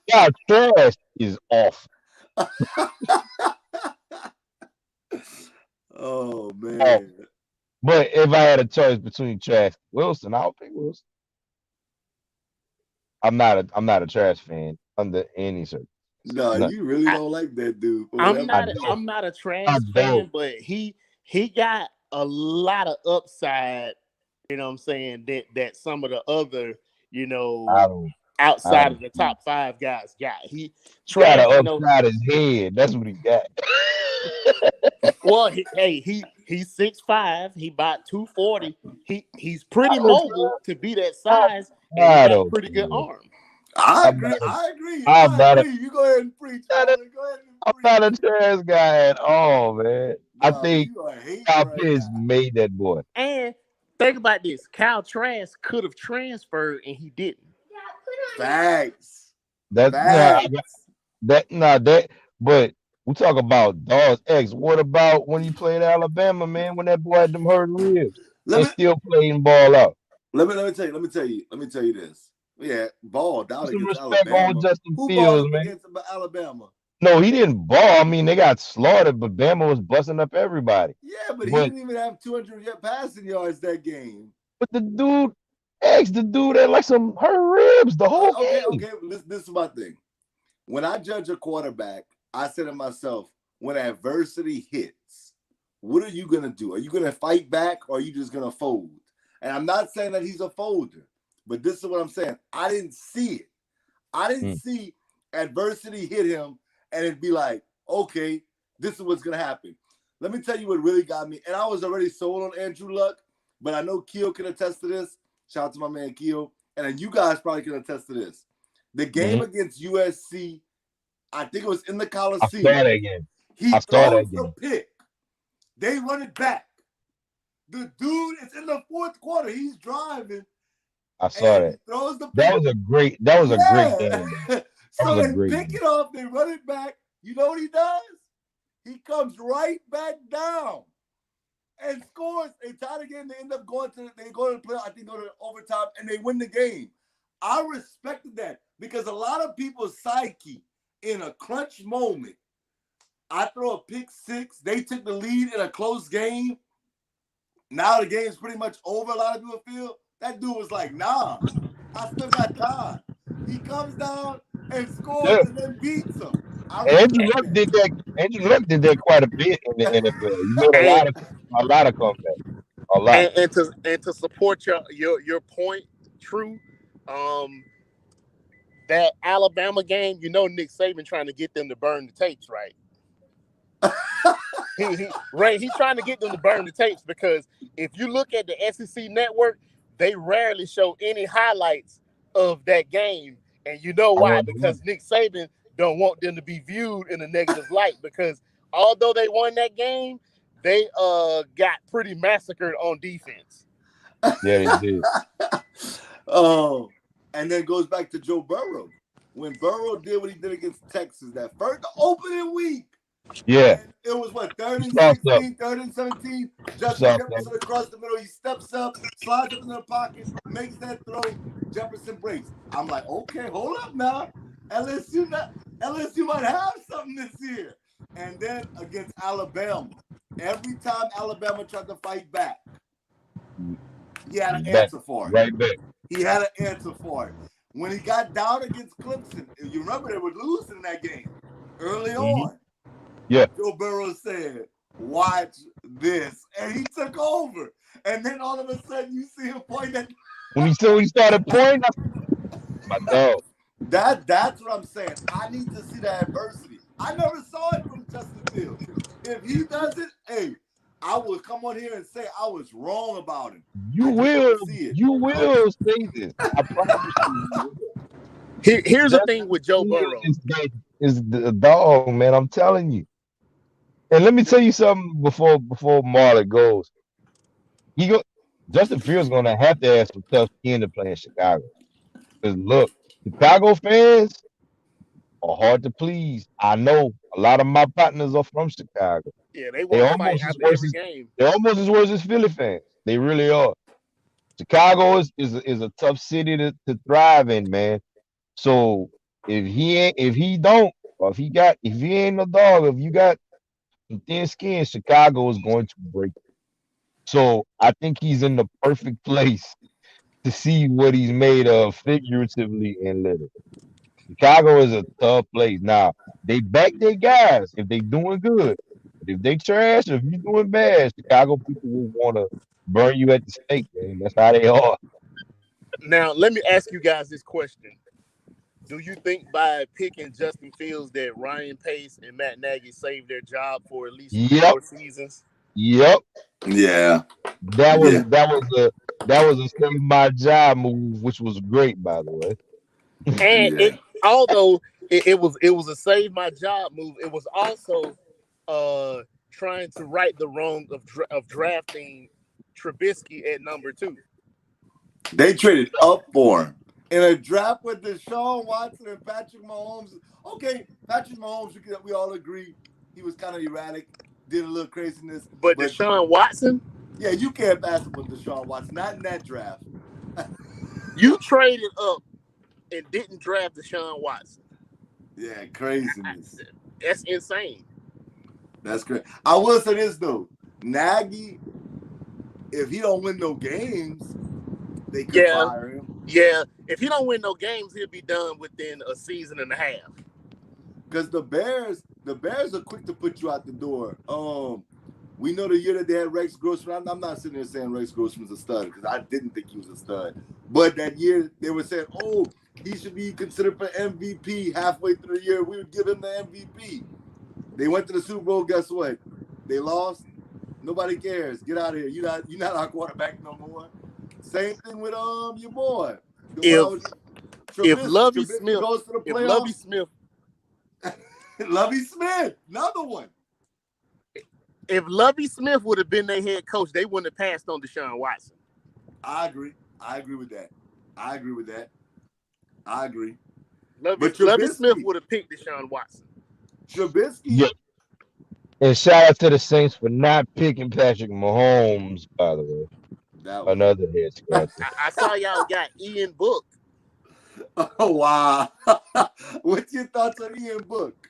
Yeah, Trash is off. Oh man. But if I had a choice between Trash and Wilson, I'll pick Wilson. I'm not a Trash fan under any circumstance. No, you really don't like that dude. I'm not a Trash fan, but he got a lot of upside, you know what I'm saying, that some of the other, outside of the top five guys got. He tried to upside his head. That's what he got. Well, he's 6'5", he about 240. He's pretty mobile to be that size, and he got a pretty good arm. I agree. You go ahead and preach. I'm not a Trash guy at all, man. I think Kyle Pitts made that boy. And think about this: Kyle Trask could have transferred, and he didn't. Facts. But we talk about Dawes X. What about when you played Alabama, man? When that boy had them hurt ribs and still playing ball out. Let me tell you this. Yeah, balled out against respect Alabama. on Justin Who Fields, balled man. against Alabama? No, he didn't ball. I mean, they got slaughtered, but Bama was busting up everybody. Yeah, but he didn't even have 200 passing yards that game. But the dude had like some hurt ribs the whole game. Okay, this is my thing. When I judge a quarterback, I say to myself, when adversity hits, what are you going to do? Are you going to fight back or are you just going to fold? And I'm not saying that he's a folder, but this is what I'm saying. I didn't see it. I didn't see adversity hit him and it'd be like, okay, this is what's going to happen. Let me tell you what really got me. And I was already sold on Andrew Luck, but I know Keo can attest to this. Shout out to my man Keo. And then you guys probably can attest to this. The game against USC, I think it was in the Coliseum. I saw that game. He throws the pick. They run it back. The dude is in the fourth quarter. He's driving. I saw that. Throws the pick. That was a great game. So they pick it off. They run it back. You know what he does? He comes right back down and scores. They tie the game. They end up going to the play. I think go to overtime and they win the game. I respected that because a lot of people's psyche in a crunch moment. I throw a pick six. They took the lead in a close game. Now the game's pretty much over. A lot of people feel that dude was like, nah, I still got time. He comes down and scores and then beats him. Andrew Luck did that. Andrew Luck did that quite a bit in the NFL. He made a lot of comebacks. A lot. And to support your point, True, that Alabama game, you know, Nick Saban trying to get them to burn the tapes, right? He's trying to get them to burn the tapes because if you look at the SEC network, they rarely show any highlights of that game, and you know why? Because Nick Saban don't want them to be viewed in a negative light. Because although they won that game, they got pretty massacred on defense. Yeah, they did. Oh, and then it goes back to Joe Burrow. When Burrow did what he did against Texas, that first opening week. Yeah. It was what, 3rd and 16, 3rd and 17. Justin Jefferson across the middle. He steps up, slides up in the pocket, makes that throw. Jefferson breaks. I'm like, okay, hold up now. LSU might have something this year. And then against Alabama, every time Alabama tried to fight back, he had an answer for it. Right back. He had an answer for it. When he got down against Clemson, you remember they were losing that game early on. Yeah. Joe Burrow said, watch this. And he took over. And then all of a sudden you see him point at when he started pointing, my dog. That's what I'm saying. I need to see the adversity. I never saw it from Justin Fields. If he does it, hey, I will come on here and say I was wrong about him. You will say this. I promise you. Here's the thing with Joe Burrow. Is the dog, man. I'm telling you. And let me tell you something before Marlon goes. Justin Fields gonna have to have some tough skin to play in Chicago. Because look, Chicago fans are hard to please. I know a lot of my partners are from Chicago. Yeah, they want to fight after every game. They're almost as worse as Philly fans. They really are. Chicago is a tough city to thrive in, man. So if he ain't no dog, if you got some thin skin, Chicago is going to break you. So I think he's in the perfect place to see what he's made of figuratively and literally. Chicago is a tough place. Now, they back their guys if they doing good. But if they trash, if you doing bad, Chicago people will want to burn you at the stake, man. That's how they are. Now, let me ask you guys this question. Do you think by picking Justin Fields that Ryan Pace and Matt Nagy saved their job for at least 4 seasons? Yep. Yeah. That was a save my job move, which was great, by the way. And although it was a save my job move, it was also trying to right the wrong of drafting Trubisky at number 2. They traded up for him in a draft with Deshaun Watson and Patrick Mahomes. Okay, Patrick Mahomes, we all agree he was kind of erratic, did a little craziness. But Deshaun Watson? Yeah, you can't pass him with Deshaun Watson, not in that draft. You traded up and didn't draft Deshaun Watson. Yeah, craziness. That's insane. That's great. I will say this though, Nagy, if he don't win no games, they could fire him. Yeah, if he don't win no games, he'll be done within a season and a half. Because the Bears are quick to put you out the door. We know the year that they had Rex Grossman. I'm not sitting there saying Rex Grossman's a stud because I didn't think he was a stud. But that year they were saying, oh, he should be considered for MVP halfway through the year. We would give him the MVP. They went to the Super Bowl. Guess what? They lost. Nobody cares. Get out of here. You're not our quarterback no more. Same thing with your boy. If Lovie Smith goes to the playoffs, Lovie Smith, another one. If Lovie Smith would have been their head coach, they wouldn't have passed on Deshaun Watson. I agree with that. I agree. Lovie Smith would have picked Deshaun Watson. Trubisky. Yeah. And shout out to the Saints for not picking Patrick Mahomes, by the way. Another head scratcher. I saw y'all got Ian Book. Oh, wow. What's your thoughts on Ian Book?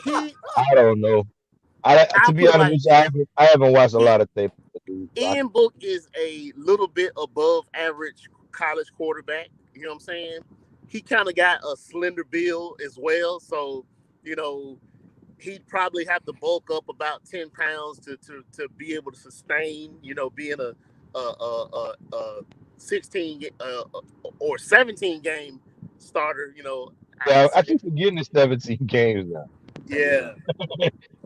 I don't know. To be honest with you, I haven't watched a lot of tape. Ian Book is a little bit above average college quarterback. You know what I'm saying? He kind of got a slender build as well. So, he'd probably have to bulk up about 10 pounds to be able to sustain, being a 16 or 17 game starter, Yeah, I keep forgetting it's 17 games now. Yeah.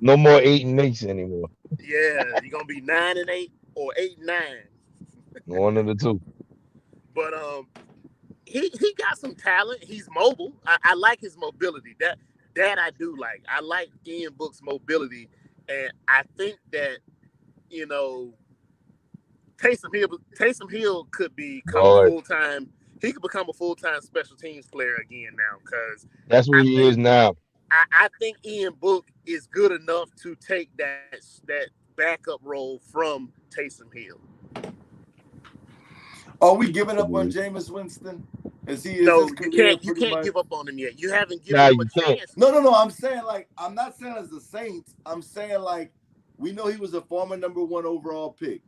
No more 8 and 8 anymore. Yeah, you're gonna be 9-8 or 8-9. One of the two. But he got some talent. He's mobile. I like his mobility. That I do like. I like Ian Book's mobility, and I think that Taysom Hill could become full-time. He could become a full-time special teams player again now because that's what he is now. I think Ian Book is good enough to take that backup role from Taysom Hill. Are we giving up on Jameis Winston? No, you can't give up on him yet. You haven't given him a chance. No. I'm saying I'm not saying as the Saints. I'm saying we know he was a former number 1 overall pick.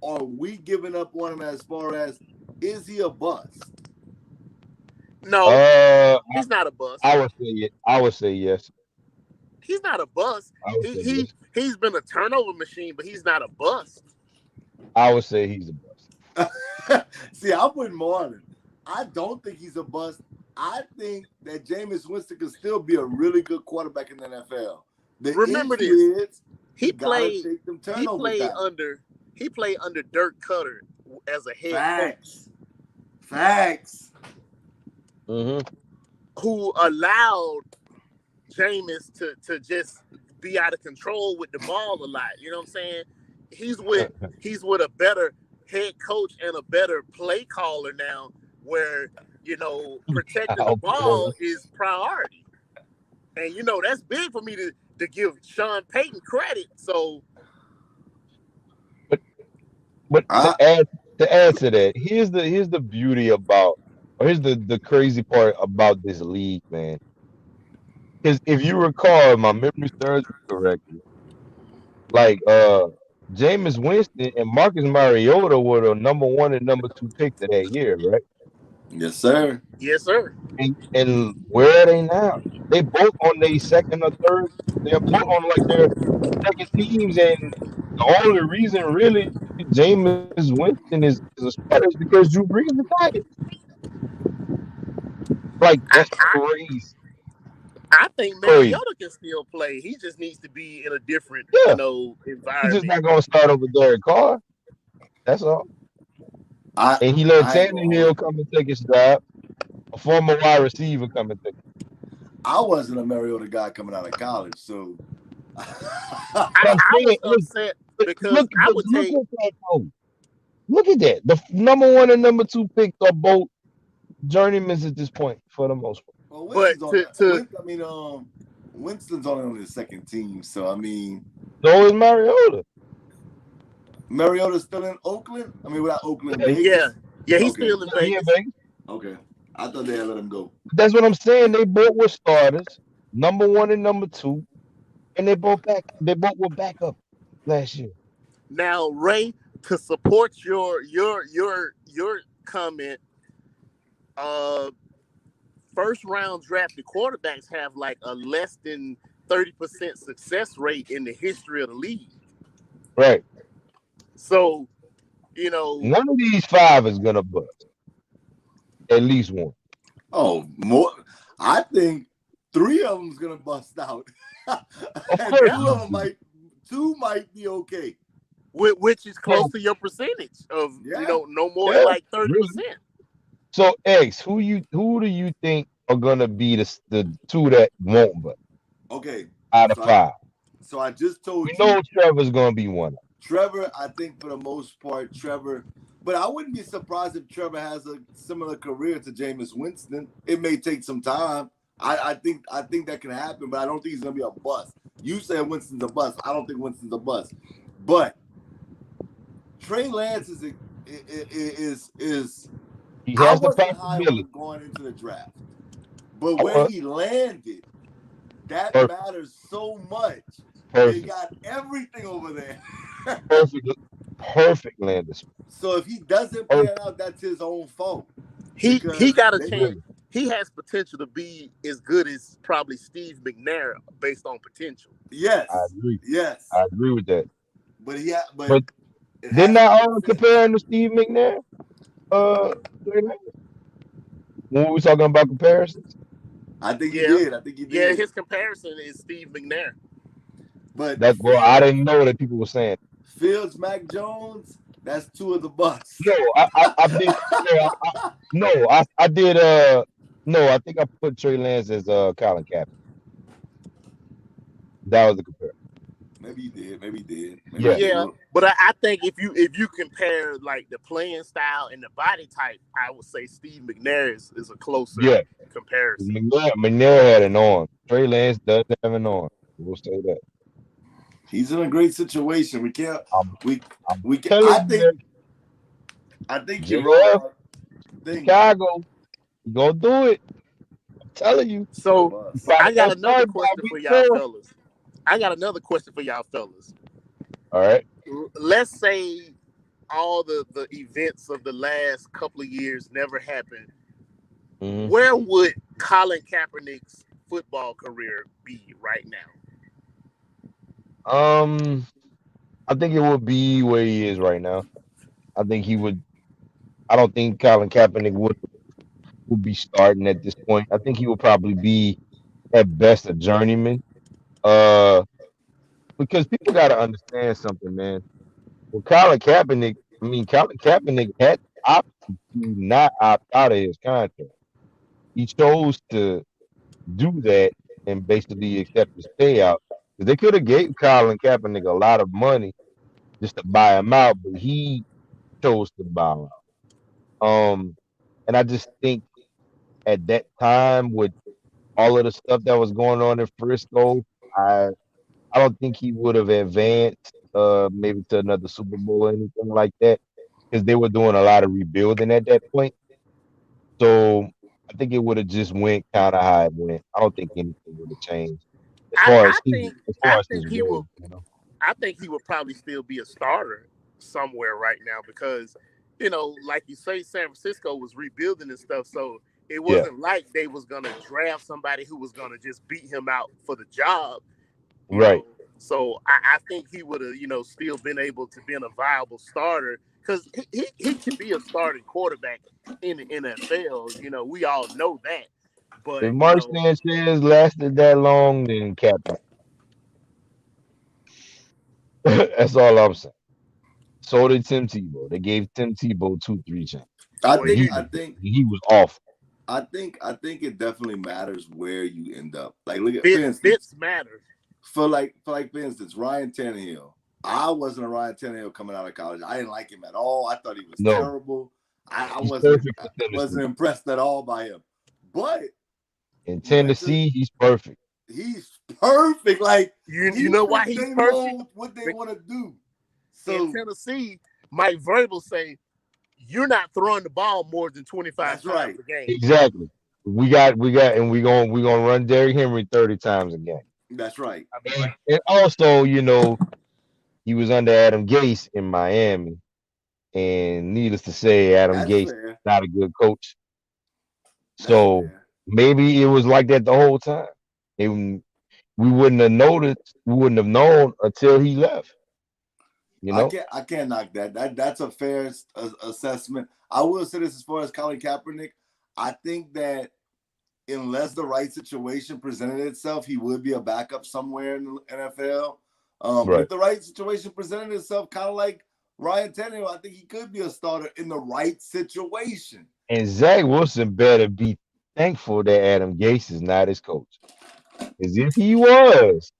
Are we giving up on him as far as is he a bust? No, he's not a bust. I would say yes. He's not a bust. He's been a turnover machine, but he's not a bust. I would say he's a bust. See, I'm with Marlon. I don't think he's a bust. I think that Jameis Winston could still be a really good quarterback in the NFL. Remember this: he played under Dirk Cutter as a head coach. Facts. Mm-hmm. Who allowed Jameis to just be out of control with the ball a lot. You know what I'm saying? He's with a better head coach and a better play caller now, where protecting the ball is priority. And that's big for me to give Sean Payton credit. So, but to add to that, here's the beauty about, or here's the crazy part about this league, man. Because if you recall, if my memory serves me correctly, Jameis Winston and Marcus Mariota were the number 1 and number 2 picks of that year, right? Yes, sir. Yes, sir. And where are they now? They both on their second or third. They're both on their second teams, and the only reason really Jameis Winston is a starter is because Drew Brees retired. That's crazy. I think Mariota can still play. He just needs to be in a different, environment. He's just not going to start over Derek Carr. That's all. And he let Tannehill come and take his job. A former wide receiver come and take it. I wasn't a Mariota guy coming out of college, so. I was upset because I would take. Look at that. The number 1 and number 2 picks are both journeymen at this point, for the most part. Well, Winston's only on his second team, so so is Mariota. Mariota's still in Oakland? Without Oakland. Yeah, he's still in Vegas. Okay. I thought they had let him go. That's what I'm saying. They both were starters, number 1 and number 2, and they both were backup last year. Now, Ray, to support your comment, first round drafted quarterbacks have like a less than 30% success rate in the history of the league. Right. So, you know, One of these 5 is gonna bust. At least one. Oh, more. I think 3 of them's gonna bust out, Of and course. yeah, two might be okay. which is close So, to your percentage of Yeah. no more than yeah, like 30%. really. So X, who do you think are gonna be the 2 that won't bust Okay. out of So 5? I just We told you, know Trevor's gonna be one. Trevor. I think for the most part, Trevor. But I wouldn't be surprised if Trevor has a similar career to Jameis Winston. It may take some time. I think that can happen, but I don't think he's gonna be a bust. You said Winston's a bust. I don't think Winston's a bust. But Trey Lance is He I has the wasn't high on possibility. him going into the draft, but I where was he landed, that perfect, matters so much. They perfect, got everything over there. perfect Landis. So if he doesn't pan Perfect. out, that's his own fault. He Because got a they, chance. He has potential to be as good as probably Steve McNair based on potential. yes, I agree. yes, I agree with that. but But it didn't has to I be a fit. compare him to Steve McNair? Trey Lance? When we were talking about comparisons, I think he Yeah, did. I think he yeah. did. His comparison is Steve McNair. But that's well, I didn't know that people were saying. Fields, Mac Jones, that's 2 of the busts. No, I did. I did. No, I think I put Trey Lance as Colin Kaepernick. That was the comparison. Maybe he did. Maybe he did. Maybe Yeah. he did. Yeah, but I think if you compare like the playing style and the body type, I would say Steve McNair is a closer Yeah. comparison. McNair had an arm. Trey Lance doesn't have an arm. We'll say that. He's in a great situation. We can't. I'm We can. telling you that I think you're JF, wrong. Chicago, you gonna do it. I'm telling you. So You probably I got gonna another start by question week for y'all 4. fellas. I got another question for y'all fellas. All right. Let's say all the events of the last couple of years never happened. Mm-hmm. Where would Colin Kaepernick's football career be right now? I think it would be where he is right now. I think he would. I don't think Colin Kaepernick would be starting at this point. I think he would probably be at best a journeyman. Uh, because people got to understand something, man. Well, Colin Kaepernick had the option to not opt out of his contract. He chose to do that and basically accept his payout. 'Cause they could have gave Colin Kaepernick a lot of money just to buy him out, but he chose to buy him out. And I just think at that time with all of the stuff that was going on in Frisco, I I don't think he would have advanced maybe to another Super Bowl or anything like that because they were doing a lot of rebuilding at that point. So I think it would have just went kind of how it went. I don't think anything would have changed as I, far as I think as I far as his think he way, will. you know. I think he would probably still be a starter somewhere right now because, like you say, San Francisco was rebuilding and stuff. So it Yeah, wasn't like they was gonna draft somebody who was gonna just beat him out for the job. you right. know. So I think he would have, still been able to be a viable starter because he can be a starting quarterback in the NFL. We all know that. If But Mark Sanchez lasted that long, then Kaepernick. That's all I'm saying. So did Tim Tebow. They gave Tim Tebow 2, 3 chances. I well, think. you He was awful. I think it definitely matters where you end up. Like, look at for instance, fits matter. for instance, Ryan Tannehill. I wasn't a Ryan Tannehill coming out of college. I didn't like him at all. I thought he was No, terrible. I he's wasn't perfect for wasn't Tennessee. impressed at all by him. But In he went to Tennessee, he's perfect. he's perfect. Like You know why he's they perfect? know what they want to do. In So Tennessee, Mike Vrabel say you're not throwing the ball more than 25 that's right. times a game. Exactly. We got, and we're gonna run Derrick Henry 30 times a game. That's right. And also, he was under Adam Gase in Miami, and needless to say, Adam That's Gase is fair. not a good coach. That's So, fair. Maybe it was like that the whole time. And we wouldn't have noticed. We wouldn't have known until he left. You know. I can't knock that. That's a fair assessment. I will say this as far as Colin Kaepernick. I think that unless the right situation presented itself, he would be a backup somewhere in the NFL. But Right. if the right situation presented itself, kind of like Ryan Tannehill, I think he could be a starter in the right situation. And Zach Wilson better be thankful that Adam Gase is not his coach. Because if he was,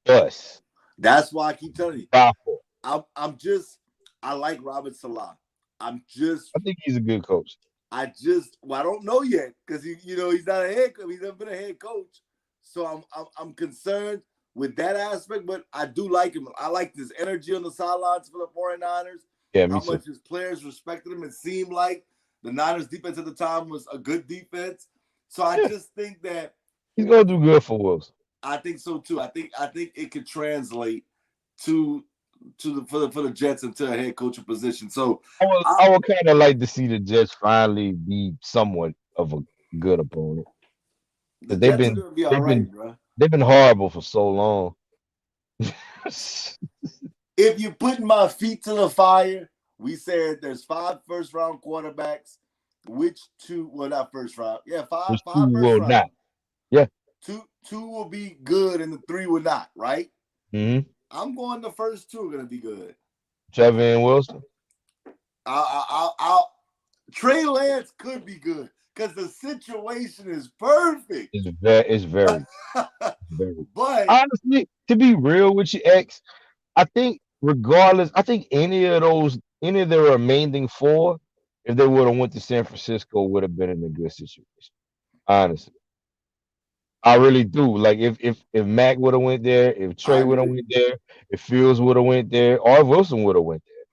us. That's why I keep telling you. Powerful. I like Robert Salah. I think he's a good coach. I don't know yet because he's not a head coach. He's never been a head coach, so I'm concerned with that aspect. But I do like him. I like his energy on the sidelines for the 49ers. Yeah, how much his players respected him. It seemed like the Niners defense at the time was a good defense. So I just think that he's gonna do good for Wilson. I think so too. I think it could translate for the Jets into a head coaching position. So I would kind of like to see the Jets finally be somewhat of a good opponent. The Jets are gonna be all right, bro. They've been horrible for so long. If you put my feet to the fire, we said there's 5 first-round quarterbacks. Which 2? Well, not first round. Yeah, 5 first round. Not. Yeah. 2 will be good, and the 3 will not. Right. Mm-hmm. I'm going the first 2 are going to be good. Trevor and Wilson. Trey Lance could be good because the situation is perfect. It's very, very. But honestly, to be real with you, X, I think regardless, I think any of the remaining 4, if they would have went to San Francisco, would have been in a good situation. Honestly. I really do. Like if Mac would have went there, if Trey would have went there, if Fields would have went there, or if Wilson would have went there,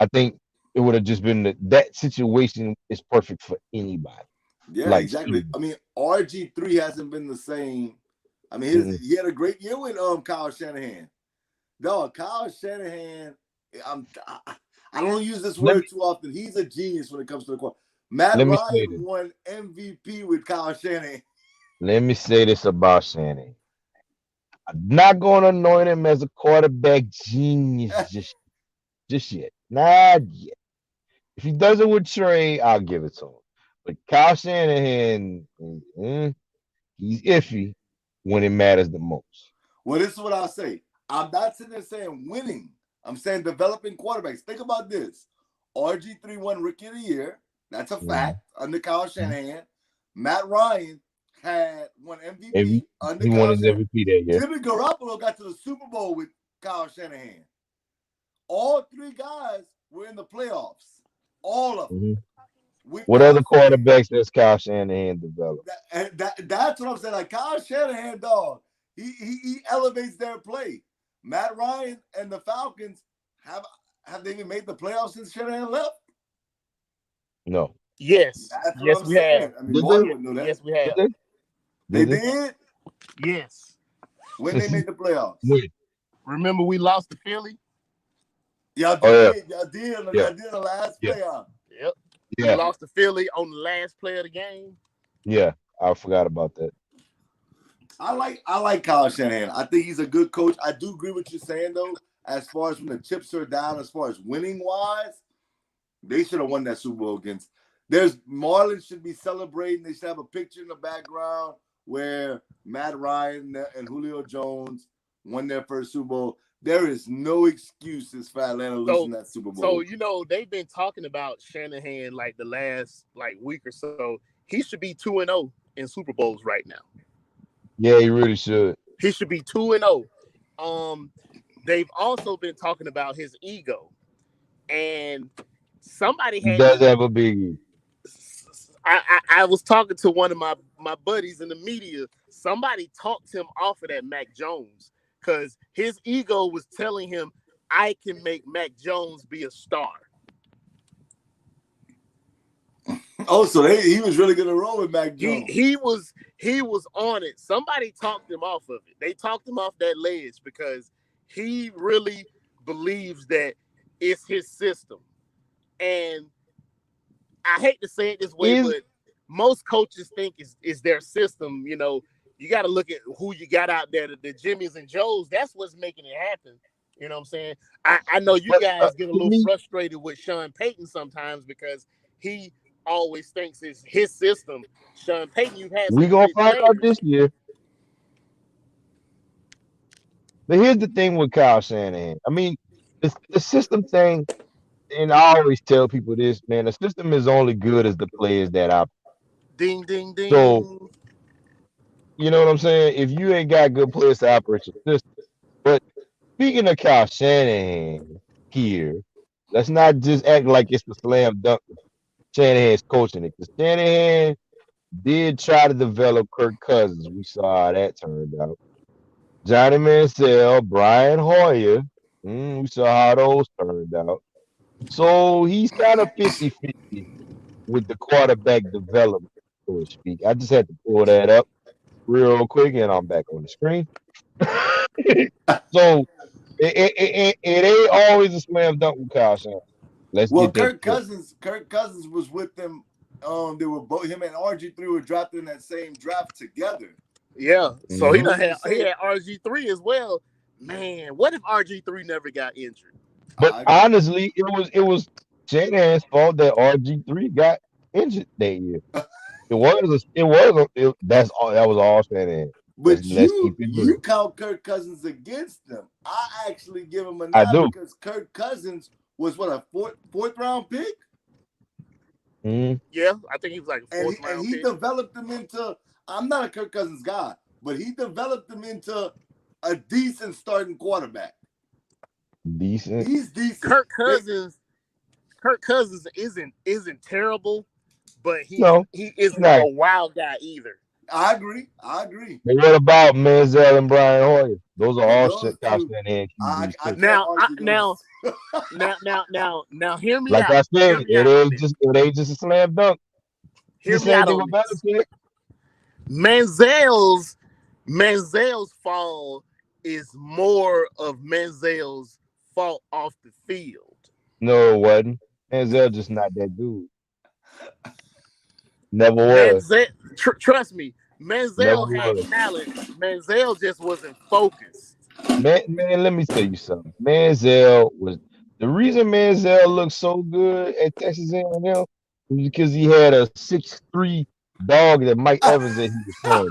I think it would have just been that situation is perfect for anybody. Yeah, like, exactly. I mean, RG3 hasn't been the same. I mean, he had a great year with Kyle Shanahan. No, Kyle Shanahan. I don't use this word too often. He's a genius when it comes to the quarterback. Matt Ryan won MVP with Kyle Shanahan. Let me say this about Shanahan. I'm not going to anoint him as a quarterback genius just yet. Not yet. If he does it with Trey, I'll give it to him. But Kyle Shanahan, he's iffy when it matters the most. Well, this is what I'll say. I'm not sitting there saying winning. I'm saying developing quarterbacks. Think about this. RG3 won Rookie of the Year. That's a fact under Kyle Shanahan. Matt Ryan had won MVP under he Kyle won his Shanahan. MVP that year. Jimmy Garoppolo got to the Super Bowl with Kyle Shanahan. All 3 guys were in the playoffs. All of them. What other quarterbacks does Kyle Shanahan develop? That's what I'm saying. Like Kyle Shanahan, dog, he elevates their play. Matt Ryan and the Falcons have they even made the playoffs since Shanahan left? No. Yes. Yes, we have. I mean, wouldn't know that. Yes, we have. They did? Yes. When they made the playoffs? Remember we lost to Philly? Y'all did. Y'all did on the last playoff. Yep. Yeah. We lost to Philly on the last play of the game. Yeah, I forgot about that. I like Kyle Shanahan. I think he's a good coach. I do agree with you saying though, as far as when the chips are down, as far as winning wise, they should have won that Super Bowl against. Marlins should be celebrating. They should have a picture in the background where Matt Ryan and Julio Jones won their first Super Bowl. There is no excuses for Atlanta losing that Super Bowl. So they've been talking about Shanahan like the last week or so. He should be 2-0 in Super Bowls right now. Yeah, he really should. He should be 2-0. They've also been talking about his ego, and somebody he does have a big ego. I was talking to one of my buddies in the media. Somebody talked him off of that Mac Jones because his ego was telling him, I can make Mac Jones be a star. Oh, so he was really going to roll with Mac Jones. He was on it. Somebody talked him off of it. They talked him off that ledge because he really believes that it's his system. And I hate to say it this way, but most coaches think is their system. You know, you got to look at who you got out there, the Jimmys and Joes. That's what's making it happen. You know what I'm saying? I know you But guys get a to little me, frustrated with Sean Payton sometimes because he always thinks it's his system. Sean Payton, you've had we some gonna great find out players. this year. But here's the thing with Kyle Shanahan. I mean, the system thing, and I always tell people this, man. The system is only good as the players that operate. Ding, ding, So ding. you know what I'm saying? If you ain't got good players to operate your system, but speaking of Kyle Shanahan here, let's not just act like it's the slam dunk. Shanahan's coaching it because Shanahan did try to develop Kirk Cousins. We saw how that turned out. Johnny Manziel, Brian Hoyer. We saw how those turned out. So he's kind of 50-50 with the quarterback development, so to speak. I just had to pull that up real quick, and I'm back on the screen. So it ain't always a slam dunk with Kyle Shanahan. Let's Well, get that clear. Kirk Cousins was with them. They were both him and RG3 were drafted in that same draft together. Yeah. So So like you he said, had RG3 as well. Man, what if RG3 never got injured? But I agree. honestly, it was Shanahan's fault that RG3 got injured that year. That's all. That was all Shanahan. But Let's keep it real. you count Kirk Cousins against them. I actually give him a I nod do. because Kirk Cousins was what, a fourth round pick, Yeah, I think he was like a and fourth he, round pick. developed him into. I'm not a Kirk Cousins guy, but he developed him into a decent starting quarterback. Decent. He's decent. Kirk Cousins isn't terrible, but he No, isn't not. a wild guy either. I agree. But what about Manziel and Brian Hoyer? Those are Well, all those Kyle two, Shanahan QBs I too. can't Now, argue those. now, hear me Like out. I Hear said, me out on this. it ain't just a slam dunk. Hear The me same out thing on with this. Belichick. Manziel's fall is more of Manziel's fault off the field. No, it wasn't. Manziel just not that dude. Never was. Trust me, Never Manziel had was. talent. Manziel just wasn't focused. Man, let me tell you something. Manziel was the reason Manziel looked so good at Texas A&M was because he had a 6'3" dog that Mike Evans that he was throwing.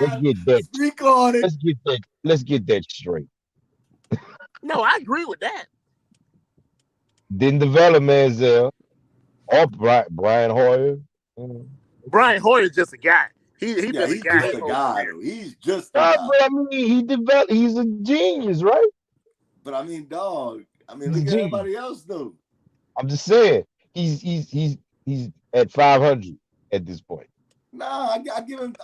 Let's get that. Speak on it. Let's get that straight. No, I agree with that. Didn't develop Manziel or Brian Hoyer. Brian Hoyer's just a guy. He's Yeah, been a he's guy just his a whole guy. career. He's just a No, guy. but I mean, he developed. He's a genius, right? But I mean, dog. I mean, He's a look at genius. everybody else though. I'm just saying, he's at 500 at this point. Nah, I give him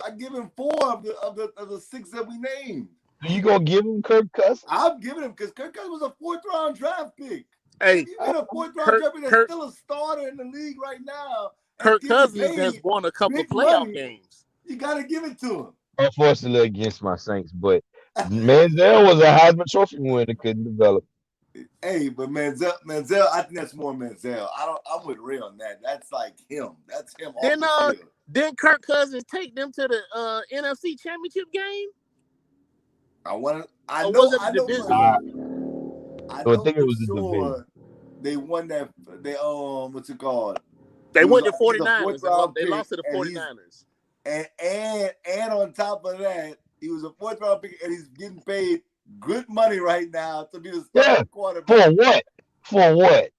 4 of the 6 that we named. You gonna give him Kirk Cousins? I'm giving him because Kirk Cousins was a 4th round draft pick. Hey, You get a 4th round draft pick that's still a starter in the league right now. Kirk Cousins has won a couple of playoff games. You gotta give it to him. Unfortunately, against my Saints, but Manziel was a Heisman Trophy winner, couldn't develop. Hey, but Manziel, I think that's more Manziel. I'm with Ray on that. That's like him. That's him off the field. Didn't Kirk Cousins take them to the NFC Championship game? I know think it was the sure they won that. They what's it called? They won the 49ers. They lost to the 49ers. And on top of that, he was a 4th round pick, and he's getting paid good money right now to be the starting quarterback. For what? For what?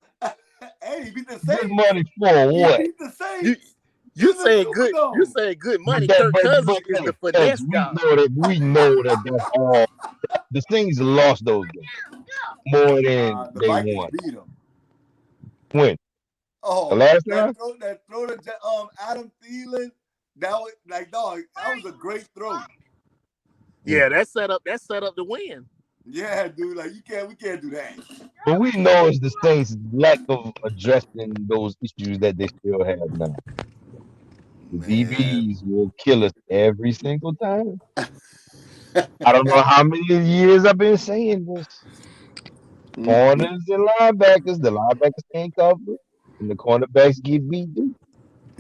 Hey, he beat the Saints. Good money for what? He beat the Saints. You saying good? You saying good money? Kirk Cousins is the finesse guy. We know that that's all. The Saints lost those games more than the they Vikings won. beat him. When? Oh, the last time? That throw to Adam Thielen. That was like, dog. That was a great throw. Yeah, that set up the win. Yeah, dude. Like we can't do that. But we know it's the Saints' lack of addressing those issues that they still have now. The DBs will kill us every single time. I don't know how many years I've been saying this. Corners and linebackers, the linebackers can't cover, and the cornerbacks get beat.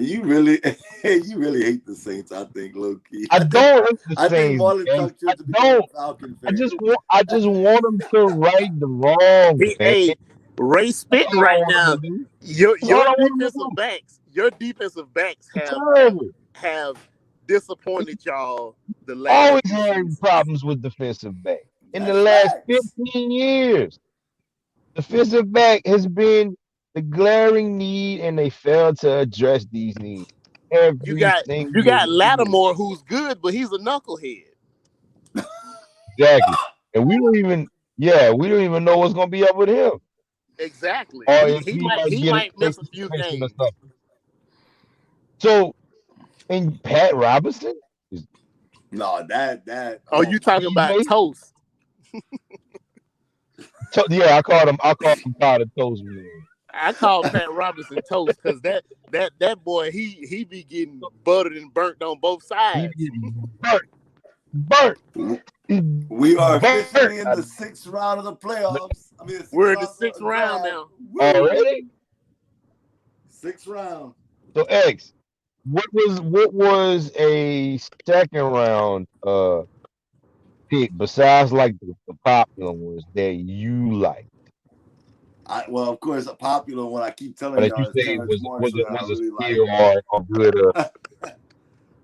You really, you really hate the Saints. I think, low key. I don't hate the I think Saints. Marlon Man. talked you I into becoming don't. a Falcon I fan. just want them to right the wrongs, man. Hey, Ray That's spitting all I right want now. them to do. Your That's all your I want them to defensive do. backs, your defensive backs It's have terrible. disappointed y'all the last Always few having seasons. problems with defensive back. In the That's last facts. 15 years, defensive back has been the glaring need, and they failed to address these needs You every got single year. Lattimore, who's good, but he's a knucklehead. Exactly. And we don't even know what's gonna be up with him. Exactly. Or He if he he might might he get a might quick miss a few suspension or games. something. So, and Pat Robinson is No, that Oh, come you on. talking about PJ. Toast? Yeah, I called him Powder Toast, man. I call Pat Robinson Toast because that boy he be getting buttered and burnt on both He sides. getting burnt. He's We are burnt officially in the 6th round of the playoffs. I mean, the 6th We're in the round of sixth the round draft. now. Woo! already. 6th round. So X, what was a second round pick besides like the popular ones that you like, Well, of course, a popular one I keep or telling that y'all you is say Terrence Marshall that I was a really like. steal or good?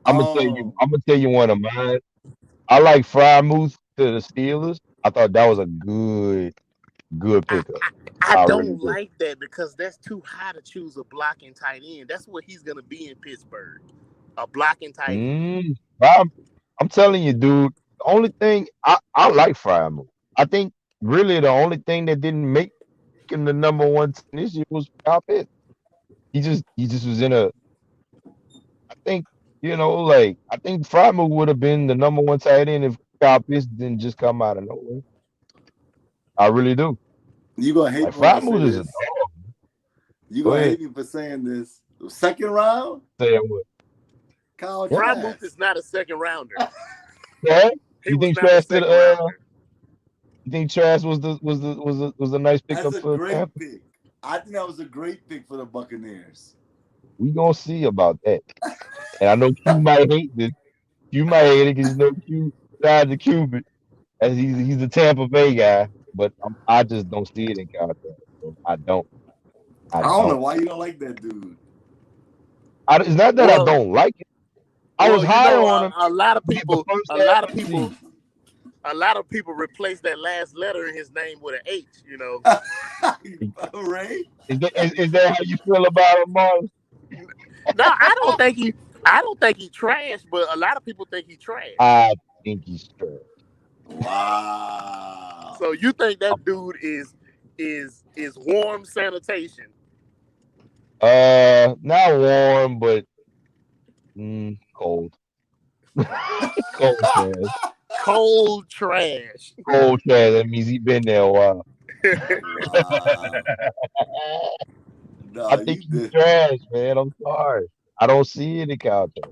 Um, I'm gonna tell you one of mine. I like Frymouth to the Steelers. I thought that was a good I, pickup. I I really don't do. like that because that's too high to choose a blocking tight end. That's what he's gonna be in Pittsburgh, a blocking tight end. I'm telling you, dude. The only thing I like Frymouth. I think really the only thing that didn't make him the number one team this year was Kyle Pitts. He just was in a. I think like I think Frymouth would have been the number one tight end if Kyle Pitts didn't just come out of nowhere. I really do. you gonna hate Like me when I say Frymouth is a this. dog. You Go gonna ahead. hate me for saying this. 2nd round, Say what? Kyle What? Frymouth Trask. is not a second rounder. Yeah? He You was think not a Trash to second the rounder. you think Trash was a nice That's pickup a for great Tampa? pick. I think that was a great pick for the Buccaneers. We gonna see about that. And I know Q might hate this. Q might hate it because Q tried to Cuban as he's a Tampa Bay guy, but I just don't see it in contract. So I don't. I I don't know don't. why you don't like that dude. It's not that I Well, don't like it. I was well, high on him a lot of the people, first a half lot of of the people, season. a lot of people replace that last letter in his name with an H. Ray? Is that how you feel about him, Marlon? No, I don't think he trash, but a lot of people think he trash. I think he's trash. Wow. So you think that dude is warm sanitation? Not warm, but cold. Cold trash. Cold trash. Cold trash. That means he's been there a while. Wow. I No, think you he's did. trash, man. I'm sorry. I don't see it in Caltech. I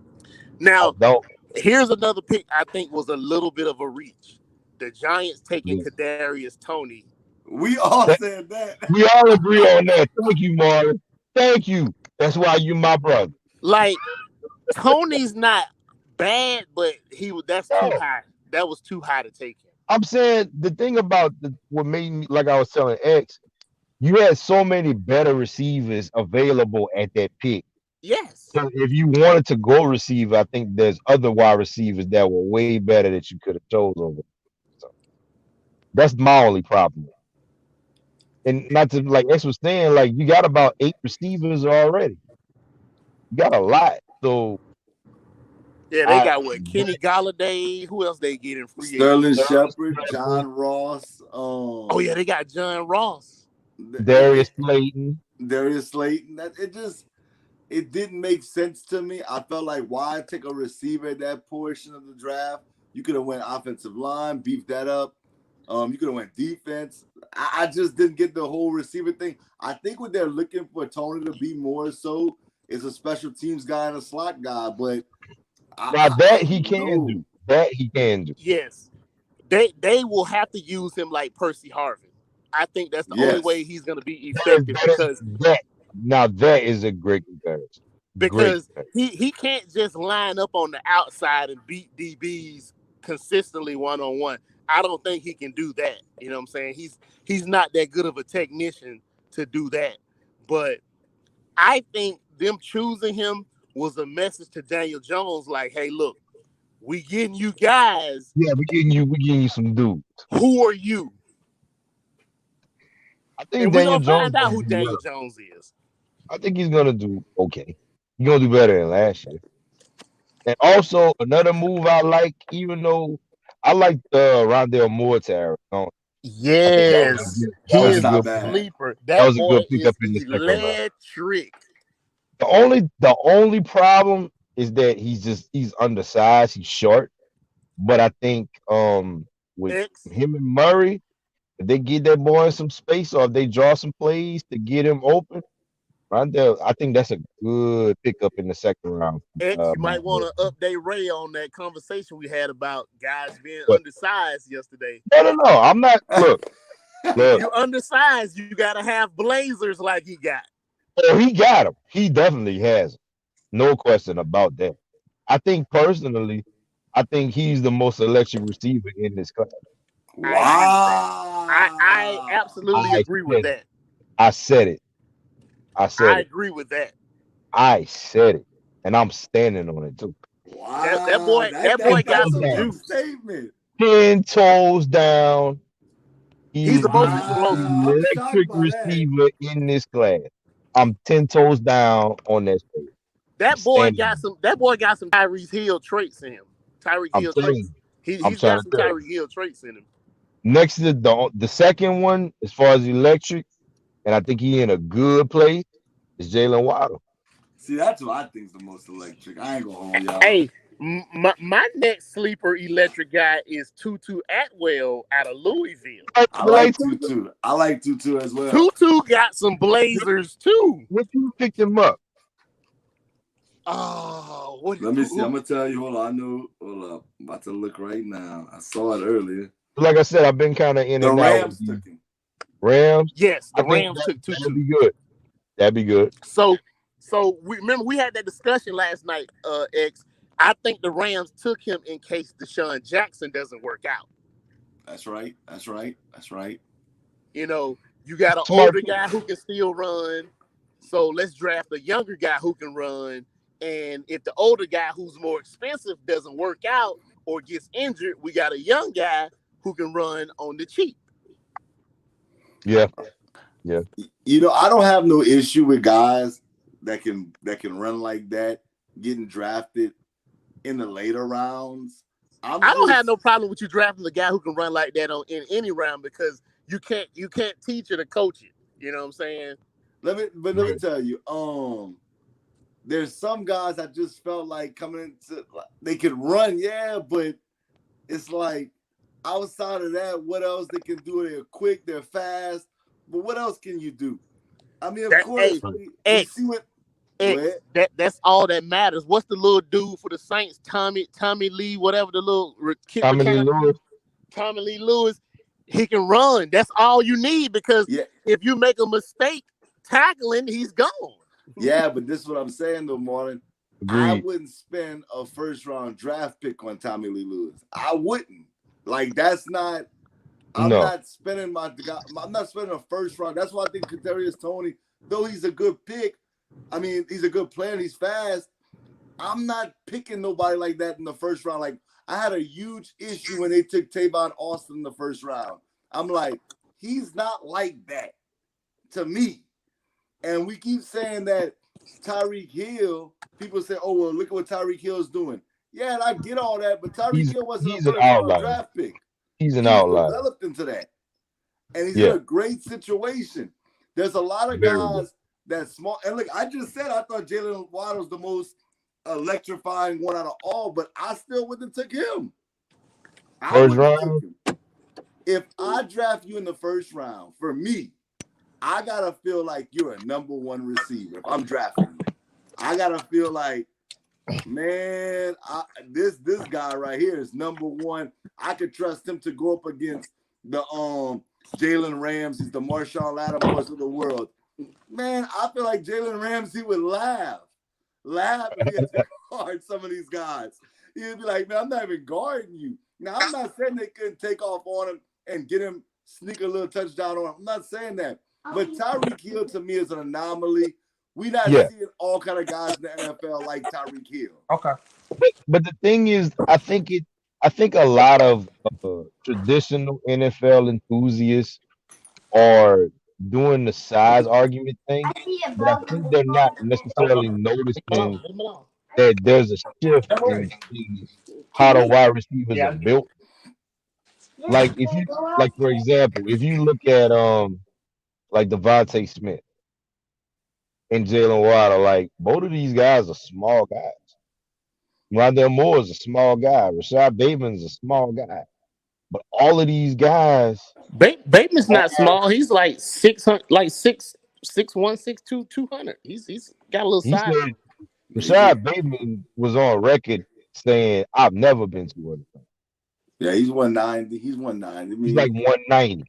Now, don't. here's another pick I think was a little bit of a reach. The Giants taking Yes. Kadarius Toney. We all said that. We all agree on that. Thank you, Marlon. Thank you. That's why you my brother. Like Tony's not bad, but that's too No. high. That was too high to take him. I'm saying the thing about what made me, like I was telling X, you had so many better receivers available at that pick. Yes. So if you wanted to go receiver, I think there's other wide receivers that were way better that you could have chosen over. So that's my only problem. And not to like X was saying, like you got about 8 receivers already. You got a lot. So Yeah, they I got what? Kenny Galladay. Who else they get in free Sterling agency? Shepard, John Ross. Oh yeah, they got John Ross. Darius Slayton. Darius Slayton. It didn't make sense to me. I felt like why take a receiver at that portion of the draft? You could have went offensive line, beefed that up. You could have went defense. I just didn't get the whole receiver thing. I think what they're looking for Tony to be more so is a special teams guy and a slot guy. But Now that he don't can know. do. That he can do. Yes, they will have to use him like Percy Harvin. I think that's the only Yes. way he's going to be effective because Now that is a great comparison. Great. because he can't just line up on the outside and beat DBs consistently one-on-one. I don't think he can do that. You know what I'm saying? He's not that good of a technician to do that. But I think them choosing him was a message to Daniel Jones, like, hey, look, we getting you guys. Yeah, we're getting you some dudes. Who are you? I think And we're Daniel gonna Jones find out gonna who do Daniel well. Jones is. I think he's gonna do okay. He's gonna do better than last year. And also another move I like, even though I like Rondale Moore to Arizona. I think Yes, that he was a is That's a not good bad. sleeper. that That was a boy good pickup is in the second round. electric. The only problem is that he's undersized, he's short. But I think with X. him and Murray, if they give that boy some space or if they draw some plays to get him open, Rondell, I think that's a good pickup in the second round. X, you might Rondell. want to update Ray on that conversation we had about guys being But undersized yesterday. no. I'm not. Look. If you undersized, you gotta have blazers like he got. Oh, he got him. He definitely has him. No question about that. I think personally, I think he's the most electric receiver in this class. I agree with that. I Wow. absolutely agree with Said it. that. I said it. I said I it. agree with that. I said it. And I'm standing on it too. That Wow. boy got That's a some big juice. statement. 10 toes down. He's He's the most the explosive. Wow. I'm shocked electric by that. receiver in this class. I'm 10 toes down on that stage. I'm That boy standing. got some Tyreek Hill traits in him. Tyreek I'm Hill telling traits. you. I'm He's trying got to some tell you. Tyreek Hill traits in him. Next to the second one, as far as electric, and I think he in a good place, is Jalen Waddle. See, that's what I think is the most electric. I ain't gonna hold y'all. Hey, my next sleeper electric guy is Tutu Atwell out of Louisville. I like Tutu. I like Tutu as well. Tutu got some blazers too. What you picked him up? Oh, Let me see. I'm gonna tell you. Hold on. I know. Hold up. I'm about to look right now. I saw it earlier. Like I said, I've been kind of in The and out Rams with took the him. Rams. Yes, the I think Rams took that'd Tutu. be good. That'd be good. So we had that discussion last night, X. I think the Rams took him in case Deshaun Jackson doesn't work out. That's right. That's right. That's right. You know, you got an Smart older pick. guy who can still run. So let's draft a younger guy who can run. And if the older guy who's more expensive doesn't work out or gets injured, we got a young guy who can run on the cheap. Yeah. Yeah. You know, I don't have no issue with guys that can run like that getting drafted in the later rounds. I don't have no problem with you drafting the guy who can run like that in any round because you can't teach it or coach it. You know what I'm saying? Let me tell you, there's some guys I just felt like coming into, they can run, yeah, but it's like outside of that, what else they can do? They're quick, they're fast, but what else can you do? I mean, of course, we see what. That's all that matters. What's the little dude for the Saints? Tommy Lee, whatever the little kid. Tommy Lee Lewis. He can run. That's all you need because if you make a mistake tackling, he's gone. Yeah, but this is what I'm saying though, Martin. Agreed. I wouldn't spend a first-round draft pick on Tommy Lee Lewis. I wouldn't. Like that's not. I'm not spending a first round. That's why I think Kadarius Toney, though he's a good pick. I mean, he's a good player and he's fast. I'm not picking nobody like that in the first round. Like, I had a huge issue when they took Tavon Austin in the first round. I'm like, he's not like that to me. And we keep saying that Tyreek Hill, people say, oh, well, look at what Tyreek Hill is doing. Yeah, and I get all that, but Tyreek Hill wasn't a first-round draft pick. He's an outlier. Developed into that. And he's in a great situation. There's a lot of guys that's small. And look, I just said I thought Jalen Waddle was the most electrifying one out of all, but I still wouldn't have took him. First round? If I draft you in the first round, for me, I got to feel like you're a number one receiver. If I'm drafting you, I got to feel like, man, this guy right here is number one. I could trust him to go up against the Jalen Ramsey, the Marshawn Lattimores of the world. Man, I feel like Jalen Ramsey would laugh. laugh if he had to guard some of these guys. He'd be like, man, I'm not even guarding you. Now, I'm not saying they couldn't take off on him and get him, sneak a little touchdown on him. I'm not saying that. But Tyreek Hill, to me, is an anomaly. We not seeing all kind of guys in the NFL like Tyreek Hill. Okay. But the thing is, I think a lot of traditional NFL enthusiasts are doing the size argument thing, but I think they're not necessarily noticing that there's a shift in how the wide receivers are built. Like if you like for example, if you look at like Devontae Smith and Jalen Waddle, like both of these guys are small guys. Rondell Moore is a small guy. Rashad Bateman's a small guy. But all of these guys Bateman's not are small. He's like 600, like 6'1", 6'2", 200. He's got a little he size. said Rashad Bateman was on record saying, I've never been 200. Yeah, he's 190. He's 190. He's like 190.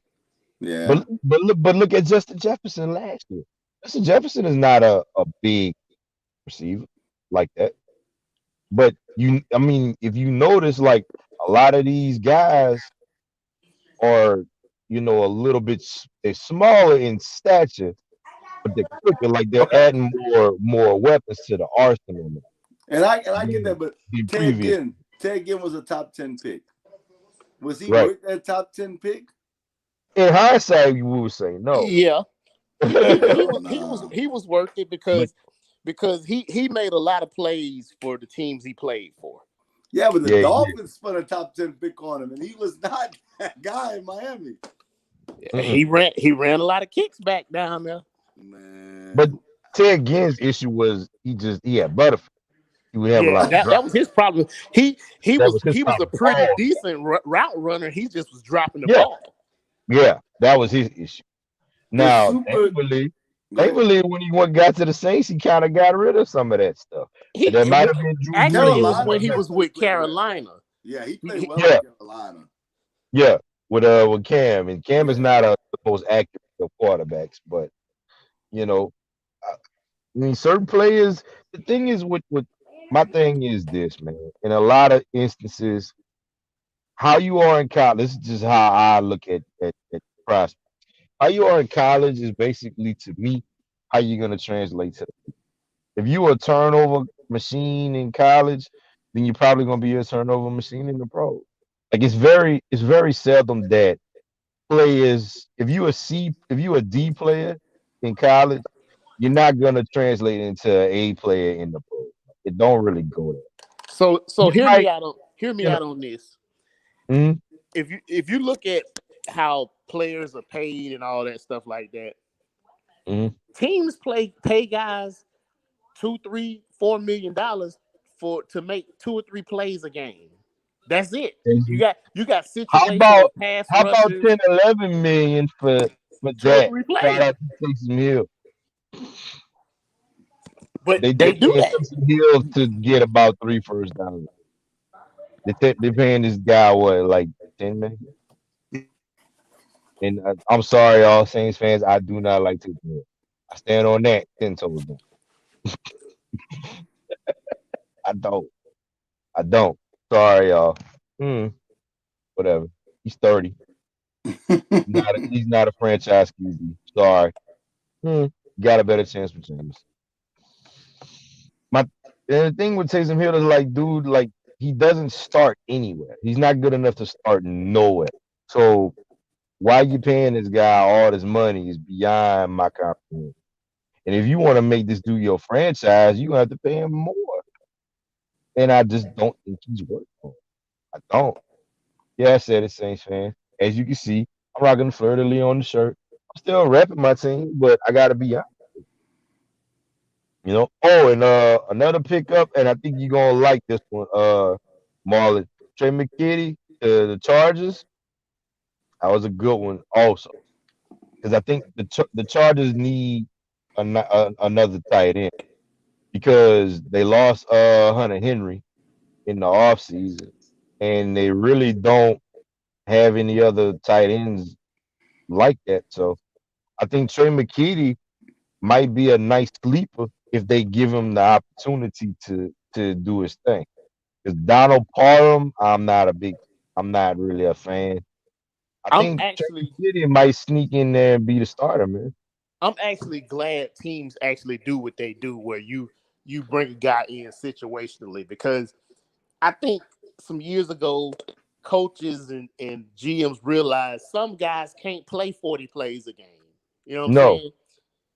Yeah. But look at Justin Jefferson last year. Justin Jefferson is not a big receiver like that. But I mean, if you notice, like a lot of these guys are, you know, a little bit they're smaller in stature, but they're quicker. Like they're adding more weapons to the arsenal. And I get that, but Ted Ginn was a top 10 pick. Was he worth that top 10 pick? In hindsight, we would say no. Yeah, he was worth it because he made a lot of plays for the teams he played for. Yeah, but the Dolphins spun a top 10 pick on him, and he was not that guy in Miami. Yeah, he ran a lot of kicks back down there. Man. But Ted Ginn's issue was he had butterfly. He would have a lot. That was his problem. He was a pretty decent route runner. He just was dropping the ball. Yeah, that was his issue. Now, thankfully, when he got to the Saints, he kind of got rid of some of that stuff. That might have been Drew actually, it was when he was with Carolina. Yeah, he played well with Carolina. Yeah, with Cam, and Cam is not the most accurate of quarterbacks, but you know, I mean, certain players. The thing is, with my thing is this, man. In a lot of instances, how you are in college. This is just how I look at prospects. How you are in college is basically, to me, how you're gonna translate to. If you are a turnover machine in college, then you're probably gonna be a turnover machine in the pro. Like it's very seldom that players, if you a D player in college, you're not gonna translate into an A player in the pro. It don't really go there. So hear me out on this. Mm-hmm. If you look at how players are paid and all that stuff like that, teams pay guys $2, $3, $4 million to make 2 or 3 plays a game. That's it. You got situations with pass how about rushers. 10, 11 million for 2 or that? 3 plays. Shout out to Taysom Hill. But they do that. Taysom Hill to get about 3 first downs. They're paying this guy like 10 million. And I'm sorry, all Saints fans, I do not like Taysom Hill. I stand on that 10 toes down. I don't. Sorry, y'all. Whatever. He's 30. He's not a franchise QB. Sorry. Got a better chance with James. The thing with Taysom Hill is like, dude, like he doesn't start anywhere. He's not good enough to start nowhere. So why you paying this guy all this money is beyond my comprehension. And if you want to make this dude your franchise, you have to pay him more. And I just don't think he's worth it. I don't. Yeah, I said it, Saints fan. As you can see, I'm rocking the Fleur de Lis on the shirt. I'm still repping my team, but I gotta be honest. You know. Oh, and another pickup, and I think you're gonna like this one, Marlon. Trey McKitty to the Chargers. That was a good one, also, because I think the Chargers need another tight end because they lost Hunter Henry in the offseason, and they really don't have any other tight ends like that. So I think Trey McKitty might be a nice sleeper if they give him the opportunity to do his thing. Because Donald Parham, I'm not really a fan. I I'm think Travis actually Gideon might sneak in there and be the starter, man. I'm actually glad teams actually do what they do, where you bring a guy in situationally, because I think some years ago, coaches and GMs realized some guys can't play 40 plays a game. You know what I'm No. saying?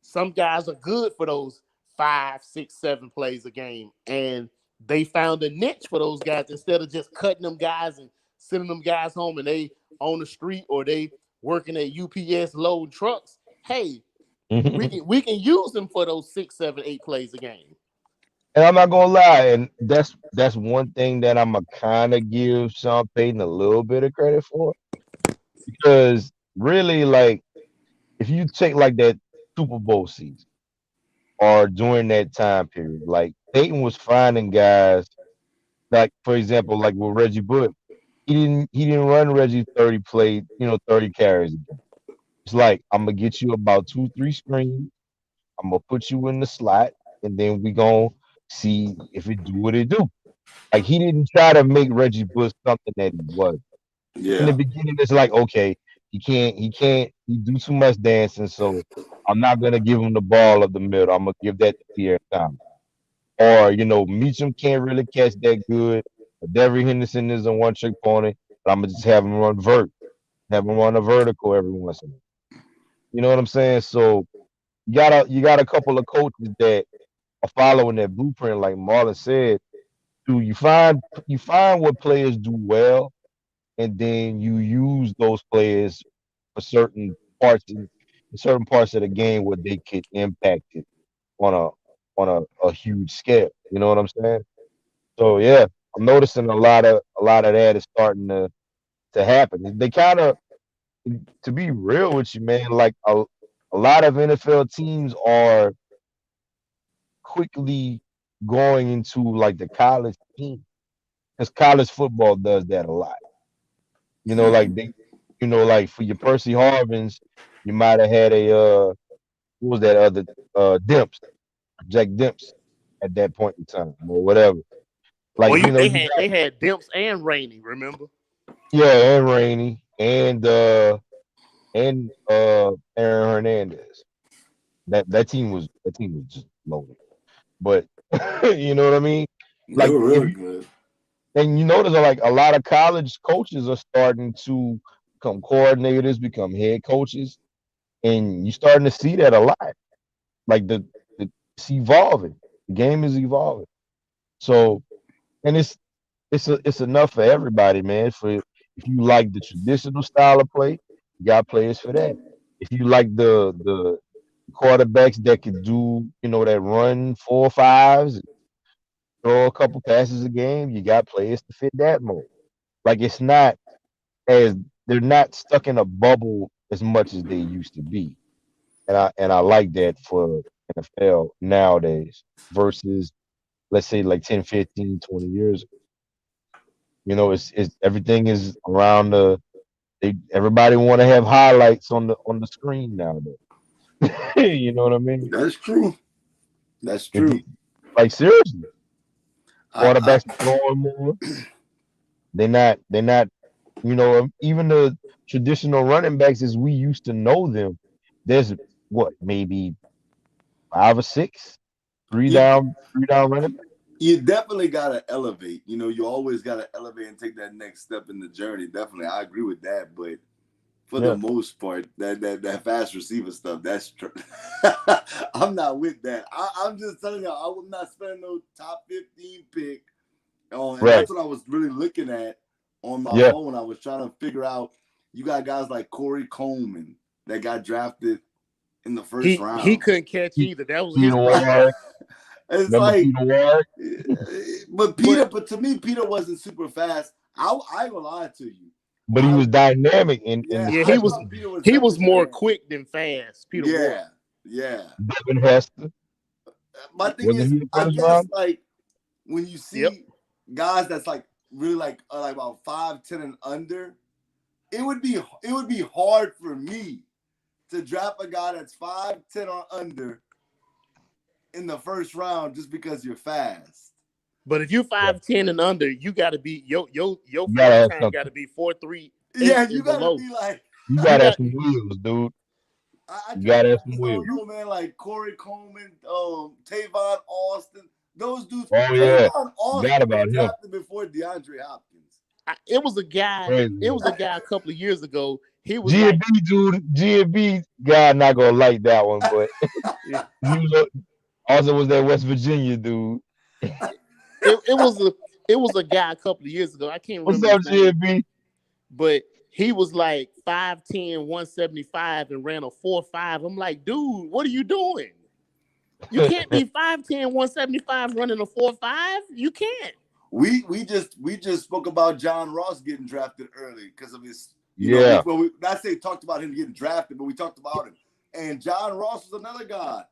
Some guys are good for those 5, 6, 7 plays a game, and they found a niche for those guys instead of just cutting them guys and sending them guys home and they on the street or they working at UPS loading trucks. Hey, we And can we can use them for those 6, 7, 8 plays a game. I'm not gonna lie, and that's one thing that I'm gonna kind of give Sean Payton a little bit of credit for, because really, like, if you take like that Super Bowl season or during that time period, like Peyton was finding guys, like for example, like with Reggie Bush, he didn't run Reggie 30 carries a game. It's like, I'm gonna get you about 2, 3 screens. I'm gonna put you in the slot, and then we gonna see if it do what it do. Like, he didn't try to make Reggie Bush something that he was. In the Yeah. beginning, it's like, okay, he do too much dancing, so I'm not gonna give him the ball of the middle. I'm gonna give that to Pierre Thomas. Or, Meacham can't really catch that good. Devery Henderson is a one trick pony, but I'm gonna just have him have him run a vertical every once in a while. You know what I'm saying? So you got a couple of coaches that are following that blueprint, like Marlon said. Do you find what players do well, and then you use those players for certain parts of the game where they could impact it on a huge scale. You know what I'm saying? So yeah, I'm noticing a lot of that is starting to happen. They kind of, to be real with you, man, like a lot of NFL teams are quickly going into like the college team, because college football does that a lot. Like like for your Percy Harvins, you might have had a what was that other Demps, Jack Demps at that point in time or whatever. Like, Well, they you had got, they had Demps and Rainey, remember? yeah, and Rainey and Aaron Hernandez. That team was just loaded. But you know what I mean? They Like, were if really you good. and you notice that, like, a lot of college coaches are starting to become coordinators, become head coaches, and you're starting to see that a lot. Like, it's evolving. The game is evolving. So, and it's enough for everybody, man. For if you like the traditional style of play, you got players for that. If you like the quarterbacks that could do, that run 4 5s, throw a couple passes a game, you got players to fit that mold. Like, it's not as they're not stuck in a bubble as much as they used to be. And I like that for NFL nowadays versus, let's say, like 10, 15, 20 years. It's everything is around everybody want to have highlights on the screen nowadays. You know what I mean? That's true. That's If true. you like, seriously, I quarterbacks are throwing more. They're not, even the traditional running backs as we used to know them. There's what, maybe 5 or 6, you three down running backs. you definitely gotta elevate. You always gotta elevate and take that next step in the journey. Definitely, I agree with that. But for the Yeah, most part, that fast receiver stuff, that's true. I'm not with that. I'm just telling you, I would not spend no top 15 pick on, and right. that's what I was really looking at on my Yeah, phone. I was trying to figure out. You got guys like Corey Coleman that got drafted in the first He round. couldn't catch Pe- either. That was his Peter problem. Ward. It's Remember like, Peter Ward? But but to me, Peter wasn't super fast. I ain't gonna lie to you. But he I was dynamic in Yeah, yeah, I stretches. thought Peter was he definitely was more dynamic. quick than fast. Peter Ward. Yeah, yeah. Devin Hester, My thing wasn't is, he the I first guess round? like when you Yep. see guys that's like really like about 5'10" and under, it would be hard for me to draft a guy that's 5'10" or under in the first round just because you're fast. But if you 5'10" and under, you got to be your You gotta 40 have time something. got to be 4.38 Yeah, you and gotta below. be like, You You gotta have got some wheels, dude. I You gotta have some just wheels. don't know, man. Like Corey Coleman, Tavon Austin, those dudes. Oh yeah, Tavon forgot Austin was about him. drafted before DeAndre Hopkins. it was a guy. Crazy. It was a guy a couple of years ago. He was GMB, like, dude. GMB guy not gonna like that one, but yeah, he was also was that West Virginia dude. it was a guy a couple of years ago. I can't What's remember up, his name, GMB? but he was like 5'10", 175 and ran a 4.5. I'm like, dude, what are you doing? You can't be 5'10", 175 running a 4.5. You can't. We just spoke about John Ross getting drafted early because of his. Yeah. We not say talked about him getting drafted, but we talked about him. And John Ross was another guy.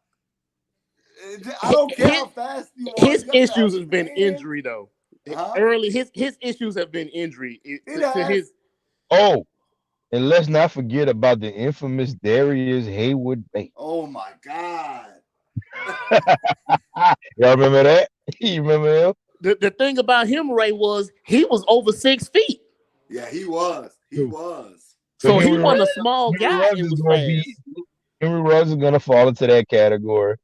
I don't care how fast you are. His issues have been injury though. Huh? Early, his issues have been injury to his. Oh, and let's not forget about the infamous Darius Haywood Bay. Oh my God. Y'all remember that? You remember him? The thing about him, Ray, was he was over 6 feet. Yeah, he was. He was. So he wasn't a small guy and was fast. Henry Ruggs is gonna fall into that category.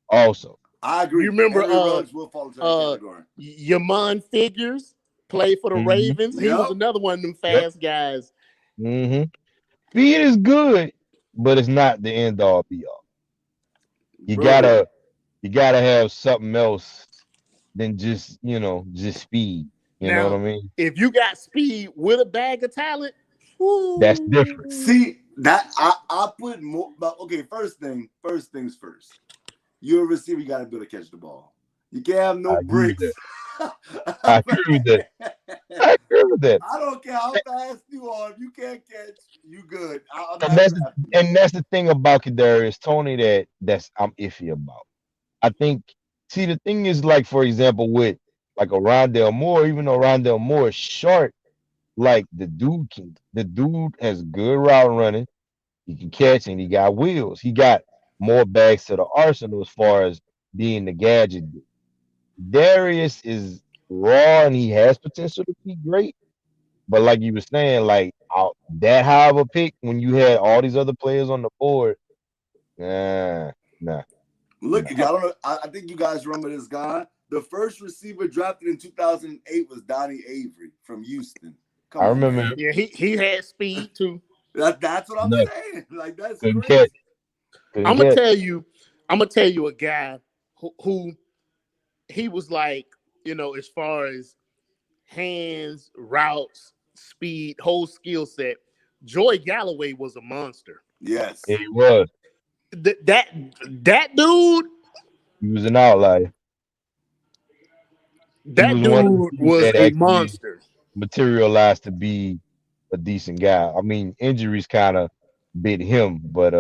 Also, I agree. You remember Henry Ruggs will fall into that category. Yamon Figures played for the Ravens. He was another one of them fast guys. Mm-hmm. Speed is good, but it's not the end all be all. You gotta have something else than just speed. You know what I mean? If you got speed with a bag of talent, that's different. See that I put more. But okay, first things first. You're a receiver. You got to be able to catch the ball. You can't have no bricks. I agree with that. I agree with that. I don't care how fast you are. If you can't catch, you good. And that's the thing about Kadarius Toney that's I'm iffy about. I think. See, the thing is, like, for example, with like a Rondell Moore, even though Rondell Moore is short, like the dude has good route running. He can catch and he got wheels. He got more bags to the arsenal as far as being the gadget dude. Darius is raw and he has potential to be great. But like you were saying, like that high of a pick when you had all these other players on the board, nah. Look, I don't know. I think you guys remember this guy. The first receiver drafted in 2008 was Donnie Avery from Houston. I remember. Yeah, he had speed too. That's what I'm saying. Like that's crazy. Catch. I'm gonna tell you a guy who he was like, as far as hands, routes, speed, whole skill set. Joy Galloway was a monster. Yes, he was. That dude. He was an outlier. That dude was a monster. Materialized to be a decent guy. I mean, injuries kind of bit him, but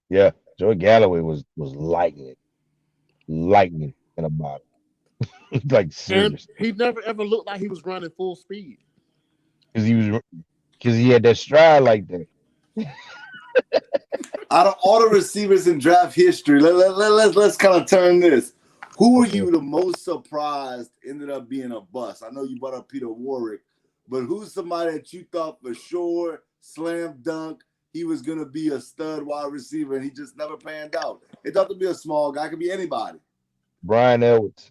yeah, Joey Galloway was lightning in a bottle. Like seriously. And he never ever looked like he was running full speed. Because he had that stride like that. Out of all the receivers in draft history, let's kind of turn this. Who were you the most surprised ended up being a bust? I know you brought up Peter Warrick, but who's somebody that you thought for sure, slam dunk, he was going to be a stud wide receiver, and he just never panned out? It doesn't have to be a small guy. It could be anybody. Brian Edwards.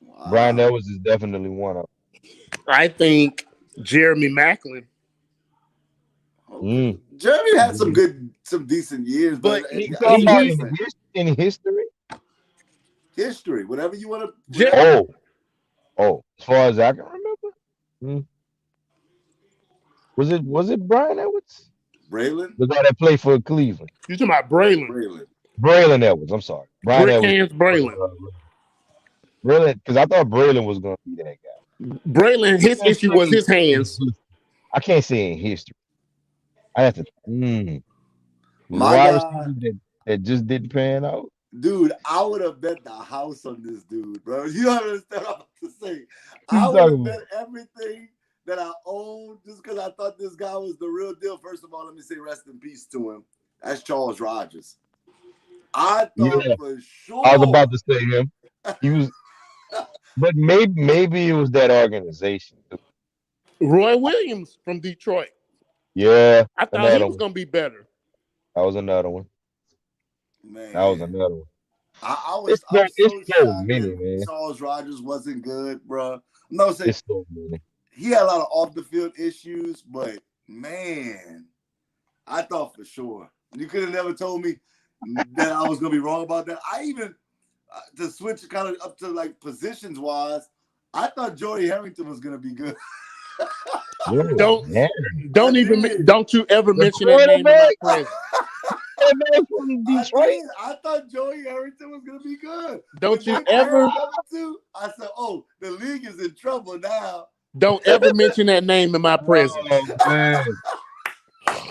Wow. Brian Edwards is definitely one of them. I think Jeremy Maclin. Okay. Jeremy had some decent years, but in history. History, whatever you want to. Oh, as far as I can remember, was it Brian Edwards? Braylon, the guy that played for Cleveland. You talking about Braylon? Braylon Edwards. I'm sorry, Brian Edwards. Braylon. Braylon, because I thought Braylon was going to be that guy. Braylon, his issue was his hands. I can't say in history. I have to. My guy that just didn't pan out. Dude, I would have bet the house on this dude, bro. You understand what I'm about to say? I would have bet everything that I owned just because I thought this guy was the real deal. First of all, let me say rest in peace to him. That's Charles Rogers. I thought Yeah, for I was sure. about to say him. He was, but maybe it was that organization. Roy Williams from Detroit. Yeah, I thought he another was one. gonna be better. That was another one. That was Man, another one. I'm It's so so shocked many, that man. Charles Rogers wasn't good, bro. No, say It's so many. he had a lot of off the field issues, but man, I thought for sure. You could have never told me that I was gonna be wrong about that. I even to switch kind of up to like positions wise, I thought Joey Harrington was gonna be good. Yo, Don't man. don't you ever The mention that name in my quarterback, presence. that man from I Detroit. did. I thought Joey Harrington was gonna be good. When Don't you they ever paired them two, I said, "Oh, the league is in trouble now." don't ever mention that name in my presence. Oh man.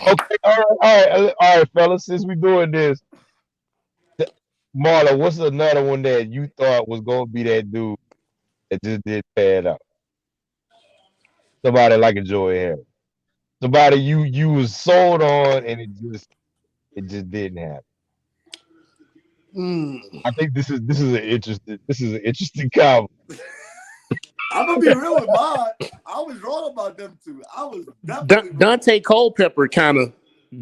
Okay, all right, fellas. Since we doing this, Marla, what's another one that you thought was gonna be that dude that just did pan out? Somebody like a Joey Harris. Somebody you was sold on and it just didn't happen. Mm. I think this is an interesting comment. I'm gonna be real with mine. I was wrong about them two. I was definitely wrong. Dante Culpepper kind of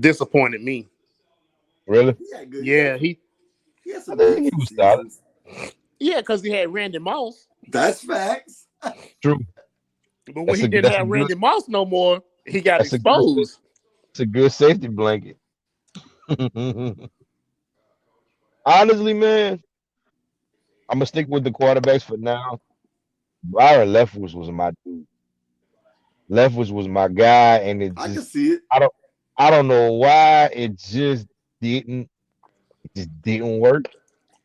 disappointed me. Really? He had good. Yeah, He had I some think he decent was solid. seasons. because he had Randy Moss. That's facts. True. But when he didn't have Randy Moss no more, he got that's a exposed. it's a good safety blanket. Honestly, man, I'm gonna stick with the quarterbacks for now. Byron Leftwich was my dude. Leftwich was my guy, and I can see it. I don't I don't know why it just didn't work.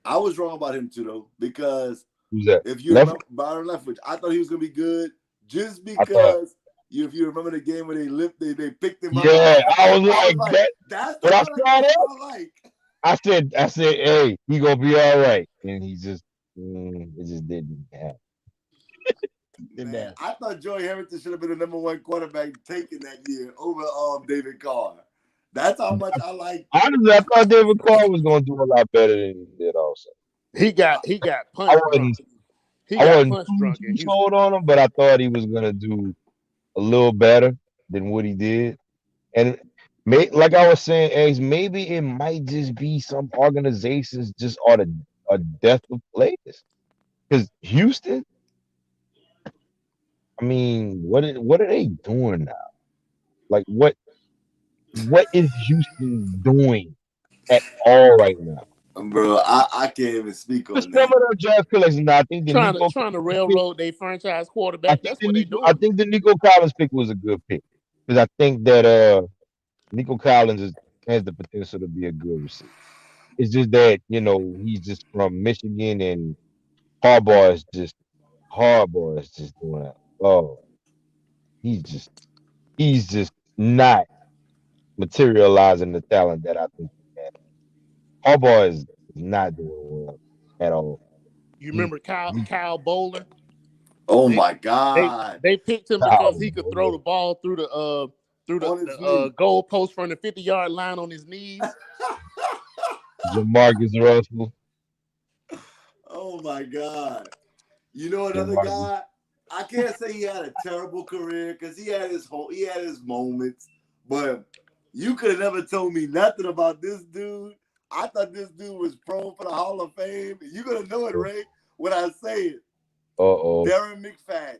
I was wrong about him too, though, because Who's that? if you Leftwich? remember Byron Leftwich, I thought he was gonna be good just I thought, because if you remember the game where they picked him up. yeah, I was I was like like, that. that's the When I kind of saw game that, I like. I said, hey, he gonna be all right, and it just didn't happen. Man, I thought Joey Harrington should have been the #1 quarterback taken that year over David Carr. That's how much I like. Honestly, I thought David Carr was gonna do a lot better than he did. Also, He got I punch drunk. wasn't He I got wasn't punch too, drunk in too Houston. sold on him, but I thought he was gonna do a little better than what he did. And like I was saying, Eggs, maybe it might just be some organizations just are a death of players. Because Houston, I mean, what are they doing now? Like what is Houston doing at all right now? Bro, I can't even speak Just on some that. of their draft collection. Now, I think the Trying Nico to Collins pick, railroad their franchise quarterback. That's what they I doing. think the Nico Collins pick was a good pick. Because I think that Nico Collins has the potential to be a good receiver. It's just that, he's just from Michigan and Harbaugh is just doing it. Oh, he's just he's just not materializing the talent that I think he has. Harbaugh is not doing well at all. You He, remember he Kyle Bowler? Oh They my God. they picked him because Kyle he could throw Bowler. the ball through On his knee. goal post from the 50-yard line on his knees. Jamarcus Russell. Oh my God. You know another Jamarcus. guy? I can't say he had a terrible career because he had his moments, but you could have never told me nothing about this dude. I thought this dude was prone for the Hall of Fame. You're gonna know it, Ray, when I say it. Uh-oh. Darren McFadden.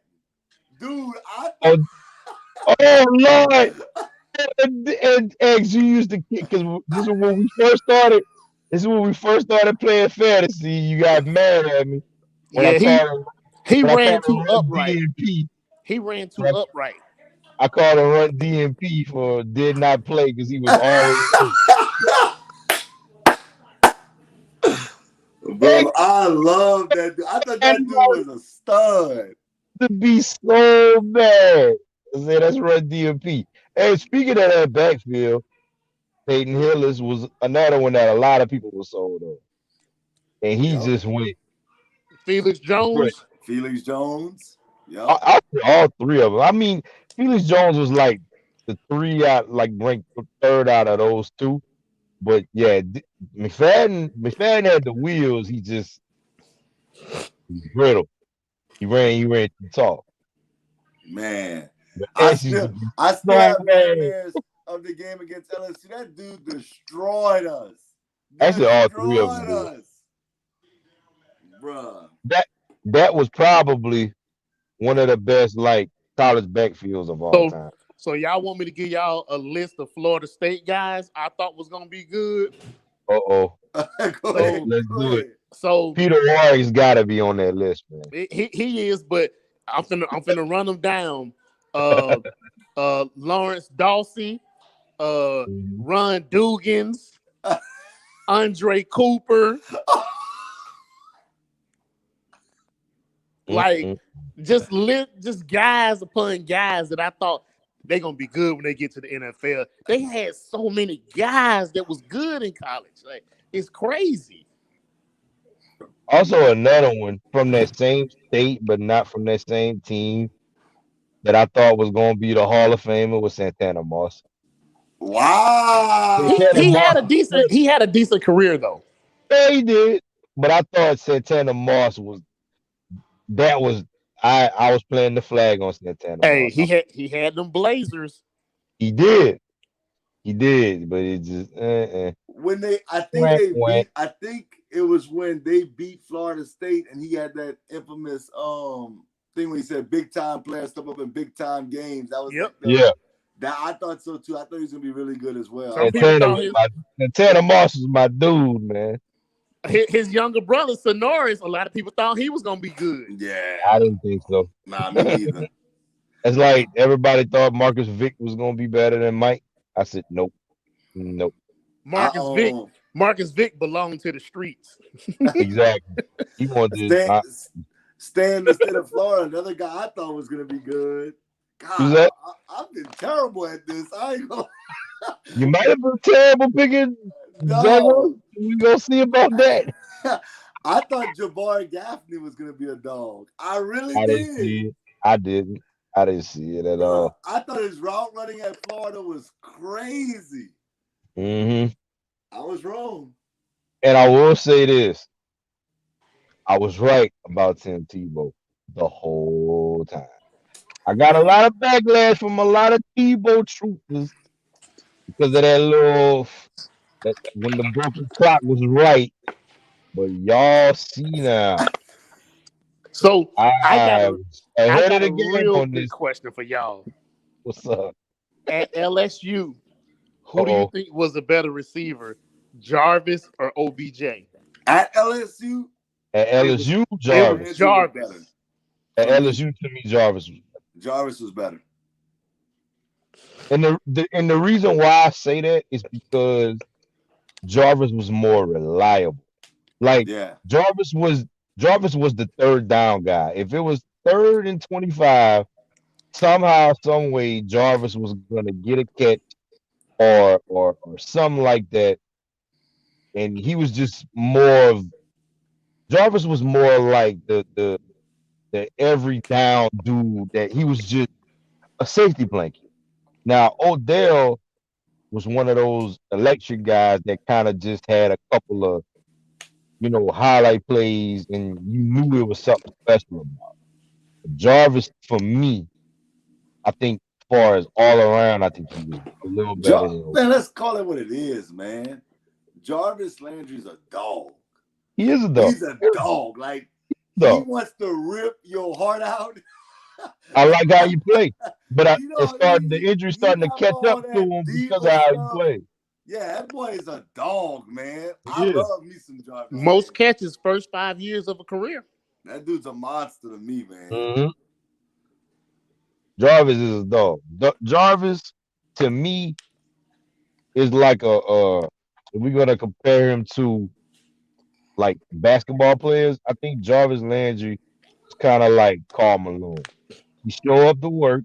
Dude, I Oh, thought oh Lord. And Eggs, you used to kick because this is when we first started. This is when we first started playing fantasy. You got mad at me when I Yeah, called he when I ran called him too run upright. DNP. He ran too upright. I called him run DNP for did not play because he was always hurt. bro, I love that dude. I thought And that dude was a stud. to be so bad. I said that's run DNP. And speaking of that backfield, Peyton Hillis was another one that a lot of people were sold on. And he Yep. just went. Felix Jones. Felix Jones. Yep. All three of them. I mean, Felix Jones was like the three out, like ranked third out of those two. But yeah, McFadden had the wheels. He just he's brittle. He ran too tall. Man, But I S used still to be I still strong have man. nightmares of the game against LSU. That dude destroyed us. Actually, all three of them Destroyed did. us. Bruh. That was probably one of the best like college backfields of all So, time. so y'all want me to give y'all a list of Florida State guys I thought was gonna be good? Uh-oh. Go So, ahead. Let's Go do it. ahead. so Peter Warrick's got to be on that list, man. he is, but I'm finna run them down. Lawrence Dawsey, Mhm. Ron Dugans, Andre Cooper, like Mhm. just guys upon guys that I thought they're gonna be good when they get to the NFL. They had so many guys that was good in college. Like it's crazy. Also, another one from that same state, but not from that same team that I thought was going to be the Hall of Famer was Santana Moss. He Santana he Wow. had Moss, a decent career though. yeah, he did, but I thought Santana Moss was that was I was playing the flag on Santana Hey, Moss. he had them Blazers. He did, but it just When I think went they went. beat, I think it was when they beat Florida State and he had that infamous thing when he said big time players step up in big time games. That was Yep. like Yeah, that I thought so too. I thought he was gonna be really good as well. I Some was people like, Santana thought was Santana Moss was my dude, man. his younger brother Sonoris. A lot of people thought he was gonna be good. yeah, I didn't think so. nah, me neither. It's like everybody thought Marcus Vick was gonna be better than Mike. I said nope, nope. Marcus Vick. Marcus Vick belonged to the streets. Exactly. He wanted Stay, to. stay in the state of Florida. Another guy I thought was gonna be good. Who's God, that? I've been terrible at this. I ain't gonna. You might have been terrible picking Jaguars. No. We gonna see about that. I thought Jabari Gaffney was gonna be a dog. I really I didn't did. see it. I didn't. I didn't see it at all. I thought his route running at Florida was crazy. Mm-hmm. I was wrong. And I will say this: I was right about Tim Tebow the whole time. I got a lot of backlash from a lot of Tebow truthers because of that little that when the broken clock was right. But y'all see now, So I got I a was I ahead of got the a game real on good this. question for y'all. What's up? At LSU, who do you Uh-oh. think was a better receiver, Jarvis or OBJ? At LSU, At LSU, It was Jarvis. Andrew was better Jarvis. At for me. LSU, to me, Jarvis. Jarvis was better. And the reason why I say that is because Jarvis was more reliable. Like Yeah. Jarvis was the third down guy. If it was 3rd and 25, somehow, some way, Jarvis was gonna get a catch or something like that. And he was just more of Jarvis was more like the every down dude that he was just a safety blanket. Now Odell was one of those electric guys that kind of just had a couple of highlight plays and you knew it was something special about it. Jarvis for me, I think as far as all around, I think he was a little better than Odell. Man, let's call it what it is, man. Jarvis Landry's a dog. He is a dog. He's a dog. Like he Dog. wants to rip your heart out. I like how you play, but the injury he starting to got catch up all to that him because diva of how he stuff. plays. Yeah, that boy is a dog, man. He I is. love me some Jarvis. Most catches first 5 years of a career. That dude's a monster to me, man. Mm-hmm. Jarvis is a dog. Jarvis, to me, is like if we're gonna compare him to like basketball players, I think Jarvis Landry is kind of like Karl Malone. He show up to work,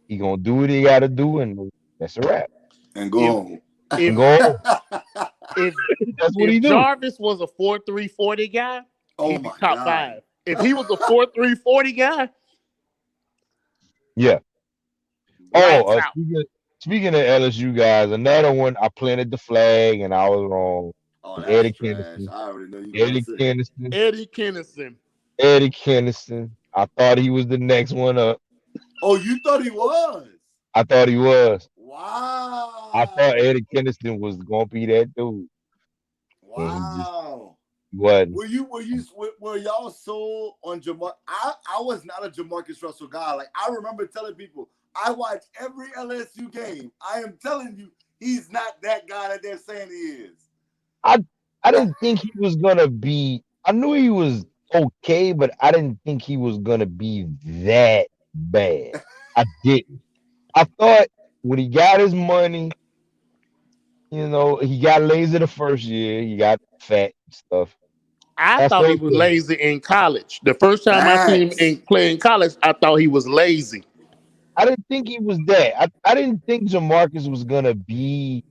he gonna do what he gotta do, and that's a wrap. And go If home. if And go home. if That's what if he do. Jarvis was a 4.340 guy, Oh he'd be my top God. 5. If he was a 4.340 guy, Yeah. lights out. Speaking of LSU guys, another one I planted the flag and I was wrong. Oh, Was that's Eddie trash. Kennison. I already know you gonna Eddie say. Kennison. Eddie Kennison. Eddie Kennison. I thought he was the next one up. Oh, you thought he was? I thought he was. I thought Wow. Eddie Kennison was gonna be that dude, and he just Wow. wasn't. Were y'all sold on Jamar? I was not a Jamarcus Russell guy. Like, I remember telling people I watch every LSU game. I am telling you, he's not that guy that they're saying he is. I I didn't think he was gonna be. I knew he was okay, but I didn't think he was gonna be that bad. I didn't. I thought when he got his money, he got lazy the first year. He got fat and stuff. I That's thought he was okay. lazy in college. The first time I seen him Facts. play in college, I thought he was lazy. I didn't think he was that. I didn't think Jamarcus was gonna be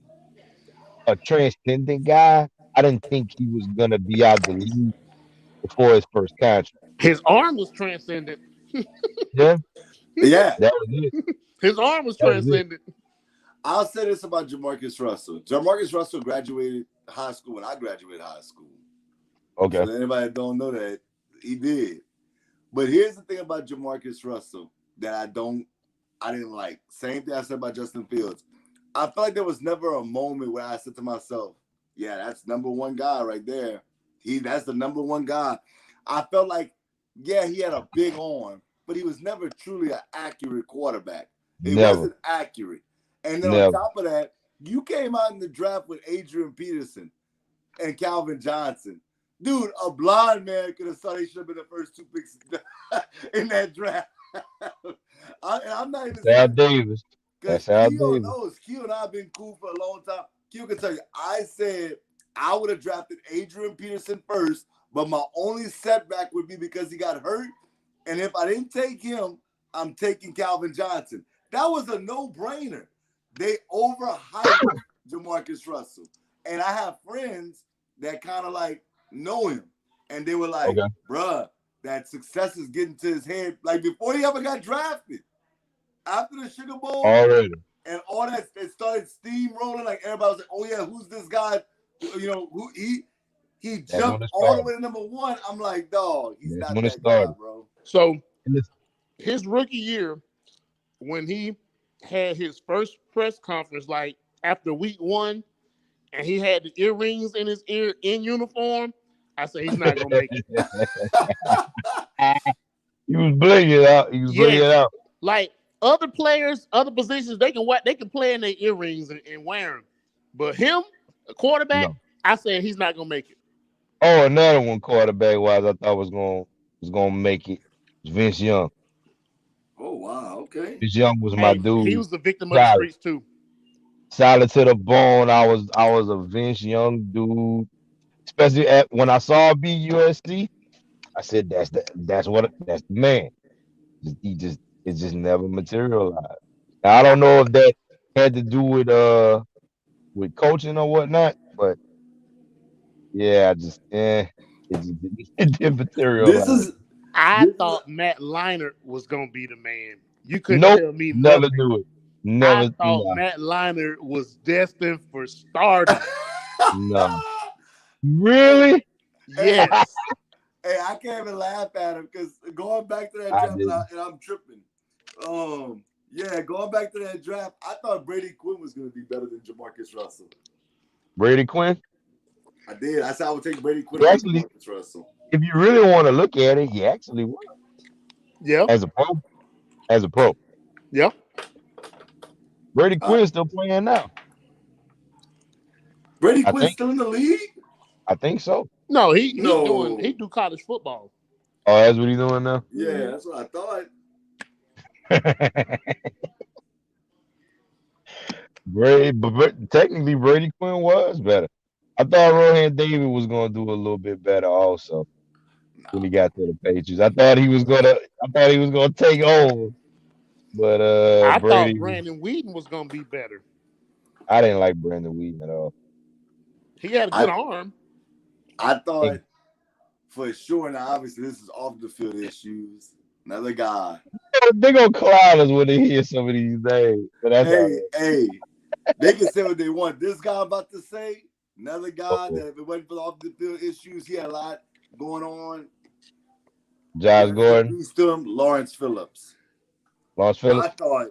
a transcendent guy. I didn't think he was gonna be out the league before his first contract. His arm was transcendent. Yeah, Yeah. that was it. His arm was That was it. transcendent. I'll say this about Jamarcus Russell. Jamarcus Russell graduated high school when I graduated high school. Okay. So anybody that don't know that, he did. But here's the thing about Jamarcus Russell that I didn't like. Same thing I said about Justin Fields. I felt like there was never a moment where I said to myself, yeah, that's number one guy right there. That's the number one guy. I felt like, yeah, he had a big arm, but he was never truly an accurate quarterback. It Never. wasn't accurate. And then on Never. top of that, you came out in the draft with Adrian Peterson and Calvin Johnson. Dude, a blind man could have thought he should have been the first two picks in that draft. I'm not even Sal saying Davis. because That's Sal Keo Davis. knows. Keo and I have been cool for a long time. Keo can tell you, I said I would have drafted Adrian Peterson first, but my only setback would be because he got hurt. And if I didn't take him, I'm taking Calvin Johnson. That was a no-brainer. They overhyped Jamarcus Russell. And I have friends that kind of like know him. And they were like, Okay. bruh, that success is getting to his head. Like before he ever got drafted. After the Sugar Bowl Already. and all that, it started steamrolling. Like everybody was like, oh yeah, who's this guy? Who he That's when jumped it all the started. way to number one. I'm like, dog, he's That's not when it that guy, started. bro. So And it's- his rookie year, when he had his first press conference, like after week one, and he had the earrings in his ear in uniform, I said he's not gonna make it. He was blinging out. He was blinging Yes, out. like other players, other positions, they can play in their earrings and wear them, but him, a quarterback, No. I said he's not gonna make it. Oh, another one quarterback wise I thought was gonna make it. Vince Young. Oh wow, okay. Vince Young was my Hey, he dude. was the victim of the Solid. streets too. Solid to the bone. I was a Vince Young dude. Especially when I saw BUSC, I said that's the man. It just never materialized. Now, I don't know if that had to do with coaching or whatnot, but yeah, it didn't This materialize. is I this is thought Matt Leinart was gonna be the man. You couldn't Nope, tell me never nothing. do it. I Never, thought Matt Leinart was destined for stardom. no. Really? Yes. Hey, I can't even laugh at him because going back to that I draft didn't. and I'm tripping. Yeah, going back to that draft, I thought Brady Quinn was going to be better than Jamarcus Russell. Brady Quinn. I did. I said I would take Brady Quinn He over actually, Jamarcus Russell. if you really want to look at it, he actually won Yep. as a pro. As a pro, Yep. Brady Uh, Quinn's still playing now. Brady I Quinn's think. still in the league? I think so. No, No. he do college football. Oh, that's what he's doing now. Yeah, that's what I thought. But technically Brady Quinn was better. I thought Rohan David was gonna do a little bit better also when he got to the Patriots. I thought he was gonna take over. But I thought Brady, Brandon Whedon was gonna be better. I didn't like Brandon Wheaton at all. He had a good arm. I thought for sure. Now, obviously, this is off the field issues. Another guy. They gonna clown us when they hear some of these names, but that's all Hey, they can say what they want. This guy I'm about to say, another guy right. that if it wasn't for the off the field issues, he had a lot going on. Josh Rest in Gordon, peace to him, Lawrence Phillips. Lawrence I Phillips. thought,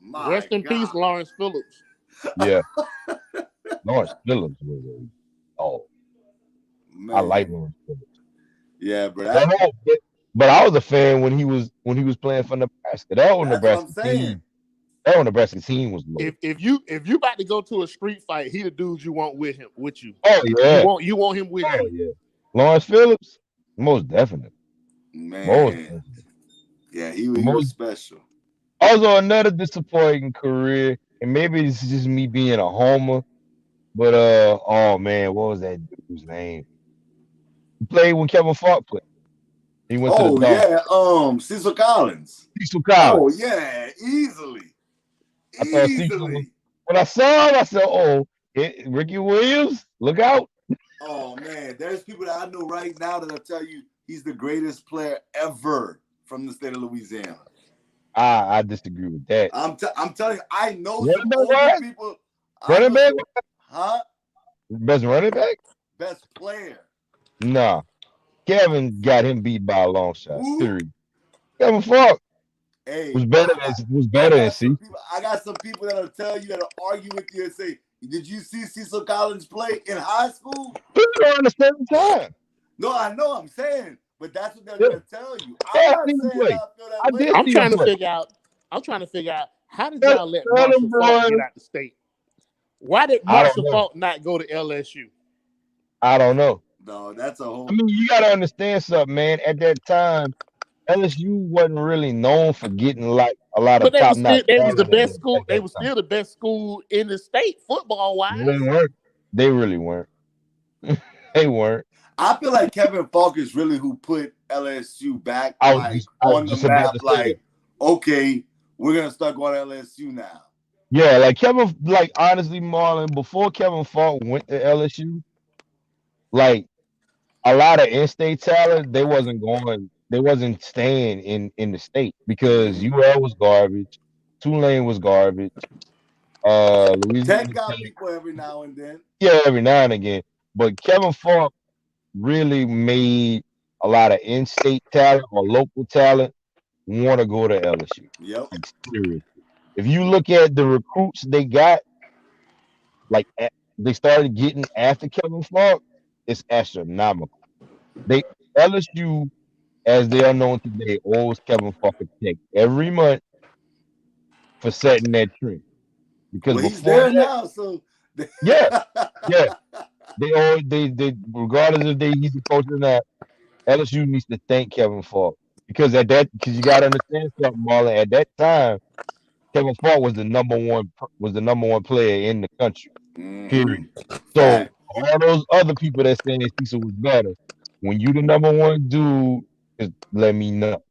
my Rest in God. peace, Lawrence Phillips. Yeah, Lawrence Phillips was oh, I like Man. Lawrence Phillips. Yeah, bro. But I was a fan when he was playing for Nebraska. That old That's what I'm Nebraska saying. team. That old Nebraska team was low. If you about to go to a street fight, he the dude you want with you. Oh yeah. You want him with you. Yeah. Lawrence Phillips, most definitely. Man. Most definitely. Yeah, he was special. Also, another disappointing career, and maybe this is just me being a homer, but oh man, what was that dude's name? He played when Kevin Falk played. He went to the Dodgers. Cecil Collins. Cecil Collins. Oh yeah, easily. I thought Cecil was, when I saw him, I said, "Oh, Ricky Williams, look out!" Oh man, there's people that I know right now that'll tell you he's the greatest player ever from the state of Louisiana. I disagree with that. I'm telling you, I know Running some back older people. Running back? Huh? Best running back? Best player. Nah. Kevin got him beat by a long shot. Who? Period. Kevin Falk was better than Cecil. I got some people that'll tell you, that'll argue with you and say, "Did you see Cecil Collins play in high school?" People don't understand the time. No, I know. I'm saying, but that's what they're gonna tell you. I'm not saying I feel that way. I'm trying to figure out how did y'all let Marshall Faulk get out the state? Why did Marshall Faulk not go to LSU? I don't know. No, that's a whole. I mean, you gotta understand something, man. At that time, LSU wasn't really known for getting like a lot of top notch. They was the best school. They was still the best school in the state football wise. They really weren't. They weren't. I feel like Kevin Falk is really who put LSU back on the map. Like, okay, we're gonna start going to LSU now. Yeah, honestly, Marlon, before Kevin Falk went to LSU, like a lot of in-state talent, they wasn't staying in the state because UL was garbage, Tulane was garbage. Louisiana Tech got people every now and then. Yeah, every now and again. But Kevin Falk really made a lot of in-state talent or local talent want to go to LSU. Yep. Like, seriously. If you look at the recruits they got, like they started getting after Kevin Falk, it's astronomical. LSU, as they are known today, owes Kevin Falk a check every month for setting that trend. Because he's there now, so yeah. They regardless if he's a coach or not, LSU needs to thank Kevin Falk because you gotta understand something, Marlon. At that time, Kevin Falk was the number one player in the country. Period. So all those other people that saying Cecil was better, when you the number one dude, just let me know.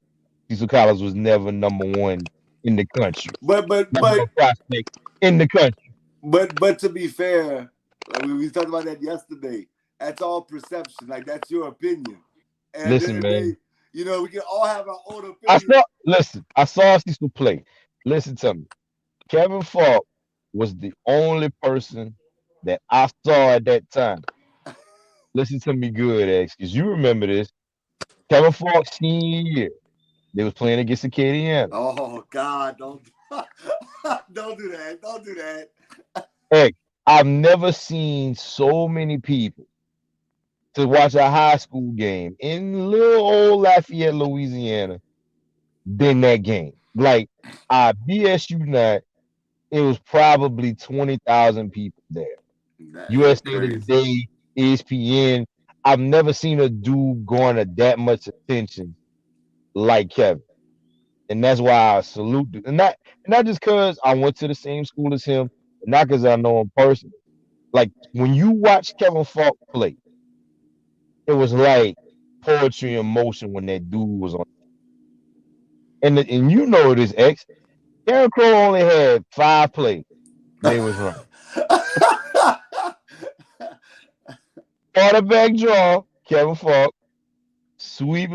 Cecil Collins was never number one in the country. But prospect in the country. But to be fair, like we talked about that yesterday. That's all perception. Like that's your opinion. And listen, man. We can all have our own opinion. I saw Cecil play. Listen to me. Kevin Falk was the only person that I saw at that time. Listen to me good, X, because you remember this. Kevin Falk's senior year, they was playing against Acadiana. Oh God, don't do that. Don't do that. X, I've never seen so many people to watch a high school game in little old Lafayette, Louisiana, than that game. Like, I BSU not, it was probably 20,000 people there. USA Today, ESPN. I've never seen a dude garner that much attention like Kevin. And that's why I salute him. And not just because I went to the same school as him, not because I know him personally. Like, when you watch Kevin Falk play, it was like poetry in motion when that dude was on. And you know this, X. Darren Crow only had 5 plays. They was running. Quarterback draw, Kevin Falk. sweep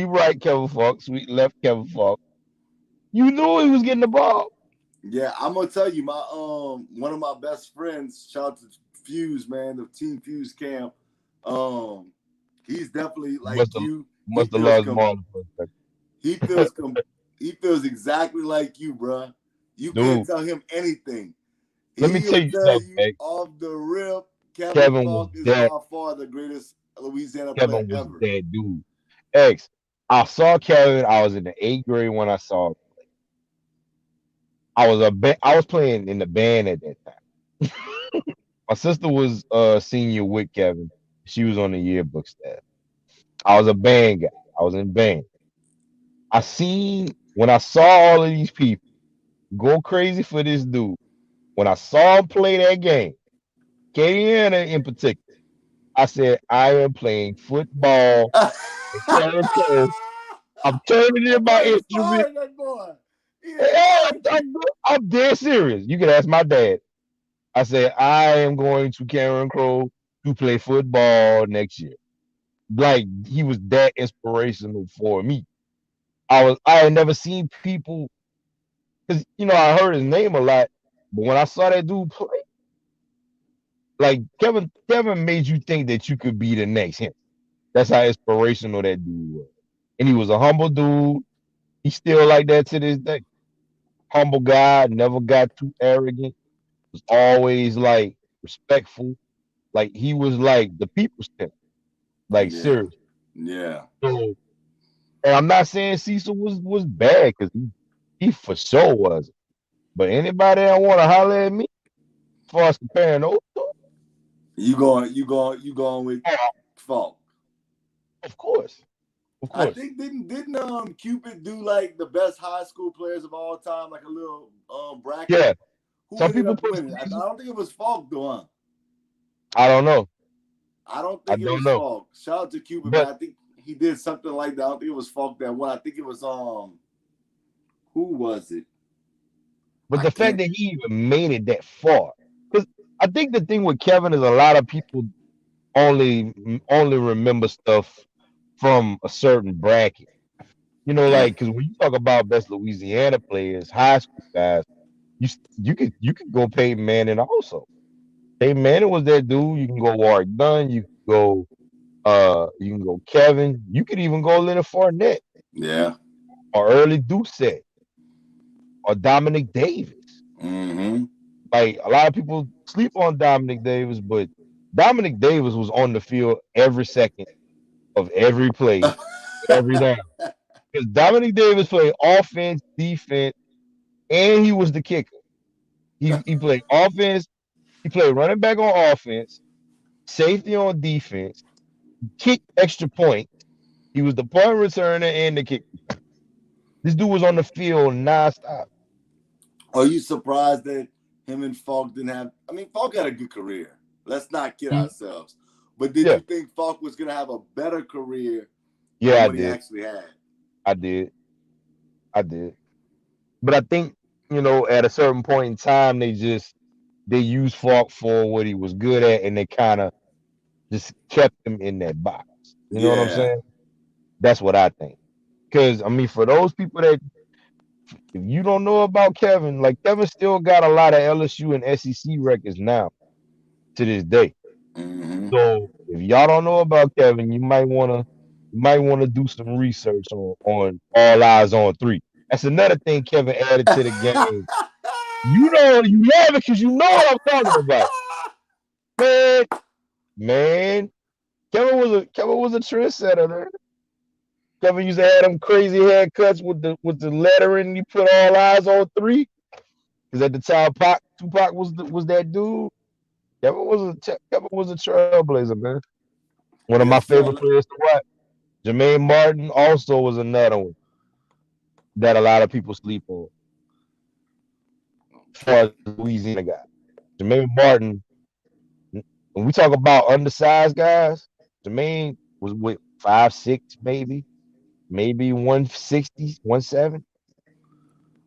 right Kevin Falk, sweep left Kevin Falk. You knew he was getting the ball. Yeah, I'm gonna tell you, my one of my best friends, shout out to Fuse, man, the Team Fuse camp. He's definitely like you. He Must have feels lost ball for a second. he feels he feels exactly like you, bruh. You can't Dude, tell him anything. let me tell He'll you tell something, you man. off the rip, Kevin Kevin was Falk is that by far the greatest Louisiana player Kevin was ever. that dude. X. I saw Kevin. I was in the 8th grade when I saw him. I was playing in the band at that time. My sister was senior with Kevin. She was on the yearbook staff. I was a band guy. I was in band. I seen when I saw all of these people go crazy for this dude. When I saw him play that game, Indiana in particular, I said, I am playing football that in Karen Cole. I'm turning in my boy instrument. inspired that boy. He Yeah, inspired you. I'm dead serious. You can ask my dad. I said, I am going to Karen Crow to play football next year. Like he was that inspirational for me. I had never seen people because I heard his name a lot, but when I saw that dude play, like Kevin made you think that you could be the next him. That's how inspirational that dude was. And he was a humble dude. He's still like that to this day. Humble guy, never got too arrogant, was always like respectful. Like he was like the people's champ. Like Yeah, serious. yeah. So and I'm not saying Cecil was bad because he for sure wasn't. But anybody that wanna holler at me as far as comparing those two, You going with oh, Falk. of course. Of I course. think didn't Cupid do like the best high school players of all time, like a little bracket? Yeah. Who Some ended people up put winning? I Cecil. don't think it was Falk though, huh? I don't know. I don't I think it don't was know. Falk. Shout out to Cupid, man. But I think he did something like that. I don't think it was Falk that won. I think it was who was it? but I the fact can't. that he even made it that far. Because I think the thing with Kevin is a lot of people only remember stuff from a certain bracket. Mm, Like because when you talk about best Louisiana players, high school guys, you could go Peyton Manning also. Peyton Manning was that dude. You can go Warwick Dunn. You can go Kevin. You could even go Leonard Fournette yeah. or Early Doucette or Dominic Davis. Mm-hmm. Like a lot of people sleep on Dominic Davis, but Dominic Davis was on the field every second of every play, every down. Because Dominic Davis played offense, defense, and he was the kicker. He played offense, he played running back on offense, safety on defense, kicked extra point. He was the punt returner and the kicker. This dude was on the field nonstop. Are you surprised that him and Falk didn't have? I mean, Falk had a good career. Let's not kid Mhm. ourselves. But did Yeah, you think Falk was going to have a better career than yeah, I what he did. actually had? I did. I did. But I think, at a certain point in time, they used Falk for what he was good at, and they kind of just kept him in that box. You know what I'm Yeah. saying? That's what I think. Because I mean, for those people that if you don't know about Kevin, like Kevin still got a lot of LSU and SEC records now to this day. Mm-hmm. So if y'all don't know about Kevin, you might wanna do some research on All Eyes on Three. That's another thing Kevin added to the game. You love it because you know what I'm talking about. Man, man, Kevin was a trendsetter, man. Kevin used to have them crazy haircuts with the lettering. He put All Eyes on Three because at the time, Tupac was that dude. Kevin was a trailblazer, man. One of my Yes, favorite sir. players to watch. Jermaine Martin also was another one that a lot of people sleep on as far as Louisiana guy. Jermaine Martin, when we talk about undersized guys, Jermaine was with 5'6", maybe 160, 170,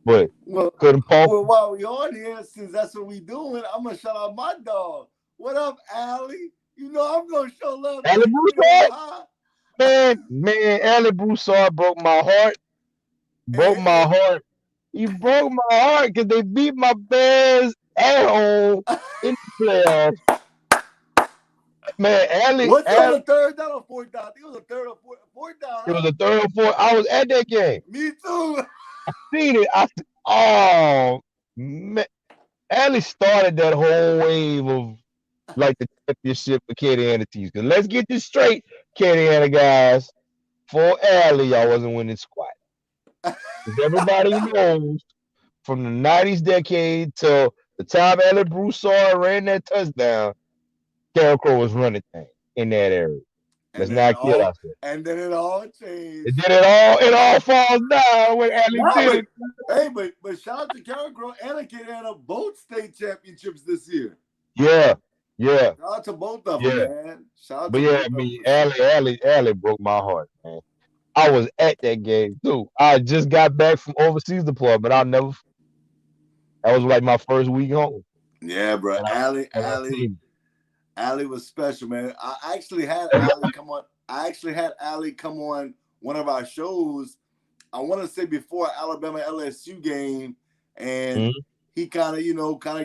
but Well, couldn't pump. while we on here, since that's what we doing, I'm gonna shout out my dog. What up, Allie? You know I'm gonna show love to Allen the kid on Broussard? high. Man, Allie Broussard broke my heart. Broke my And- heart. He broke my heart because they beat my Bears at home in the playoffs. Man, what's on a third down or fourth down? I think it was a third or fourth down, it was huh? a third or fourth. I was at that game. Me too. Seen it. Oh man, Allie started that whole wave of like the championship for Katie teams. Because let's get this straight, Katie guys. For Allie, I wasn't winning squat. Because everybody knows from the 90s decade till the time Allie Broussard ran that touchdown, Carol Crow was running things in that area. And Let's then not kid ourselves. it all changed. And then it all falls down when Allie Nah, did it. hey, but shout out to Karen Crow and Indiana, both state championships this year. Yeah. Shout out to both of them, Yeah. man. Shout out But to yeah, both I mean, of them. Allie broke my heart, man. I was at that game too. I just got back from overseas deployment. That was like my first week home. Yeah, bro. And I seen Allie was special, man. I actually had Allie come on. One of our shows. I want to say before Alabama LSU game, and Mhm. he kind of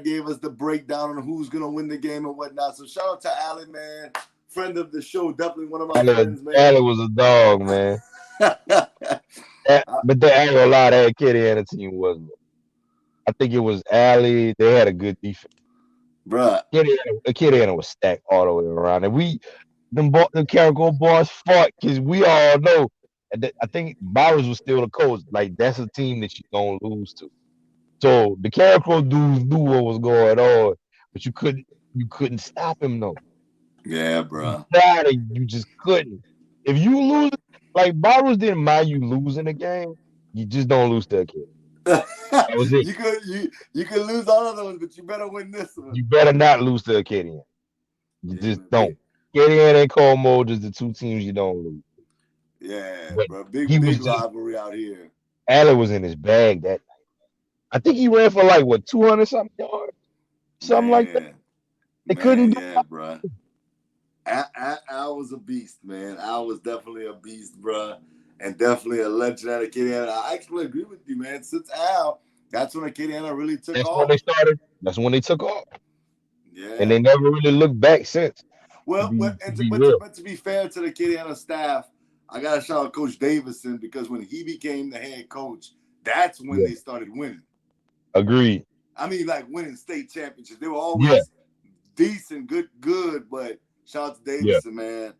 gave us the breakdown on who's gonna win the game and whatnot. So shout out to Allie, man, friend of the show, definitely one of my friends, man. Allie was a dog, man. But they ain't gonna lie, that Kid team wasn't. I think it was Allie. They had a good defense. Bruh. Kid was stacked all the way around, and the Carrico boys fought because we all know. I think Bowers was still the coach. Like that's a team that you don't lose to. So the Carrico dudes knew what was going on, but you couldn't stop him though. Yeah, bruh. You just couldn't. If you lose, like Bowers didn't mind you losing a game, you just don't lose to a kid. That was it. You could lose all other ones, but you better win this one. You better not lose to a Acadian. You just don't. Acadian and Como just the two teams you don't lose. Yeah, But bro. Big rivalry out here. Allen was in his bag that night. I think he ran for like what 200 something yards, something like that. They couldn't do it, bro. Al was a beast, man. Al was definitely a beast, bro, and definitely a legend at Acadiana. I actually agree with you, man. Since Al, that's when Acadiana really took off. When they started. That's when they took off. Yeah, and they never really looked back since. But to be fair to the Acadiana staff, I gotta shout out Coach Davison because when he became the head coach, that's when they started winning. Agreed. I mean, like winning state championships. They were always decent, good, but shout out to Davison, man.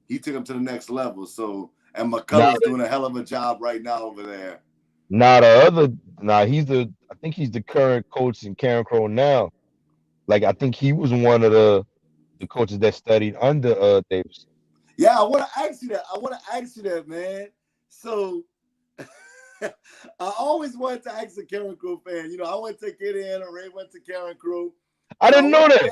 He took them to the next level. So, and McCullough's doing a hell of a job right now over there. I think he's the current coach in Karen Crow now. Like, I think he was one of the coaches that studied under Davison. Yeah, I want to ask you that, man. So, I always wanted to ask a Karen Crow fan. You know, I went to Acadiana, Ray went to Karen Crow. I didn't know that.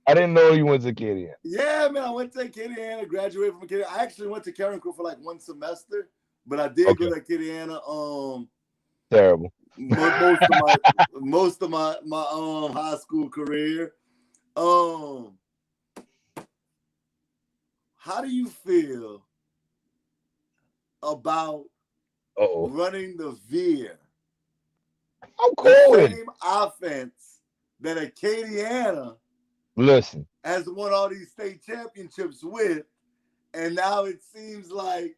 I didn't know you went to Acadiana. Yeah, man, I went to Acadiana, graduated from Acadiana. I actually went to Karen Crow for like one semester, but I did go to Acadiana. Terrible. Most of my high school career. How do you feel about running the Veer? I'm cool with it. Same offense that Acadiana has won all these state championships with, and now it seems like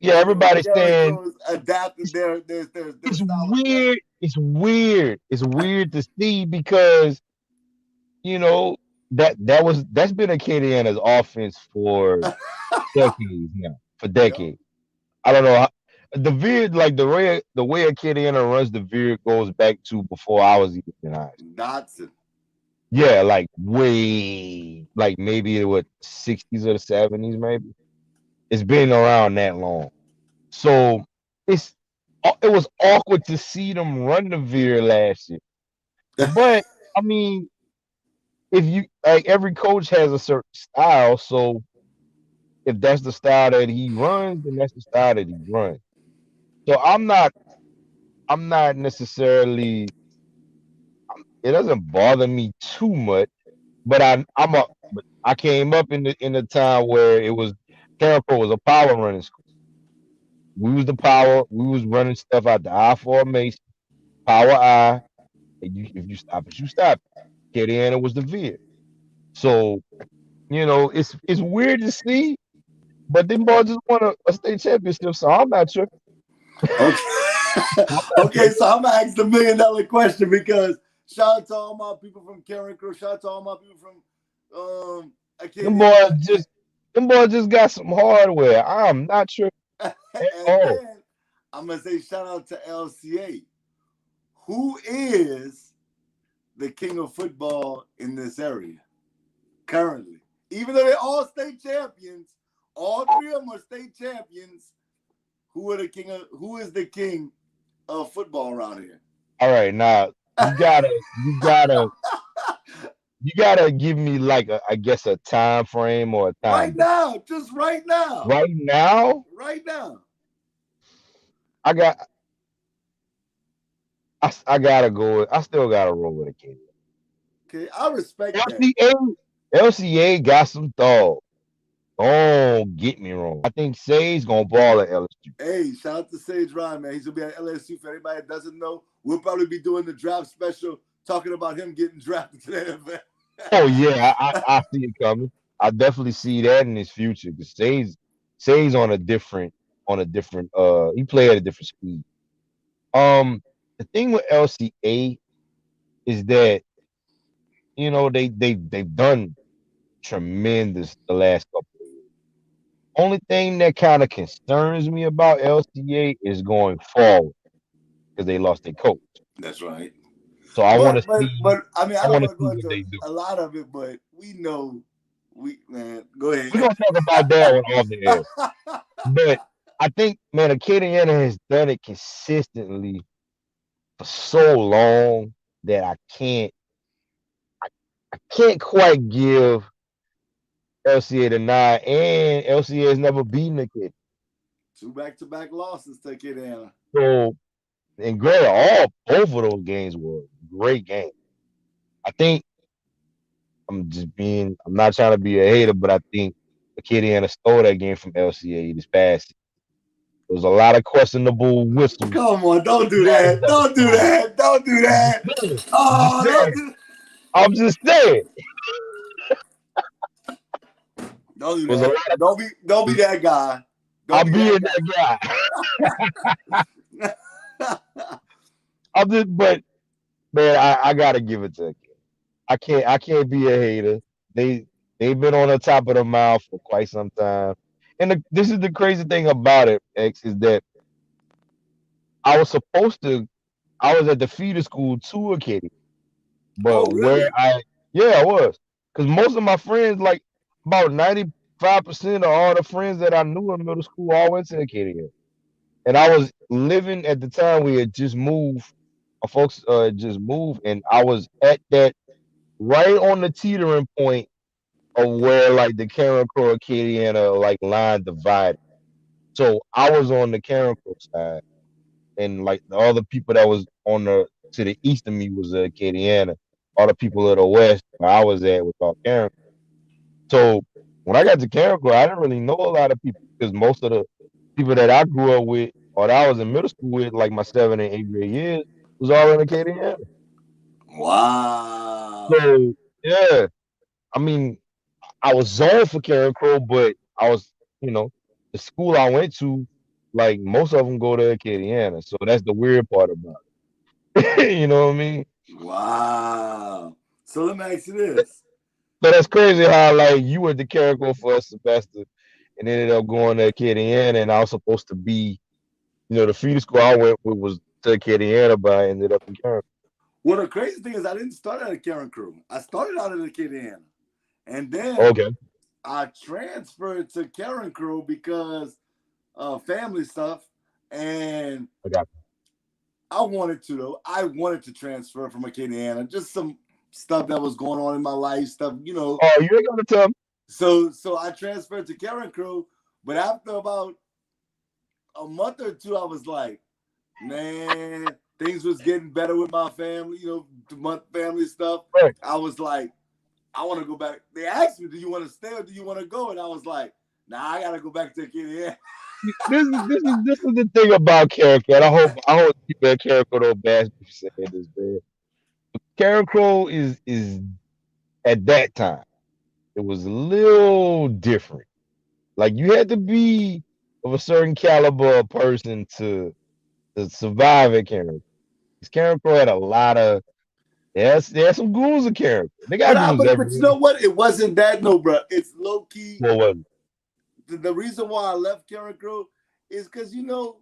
everybody's saying adapting their it's style. Weird. It's weird. It's weird to see because that's been Acadiana's offense for decades now. For decades. I don't know. The Veer, like the way Acadiana runs the Veer goes back to before I was even in high school. Dotson. Yeah, like way, like maybe it was 60s or the 70s, maybe. It's been around that long. So it was awkward to see them run the Veer last year. But I mean, if you like every coach has a certain style, so if that's the style that he runs, then that's the style that he runs. So I'm not necessarily. It doesn't bother me too much, but I came up in the time where it was Karen Crowe was a power running school. We was the power. We was running stuff out the I formation, power I. And if you stop it, you stop it. Indiana was the veer. So it's weird to see, but them boys just won a state championship. So I'm not sure. Okay. Okay, so I'm gonna ask the $1 million question because shout out to all my people from Karen Crow, shout out to all my people from Them Acadiana. boys just got some hardware. I'm not sure at And all. then I'm gonna say shout out to LCA. Who is the king of football in this area currently? Even though they're all state champions, all three of them are state champions. Who is the king of football around here? All right, now you gotta give me like I guess a time frame or a Right time. now, just right now. Right now, Right now. I got I gotta go. I still gotta roll with a kid. Okay, I respect that. LCA got some thought. Don't get me wrong. I think Say's gonna ball at LSU. Hey, shout out to Sage Ryan, man. He's gonna be at LSU. For anybody that doesn't know, we'll probably be doing the draft special talking about him getting drafted to the NFL. Oh yeah, I see it coming. I definitely see that in his future because Say's on a different he play at a different speed. The thing with LCA is that they've done tremendous the last couple of years. Only thing that kind of concerns me about LCA is going forward because they lost their coach. That's right. So I want to but, see. But I mean, I don't want to go what into they do. a lot of it, but we know man, go ahead. We're gonna talk about that one off the air. But I think, man, Acadiana has done it consistently for so long that I can't quite give LCA the nine, and LCA has never beaten a kid. 2 back-to-back losses to Acadiana. So, and granted, both of those games were great games. I think I'm not trying to be a hater, but I think Acadiana stole that game from LCA this past. There was a lot of questionable whistles. Come on, don't do that. Don't do that. Don't do that. I'm just saying. Don't do that. Don't be that guy. I'm being that guy. But man, I gotta give it to a kid. I can't be a hater. They've been on the top of the mound for quite some time. And this is the crazy thing about it, X, is that I was at the feeder school to a kid. But really? I was. Because most of my friends, like about 95% of all the friends that I knew in middle school all went to Acadiana. And I was living at the time we had just moved. Our folks just moved, and I was at that right on the teetering point of where like the Karen Crow Acadiana like line divided. So I was on the Karen Crow side, and like the other people that was to the east of me was Acadiana. All the people of the west where I was at was all Karen. So when I got to Karen Crow, I didn't really know a lot of people because most of the people that I grew up with or that I was in middle school with, like my 7th and 8th grade years, was all in Acadiana. Wow. So yeah, I mean, I was zoned for Karen Crow, but I was, the school I went to, like most of them go to Acadiana. So that's the weird part about it. You know what I mean? Wow. So let me ask you this. So that's crazy how like you went to Karen Crow for a semester and ended up going to Acadiana, and I was supposed to be, the feeder school I went with was to Acadiana, but I ended up in Karen Crow. Well, the crazy thing is I didn't start at a Karen Crow. I started out at Acadiana. And then I transferred to Karen Crow because of family stuff. And I wanted to transfer from Acadiana. Just some stuff that was going on in my life, stuff, Oh, you ain't gonna tell me. So I transferred to Karen Crow, but after about a month or two, I was like, man, things was getting better with my family, family stuff. Right. I was like, I want to go back. They asked me, do you want to stay or do you want to go? And I was like, Now I gotta go back to Acadiana. This is the thing about character. And I hope people at Carrico don't bash me for saying this, man. Carrico is at that time. It was a little different. Like you had to be of a certain caliber of person to survive at Carrico. Carrico had a lot of they had some goons in Carrico. They got goons But you everywhere. know what? It wasn't that, no, bro. It's low key. What was it? The reason why I left Karen Crow is because you know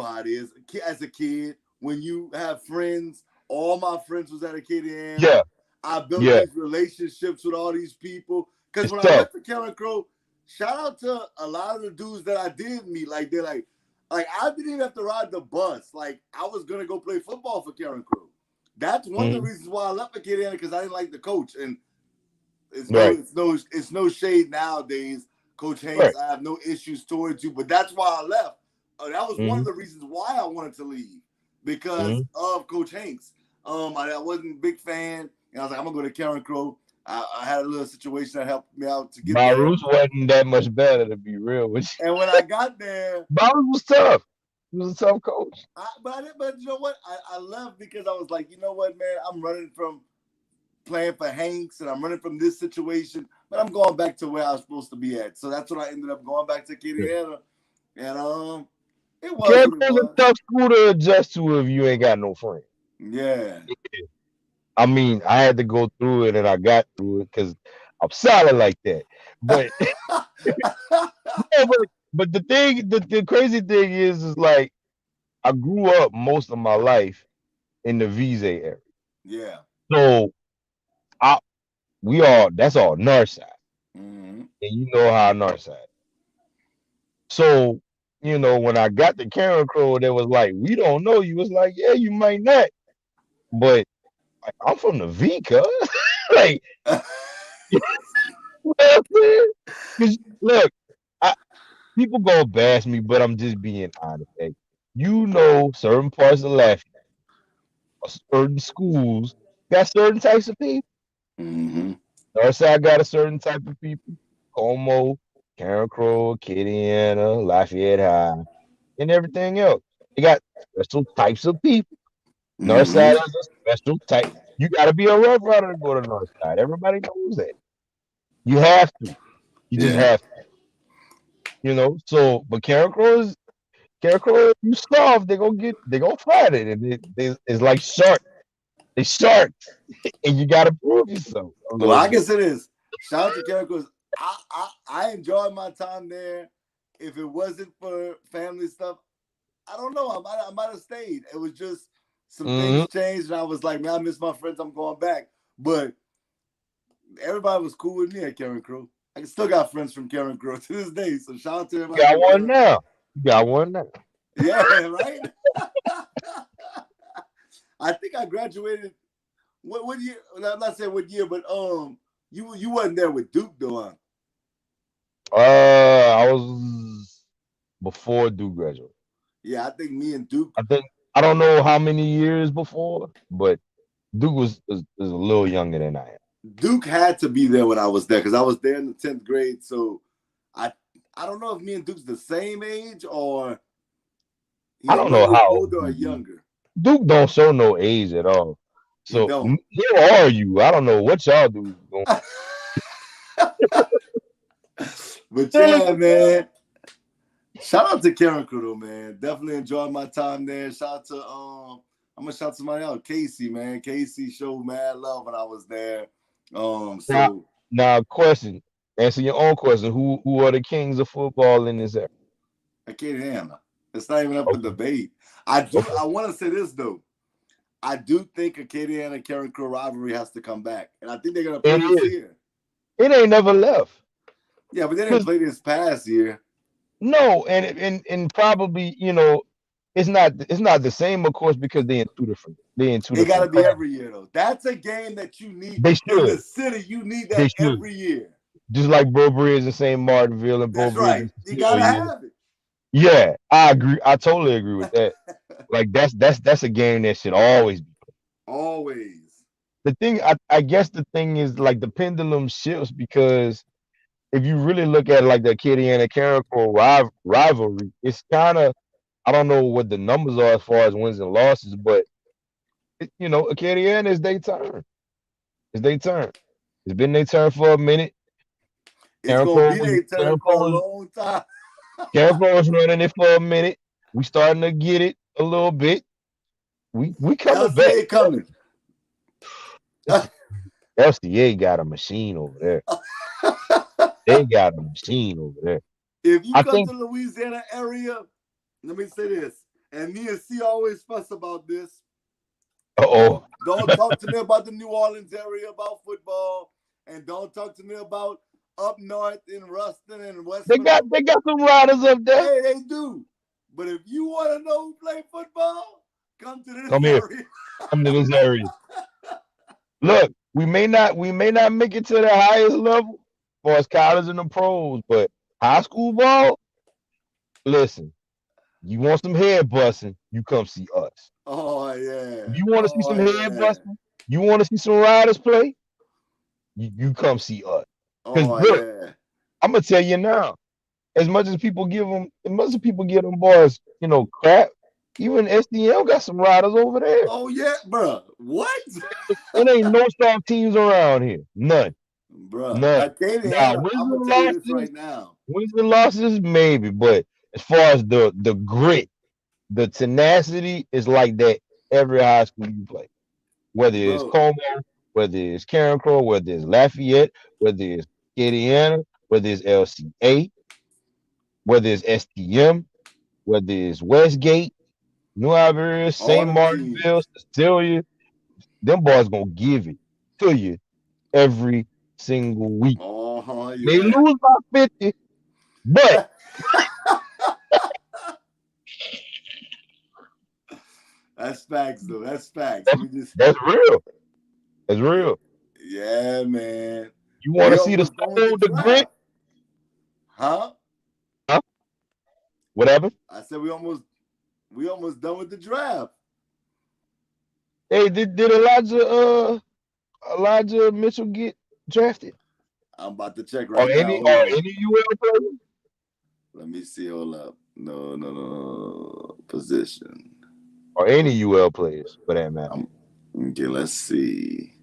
how it is. As a kid, when you have friends, all my friends was at Acadiana. Yeah, I built yeah. these relationships with all these people. Because It's when I tough. went to Karen Crow, shout out to a lot of the dudes that I did meet. Like they're like I didn't even have to ride the bus. Like I was gonna go play football for Karen Crow. That's one of the reasons why I left Acadiana, because I didn't like the coach. And it's no shade nowadays. Coach Hanks, Right. I have no issues towards you, but that's why I left. That was one of the reasons why I wanted to leave, because of Coach Hanks. I wasn't a big fan, and I was like, I'm gonna go to Karen Crow. I had a little situation that helped me out to get there. Barus wasn't that much better, to be real with you. And when I got there, Barus was tough. He was a tough coach. But you know what? I left because I was like, you know what, man? I'm running from playing for Hanks, and I'm running from this situation, but I'm going back to where I was supposed to be at. So that's when I ended up going back to Acadiana, and it was. Carrico's a tough school to adjust to if you ain't got no friends. Yeah. I mean, I had to go through it, and I got through it because I'm solid like that. But but the crazy thing is like I grew up most of my life in the Vise area. Yeah. So that's all north side. And you know how north side. So, when I got to Karen Crow, they was like, we don't know you. It's like, yeah, you might not. But like, I'm from the V, cuz. Like, look, people gonna bash me, but I'm just being honest. Hey, certain parts of Lafayette, certain schools got certain types of people. Northside got a certain type of people. Como, Karen Crow, Acadiana, Lafayette High, and everything else. They got special types of people. Northside is a special type. You got to be a rough rider to go to Northside. Everybody knows that. You have to. You just have to. So, but Karen Crow, if you soft, they gonna fight it, and it's like shark. They sharks, and you got to prove yourself. Well, I can say this. Shout out to Karen Crow. I enjoyed my time there. If it wasn't for family stuff, I don't know. I might have stayed. It was just some things changed, and I was like, man, I miss my friends. I'm going back. But everybody was cool with me at Karen Crow. I still got friends from Karen Crow to this day. So shout out to everybody. You got one now. Yeah, right. I think I graduated. What year? I'm not saying what year, but you wasn't there with Duke though, huh? I was before Duke graduated. Yeah, I think me and Duke. I don't know how many years before, but Duke was a little younger than I am. Duke had to be there when I was there because I was there in the 10th grade. So I don't know if me and Duke's the same age or I don't know how older or younger. Duke don't show no age at all. So who are you? I don't know what y'all do. But yeah, man. Shout out to Karen Crow, man. Definitely enjoyed my time there. Shout out to I'm gonna shout somebody out, Casey, man. Casey showed mad love when I was there. Now question. Answer your own question. Who are the kings of football in this area? Acadiana. It's not even up for debate. I want to say this though. I do think Acadiana Karen Crow rivalry has to come back, and I think they're gonna play this year. It ain't never left. Yeah, but they didn't play this past year. No, and probably it's not the same, of course, because they're in two different. They got to be every year though. That's a game that you need in the city. You need that every year. Just like Bro Bridge and St. Martinville and That's right. You gotta have it. Yeah, I agree. I totally agree with that. Like that's a game that should always be played. Always. The thing, I guess the thing is like the pendulum shifts because if you really look at like the Kitty and the Carrico rivalry, it's kind of, I don't know what the numbers are as far as wins and losses, but Acadiana is their turn. It's their turn. It's been their turn for a minute. It's gonna be their turn Carrico for a was long time. Carrico was running it for a minute. We starting to get it a little bit. We coming back. LCA coming. LCA got a machine over there. They got a machine over there. If you I come think. to the Louisiana area, let me say this, and me and C always fuss about this. Oh, Don't talk to me about the New Orleans area about football, and don't talk to me about up north in Ruston and West. they got some riders up there. Hey, they do. But if you want to know who play football, come to this Come here. area. Come to this area. Look, we may not make it to the highest level for as college and the pros, but high school ball, listen, you want some head busting, you come see us. Oh yeah. If you want to see some head busting, you want to see some riders play, you come see us. Because look, yeah. I'm gonna tell you now, as much as people give them boys, crap, even SDL got some riders over there. Oh yeah, bro. What? There ain't no soft teams around here. None. Bro. None. Now, I'm gonna tell you this right now. Wins and losses, maybe, but as far as the grit, the tenacity is like that every high school you play. Whether it's Como, whether it's Carencro, whether it's Lafayette, whether it's Acadiana, whether it's LCA, whether it's STM, whether it's Westgate, New Iberia, St. Martinville, Cecilia, them boys gonna give it to you every single week. Oh, yeah. They lose by 50, but that's facts, though. That's facts. That's real. That's real. Yeah, man. You want to see the soul, the grit? Huh? Whatever. I said we almost done with the draft. Hey, did Elijah Mitchell get drafted? I'm about to check right now. Any UL player? Let me see. Hold up. No. Position. Or any UL players for that matter. Okay, let's see.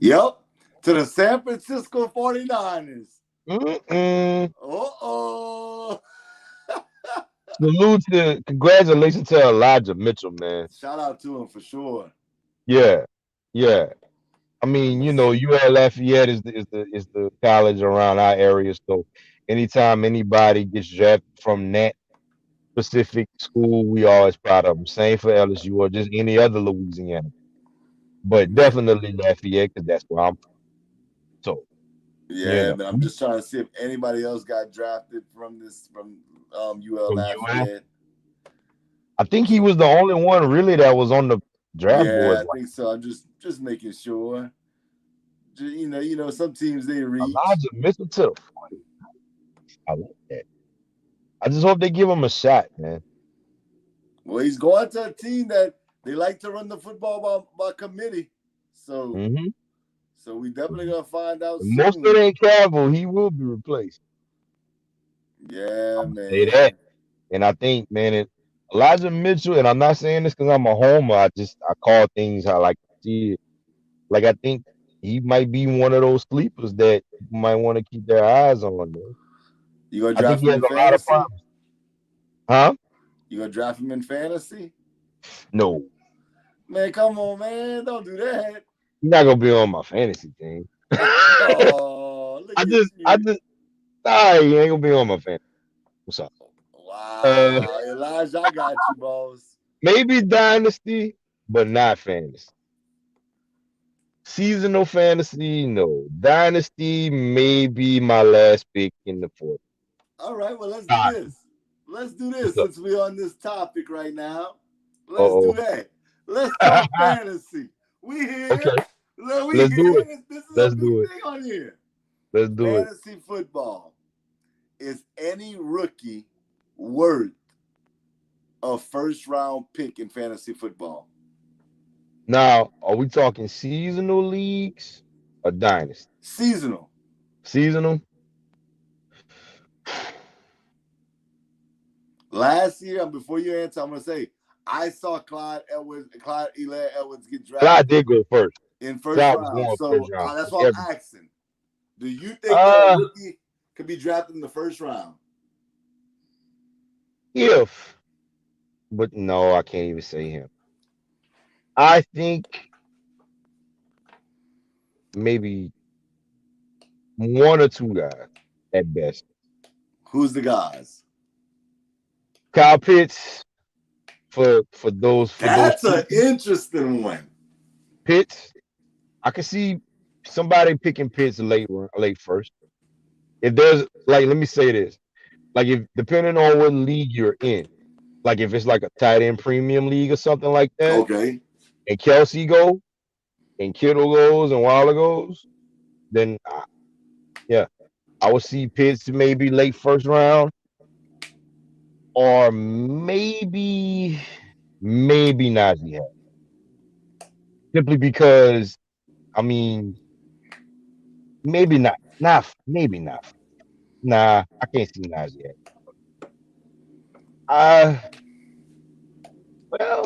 Yep. To the San Francisco 49ers. Uh-oh. Congratulations to Elijah Mitchell, man. Shout out to him for sure. Yeah. I mean, UL Lafayette is the college around our area, so anytime anybody gets drafted from that specific school, we always proud of them. Same for LSU or just any other Louisiana, but definitely Lafayette because that's where I'm from. So yeah, but I'm just trying to see if anybody else got drafted from UL Lafayette. I think he was the only one really that was on the draft board. Yeah, I think so. I'm just making sure. Some teams they reach. Elijah Mitchell too. I like that. I just hope they give him a shot, man. Well, he's going to a team that they like to run the football by committee. So, so we definitely gonna find out soon. Most of it ain't Cavill, he will be replaced. Yeah, man. Say that. And I think, man, Elijah Mitchell, and I'm not saying this because I'm a homer. I call things how I like to see it. Like I think he might be one of those sleepers that you might want to keep their eyes on. Man. You gonna draft him in fantasy? Huh? You gonna draft him in fantasy? No. Man, come on, man. Don't do that. He's not gonna be on my fantasy team. Oh, look he ain't gonna be on my fantasy. What's up? Wow, Elijah, I got you, boss. Maybe dynasty, but not fantasy. Seasonal fantasy, no. Dynasty, maybe my last pick in the fourth. All right, well, let's do this. Let's do this since we're on this topic right now. Let's do that. Let's talk fantasy. We here. Okay. Let's do it. This is Let's a do big it. thing on here. Let's do it. Fantasy football. Is any rookie worth a first-round pick in fantasy football? Now, are we talking seasonal leagues or dynasty? Seasonal. Seasonal? Last year, before you answer, I'm gonna say I saw Clyde Eli Edwards get Clyde drafted did go first. in first Clyde was round. going So first round. that's what I'm asking. Do you think that a rookie could be drafted in the first round? But no, I can't even say him. I think maybe one or two guys at best. Who's the guys? Kyle Pitts for those That's an keepers. interesting one. Pitts, I can see somebody picking Pitts late first. If there's like, let me say this, like if depending on what league you're in, like if it's like a tight end premium league or something like that, Okay. and Kelsey go and Kittle goes and Waller goes, then yeah, I would see Pitts maybe late first round, or maybe Najee Harris. Simply because I mean, maybe maybe not. Nah, I can't see Najee Harris. Well,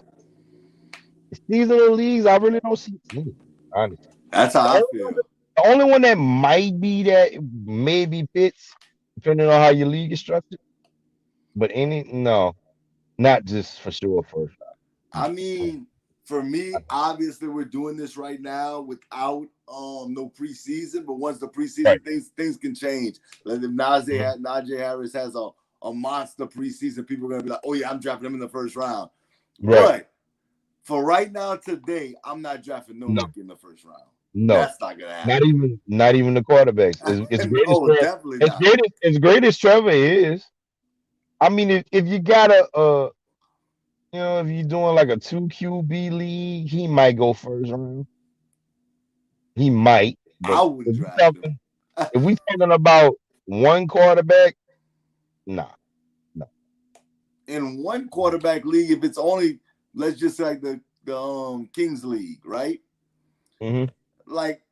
seasonal leagues, I really don't see teams, honestly. That's The how I only, one, feel. the only one that might be that maybe fits, depending on how your league is structured. But no, not just for sure first. I mean, for me, obviously we're doing this right now without no preseason, but once the Right. preseason things can change. Like if Najee Harris has a monster preseason, people are gonna be like, oh yeah, I'm drafting him in the first round. Right. But for right now, today, I'm not drafting no rookie in the first round. No, that's not gonna happen. Not even the quarterbacks. It's great as Trevor, definitely not. as great as Trevor is. I mean, if you got if you're doing like a 2 QB league, he might go first round. He might, I but wouldn't draft him. if we talking about one quarterback, nah. In one quarterback league, if it's only, let's just say like the Kings League, right? Mm-hmm. Like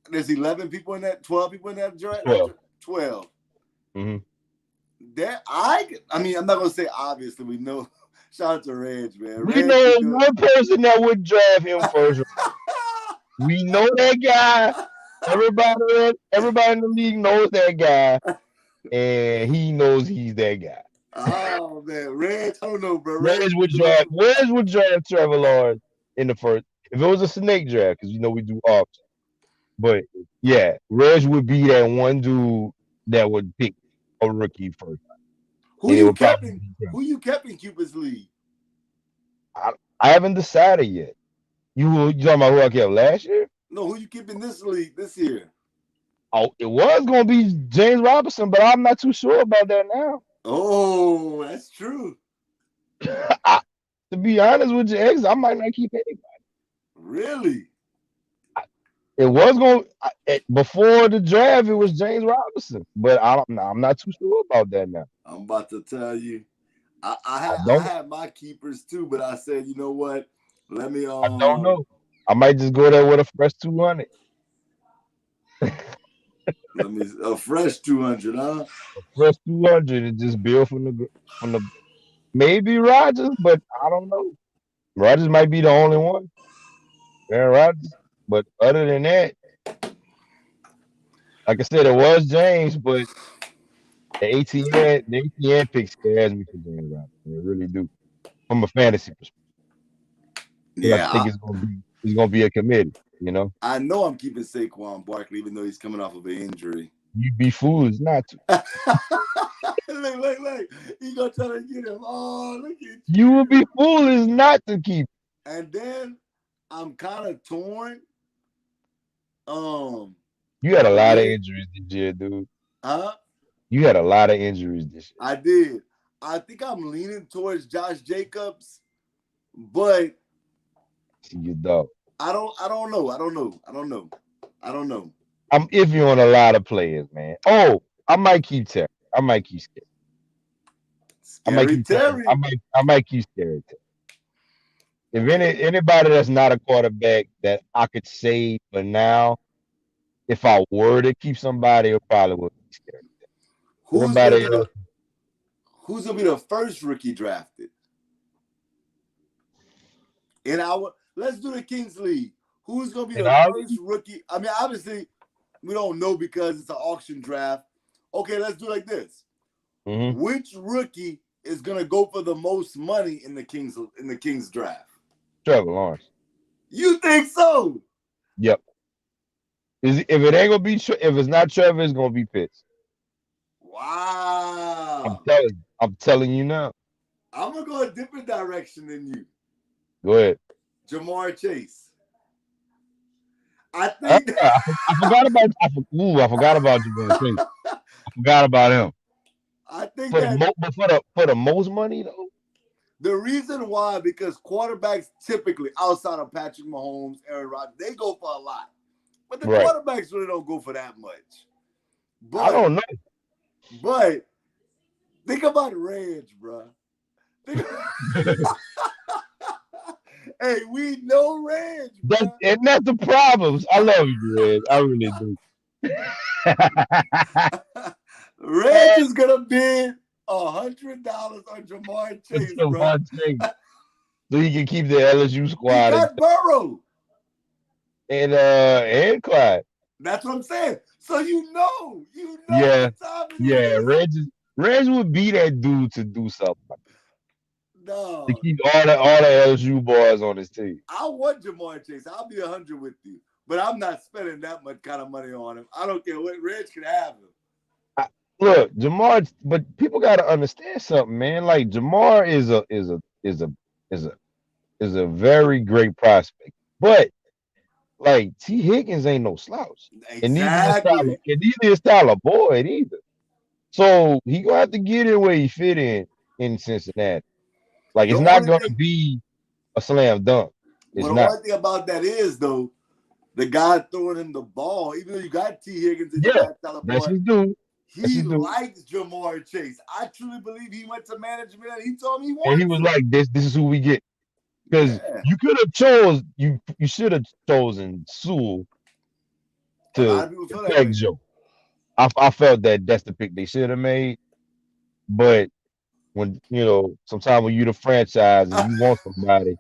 there's 11 people in that, 12 people in that draft. 12. Mm-hmm. I mean, I'm not gonna say obviously we know. Shout out to Reg, man. We know one person that would draft him first. We know that guy. Everybody in the league knows that guy, and he knows he's that guy. Oh man, Reg, I don't know, bro. Reg would draft Trevor Lawrence in the first. If it was a snake draft, because we do auction. But yeah, Reg would be that one dude that would pick a rookie first. Who you kept in Cupid's league? I haven't decided yet. You talking about who I kept last year? No, who you keeping this league this year? Oh, it was gonna be James Robinson, but I'm not too sure about that now. Oh, that's true. To be honest with you, I might not keep anybody. Really? It was going before the draft. It was James Robinson, but I'm not too sure about that now. I'm about to tell you. I had my keepers too, but I said, you know what? Let me. I don't know. I might just go there with a fresh 200. Let me a fresh 200, huh? A fresh 200 and just build from the maybe Rodgers, but I don't know. Rodgers might be the only one. Aaron Rodgers, but other than that, like I said, it was James, but the ATN pick scares me for James Robinson. It really do, from a fantasy perspective. Yeah, I think it's gonna be a committee. I know I'm keeping Saquon Barkley, even though he's coming off of an injury. You'd be foolish not to. Look. He gonna try to get him. Oh, look at you. You would be foolish not to keep. And then I'm kind of torn. You had a lot of injuries this year, dude. Huh? You had a lot of injuries this year. I did. I think I'm leaning towards Josh Jacobs, but you don't. I don't know. I'm iffy on a lot of players, man. Oh, I might keep Terry. I might keep Scary. I might keep Scary Terry. If anybody that's not a quarterback that I could say for now, if I were to keep somebody, it probably would be Scary Terry. who's gonna be the first rookie drafted? Let's do the Kings League. Who's gonna be the first rookie? I mean, obviously, we don't know because it's an auction draft. Okay, let's do it like this. Mm-hmm. Which rookie is gonna go for the most money in the Kings draft? Trevor Lawrence. You think so? Yep. If it ain't gonna be, if it's not Trevor, it's gonna be Pitts. Wow. I'm telling you now. I'm gonna go a different direction than you. Go ahead. Jamar Chase. I think I forgot about Jamar Chase. I forgot about him. I think for the most money though. The reason why, because quarterbacks typically, outside of Patrick Mahomes, Aaron Rodgers, they go for a lot. But the quarterbacks really don't go for that much. But, I don't know. But think about Reg, bro. Hey, we know Reg, bro. That's the problems. I love you, Reg. I really do. Reg is gonna bid $100 on Jamar Chase, bro. So he can keep the LSU squad. He got Burrow. And Clyde. That's what I'm saying. So you know. Yeah. Reg would be that dude to do something. No. To keep all the LSU boys on his team. I want Jamar Chase. I'll be 100 with you. But I'm not spending that much kind of money on him. I don't care what Reg can have him. Look, Jamar, but people gotta understand something, man. Like Jamar is a very great prospect. But like T. Higgins ain't no slouch. Exactly. And neither is Tyler Boyd either. So he gonna have to get in where he fit in Cincinnati. Like it's not gonna be a slam dunk. It's not. The one thing about that is though, the guy throwing him the ball, even though you got T. Higgins and you got Tyler Boyd, that's his dude. He likes Jamar Chase. I truly believe he went to management and he told me he wanted. And he was like, "This is who we get." Because you could have you should have chosen Sewell to protect Joe. I felt that's the pick they should have made. But when sometimes when you're the franchise and you want somebody,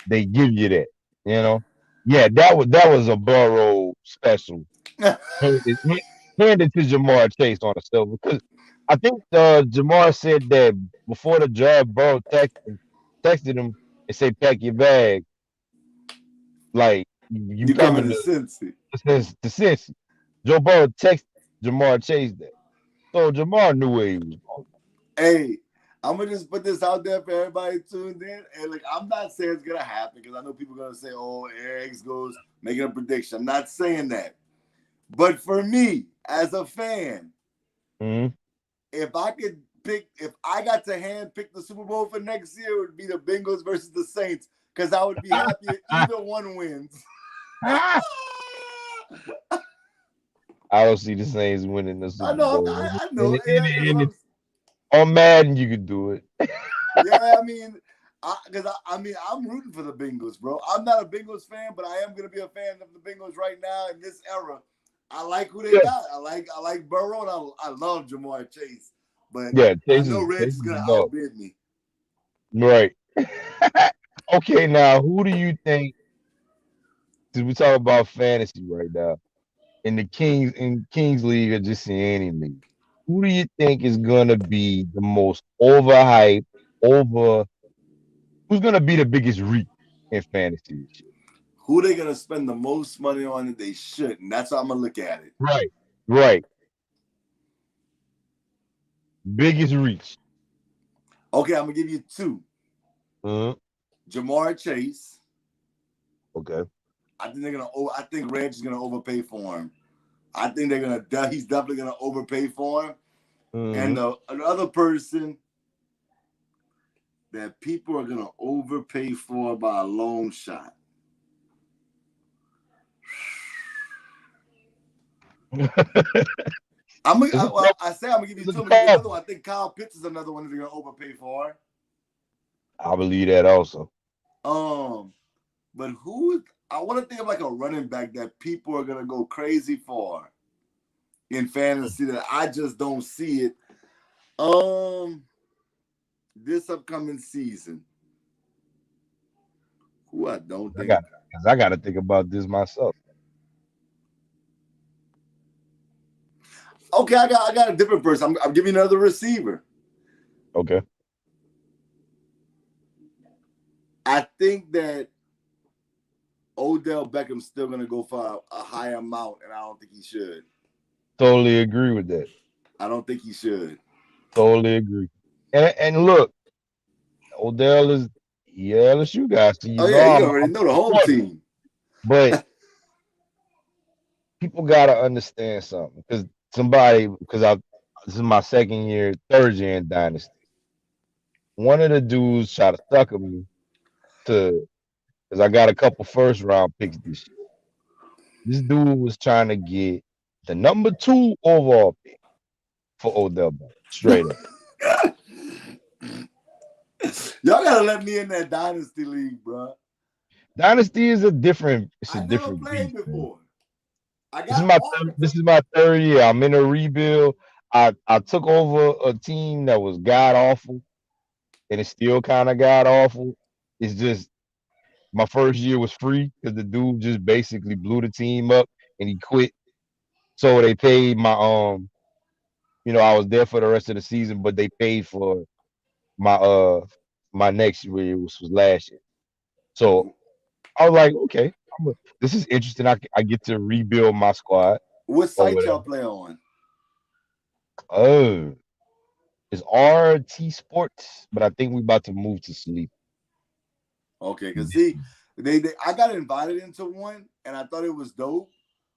they give you that. Yeah, that was a Burrow special. Handed to Jamar Chase on a silver, because I think Jamar said that before the draft, Burrow texted him and said, "Pack your bag, like you coming to Cincy." To Cincy." Joe Burrow texted Jamar Chase that, so Jamar knew where he was going. Hey, I'm gonna just put this out there for everybody tuned in, and like I'm not saying it's gonna happen because I know people are gonna say, "Oh, Eric's goes making a prediction." I'm not saying that. But for me, as a fan, if I got to hand pick the Super Bowl for next year, it would be the Bengals versus the Saints, because I would be happy if either one wins. I don't see the Saints winning the Super Bowl. I know. On Madden, you could do it. Yeah, I mean, I'm rooting for the Bengals, bro. I'm not a Bengals fan, but I am gonna be a fan of the Bengals right now in this era. I like who they got. I like Burrow, and I love Jamar Chase. But I know Reg is gonna outbid me. Right. Okay, now who do you think? Since we talk about fantasy right now, in Kings League or just in any league, who do you think is gonna be the most overhyped? Who's gonna be the biggest reach in fantasy this year? Who they gonna spend the most money on that they shouldn't? That's how I'm gonna look at it. Right. Biggest reach. Okay, I'm gonna give you two. Jamar Chase. Okay. I think Reg is gonna overpay for him. I think he's definitely gonna overpay for him. And another person that people are gonna overpay for by a long shot. I'm gonna give you two. Another one. I think Kyle Pitts is another one that they're gonna overpay for. I believe that also. But I want to think of like a running back that people are gonna go crazy for in fantasy that I just don't see it. this upcoming season, who I don't I think. got, cause I got to think about this myself. Okay, I got a different person. I'm giving you another receiver. Okay. I think that Odell Beckham's still going to go for a high amount, and I don't think he should. Totally agree with that. I don't think he should. Totally agree. And look, Odell is LSU guy, so you Oh know yeah, you I'm already know the home supportive. team. But people gotta understand something because this is my third year in Dynasty. One of the dudes tried to sucker me to because I got a couple first round picks this year. This dude was trying to get the number 2 overall pick for Odell Beckham, straight up. Y'all gotta let me in that dynasty league, bro. Dynasty is it's a I never different played beast, man. before. I got offered This to. is my third year. I'm in a rebuild. I took over a team that was god awful, and it's still kind of god awful. It's just my first year was free because the dude just basically blew the team up and he quit. So they paid I was there for the rest of the season, but they paid for my my next year, which was last year. So I was like, okay, this is interesting. I get to rebuild my squad What or site y'all whatever. play on? Oh, it's RT Sports, but I think we about to move to Sleep. Okay, cause see, they I got invited into one, and I thought it was dope,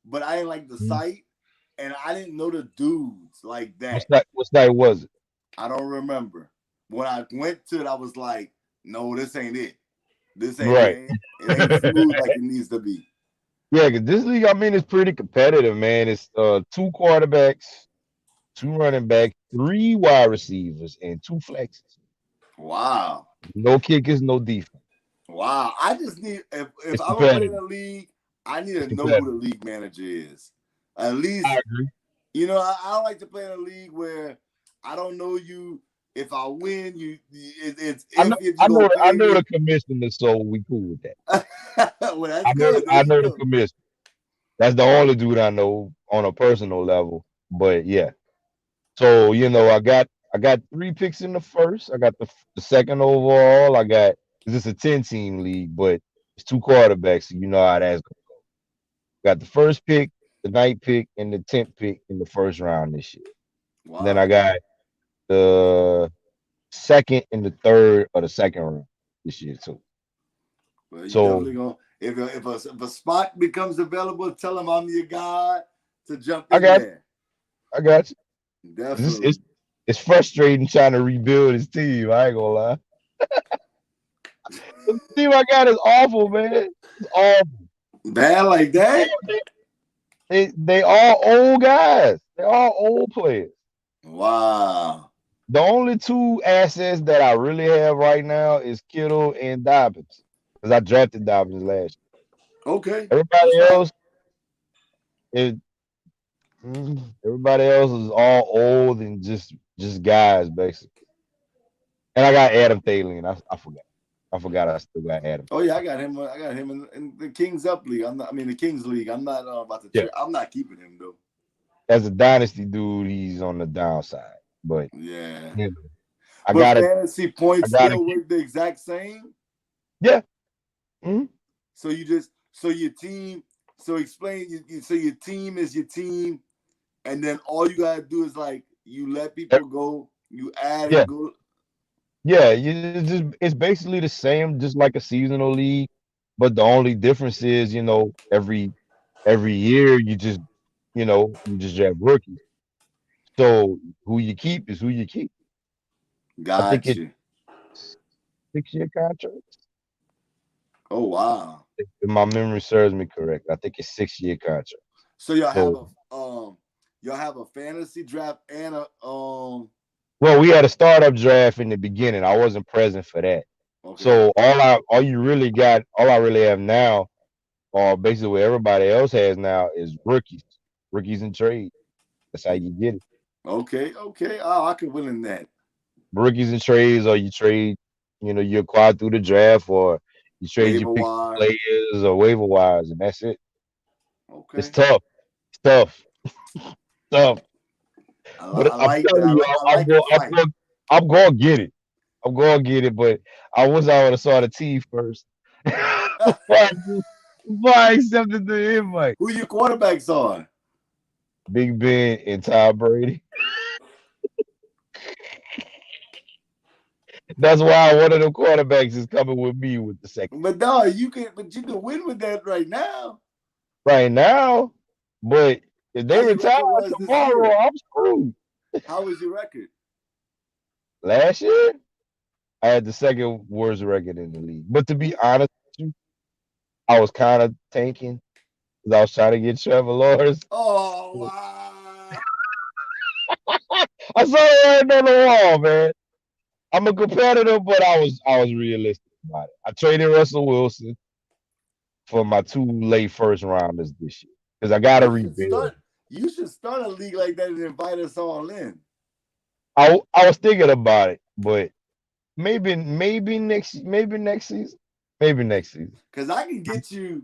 but I didn't like the site, and I didn't know the dudes like that. What site was it? I don't remember. When I went to it, I was like, no, this ain't it. This ain't Right. it. It ain't smooth like it needs to be. Yeah, because this league, I mean, it's pretty competitive, man. It's 2 quarterbacks, 2 running backs, 3 wide receivers, and 2 flexes. Wow. No kickers, no defense. Wow. I just need if It's I'm gonna play in competitive. a league, I need It's to know who the competitive. league manager is. At I least, agree. I don't like to play in a league where I don't know you. If I win, it's if you gonna I pay know the me. commissioner, so we cool with that. Well, that's good. There I you know the go. commissioner. That's the only dude I know on a personal level. But yeah. So, I got 3 picks in the first. I got the second overall. This is a 10-team league, but it's 2 quarterbacks, so you know how that's going. Got the first pick, the ninth pick, and the 10th pick in the first round this year. And then I Wow. got the second and the third of the second round this year too. Well, you So definitely gonna if a spot becomes available, tell them I'm your guy to jump I in got there. I got you. This Definitely. it's frustrating trying to rebuild his team. I ain't gonna lie. The team I got is awful, man. It's awful. Bad like that? They all old guys. They all old players. Wow. The only 2 assets that I really have right now is Kittle and Dobbins. Because I drafted Dobbins last Okay. year. That's fine. Is everybody else is all old and just guys basically. And I got Adam Thielen. I forgot. I forgot I still got Adam. Oh yeah, I got him. I got him in the Kings Up League. The Kings League. I'm not about to Yeah. I'm not keeping him though. As a dynasty dude, he's on the downside. But Yeah. you know, I But gotta fantasy I points gotta still keep work the exact same. yeah. Mhm. So your team. So explain. So your team is your team, and then all you gotta do is like you let people go, you add Yeah. and go. Yeah, it's basically the same, just like a seasonal league, but the only difference is, every year you just have rookies. So who you keep is who you keep. I think Got it's you. 6-year contract. Oh wow. If my memory serves me correct, I think it's 6-year contract. So y'all have So a fantasy draft and a well, we had a startup draft in the beginning. I wasn't present for that. okay. So all I really have now, or basically what everybody else has now, is rookies in trade. That's how you get it. Okay. Oh, I could win in that. rookies and trades, or you trade, you acquire through the draft, or you trade your Waiver pick wire. players or waiver wires, and that's it. It's Okay. tough. It's tough. Tough. But I I'm like that. telling you, I like a fight. I'm going to get it. I'm going to get it. But I wish I would have saw the T first before I accepted the invite. Who your quarterbacks are? Big Ben and Tom Brady. That's why one of them quarterbacks is coming with me with the second But no, you can win with that right now. right now. But if How they your retire record was this tomorrow, year? I'm screwed. How was your record? Last year, I had the second worst record in the league. But to be honest with you, I was kind of tanking because I was trying to get Trevor Lawrence. Oh wow. I saw it right on the wall, man. I'm a competitor, but I was realistic about it. I traded Russell Wilson for my two late first rounders this year because I got to rebuild. You should start a league like that and invite us all in. I was thinking about it, but maybe next season, maybe next season. Because I can get you.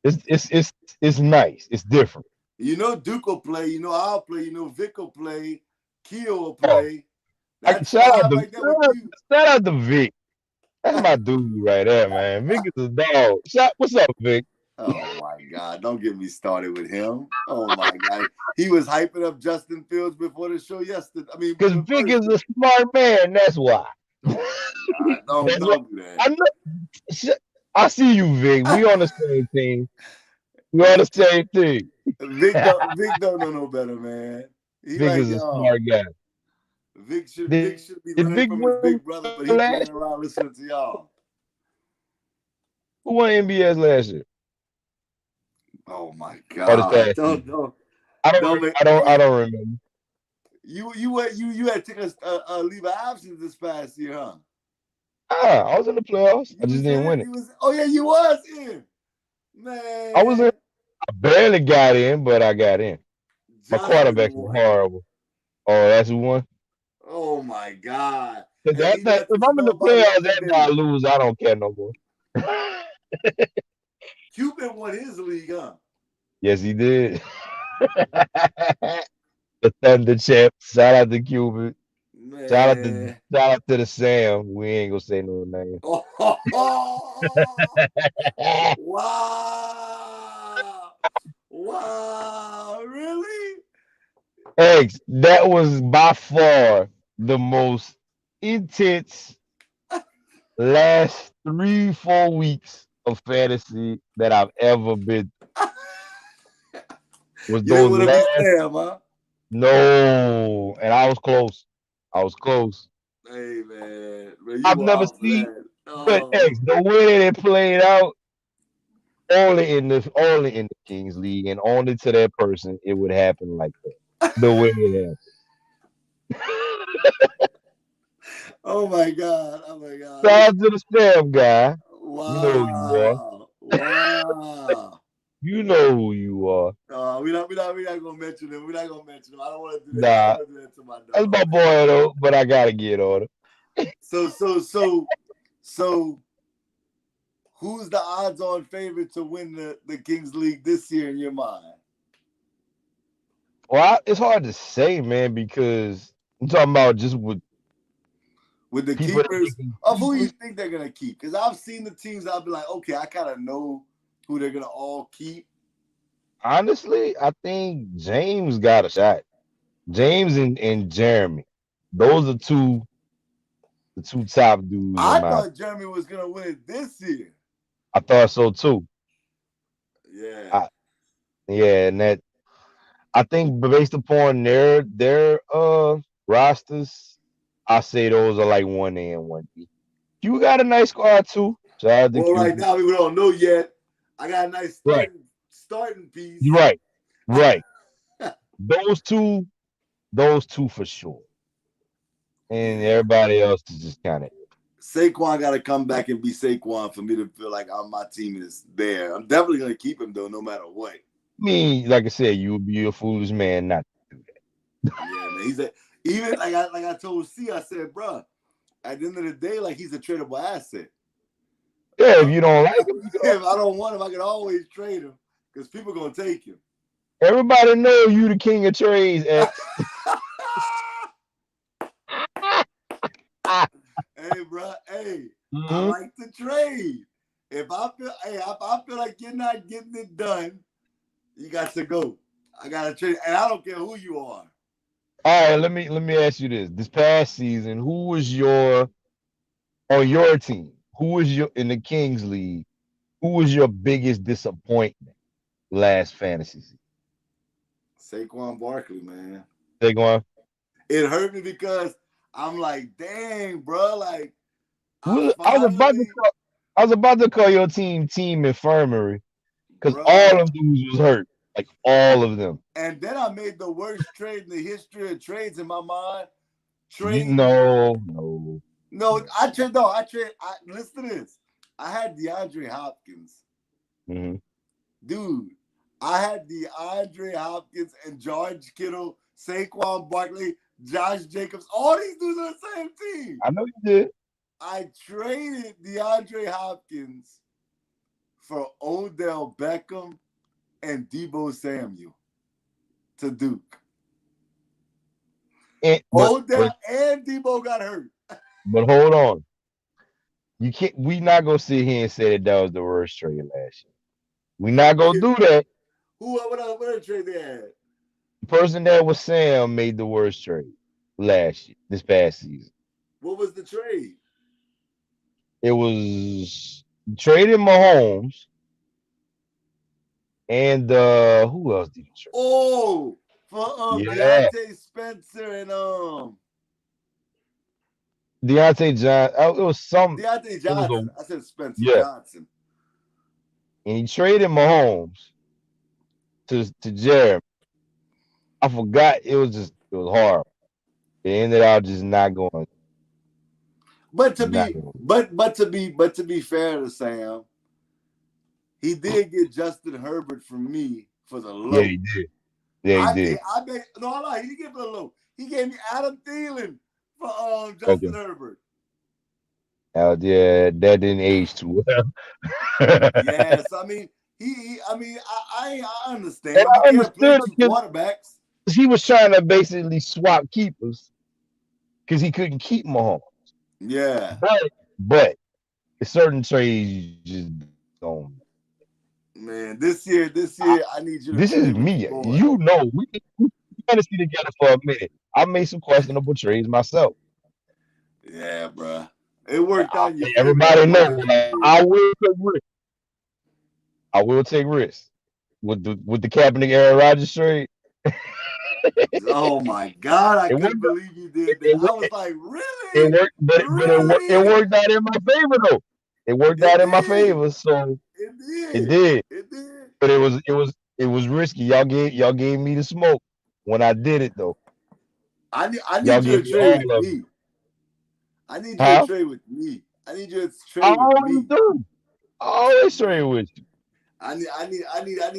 It's nice. It's different. You know Duke will play. You know I'll play. You know Vic will play. Keo will Oh, play. That's five right there with you. shout out to Vic. That's my dude right there, man. Vic is a dog. What's up, Vic? Oh my God! Don't get me started with him. Oh my God! He was hyping up Justin Fields before the show yesterday. I mean, Because Vic is a smart man. That's why. Oh God! Don't do that. I know. I see you, Vic. We on the same team. We on the same team. Vic don't know no better, man. He Vic like is a smart guy. Vic should be Did learning Vic from his win big brother, but he playing around listening to y'all. Who won NBS last year? Oh my Or this God! past season? Don't I don't remember. You had taken a leave of absence this past year, huh? I was in the playoffs. I just didn't win it. Oh yeah, you was in. Man. I was in. I barely got in, but I got in. My Jonathan quarterbacks won. were horrible. Oh, that's who won? Oh my God. If And he let I'm us in know the about it playoffs yesterday. and I lose, I don't care no more. Cuban won his league, huh? Yes, he did. The Thunder champ. Shout out to Cuban. Man. Shout out to the Sam. We ain't gonna say no name. Wow. Wow. Really? Eggs, that was by far the most intense last 3-4 weeks of fantasy that I've ever been. Was You didn't those want to be last? Sam, huh? No, and I was close. I was close. Hey man, you I've were never out for seen, that. but X, the way that it played out, only in the Kings League, and only to that person it would happen like that. The way it happened. Oh my God! Oh my God! Shout out to the Sam guy. You know who you are. Wow! Wow! You know who you are. We're not gonna mention him. We're not gonna mention him. I don't want to do that. I Nah, don't want to do that to my that's dog. my boy though, but I gotta get on him. So, who's the odds-on favorite to win the Kings League this year in your mind? Well, it's hard to say, man, because I'm talking about just with the people keepers of who you think they're gonna keep? Because I've seen the teams. I'll be like, okay, I kind of know who they're gonna all keep. Honestly, I think James got a shot. James and Jeremy, those are the two top dudes. I thought Jeremy was gonna win it this year. I thought so too. Yeah. And that I think based upon their rosters, I say those are like 1A and 1B. You got a nice squad too. Well, right now we don't know yet. I got a nice starting piece. Right. Those two for sure. And everybody else is just kind of. Saquon got to come back and be Saquon for me to feel like my team is there. I'm definitely going to keep him, though, no matter what. Me, like I said, you would be a foolish man not to do that. Yeah, man. Even like I told C, I said, bro, at the end of the day, like he's a tradable asset. Yeah, if you don't like him, you can If I don't want him, I can always trade him because people gonna take him. everybody know you the king of trades, X. Hey, bro, hey, I Mhm. like to trade. If I feel like you're not getting it done, you got to go. I gotta trade, and I don't care who you are. All right, let me ask you this. This past season, who was your on your team? Who was your in the Kings League? Who was your biggest disappointment last fantasy season? Saquon Barkley, man. They going. It hurt me because I'm like, dang, bro, like I I was about to finally, call, I was about to call your team infirmary because all bro. of them was hurt, like all of them. And then I made the worst trade in the history of trades in my mind. You Trade. know, no, No, no. I trade. No, I trade. Listen to this. I had DeAndre Hopkins, Hmm. dude. I had DeAndre Hopkins and George Kittle, Saquon Barkley, Josh Jacobs. All these dudes on the same team. I know you did. I traded DeAndre Hopkins for Odell Beckham and Debo Samuel to Duke. And, Odell and Debo got hurt. but hold on. You can't. We not gonna sit here and say that was the worst trade last year. We not gonna do that. What trade they had? The person that was Sam made the worst trade last year, this past season. What was the trade? It was trading Mahomes and who else did you trade? Oh, for Yeah, Deontay Spencer and Deontay John. It was some. Deontay It was a Johnson. I said Spencer yeah, Johnson. and he traded Mahomes to Jeremy. I forgot. It was horrible. It ended up just not going. But to Not be going. but to be fair to Sam, he did get Justin Herbert from me for the Yeah, low. he did. Yeah, he did. No, he didn't get for the low. He gave me Adam Thielen for Okay. Justin Herbert. Yeah, that didn't age too well. Yes, I mean I And understand. You I can't play understood two it quarterbacks. because he was trying to basically swap keepers because he couldn't keep Mahomes. Yeah. But certain trades you just don't. Man, this year, I, I need you to this is trade with me. your boy. You know, we gotta see together for a minute. I made some questionable trades myself. Yeah, bro. It worked out in your favor Everybody that know one that you did. I will take risks. I will take risks with the Kaepernick Aaron Rodgers trade. Oh my God, I It worked. couldn't believe you It, did that. it, I was it, like, it really? worked, it Really? worked out in my favor though. It worked It out in my did. favor, so It it did. did. It did. But it was risky. Y'all gave me the smoke when I did it though. I Y'all need you gave to me trade with all of it. me. I need you to Huh? trade with me. I need you to I trade with always me. do. I always trade with you. I need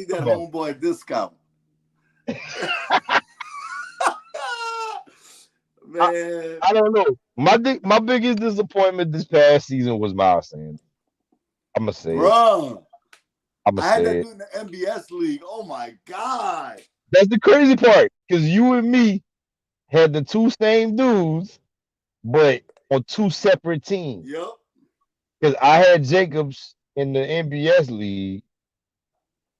that Come on. homeboy discount. I, Man, I don't know. My biggest disappointment this past season was Miles Sanders. I'm gonna say it. bruh. I'm gonna I had say that it. dude in the NBS league. Oh my God. That's the crazy part, because you and me had the two same dudes, but on two separate teams. Yep. Because I had Jacobs in the NBS league,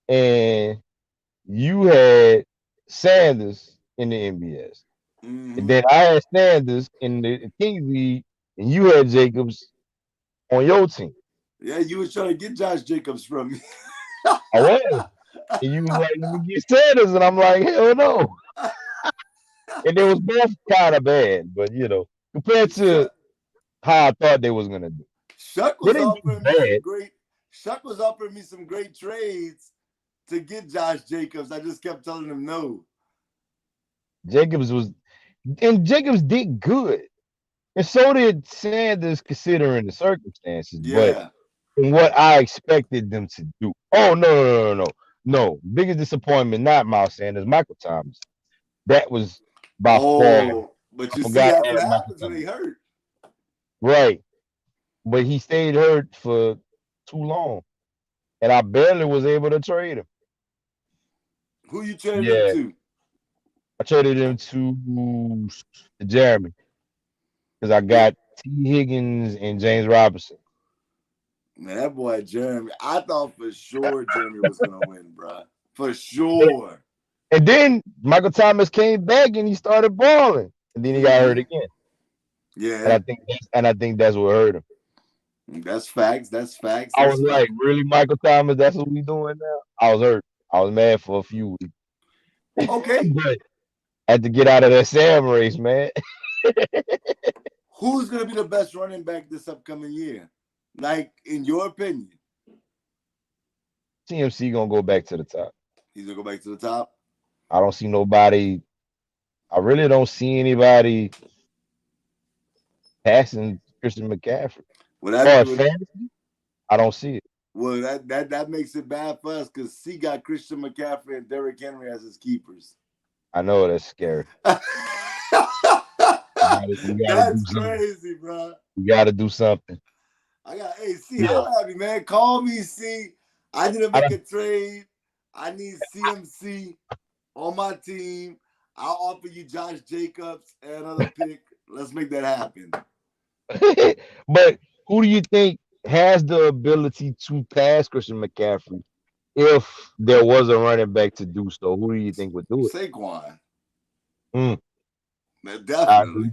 and you had Sanders in the NBS. And Mm-hmm. then I had Sanders in the Kings league, and you had Jacobs on your team. Yeah, you was trying to get Josh Jacobs from me. I was. And you was like, let me get Sanders. And I'm like, hell no. And they was both kind of bad, but compared to Shuck, how I thought they was gonna do. Shuck They was didn't do offering me some bad. great. Shuck was offering me some great trades to get Josh Jacobs. I just kept telling him no. Jacobs did good. And so did Sanders considering the circumstances, but Yeah. from what I expected them to do. Oh no. No. Biggest disappointment, not Miles Sanders, Michael Thomas. That was by far Oh, But I you see, forgot that's to what add Michael happens when Thomas. they hurt. Right. But he stayed hurt for too long. And I barely was able to trade him. Who you traded him Yeah. to? I traded him to Jeremy because I got T. Higgins and James Robinson. Man, that boy Jeremy. I thought for sure Jeremy was gonna win, bro. For sure. And then Michael Thomas came back and he started balling. And then he got hurt again. Yeah. And I think that's what hurt him. That's facts. That's facts. I That's was like, facts. really, Michael Thomas? That's what we doing now? I was hurt. I was mad for a few weeks. Okay. But I had to get out of that Sam race, man. Who's gonna be the best running back this upcoming year? Like, in your opinion? CMC gonna go back to the top. He's gonna go back to the top. I don't see nobody. I really don't see anybody passing Christian McCaffrey. Well, Fantasy, I don't see it. Well, that makes it bad for us because C got Christian McCaffrey and Derrick Henry as his keepers. I know that's scary. That's crazy, bro. You got to do something. Hey, C, how happy, man? Call me, C. I need to make a trade. I need CMC on my team. I'll offer you Josh Jacobs and another pick. Let's make that happen. But who do you think has the ability to pass Christian McCaffrey if there was a running back to do so? Who do you think would do it? Saquon. Definitely.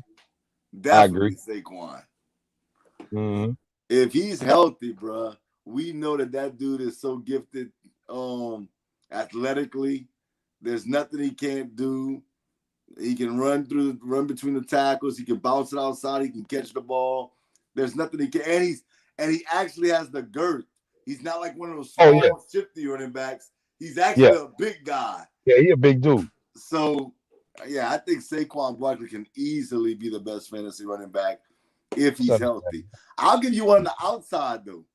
I agree. Saquon. Mm-hmm. If he's healthy, bro, we know that dude is so gifted athletically. There's nothing he can't do. He can run between the tackles. He can bounce it outside. He can catch the ball. There's nothing he can. And he actually has the girth. He's not like one of those small, shifty running backs. He's actually a big guy. Yeah, he's a big dude. So, yeah, I think Saquon Barkley can easily be the best fantasy running back if he's healthy. I'll give you one on the outside, though.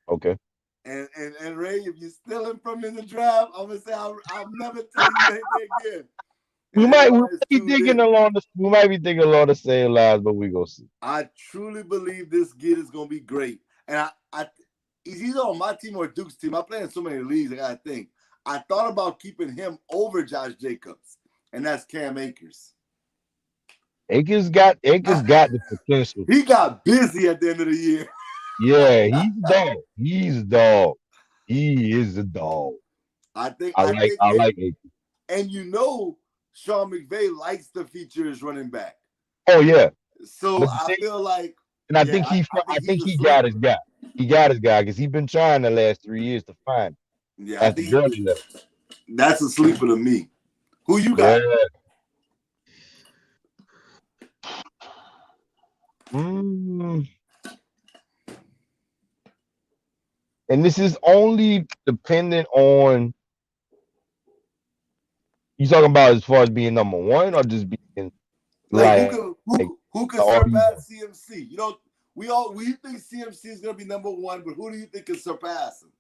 Okay. And Ray, if you're stealing from me in the draft, I'm gonna say I'll never tell you anything again. We might be thinking along the same lines, but we gonna see. I truly believe this kid is gonna be great, and he's either on my team or Duke's team. I play in so many leagues. I gotta think. I thought about keeping him over Josh Jacobs, and that's Cam Akers. Akers got the potential. He got busy at the end of the year. Yeah, he's a dog. He's a dog. He is a dog. I like Akers. And Sean McVay likes to feature his running back. Oh yeah. So I feel like, and I think he got his guy. He got his guy because he's been trying the last 3 years to find him. Yeah, I think that's a sleeper to me. Who you got? And this is only dependent on you talking about as far as being number one or just being who can surpass CMC? We think CMC is gonna be number one, but who do you think can surpass him?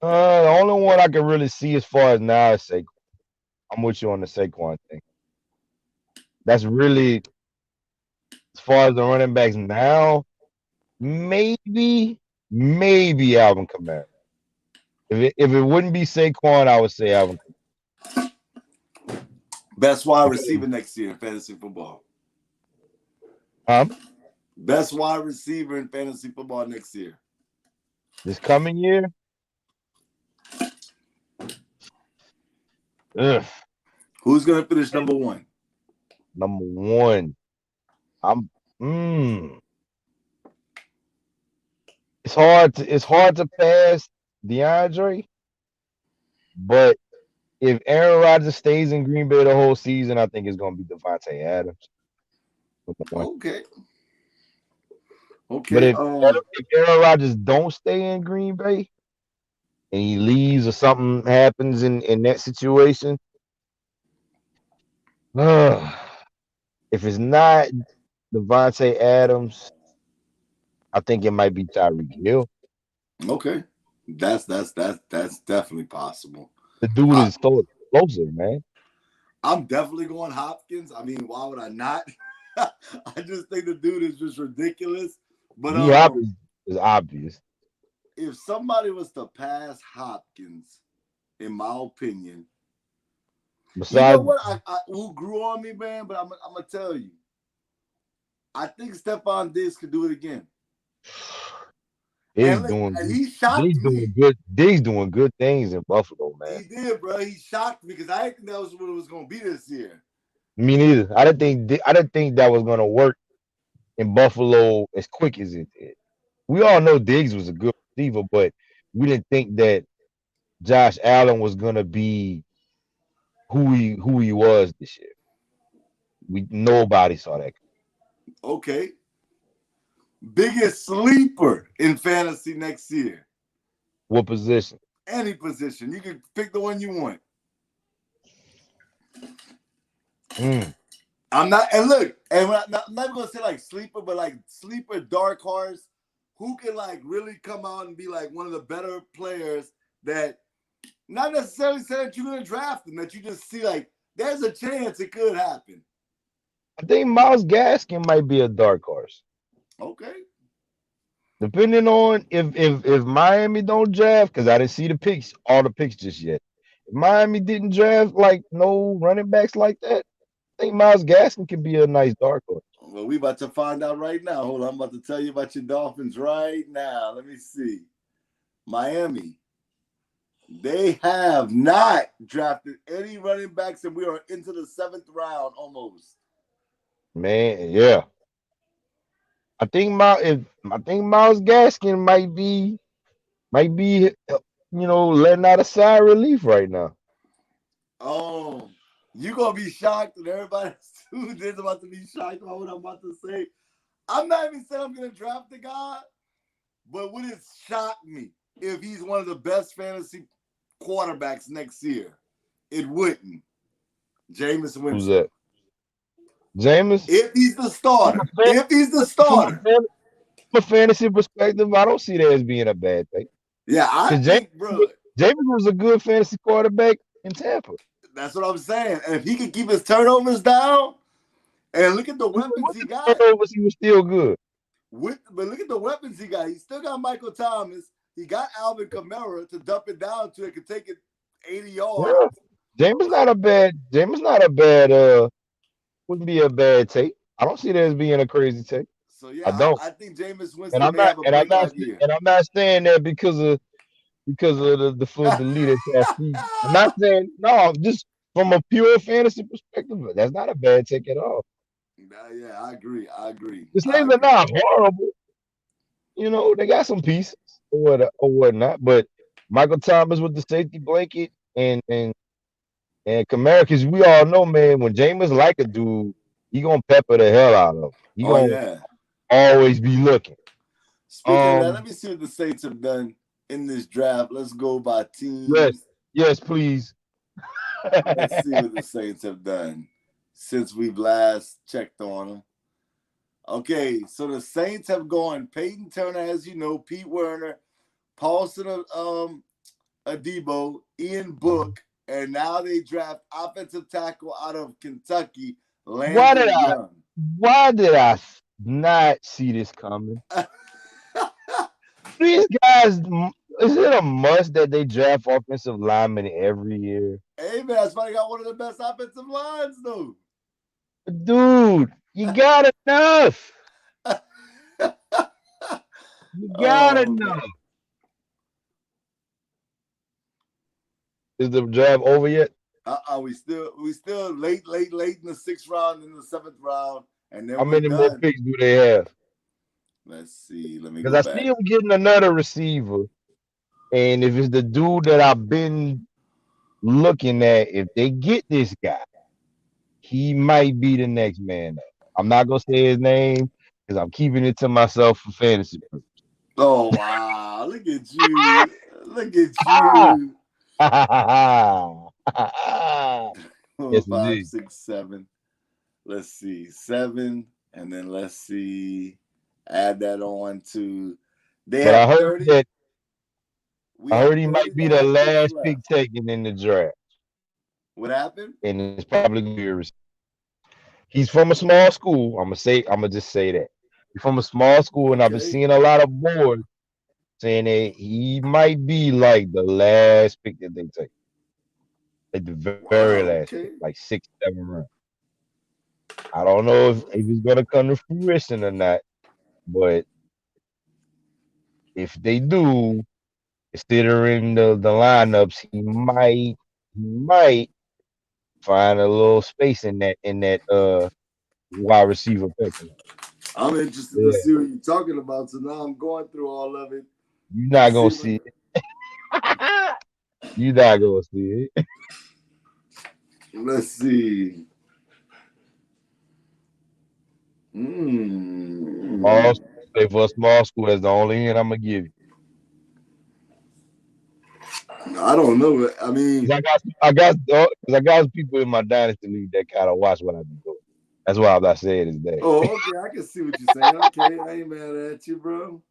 The only one I can really see as far as now is Saquon. I'm with you on the Saquon thing. That's really as far as the running backs now. Maybe Alvin Kamara. If it wouldn't be Saquon, I would say Alvin Kamara. Best wide receiver next year in fantasy football. Best wide receiver in fantasy football next year. This coming year? Ugh. Who's gonna finish number one? Number one. It's hard to pass DeAndre, but if Aaron Rodgers stays in Green Bay the whole season, I think it's gonna be Devontae Adams. Okay. But if Aaron Rodgers don't stay in Green Bay and he leaves or something happens in that situation, if it's not Devontae Adams, I think it might be Tyreek Hill. Okay, that's definitely possible. The dude is so explosive, man. I'm definitely going Hopkins. I mean, why would I not? I just think the dude is just ridiculous. But D Hop is obvious. if somebody was to pass Hopkins, in my opinion, you know Besides, what? Who grew on me, man? But I'm gonna tell you, I think Stephon Diggs could do it again. Diggs And doing he shocked me. good. Diggs doing good things in Buffalo, man. He did, bro. He shocked me because I didn't think that was what it was gonna be this year. Me neither. I didn't think that was gonna work in Buffalo as quick as it did. We all know Diggs was a good receiver, but we didn't think that Josh Allen was gonna be who he was this year. Nobody saw that. Okay. Biggest sleeper in fantasy next year. What position? Any position. You can pick the one you want. I'm not, and look, and I'm not gonna say like sleeper, but like sleeper dark horse who can like really come out and be like one of the better players that not necessarily say that you're gonna draft them, that you just see like there's a chance it could happen. I think Myles Gaskin might be a dark horse. Okay. Depending on if Miami don't draft, because I didn't see all the picks just yet. If Miami didn't draft like no running backs like that, I think Myles Gaskin could be a nice dark horse. Well, we about to find out right now. Hold on, I'm about to tell you about your Dolphins right now. Let me see. Miami. They have not drafted any running backs, and we are into the 7th round almost. Man, yeah. I think Myles Gaskin might be letting out a sigh of relief right now. Oh, you're gonna be shocked, and everybody who is about to be shocked about what I'm about to say. I'm not even saying I'm gonna draft the guy, but would it shock me if he's one of the best fantasy quarterbacks next year? It wouldn't. Jameis Winston. Who's that? Jameis? If he's the starter. If he's the starter. From a fantasy perspective, I don't see that as being a bad thing. Yeah, I think, bro. Jameis was a good fantasy quarterback in Tampa. That's what I'm saying. And if he can keep his turnovers down, and look at the weapons he got. Turnovers, he was still good. But look at the weapons he got. He still got Michael Thomas. He got Alvin Kamara to dump it down to it could take it 80 yards. Yeah. Jameis not a bad wouldn't be a bad take. I don't see that as being a crazy take. So yeah, I think Jameis Winston and may have a breakout year. And I'm not saying that because of the leader. I'm not saying no, just from a pure fantasy perspective, that's not a bad take at all. Yeah, I agree. The Saints are not horrible. You know, they got some pieces or whatnot, but Michael Thomas with the safety blanket and Kamara, because we all know, man, when Jameis like a dude, he gonna pepper the hell out of him. He gonna always be looking. Speaking of that, let me see what the Saints have done in this draft. Let's go by teams. Yes, please. Let's see what the Saints have done since we've last checked on them. Okay, so the Saints have gone Peyton Turner, as you know, Pete Werner, Paulson Adebo, Ian Book, and now they draft offensive tackle out of Kentucky, Landon Young. Why did I not see this coming? These guys, is it a must that they draft offensive linemen every year? Hey, man, that's why they got one of the best offensive lines, though. Dude, you got enough. You got enough. Man. Is the draft over yet? We still late in the 6th round, in the 7th round, and then how many more picks do they have? Let's see. Let me go back. Because I see them getting another receiver, and if it's the dude that I've been looking at, if they get this guy, he might be the next man up. I'm not gonna say his name because I'm keeping it to myself for fantasy purposes. Oh wow! Look at you! Look at you! 5, 6, 7. Let's see, 7, and then let's see. Add that on to. They have 30. I heard he might be the last pick taken in the draft. What happened? and it's probably gonna be a receiver. He's from a small school. I'm gonna just say that. He's from a small school, and I've been Okay. seeing a lot of boards saying that he might be like the last pick that they take. Like the very Wow. last pick, Okay. like 6, 7 rounds. I don't know if it's gonna come to fruition or not, but if they do, considering the lineups, he might find a little space in that wide receiver picking. I'm interested to Yeah, see what you're talking about. So now I'm going through all of it you're to not gonna see what. see it. You're not gonna see it. Let's see. Mm. Small play for a small school. That's the only hint I'm gonna give you. I don't know. I 'Cause mean, I got people in my dynasty league that kind of watch what I be doing. That's why I'm not saying his name. oh, okay. I can see what you're saying. Okay, I ain't mad at you, bro.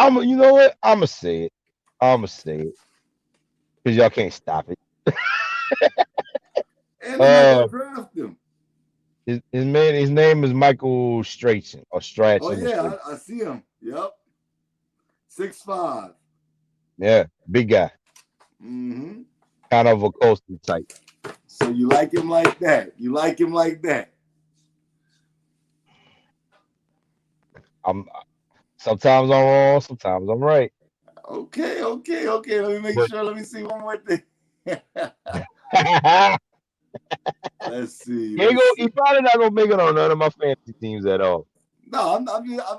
You know what? I'm gonna say it. I'm gonna say it because y'all can't stop it. And they're not Uh, gonna draft him. his name is Michael Strachan or Oh Strachan or yeah, Strachan. I see him. Yep, 6'5". Yeah, big guy, Mm-hmm. kind of a coastal type. So you like him like that? You like him like that? I'm sometimes I'm wrong, sometimes I'm right. Okay, okay, okay. Let me make But sure. Let me see one more thing. Let's see. Let's he see. probably not gonna make it on none of my fantasy teams at all. No,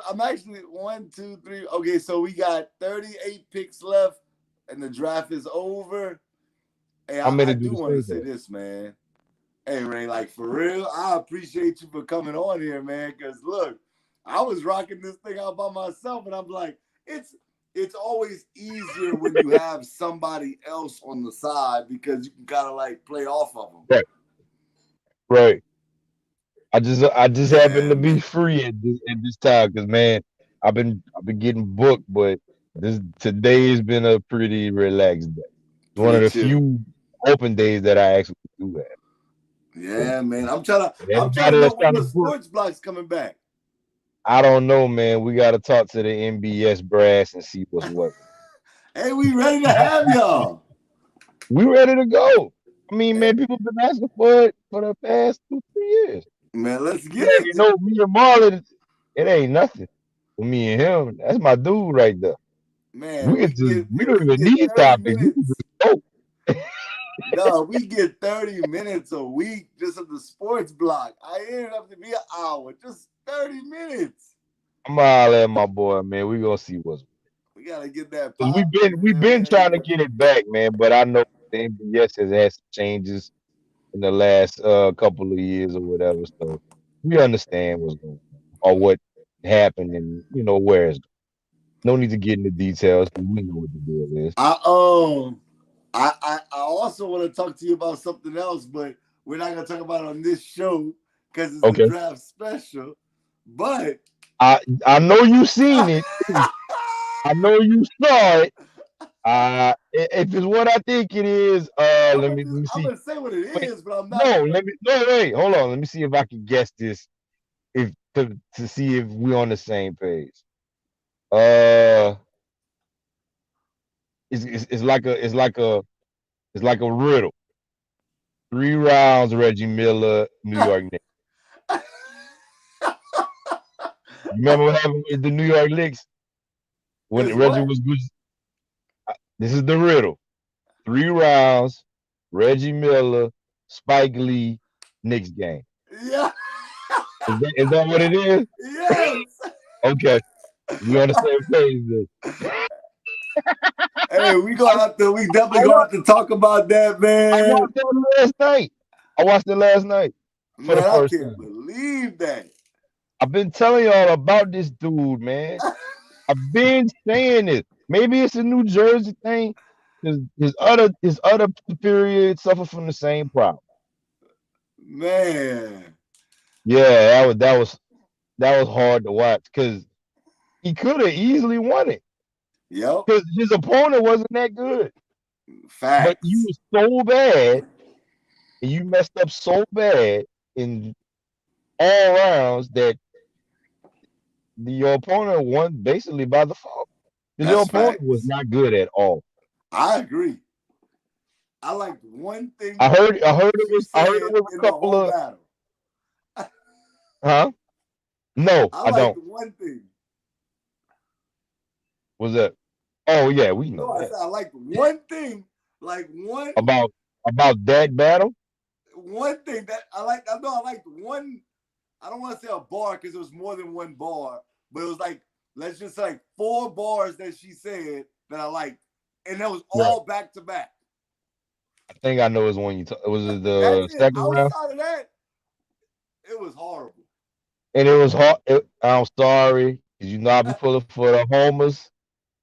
I'm actually 1, 2, 3. Okay, so we got 38 picks left, and the draft is over. Hey, How I many do do the want to Saints say have? this, man. Hey, Ray, like for real, I appreciate you for coming on here, man. Because look, I was rocking this thing out by myself, and I'm like, it's always easier when you have somebody else on the side because you can kind of like play off of them. Right, right. I just happen Yeah, to be man. free at this time because man, I've been getting booked, but this today has been a pretty relaxed day. It's one Pretty of the chill. few open days that I actually do have. So, Yeah, man. I'm trying to everybody know that's when trying to the book, sports block's coming back. I don't know, man. We got to talk to the NBS brass and see what's what. Hey, we ready to have y'all. We ready to go. I mean, man, people been asking for it for the past 2, 3 years. Man, let's get Yeah, you it. know, me and Marlon, it ain't nothing. For me and him, that's my dude right there. Man, We if don't we even get need 30 topics. We can minutes. just go. No, we get 30 minutes a week just of the sports block. I ended up to be an hour, just 30 minutes. I'm all at my boy, man. We gonna see what's We gotta get that because popping, we've man. We been gotta get trying to that. get it back, man. But I know the NBS has had some changes in the last couple of years or whatever. So we understand what's going on or what happened and where it's going. No need to get into details because we know what the deal is. I um I also want to talk to you about something else, but we're not gonna talk about it on this show because it's the Okay. draft special. But I know you seen it. I know you saw it. If it's what I think it is, let me I'm see. gonna say what it Wait, is, but I'm not no, gonna. wait, hold on. Let me see if I can guess this. If to see if we're on the same page. Uh, it's like a riddle. 3 rounds, Reggie Miller, New York Knicks. Remember what happened with the New York Knicks when It's Reggie what? was good? This is the riddle. 3 rounds, Reggie Miller, Spike Lee, Knicks game. Yeah. Is that what it is? Yes. Okay, we on the same page then. Hey, we definitely I gonna have watched, to talk about that, I man. watched that last night. I watched it last night for the Man, I first can't time. believe that. I've been telling y'all about this dude, man. I've been saying it. Maybe it's a New Jersey thing. His other period suffered from the same problem. Man. Yeah, that was hard to watch because he could have easily won it Yep. because his opponent wasn't that good, but he Facts. was so bad and you messed up so bad in all rounds that your opponent won basically by default. Because your That's opponent was facts. not good at all. I agree. I liked one thing she I heard said it was in a the couple whole of, battle. huh? No, I I liked don't. one thing. Was that? Oh yeah, we No, know I that said I liked one thing. Like about that battle. one thing that I like. I know I liked one. I don't want to say a bar because it was more than one bar, but it was like, let's just say like 4 bars that she said that I liked, and that was Right. all back to back. I think I know it's one you. Was it That's the it. second round? Outside of that, it was horrible. And it was hard. I'm sorry, 'cause you know I be pulling for the homers,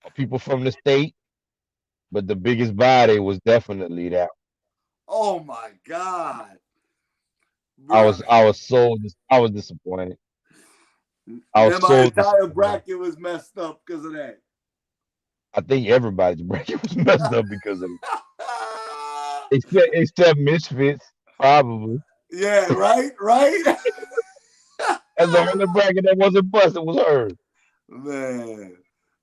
or people from the state, but the biggest body was definitely that. Oh my god, I bro! was I was so I was disappointed. I was Then my so entire disappointed. bracket was messed up because of that. I think everybody's bracket was messed up because of it. Except Misfits, probably. Yeah, right, right. That's the only bracket that wasn't busted was hers. Man,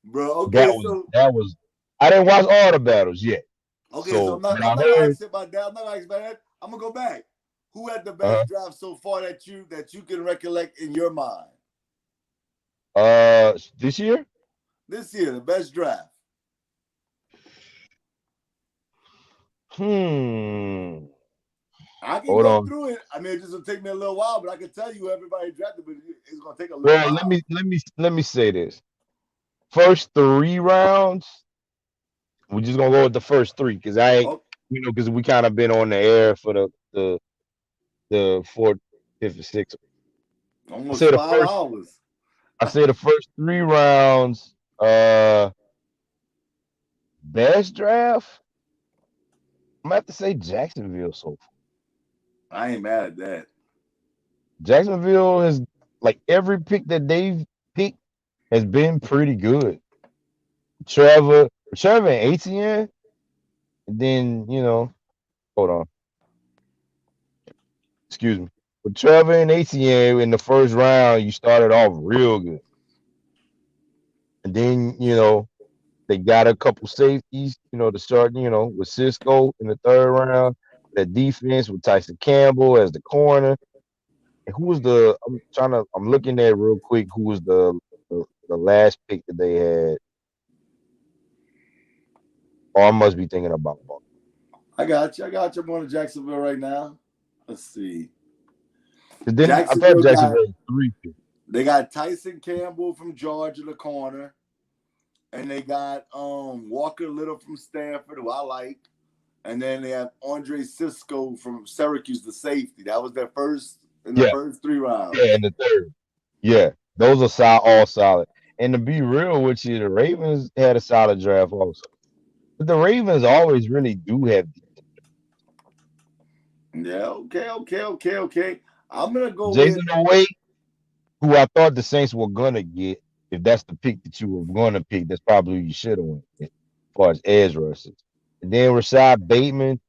bro. That was that was. I didn't watch all the battles yet, So so but I'm I not gonna heard. ask you about that. I'm not gonna ask you about that. I'm gonna go back. Who had the Uh, best draft so far that you can recollect in your mind this year. this year? The best draft. Hmm. I can Hold go on. through it. I mean, it's just gonna take me a little while, but I can tell you everybody drafted, but it's gonna take a little Well, while. let me say this. First 3 rounds, we're just gonna go with the first three because I ain't, Oh, because we kind of been on the air for the fourth, fifth, and sixth. I almost say the 5 first. hours. I say the first 3 rounds. Best draft. I'm gonna have to say Jacksonville so far. I ain't mad at that. Jacksonville has like every pick that they've picked has been pretty good. Trevor and ATN, and then hold on, excuse me. With Trevor and ATN in the first round, you started off real good, and then they got a couple safeties, to start, with Cisco in the third round. The defense with Tyson Campbell as the corner. And who was I'm looking at real quick who was the last pick that they had. Oh, I must be thinking about Buck. I got you. I got you. I'm going to Jacksonville right now. Let's see. Because then I thought Jacksonville got Jacksonville was 3 pick. they got Tyson Campbell from Georgia, the corner, and they got Walker Little from Stanford, who I like. And then they have Andre Cisco from Syracuse, the safety. That was their first in the Yeah, first 3 rounds. yeah, in the third. Yeah, those are all solid. And to be real with you, the Ravens had a solid draft also. But the Ravens always really do have Yeah, okay. I'm gonna go with Jason Away, who I thought the Saints were gonna get. If that's the pick that you were gonna pick, that's probably who you should have went with, as far as edge rushers. And then Rashad Bateman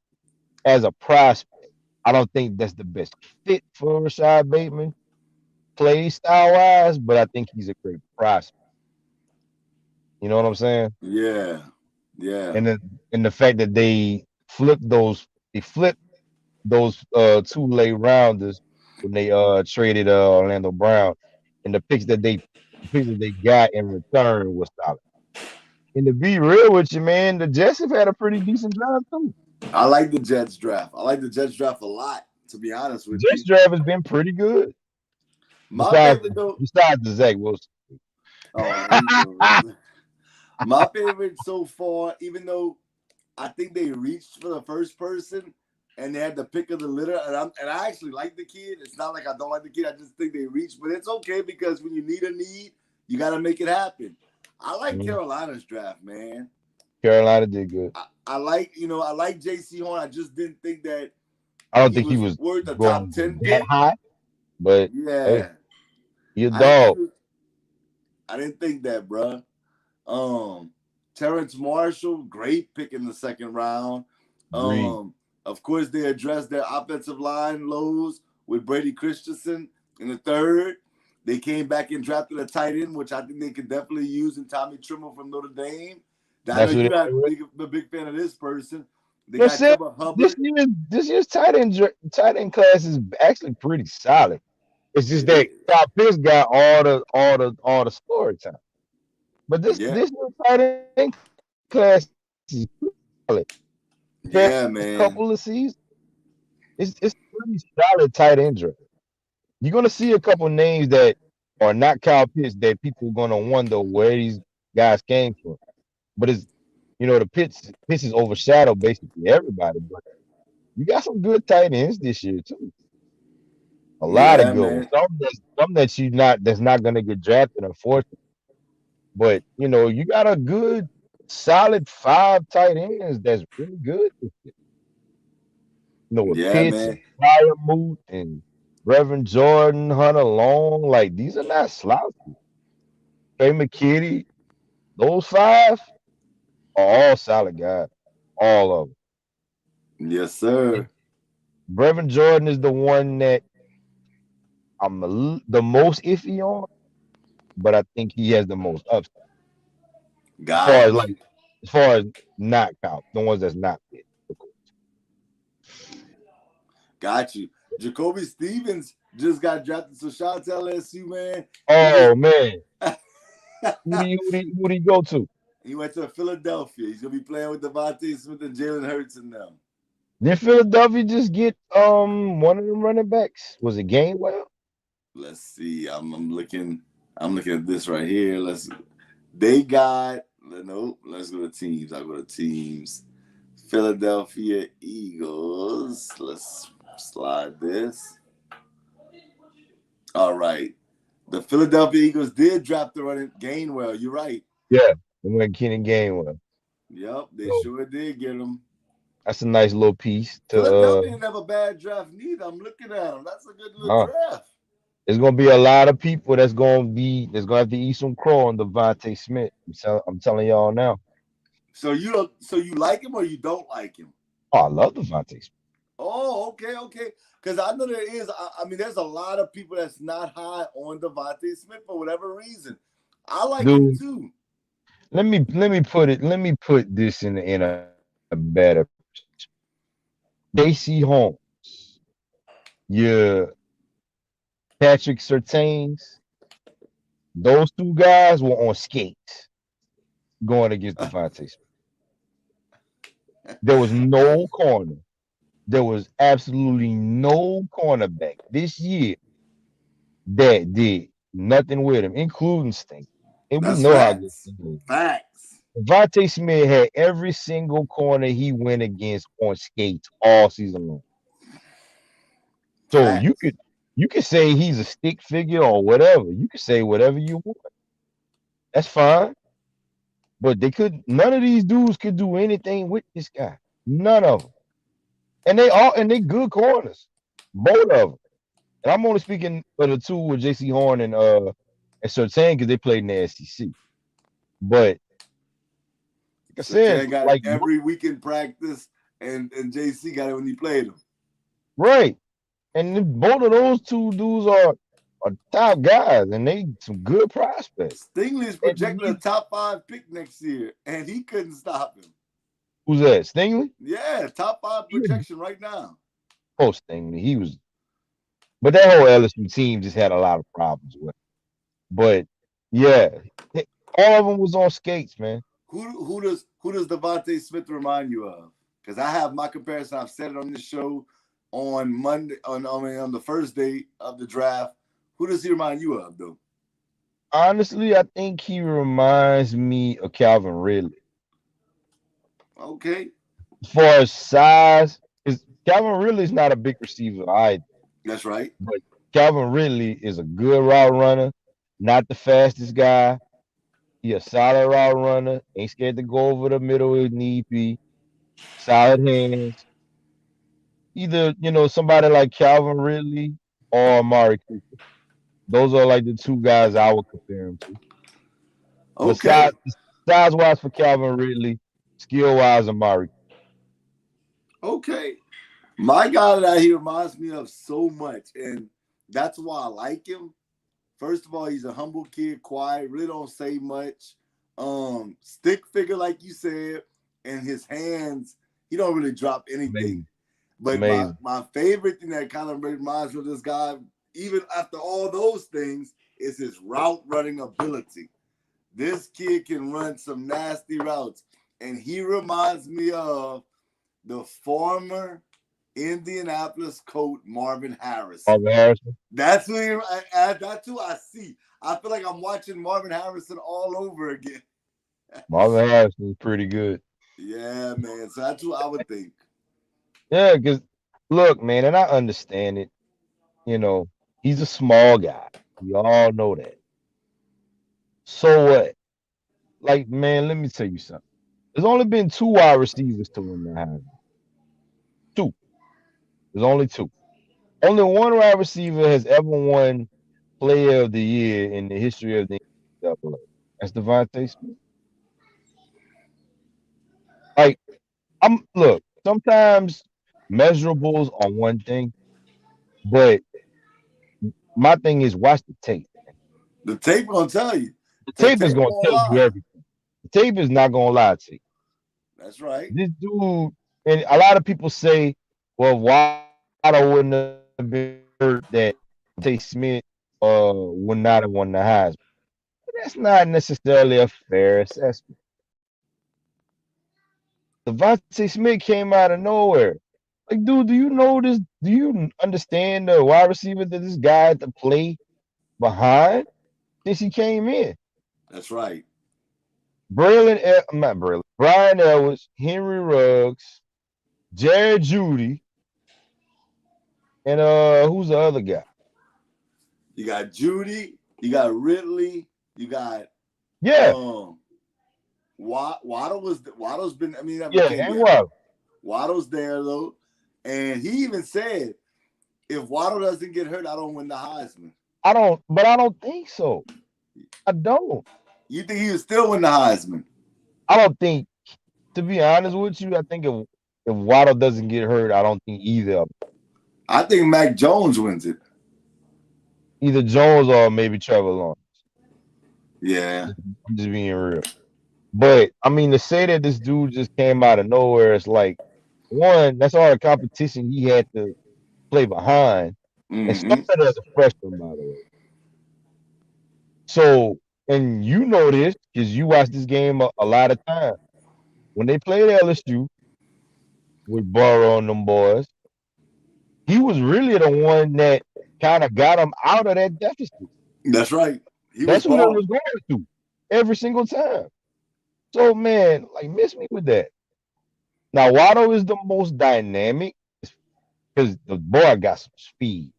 as a prospect. I don't think that's the best fit for Rashad Bateman, play style wise, but I think he's a great prospect. You know what I'm saying? yeah, yeah, And the fact that they flipped those 2 late rounders when they traded Orlando Brown, and the picks that they got in return was solid. And to be real with you, man, the Jets have had a pretty decent draft too. I like the Jets draft. I like the Jets draft a lot, to be honest The with Jets you. draft has been pretty good. My Besides favorite though. besides the Zach Wilson. Oh, here you go. My favorite so far, even though I think they reached for the first person and they had the pick of the litter, and I actually like the kid. It's not like I don't like the kid. I just think they reached, but it's okay because when you need a need, you got to make it happen. I like Mhm. Carolina's draft, man. Carolina did good. I like I like J.C. Horn. I just didn't think that I don't he think he was was worth a going top to go 10 that pick. high, but hey, Yeah, he a I didn't think dog. he was, I didn't think that, bruh. Um, Terrence Marshall, great pick in the second round. Agreed. Of course, they addressed their offensive line lows with Brady Christensen in the third. They came back and drafted a tight end, which I think they could definitely use in Tommy Trimble from Notre Dame. I know That's what you're it not was. a big fan of this person. They But got said Trevor this Hubbard. year's tight end class is actually pretty solid. It's just It that is. Kyle Pitts got all the story time. But this Yeah. this year's tight end class is solid. Past Yeah, couple of man. seasons, it's pretty solid tight end draft. You're gonna see a couple names that are not Kyle Pitts that people are gonna wonder where these guys came from. But it's the Pitts is overshadowed basically everybody. But you got some good tight ends this year too. A lot of Yeah, good ones. man. That's not gonna get drafted, unfortunately. But you got a good solid five tight ends that's really good. With Yeah, Pitts and man. Fryermuth and Reverend Jordan, Hunter Long, like these are not slouches. Trey McKitty, those five are all solid guys, all of them. Yes, sir. And Reverend Jordan is the one that the most iffy on, but I think he has the most upside as far as Got like you. as far as not count the ones that's not fit. Of course. Got you. Jacoby Stevens just got drafted. So shout out to LSU, man. He was Oh man, who do you go to? he went to Philadelphia. He's gonna be playing with Devontae Smith and Jalen Hurts and them. Did Philadelphia just get one of them running backs? Was it Gainwell? Let's see. I'm looking at this right here. They got nope. Let's go to teams. I'll go to teams. Philadelphia Eagles. Let's slide this. All right. The Philadelphia Eagles did draft the running Gainwell. You're right. Yeah, they went Kenny Gainwell. Yep, they So sure did get him. that's a nice little piece to Philadelphia didn't have a bad draft neither. I'm looking at them. That's a good little uh draft. there's gonna be a lot of people that's gonna have to eat some crow on Devontae Smith. I'm telling y'all now. So you like him or you don't like him? Oh, I love Devontae Smith. Oh, okay. Because I know there is. I mean, there's a lot of people that's not high on Devontae Smith for whatever reason. I like him Dude, too. let me put this in a better perspective. JC Holmes, your Patrick Surtains, those two guys were on skates going against Devontae Smith. There was no corner. There was absolutely no cornerback this year that did nothing with him, including Sting. And we That's know how good facts. Sting is. Facts. Devontae Smith had every single corner he went against on skates all season long. So you Facts. could say he's a stick figure or whatever. You could say whatever you want. That's fine. But none of these dudes could do anything with this guy. None of them. And they good corners. Both of them. And I'm only speaking for the two with JC Horn and Surtain because they played in the SEC. But like I So said, Chan got it like every week in practice, and JC got it when he played him. right. And both of those two dudes are top guys, and they some good prospects. Stingley's projected a top 5 pick next year, and he couldn't stop him. Who's that? Stingley? Yeah, top 5 projection right now. Post Stingley. He was, but that whole LSU team just had a lot of problems with. But yeah, all of them was on skates, man. Who does Devontae Smith remind you of? Because I have my comparison. I've said it on this show on Monday on the first day of the draft. Who does he remind you of, though? Honestly, I think he reminds me of Calvin Ridley. Okay, As far as size, because Calvin Ridley's not a big receiver either. that's right. But Calvin Ridley is a good route runner, not the fastest guy. He a solid route runner, ain't scared to go over the middle if need be. Solid hands. Either somebody like Calvin Ridley or Amari Cooper. Those are like the two guys I would compare him to. But Okay, size wise for Calvin Ridley, skill wise Amari. okay. My guy that he reminds me of so much, and that's why I like him. First of all, he's a humble kid, quiet, really don't say much. Stick figure, like you said, and his hands, he don't really drop anything. Amazing. But Amazing. my favorite thing that kind of reminds me of this guy, even after all those things, is his route running ability. This kid can run some nasty routes, and he reminds me of the former Indianapolis coach Marvin Harrison. Marvin Harrison. That's who I see. I feel like I'm watching Marvin Harrison all over again. Marvin Harrison is pretty good. Yeah, man. So that's who I would think. Yeah, because look, man, and I understand it. You know, he's a small guy. We all know that. So what? Like, man, let me tell you something. There's only been two wide receivers to win the Heisman. Two. There's only two. Only one wide receiver has ever won Player of the Year in the history of the NCAA. That's Devontae Smith. Like, look. Sometimes measurables are one thing, but my thing is watch the tape. The tape gonna tell you. The The tape is tape gonna won't tell you lie. everything. The tape is not gonna lie to you. That's right. This dude, and a lot of people say, well, Waddle wouldn't have been hurt that Devontae Smith would not have won the Heisman. That's not necessarily a fair assessment. Devontae Smith came out of nowhere. Like, dude, do you know this? Do you understand the wide receiver that this guy had to play behind since he came in? That's right. Not Braylon, Brian Edwards, Henry Ruggs, Jared Judy, and who's the other guy? You got Judy, you got Ridley, you got Yeah, Waddle's been. I mean, yeah, and Waddle. Waddle's there though, and he even said, if Waddle doesn't get hurt, I don't win the Heisman. I don't think so. I don't. You think he would still win the Heisman? I don't think. To be honest with you, I think if Waddle doesn't get hurt, I don't think either of them. I think Mac Jones wins it. Either Jones or maybe Trevor Lawrence. Yeah, I'm just being real. But I mean, to say that this dude just came out of nowhere, it's like, one, that's all the competition he had to play behind. And started as a freshman, by the way. So, and you know this because you watch this game a lot of times. When they played LSU with Burrow and them boys, he was really the one that kind of got them out of that deficit. That's right. That's who they was going to every single time. So, man, like, miss me with that. Now, Waddle is the most dynamic because the boy got some speed.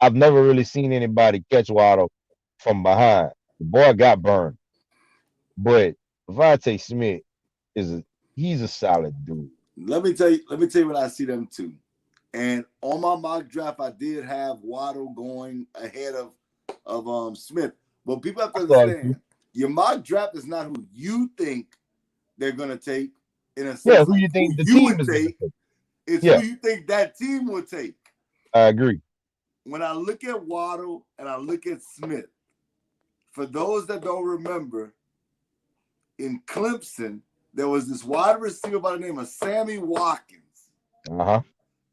I've never really seen anybody catch Waddle from behind. The boy got burned. But Devontae Smith he's a solid dude. Let me tell you what I see them too. And on my mock draft, I did have Waddle going ahead of Smith. But people have to understand, your mock draft is not who you think they're gonna take. In a sense, yeah, who you think the team is take? It's who you think that team would take. I agree. When I look at Waddle and I look at Smith, for those that don't remember, in Clemson, there was this wide receiver by the name of Sammy Watkins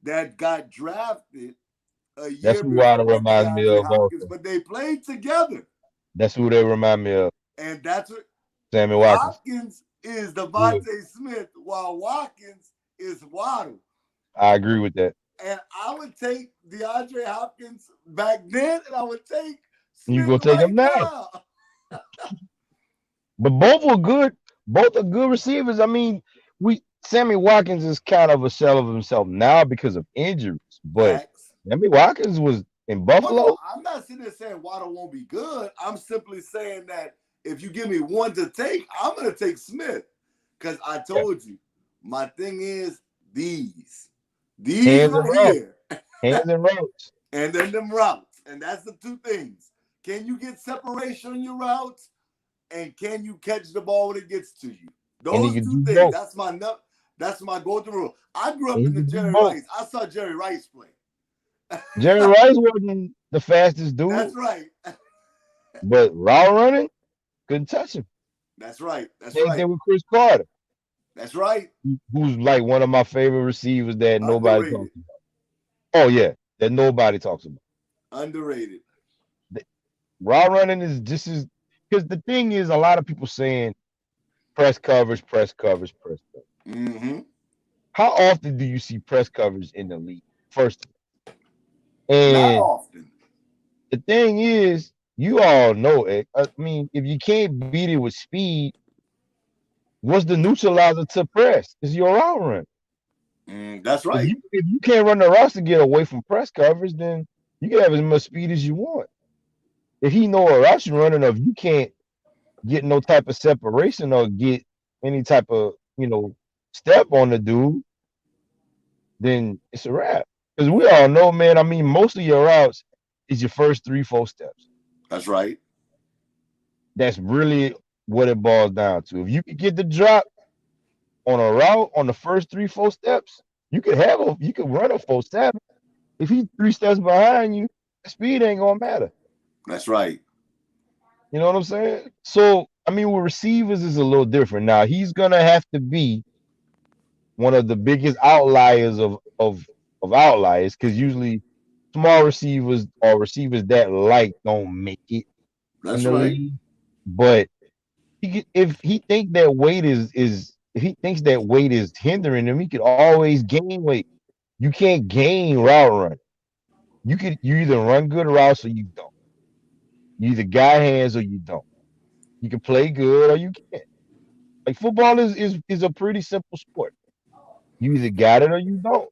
that got drafted a year That's who Waddle reminds me of. Hopkins, but they played together. That's who they remind me of. And that's what Sammy Watkins. Hopkins is Devontae Smith, while Watkins is Waddle. I agree with that. And I would take DeAndre Hopkins back then, and I would take Smith you go take him now. But both were good. Both are good receivers. I mean, Sammy Watkins is kind of a shell of himself now because of injuries. But Sammy Watkins was in Buffalo. Well, no, I'm not sitting there saying Waddle won't be good. I'm simply saying that if you give me one to take, I'm going to take Smith. Because I told you, my thing is these hands right here. Hands and routes. And then them routes. And that's the two things. Can you get separation on your routes? And can you catch the ball when it gets to you? Those two things. Both. That's my That's my go-to rule. I grew up And he in the could do Jerry both. Rice. I saw Jerry Rice play. Jerry Rice wasn't the fastest dude, That's right. but route running, couldn't touch him. That's right. That's Same right. thing with Chris Carter, That's right. who's like one of my favorite receivers that nobody Underrated. talks about. Oh yeah, that nobody talks about. Underrated. Route running is just as because the thing is, a lot of people saying press coverage, press coverage, press coverage. Mm-hmm. How often do you see press coverage in the league? First, Not and often. the thing is, you all know it. I mean, if you can't beat it with speed, what's the neutralizer to press? Is your route run. That's If right. you can't run the routes to get away from press coverage, then you can have as much speed as you want. If he know a route you're running, or if you can't get no type of separation or get any type of step on the dude, then it's a wrap. Because we all know, man. I mean, most of your routes is your first 3-4 steps. That's right. That's really what it boils down to. If you could get the drop on a route on the first 3-4 steps, you could run a 4-7. If he's 3 steps behind you, speed ain't gonna matter. That's right. You know what I'm saying? So I mean, with receivers is a little different. Now he's gonna have to be one of the biggest outliers of outliers, because usually small receivers or receivers that don't make it in That's the right. league. But if he thinks that weight is hindering him, he could always gain weight. You can't gain route run. You either run good routes or you don't. You either got hands or you don't. You can play good or you can't. Like football is a pretty simple sport. You either got it or you don't.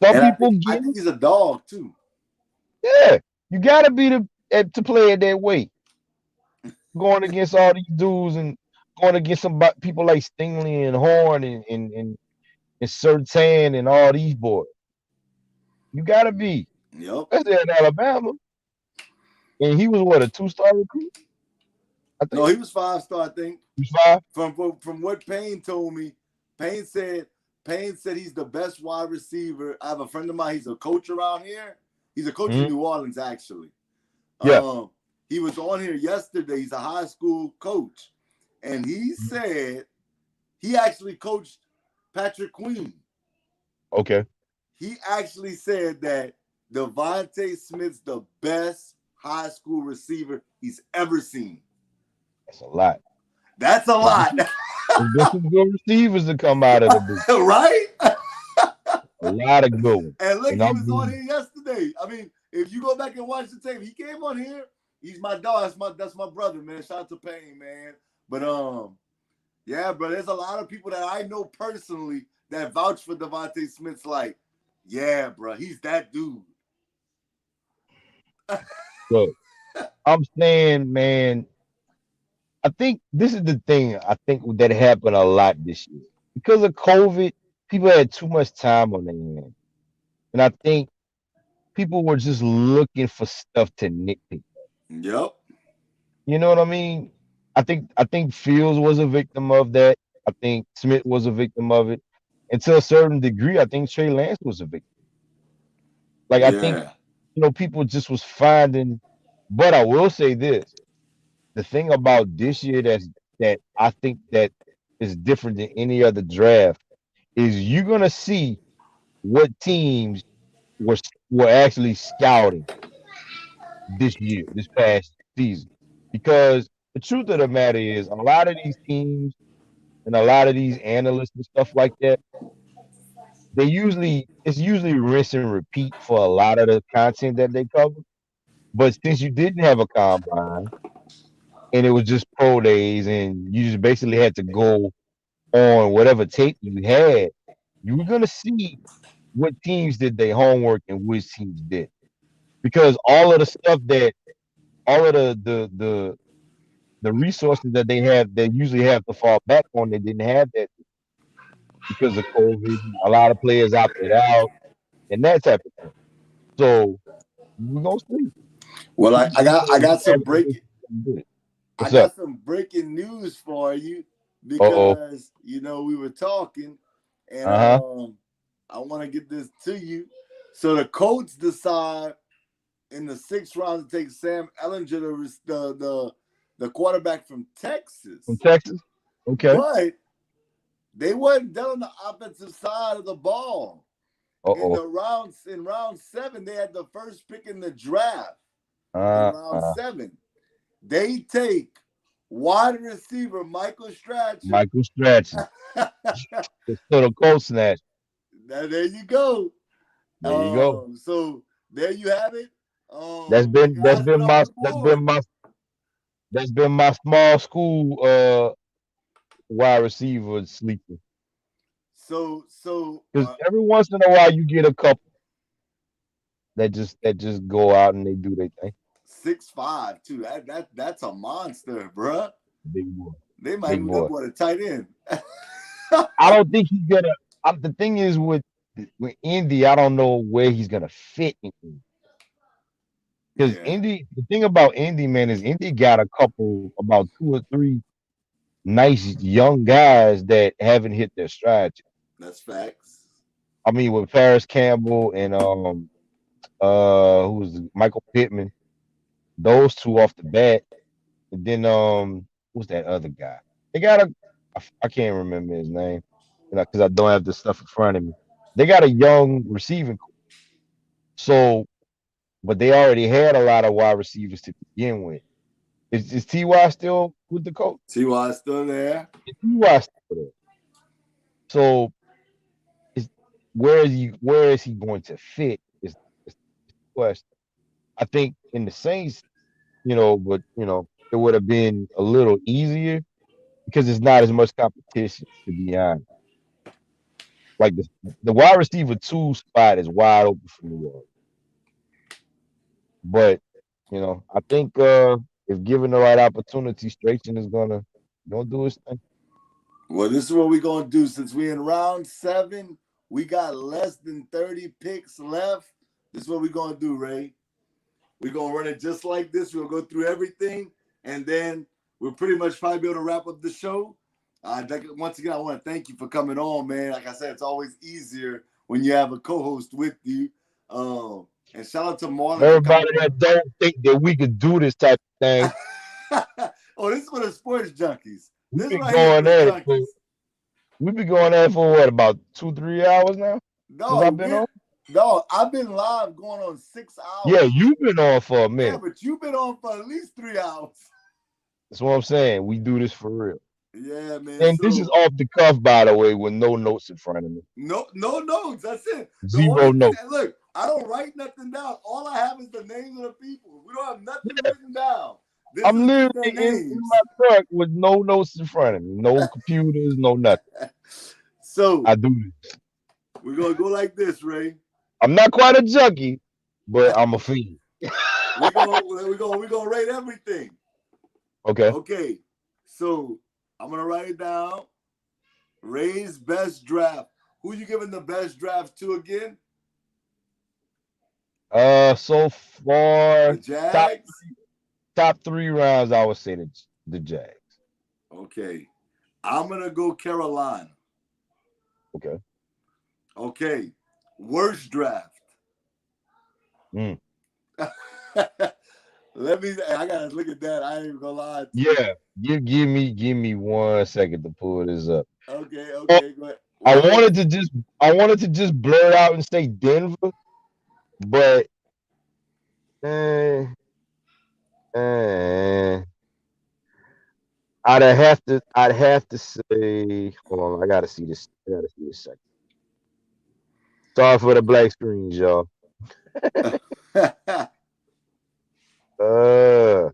Some And people I get think it. he's a dog too. Yeah, you gotta be to play at that weight. Going against all these dudes and going against some people like Stingley and Horn and Sertan and all these boys. You gotta be. Yep. Especially in Alabama. And he was what, a 2-star recruit? I think. No, he was 5-star, I think. He's 5? From what Payne told me, Payne said he's the best wide receiver. I have a friend of mine, he's a coach around here. He's a coach in New Orleans, actually. Yeah. He was on here yesterday. He's a high school coach. And he said he actually coached Patrick Queen. Okay. He actually said that Devontae Smith's the best high school receiver he's ever seen. That's a lot. That's a lot. There's some good receivers that come out of the booth. Right? A lot of good ones. And look, he was on here yesterday. I mean, if you go back and watch the tape, he came on here. He's my dog. That's my brother, man. Shout out to Payne, man. But yeah, bro, there's a lot of people that I know personally that vouch for Devontae Smith's like, yeah, bro, he's that dude. Look, I'm saying, man, I think this is the thing I think that happened a lot this year. Because of COVID, people had too much time on their hands. And I think people were just looking for stuff to nitpick. Yep. You know what I mean? I think Fields was a victim of that. I think Smith was a victim of it. And to a certain degree, I think Trey Lance was a victim. Like, I think, people just was finding, but I will say this. The thing about this year that I think that is different than any other draft is you're gonna see what teams were actually scouting this past season. Because the truth of the matter is a lot of these teams and a lot of these analysts and stuff like that, it's usually rinse and repeat for a lot of the content that they cover. But since you didn't have a combine and it was just pro days and you just basically had to go on whatever tape you had, you were gonna see what teams did their homework and which teams did. Because all of the stuff all of the resources that they usually have to fall back on, they didn't have that because of COVID. A lot of players opted out and that type of thing. So we're gonna see. Well, I got some breaking. What's up? Some breaking news for you. Uh-oh. because we were talking, and Uh-huh. I want to get this to you. So the Colts decide in the 6th round to take Sam Ellinger, the quarterback from From Texas, Texas? Okay. but they wasn't done on the offensive side of the ball. Uh-oh. In round 7, they had the first pick in the draft. In Uh, round uh, 7, they take wide receiver Michael Stratcher. Michael Stratton. Just put a cold snatch. Now, there you go. There you go. So there you have it. That's The been that's guys went been off my the that's board. been my that's been my small school wide receiver sleeper. So Because every once in a while you get a couple that just go out and they do their thing. 6'5" too. That's a monster, bruh. Big boy. They might Big move that boy. boy to tight end. I don't think he's gonna. The thing is with Indy, I don't know where he's gonna fit in. Because Yeah, Indy, the thing about Indy, man, is Indy got a couple, about 2 or 3 nice young guys that haven't hit their stride yet. that's facts. I mean, with Paris Campbell and who was Michael Pittman, those two off the bat, and then who's that other guy? They got I can't remember his name, because I don't have the stuff in front of me. They got a young receiving, so but they already had a lot of wide receivers to begin with. Is Ty still with the coach? Ty still there. Is Ty still there? So is where is he going to fit is the question. I think in the Saints, but it would have been a little easier because it's not as much competition, to be honest. Like the wide receiver 2 spot is wide open for New York. But I think if given the right opportunity, Strachan is gonna do his thing. Well, this is what we're gonna do. Since we're in round 7, we got less than 30 picks left. This is what we're gonna do, Ray. We're gonna run it just like this. We'll go through everything, and then we'll pretty much probably be able to wrap up the show. Once again, I want to thank you for coming on, man. Like I said, it's always easier when you have a co-host with you. And shout out to Marlon for Everybody coming that don't think that we could do this type of thing, on. Oh, this is for the sports junkies. we've This been right here is for going the at it for junkies. we've been going at it for what, about 2-3 hours now since I've No, been on. I've been live going on 6 Yeah, hours. you've been on for a Yeah, minute. but you've been on for at least 3 hours. That's what I'm saying. We do this for real. Yeah, man. And this is So off the cuff, by the way, with no notes in front of me. no notes. That's it. The only Zero thing, notes. look, I don't write nothing down. All I have is the names of the people. We don't have nothing written down. This I'm is just literally their in names. my truck with no notes in front of me, no computers, no nothing. So I do this. we're gonna go like this, Ray. I'm not quite a junkie, but I'm a fiend. We're gonna rate everything. Okay. Okay. So I'm gonna write it down. Ray's best draft. Who you giving the best draft to again? So The far, top Jags. top 3 rounds, I would say the Jags. Okay. I'm gonna go Carolina. Okay. Okay. Worst draft. Mm. I gotta look at that. I ain't even gonna lie to you. Yeah. Give me 1 second to pull this up. Okay, Oh, go ahead. I Well, wanted to just blurt out and say Denver, but eh, eh, I'd have to say, hold on, I gotta see this. I gotta see this second. Sorry for the black screens, y'all. Uh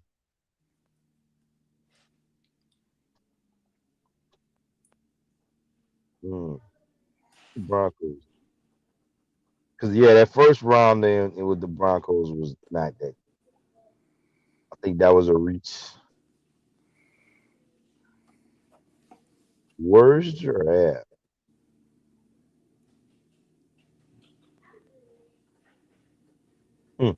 hmm, Broncos. Cause yeah, that first round then with the Broncos was not that. I think that was a reach. Worst draft. Hmm.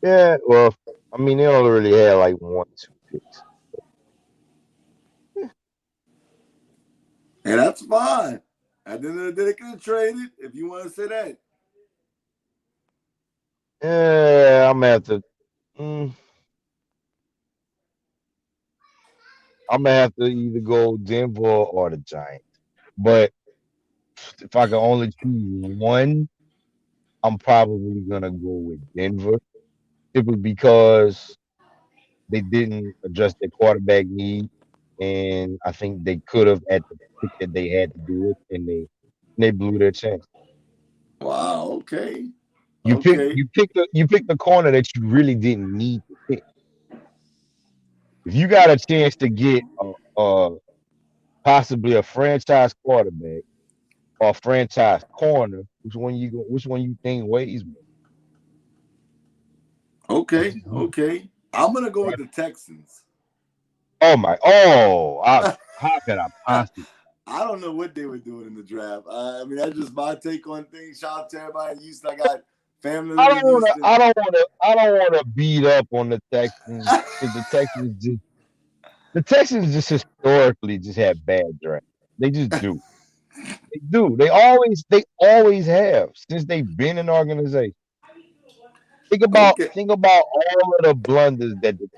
Yeah, well, I mean, they only really had like 1, 2 picks. And that's fine. At the end of the day, they could have traded if you want to say that. Yeah, I'm gonna have to. Mm, I'm gonna have to either go Denver or the Giants. But if I can only choose one, I'm probably gonna go with Denver, simply because they didn't address their quarterback need, and I think they could have at the pick that they had to do it, and they blew their chance. Wow. Okay. You pick Okay. you pick the corner that you really didn't need to pick. If you got a chance to get possibly a franchise quarterback or a franchise corner, which one you think weighs more? It's Okay. just you. Okay. I'm gonna go with Right? the Texans. How could I possibly? I don't know what they were doing in the draft. I mean, that's just my take on things. Shout out to everybody in Houston. I got family I living don't in want to. Houston. I don't want to beat up on the Texans because the Texans just historically just have bad drafts. They just do. They do. They always have since they've been an organization. Okay. Think about all of the blunders that the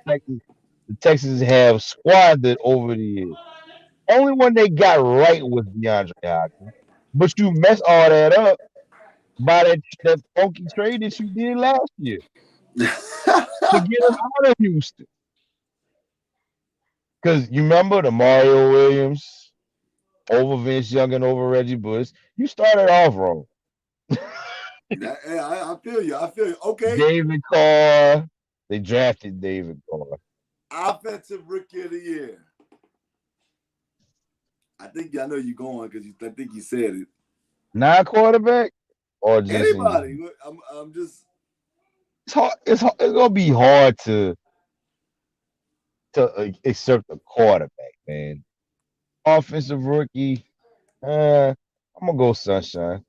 Texans have squandered over the years. Only one they got right was DeAndre Hopkins. But you mess all that up by that funky trade that you did last year to get him out of Houston. Because you remember the Mario Williams over Vince Young and over Reggie Bush. You started off wrong. Yeah, I feel you. I feel you. Okay. David Carr. They drafted David Carr. Offensive rookie of the year. I think I know you're going because I think you said it. Not quarterback or just in general. Anybody. I'm just It's gonna be hard to accept a quarterback, man. Offensive rookie. I'm gonna go Sunshine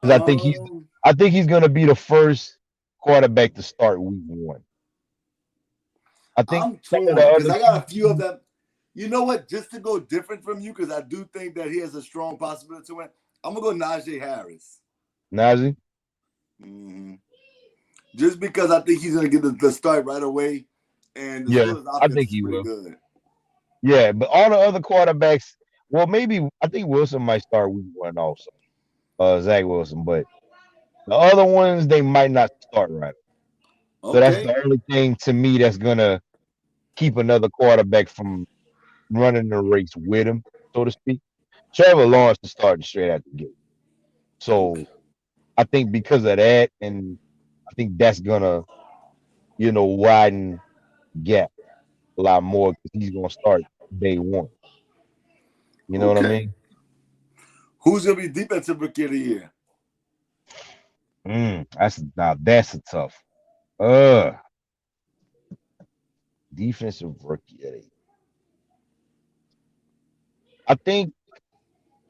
because um I think he's gonna be the first quarterback to start week 1. I think I'm some of the torn because other I got a few of QBs, them. You know what? Just to go different from you, because I do think that he has a strong possibility to win. I'm gonna go Najee Harris. Najee. hmm Just because I think he's gonna get the start right away, and the Yeah, Steelers' I offense think is he pretty will. good. Yeah, but all the other quarterbacks, well, maybe I think Wilson might start week 1 also. Zach Wilson, but the other ones they might not start right. So that's Okay, the only thing to me that's gonna keep another quarterback from running the race with him, so to speak. Trevor Lawrence is starting straight out the gate. okay, So I think because of that, and I think that's gonna, widen gap a lot more because he's gonna start day one. You know what I okay. mean? Who's gonna be defensive rookie of the year? That's a tough. Uh, Defensive rookie. I think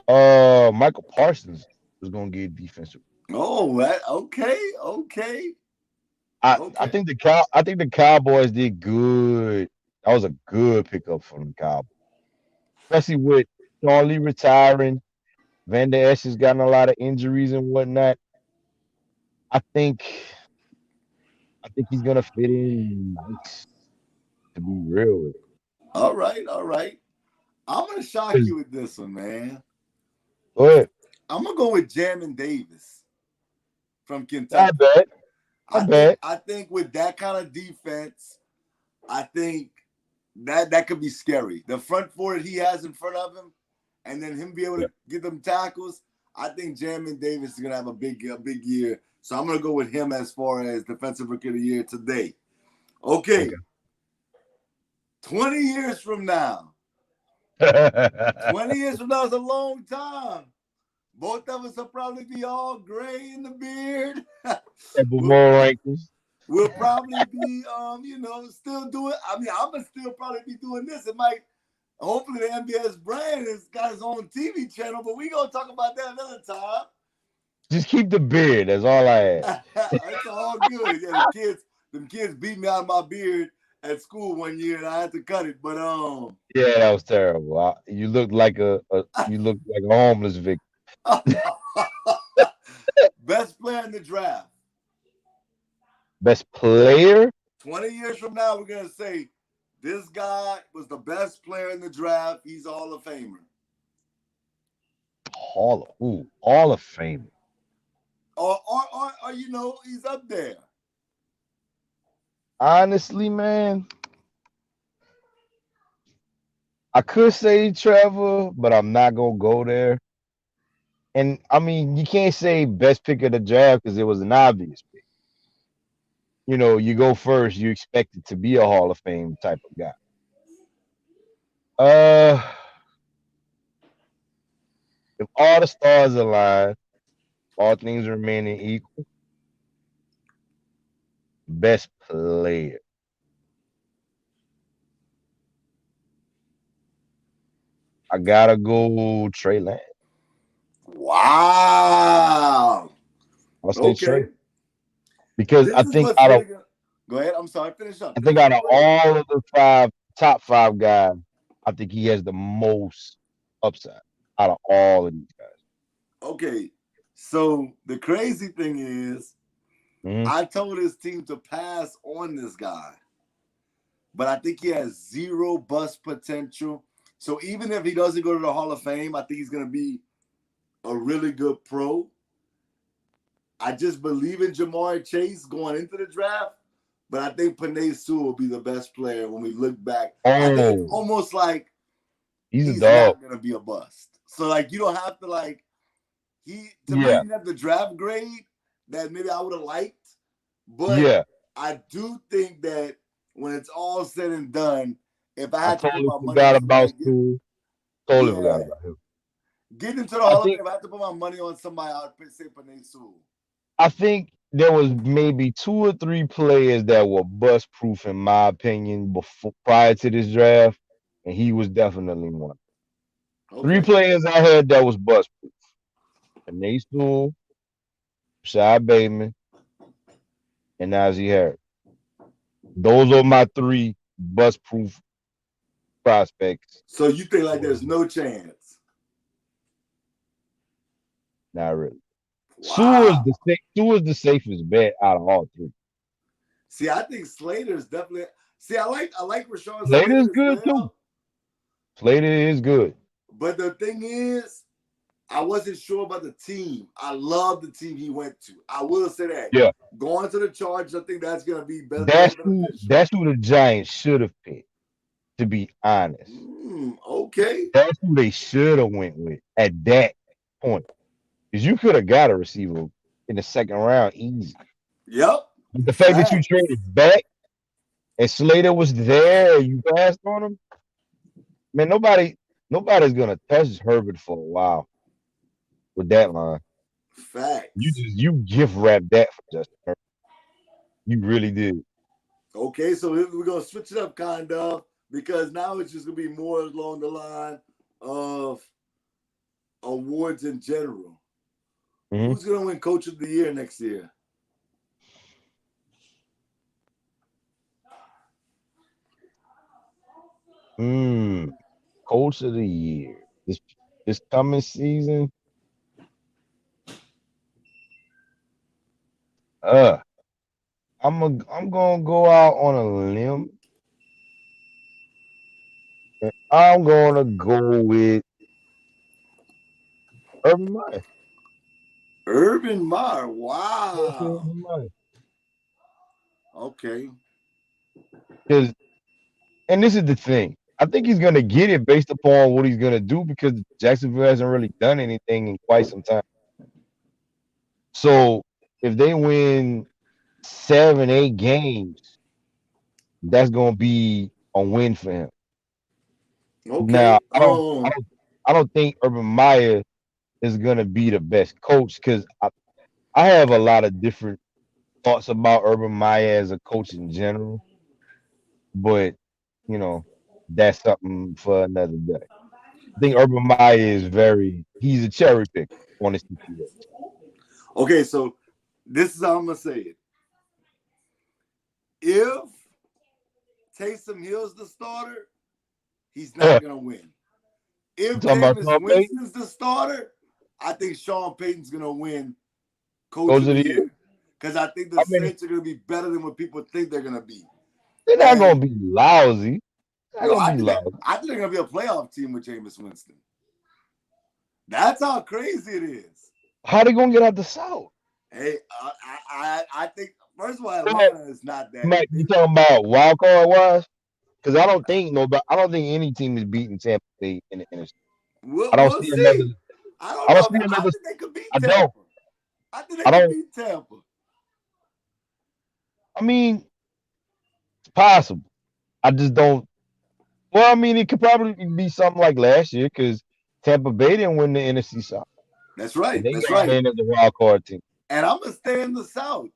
Michael Parsons is gonna get defensive. Oh, that okay, okay, I okay. think the Cowboys did good. That was a good pickup from the Cowboys, especially with Charlie retiring. Van Der Esch has gotten a lot of injuries and whatnot. I think I think he's gonna fit in nice, to be real with All right, all right. I'm gonna shock you. you with this one, man. Go ahead. I'm gonna go with Jamin Davis from Not Kentucky. bad. Not bad. I think with that kind of defense, I think that could be scary. The front four that he has in front of him, and then him be able Yeah. to get them tackles. I think Jamin Davis is gonna have a big year. So I'm gonna go with him as far as defensive rookie of the year today. Okay, Okay. 20 years from now. 20 years from now is a long time. Both of us will probably be all gray in the beard. Couple we'll, more rankings. we'll probably be, still doing. I mean, I'm gonna still probably be doing this. It might. Hopefully, the NBS brand has got his own TV channel, but we gonna talk about that another time. Just keep the beard. That's all I ask. It's all good. Yeah, them kids beat me out of my beard at school one year, and I had to cut it. But Yeah, that was terrible. You looked like you looked like a homeless victim. best player in the draft. Best player? 20 years from now, we're gonna say this guy was the best player in the draft. He's a Hall of Famer. Hall of Fame. Or he's up there. Honestly, man, I could say Trevor, but I'm not gonna go there. And I mean, you can't say best pick of the draft because it was an obvious pick. You go first, you expect it to be a Hall of Fame type of guy. Uh, if all the stars align, all things remaining equal, best player. I gotta go Trey Lance. Wow. I'll say Trey Okay. because This is what's really good. Go ahead. I'm sorry. Finish up. I think out of all of the top five guys, I think he has the most upside out of all of these guys. Okay. So the crazy thing is, I told his team to pass on this guy, but I think he has zero bust potential. So even if he doesn't go to the Hall of Fame, I think he's going to be a really good pro. I just believe in Jamar Chase going into the draft, but I think Penei Sewell will be the best player when we look back. I think it's almost like he's not going to be a bust. So, like, you don't have to, like, me, he didn't have the draft grade that maybe I would have liked. But I do think that when it's all said and done, if I had to put my money on somebody, forgot about him. Getting into the Hall of Fame, if I had to put my money on somebody, I would say Penei Sewell. I think there was maybe 2 or 3 players that were bust proof in my opinion prior to this draft, and he was definitely one. Okay. 3 players I had that was bust proof: Penei Sewell, Rashad Bateman, and Najee Harris. Those are my 3 bust proof prospects. So you think like there's no chance? Not really. Wow. Sewell is the safest bet out of all 3. See, I think Slater's definitely. See, I like Rashawn Slater's good too. Slater is good. But the thing is, I wasn't sure about the team. I love the team he went to. I will say that. Yeah. Going to the Chargers, I think that's going to be better. That's who the Giants should have picked, to be honest. Okay. That's who they should have went with at that point. Because you could have got a receiver in the second round easy. Yep. But the fact that you traded back and Slater was there and you passed on him, man, nobody's gonna touch Herbert for a while with that line. Facts. You gift wrap that for Justin Herbert. You really did. Okay, so we're gonna switch it up kind of, because now it's just gonna be more along the line of awards in general. Who's gonna win Coach of the Year next year? Coach of the Year this coming season. I'm gonna go out on a limb. And I'm gonna go with Urban Meyer. Urban Meyer, wow. Urban Meyer. Okay. And this is the thing. I think he's gonna get it based upon what he's gonna do, because Jacksonville hasn't really done anything in quite some time. So if they win 7, 8 games, that's gonna be a win for him. Okay. Now I don't think Urban Meyer is gonna be the best coach, because I have a lot of different thoughts about Urban Meyer as a coach in general, but that's something for another day. I think Urban Meyer is he's a cherry picker on this situation. Okay, so this is how I'm gonna say it. If Taysom Hill's the starter, he's not gonna win. You If talking about Jameis Sean Payton? Winston's the starter, I think Sean Payton's gonna win Coach Coach of of the the year? Year. Because I think the I mean, Saints are gonna be better than what people think they're gonna be. they're not gonna And be lousy. They're no, not gonna be lousy. I think they're gonna be a playoff team with Jameis Winston. That's how crazy it is. How they gonna get out the South? Hey, I think first of all, Atlanta is not that. Mike, you talking about wild card wise? Because I don't think any team is beating Tampa Bay in the NFC. I don't We'll see another. see. I don't I don't know. see I another. think they could beat I don't. Tampa. I think they I could don't. beat Tampa. I mean, it's possible. I just don't. Well, I mean, it could probably be something like last year because Tampa Bay didn't win the NFC South, That's and right. they That's got right. in as a wild card team. And I'm gonna stay in the South.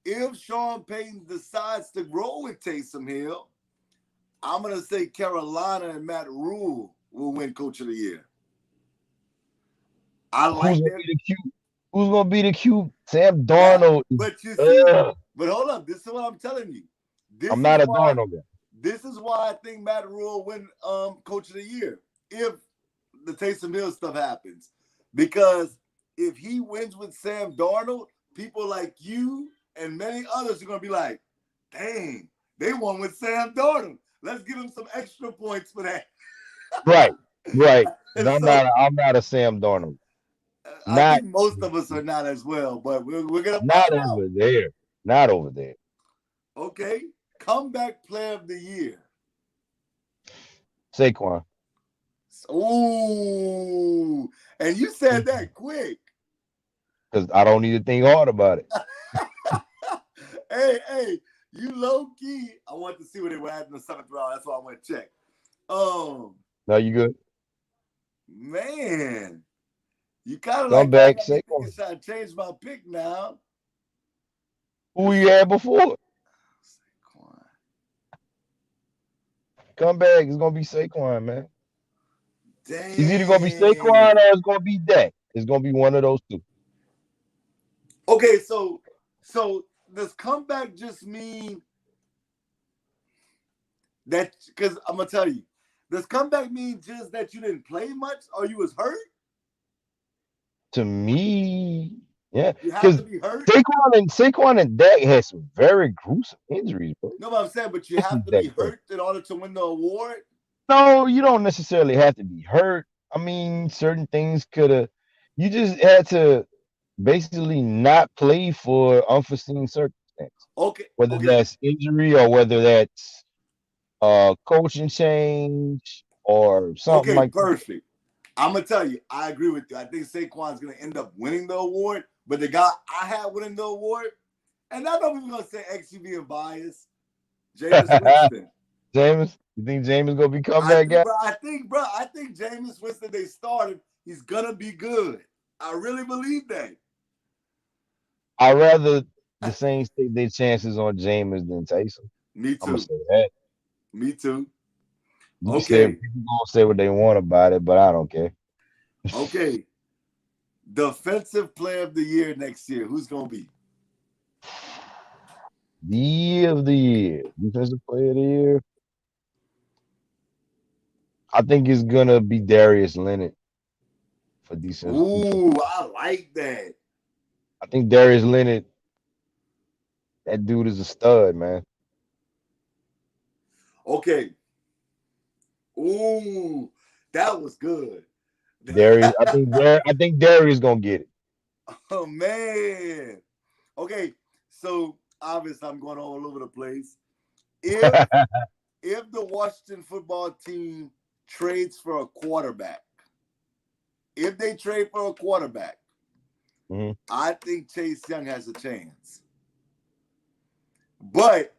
If Sean Payton decides to grow with Taysom Hill, I'm gonna say Carolina and Matt Rule will win Coach of the Year. I Who's like gonna that. be the Q? Who's gonna be the Q? Sam That, Darnold. but you see, Ugh, but hold up. This is what I'm telling you. This I'm is not a why. Darnold guy. This is why I think Matt Rule win Coach of the Year if the Taysom Hill stuff happens, because if he wins with Sam Darnold, people like you and many others are gonna be like, "Dang, they won with Sam Darnold. Let's give him some extra points for that." Right, right. And 'Cause so I'm not a Sam Darnold. I Not think most of us are not as well, but we're gonna not find over out. there. Not over there. Okay, comeback player of the year. Saquon. Ooh, and you said that quick. Because I don't need to think hard about it. Hey, you low key. I want to see what they were at in the 7th round. That's why I want to check. No, you good? Man, you kind of Come like kind of back, got me thinking. Saquon. Should I change my pick now? Who you had before? Saquon. Come back. It's gonna be Saquon, man. It's either gonna be Saquon Dang. or it's gonna be Dak. It's gonna be one of those two. Okay, so does comeback just mean that? Because I'm gonna tell you, does comeback mean just that you didn't play much or you was hurt? To me, yeah. You have Because to be hurt. Saquon and Dak had some very gruesome injuries, bro. No, but I'm saying, but you Especially have to Dak be Prescott. hurt in order to win the award. No, you don't necessarily have to be hurt. I mean, certain things could have. You just had to basically not play for unforeseen circumstances, Okay, whether okay, that's injury or whether that's coaching change or something okay, like that. perfect. I'm gonna tell you, I agree with you. I think Saquon's gonna end up winning the award, but the guy I had winning the award, and I know people gonna say XU being biased, Jameis Winston. James, you think James gonna be I comeback do, guy? bro. I think Jameis Winston. They started. He's gonna be good. I really believe that. I'd rather the Saints take their chances on James than Taysom. Me I'm gonna too. say that. Me too. You said Okay. people gonna say what they want about it, but I don't care. Okay. Defensive player of the year next year. Who's gonna be? Year of the year, defensive player of the year. I think it's gonna be Darius Leonard for defense. Ooh, I like that. I think Darius Leonard, that dude is a stud, man. Okay. Ooh, that was good. Darius, I think Darius gonna get it. Oh man. Okay, so obviously I'm going all over the place. If if the Washington football team trades for a quarterback, if they trade for a quarterback, Mhm. I think Chase Young has a chance. But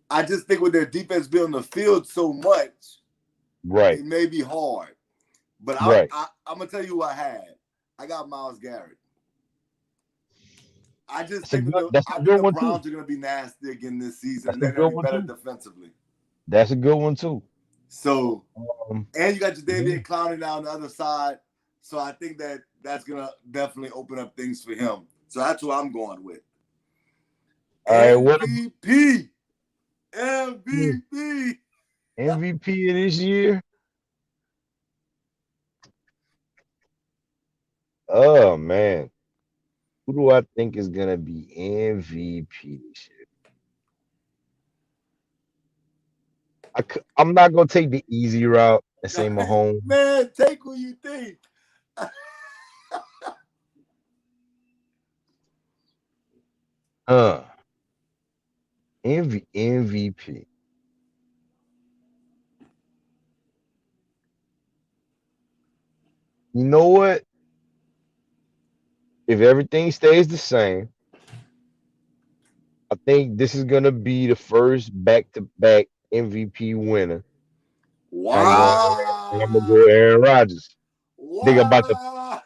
I just think with their defense being on the field so much, Right, it may be hard. But right. I'm gonna tell you what I had. I got Myles Garrett. I just think That's I a think good the one too. Browns are gonna be nasty again this season, That's and a they're gonna good be one better too. defensively. That's a good one too. So, Um, and you got your David yeah. Clowney now on the other side. So I think that's gonna definitely open up things for him. So that's who I'm going with. All right, what MVP. MVP. MVP of this year? Oh man, who do I think is gonna be MVP this year? I'm not gonna take the easy route and say Mahomes. Man, take who you think. MVP. You know what? If everything stays the same, I think this is gonna be the first back-to-back MVP winner. I'm gonna Wow. go Aaron Rodgers. They about to Wow.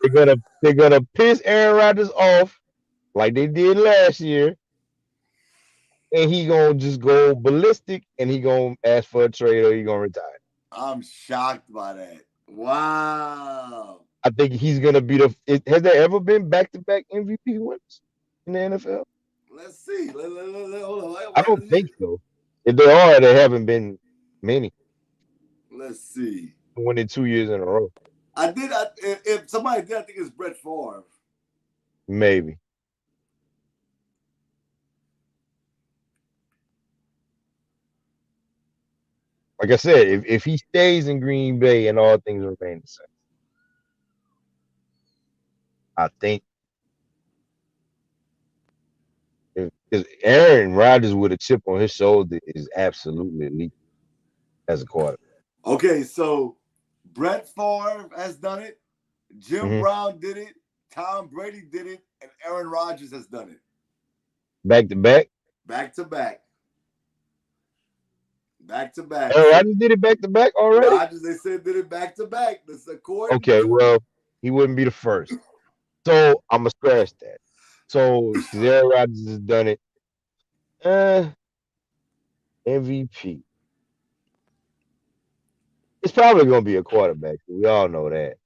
they're gonna piss Aaron Rodgers off like they did last year, and he gonna just go ballistic, and he gonna ask for a trade or he gonna retire. I'm shocked by that. Wow. I think he's gonna be has there ever been back-to-back MVP winners in the NFL? Let's see. Hold on. I don't think so. If there are, there haven't been many. Let's see. Winning 2 years in a row. If somebody did, I think it's Brett Favre. Maybe. Like I said, if he stays in Green Bay and all things remain the same, I think because Aaron Rodgers with a chip on his shoulder is absolutely elite as a quarterback. Okay, so Brett Favre has done it. Jim Mhm. Brown did it. Tom Brady did it, and Aaron Rodgers has done it. Back to back. Back to back. Back to back. Aaron Rodgers did it back to back already. Rodgers, they said, did it back to back. That's according. Okay, well, he wouldn't be the first. So I'm gonna scratch that. So Aaron Rodgers has done it. MVP. It's probably gonna be a quarterback. We all know that.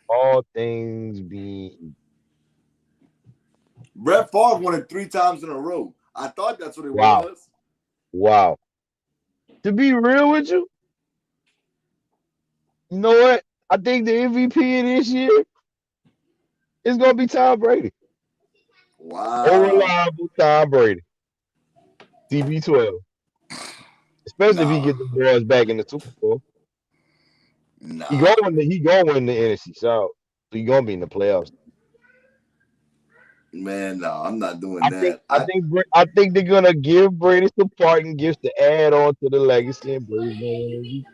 All things being Brett Favre won it 3 times in a row. I thought that's what it was. Wow. To be real with you, you know what? I think the MVP of this year is gonna be Tom Brady. Wow. Unreliable Tom Brady. TB12. Especially if he gets the boys back in the Super Bowl. He going to win the NFC South. So he gonna be in the playoffs. Man, no, I'm not doing that. I think they're gonna give Brady some parting gifts to add on to the legacy, and Brady's gonna win MVP.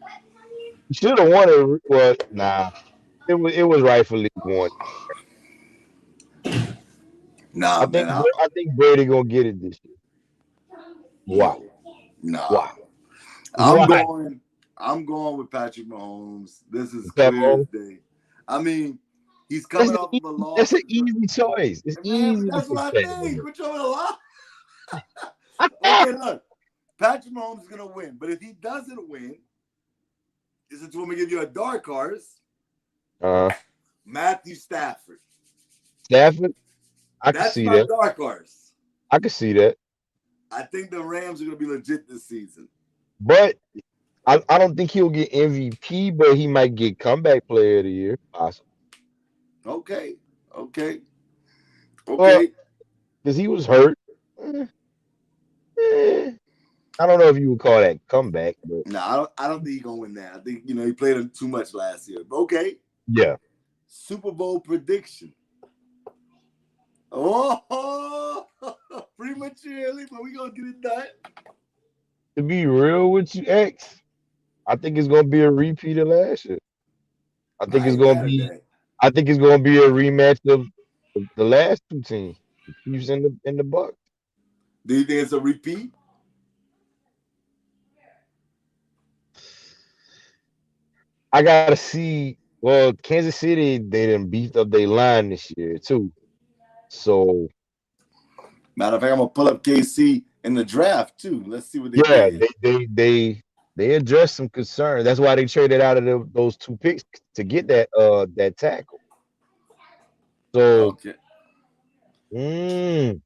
He should have won it. Well, nah, it was rightfully won. Nah, I think Brady gonna get it this year. Why? Nah. Why? I'm going with Patrick Mahomes. This is clear as day. I mean, he's coming off of a loss. That's an easy choice. It's easy. That's what I think. We're throwing a lot. Okay, look. Patrick Mahomes is gonna win, but if he doesn't win, this is when we give you a dark horse. Matthew Stafford. Stafford? I can see that. Dark horse. I can see that. I think the Rams are gonna be legit this season. But I don't think he'll get MVP, but he might get comeback player of the year, possibly. Okay. Because he was hurt. I don't know if you would call that comeback, but no, I don't think he's gonna win that. I think he played too much last year. But okay. Yeah. Super Bowl prediction. Oh, prematurely, but we're gonna get it done. To be real with you, X, I think it's gonna be a repeat of last year. I think it's gonna be a rematch of the last two teams, the Chiefs and the Bucks. Do you think it's a repeat? I gotta see. Well, Kansas City, they done beefed up their line this year too. So, matter of fact, I'm gonna pull up KC in the draft too. Let's see what they did. Yeah, they addressed some concern. That's why they traded out of those two picks to get that tackle. So Okay.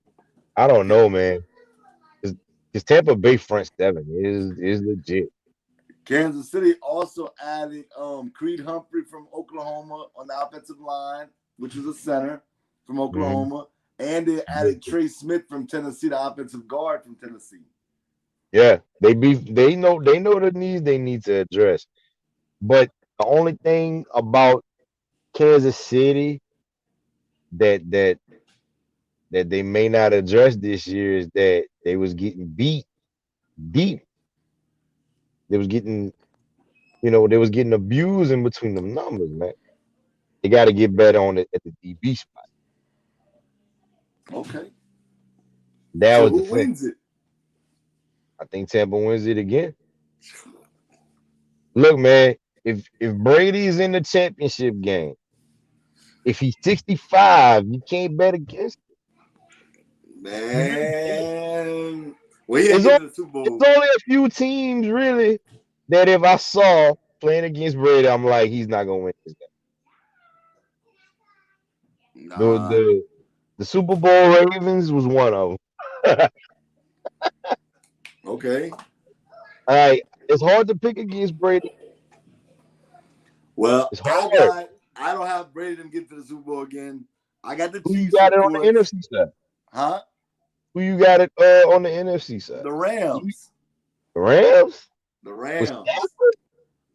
I don't know, man. Because Tampa Bay front seven is legit. Kansas City also added Creed Humphrey from Oklahoma on the offensive line, which was a center from Mhm. Oklahoma. And they added Trey Smith from Tennessee, the offensive guard from Tennessee. Yeah, they know the needs they need to address. But the only thing about Kansas City that they may not address this year is that they was getting beat deep. They was getting, they was getting abused in between them numbers, man. They got to get better on it at the DB spot. Okay. That So was the who thing. wins it? I think Tampa wins it again. Look, man, if Brady's in the championship game, if he's 65, you can't bet against him. You really can't. Man. Well, he ain't It's getting only, to the Super it's Bowl. only a few teams really that if I saw playing against Brady, I'm like, he's not gonna win this game. The Nah. the the Super Bowl Ravens was one of them. Okay. All right, it's hard to pick against Brady. Well, It's hard. I don't have Brady to get to the Super Bowl again. I got the Who you Chiefs, got of it on the course. NFC side? Huh? Who you got it on the NFC side? The Rams. The Rams? The Was Rams.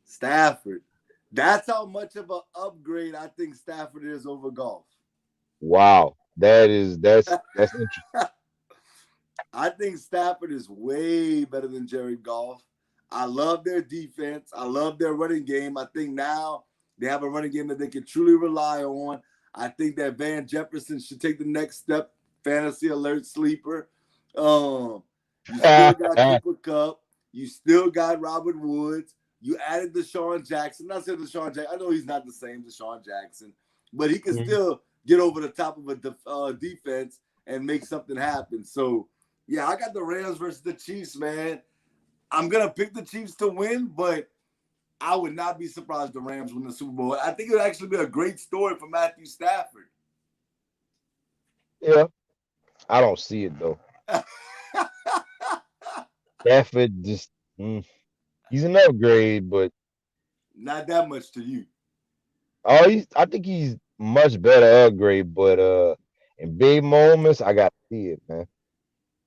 Stafford. That's how much of an upgrade I think Stafford is over Golf. Wow, that's interesting. I think Stafford is way better than Jared Goff. I love their defense. I love their running game. I think now they have a running game that they can truly rely on. I think that Van Jefferson should take the next step. Fantasy alert sleeper. You still got Cooper Kupp. You still got Robert Woods. You added Deshaun Jackson. I'm not saying Deshaun Jackson. I know he's not the same Deshaun Jackson, but he can still get over the top of a defense and make something happen. So, yeah, I got the Rams versus the Chiefs, man. I'm going to pick the Chiefs to win, but I would not be surprised if the Rams win the Super Bowl. I think it would actually be a great story for Matthew Stafford. Yeah, I don't see it though. Stafford just he's an upgrade, but Not that much to you. I think he's much better upgrade, but in big moments I gotta see it, man.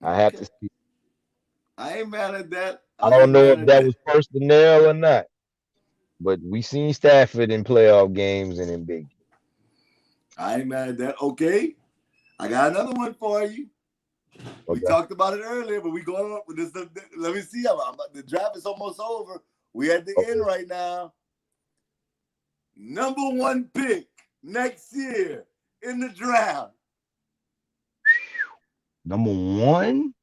I have Okay. to see it. I ain't mad at that. I I don't ain't know mad if at that that. was personnel or not, but we seen Stafford in playoff games and in big. I ain't mad at that. Okay. I got another one for you. We Okay. talked about it earlier, but we going on with this. Let me see. The draft is almost over. We at the end right now. Number one pick next year in the draft. Number one?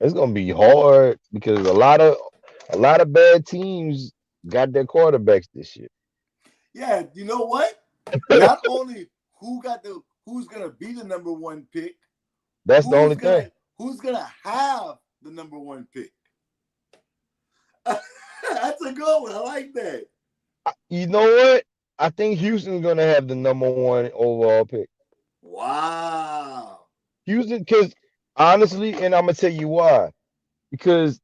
It's gonna be hard because a lot of bad teams got their quarterbacks this year. Yeah, you know what? Not only who's gonna be the number one pick, That's the only thing. who's gonna have the number one pick. That's a good one. I like that. You know what? I think Houston's gonna have the number one overall pick. Wow. Houston, because honestly, and I'm gonna tell you why. Because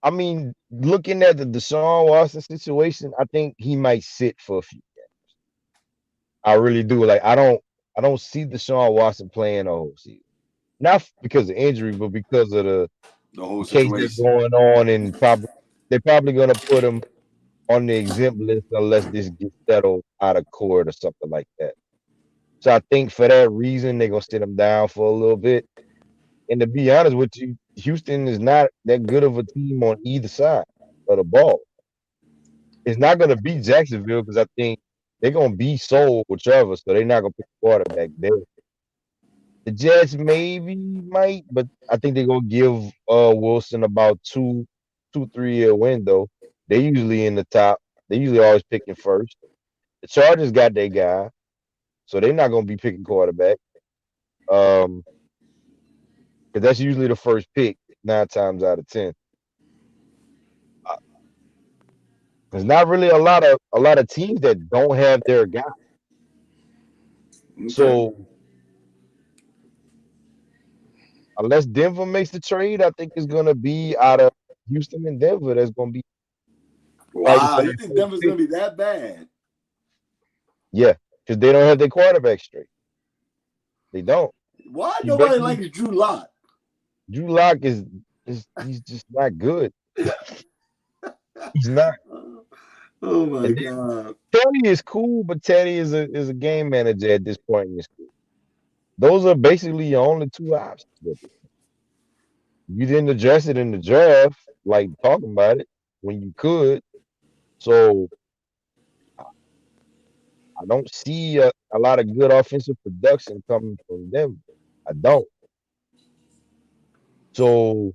I mean, looking at the Deshaun Watson situation, I think he might sit for a few games. I really do. Like I don't see Deshaun Watson playing the whole season. Not because of injury, but because of the whole case that's situation. going on, and they're probably gonna put him on the exempt list unless this gets settled out of court or something like that. So I think for that reason they're gonna sit him down for a little bit. And to be honest with you, Houston is not that good of a team on either side of the ball. It's not gonna be Jacksonville because I think they're gonna be sold with Trevor, so they're not gonna pick a quarterback there. The Jets maybe might, but I think they're gonna give Wilson about 3 year window. They usually in the top. They usually always picking first. The Chargers got their guy, so they're not gonna be picking quarterback. Um, because that's usually the first pick 9 times out of 10. Uh, There's not really a lot of teams that don't have their guy. Okay. So unless Denver makes the trade, I think it's gonna be out of Houston and Denver. That's gonna be fighting Wow, for you that think first Denver's pick. gonna be that bad? Yeah, because they don't have their quarterback straight. They don't. Why He's nobody basically likes Drew Lock? Drew Lock is he's just not good. He's not. Oh my And then god. Teddy is cool, but Teddy is a game manager at this point in his career. Those are basically your only two options. You didn't address it in the draft, like talking about it when you could. So I don't see a lot of good offensive production coming from them. I don't. So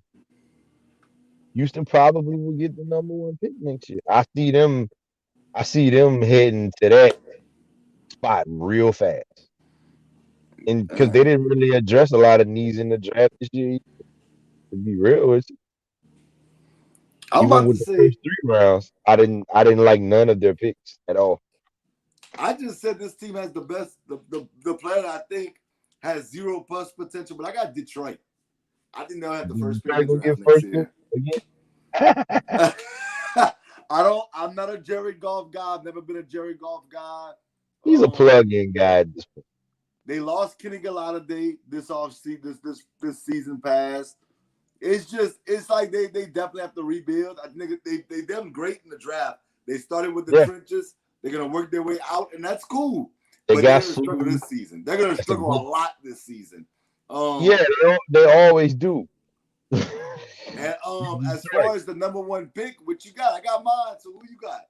Houston probably will get the #1 pick next year. I see them heading to that spot real fast. And because they didn't really address a lot of needs in the draft this year, to be real with you. I'm Even about to with the say, first 3 rounds, I didn't like none of their picks at all. I just said this team has the best, the player that I think has 0+ potential, but I got Detroit. I think they'll have the You first pick probably in the gonna draft get next first pick year. again. I'm not a Jared Goff guy. I've never been a Jared Goff guy. He's a Um, plug-in guy at this point. they lost Kenny Galladay this offseason, this season past. It's like they definitely have to rebuild. I think they done great in the draft. They started with the Yeah, trenches. They're gonna work their way out, and that's cool. they But they're got gonna struggle Sue. this season. They're gonna That's a struggle a good. lot this season. Yeah, Um, they always do. and as Detroit. far as the #1 pick, what you got? I got mine. So who you got?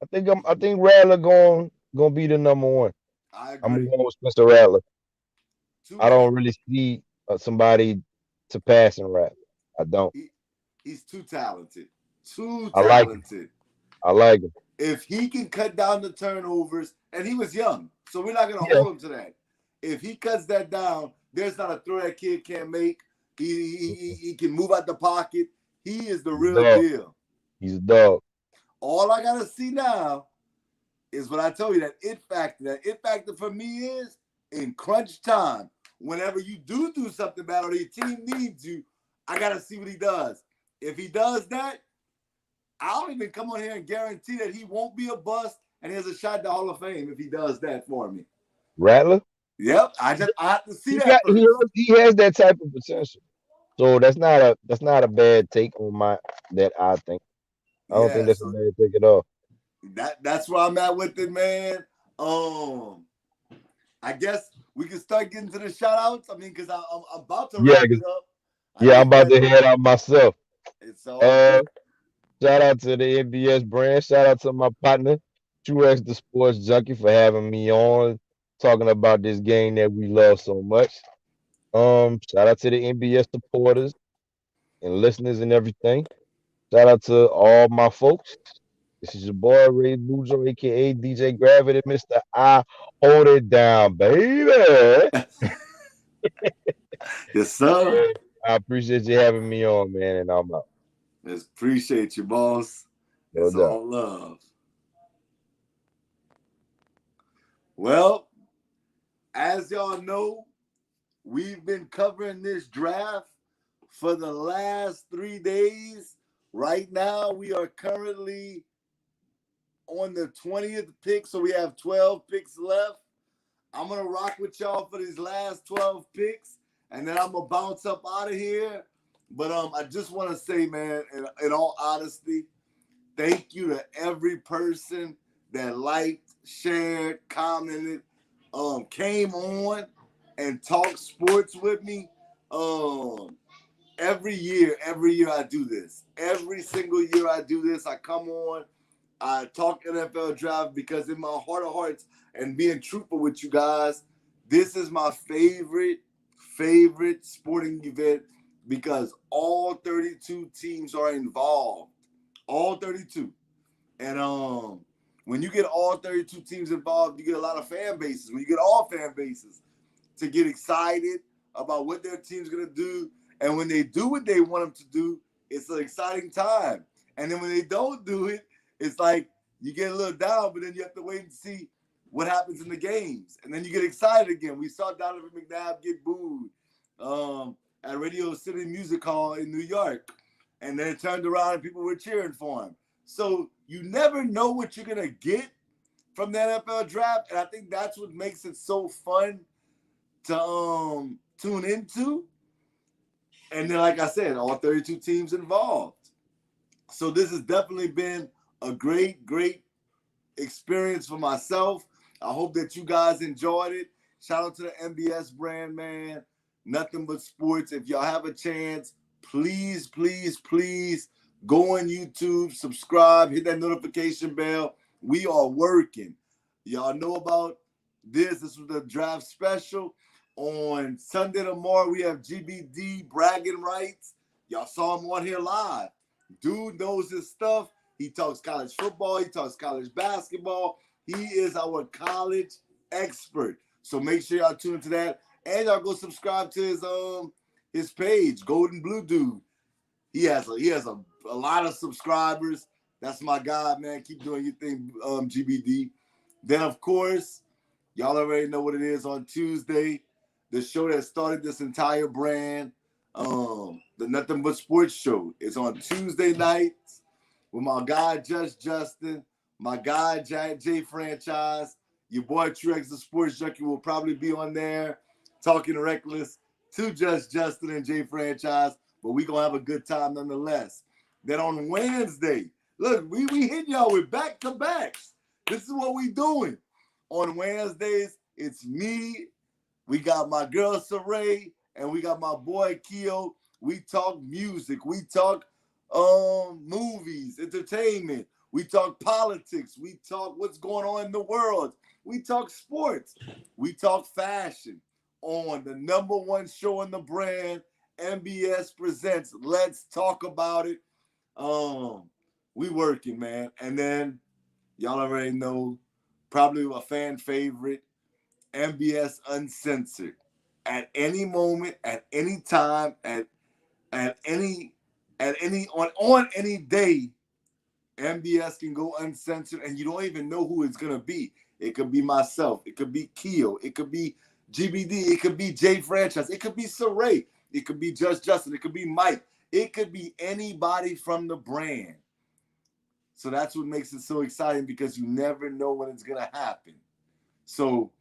I think Rattler gonna be the #1. I I'm agree. going with Spencer Rattler. Too I many. don't really see somebody to pass in Rattler. I don't. He, he's too talented. Too I like him. talented. I like him. If he can cut down the turnovers, and he was young, so we're not gonna Yeah. hold him to that. If he cuts that down, there's not a throw that kid can't make. He can move out the pocket. He is the He's a real dog. deal. He's a dog. All I gotta see now is what I told you, that it factor. That it factor for me is in crunch time. Whenever you do something bad or your team needs you, I gotta see what he does. If he does that, I'll even come on here and guarantee that he won't be a bust and he has a shot at the Hall of Fame if he does that for me. Rattler. Yep, I have to see He that got first. he has that type of potential. So that's not a bad take on that I think. I don't think Yeah, that's a so bad take at all. that's where I'm at with it, man. I guess we can start getting to the shout outs. I mean, because I'm about to Yeah, wrap it up. I yeah, I'm think about that to head out myself. it's all Uh, good. Shout out to the NBS brand. Shout out to my partner, Truex the Sports Junkie, for having me on, talking about this game that we love so much. Shout out to the NBS supporters and listeners and everything. Shout out to all my folks. This is your boy Ray Bujo, aka DJ Gravity, Mr. I Hold It Down, baby. Yes, sir. And I appreciate you having me on, man, and I'm out. Just appreciate you, boss. No It's doubt. all love. Well, as y'all know, we've been covering this draft for the last 3 days. Right now, we are currently on the 20th pick, so we have 12 picks left. I'm going to rock with y'all for these last 12 picks, and then I'm going to bounce up out of here. But I just want to say, man, in all honesty, thank you to every person that liked, shared, commented, came on and talked sports with me. Every year I do this. Every single year I do this. I come on, I talk NFL draft because in my heart of hearts and being truthful with you guys, this is my favorite sporting event because all 32 teams are involved. All 32. And when you get all 32 teams involved, you get a lot of fan bases. When you get all fan bases to get excited, about what their team's going to do. And when they do what they want them to do, it's an exciting time. And then when they don't do it, it's like you get a little down, but then you have to wait and see what happens in the games. And then you get excited again. We saw Donovan McNabb get booed at Radio City Music Hall in New York. And then it turned around and people were cheering for him. So you never know what you're going to get from the NFL draft. And I think that's what makes it so fun to tune into. And then, like I said, all 32 teams involved. So this has definitely been a great, great experience for myself. I hope that you guys enjoyed it. Shout out to the NBS brand, man. Nothing but sports. If y'all have a chance, please, please, please go on YouTube, subscribe, hit that notification bell. We are working. Y'all know about this. This was the draft special. On Sunday tomorrow, we have GBD bragging rights. Y'all saw him on here live. Dude knows his stuff. He talks college football. He talks college basketball. He is our college expert. So make sure y'all tune into that. And y'all go subscribe to his page, Golden Blue Dude. He has a lot of subscribers. That's my guy, man. Keep doing your thing, GBD. Then, of course, y'all already know what it is on Tuesday. The show that started this entire brand, the Nothing But Sports Show. It's on Tuesday nights with my guy, Just Justin, my guy, J Franchise. Your boy, Truex, the Sports Junkie, will probably be on there talking reckless to Just Justin and J Franchise, but we going to have a good time nonetheless. Then on Wednesday, look, we hitting y'all with back-to-backs. This is what we doing. On Wednesdays, it's me. We got my girl Saray, and we got my boy Keo. We talk music. We talk movies, entertainment. We talk politics. We talk what's going on in the world. We talk sports. We talk fashion on the #1 show in the brand, NBS Presents. Let's talk about it. We working, man. And then y'all already know, probably a fan favorite, NBS Uncensored. At any moment, at any time, on any day, NBS can go uncensored, and you don't even know who it's gonna be. It could be myself, it could be Keo, it could be GBD, it could be J Franchise, it could be Saray, it could be Just Justin, it could be Mike, it could be anybody from the brand. So that's what makes it so exciting, because you never know when it's gonna happen. So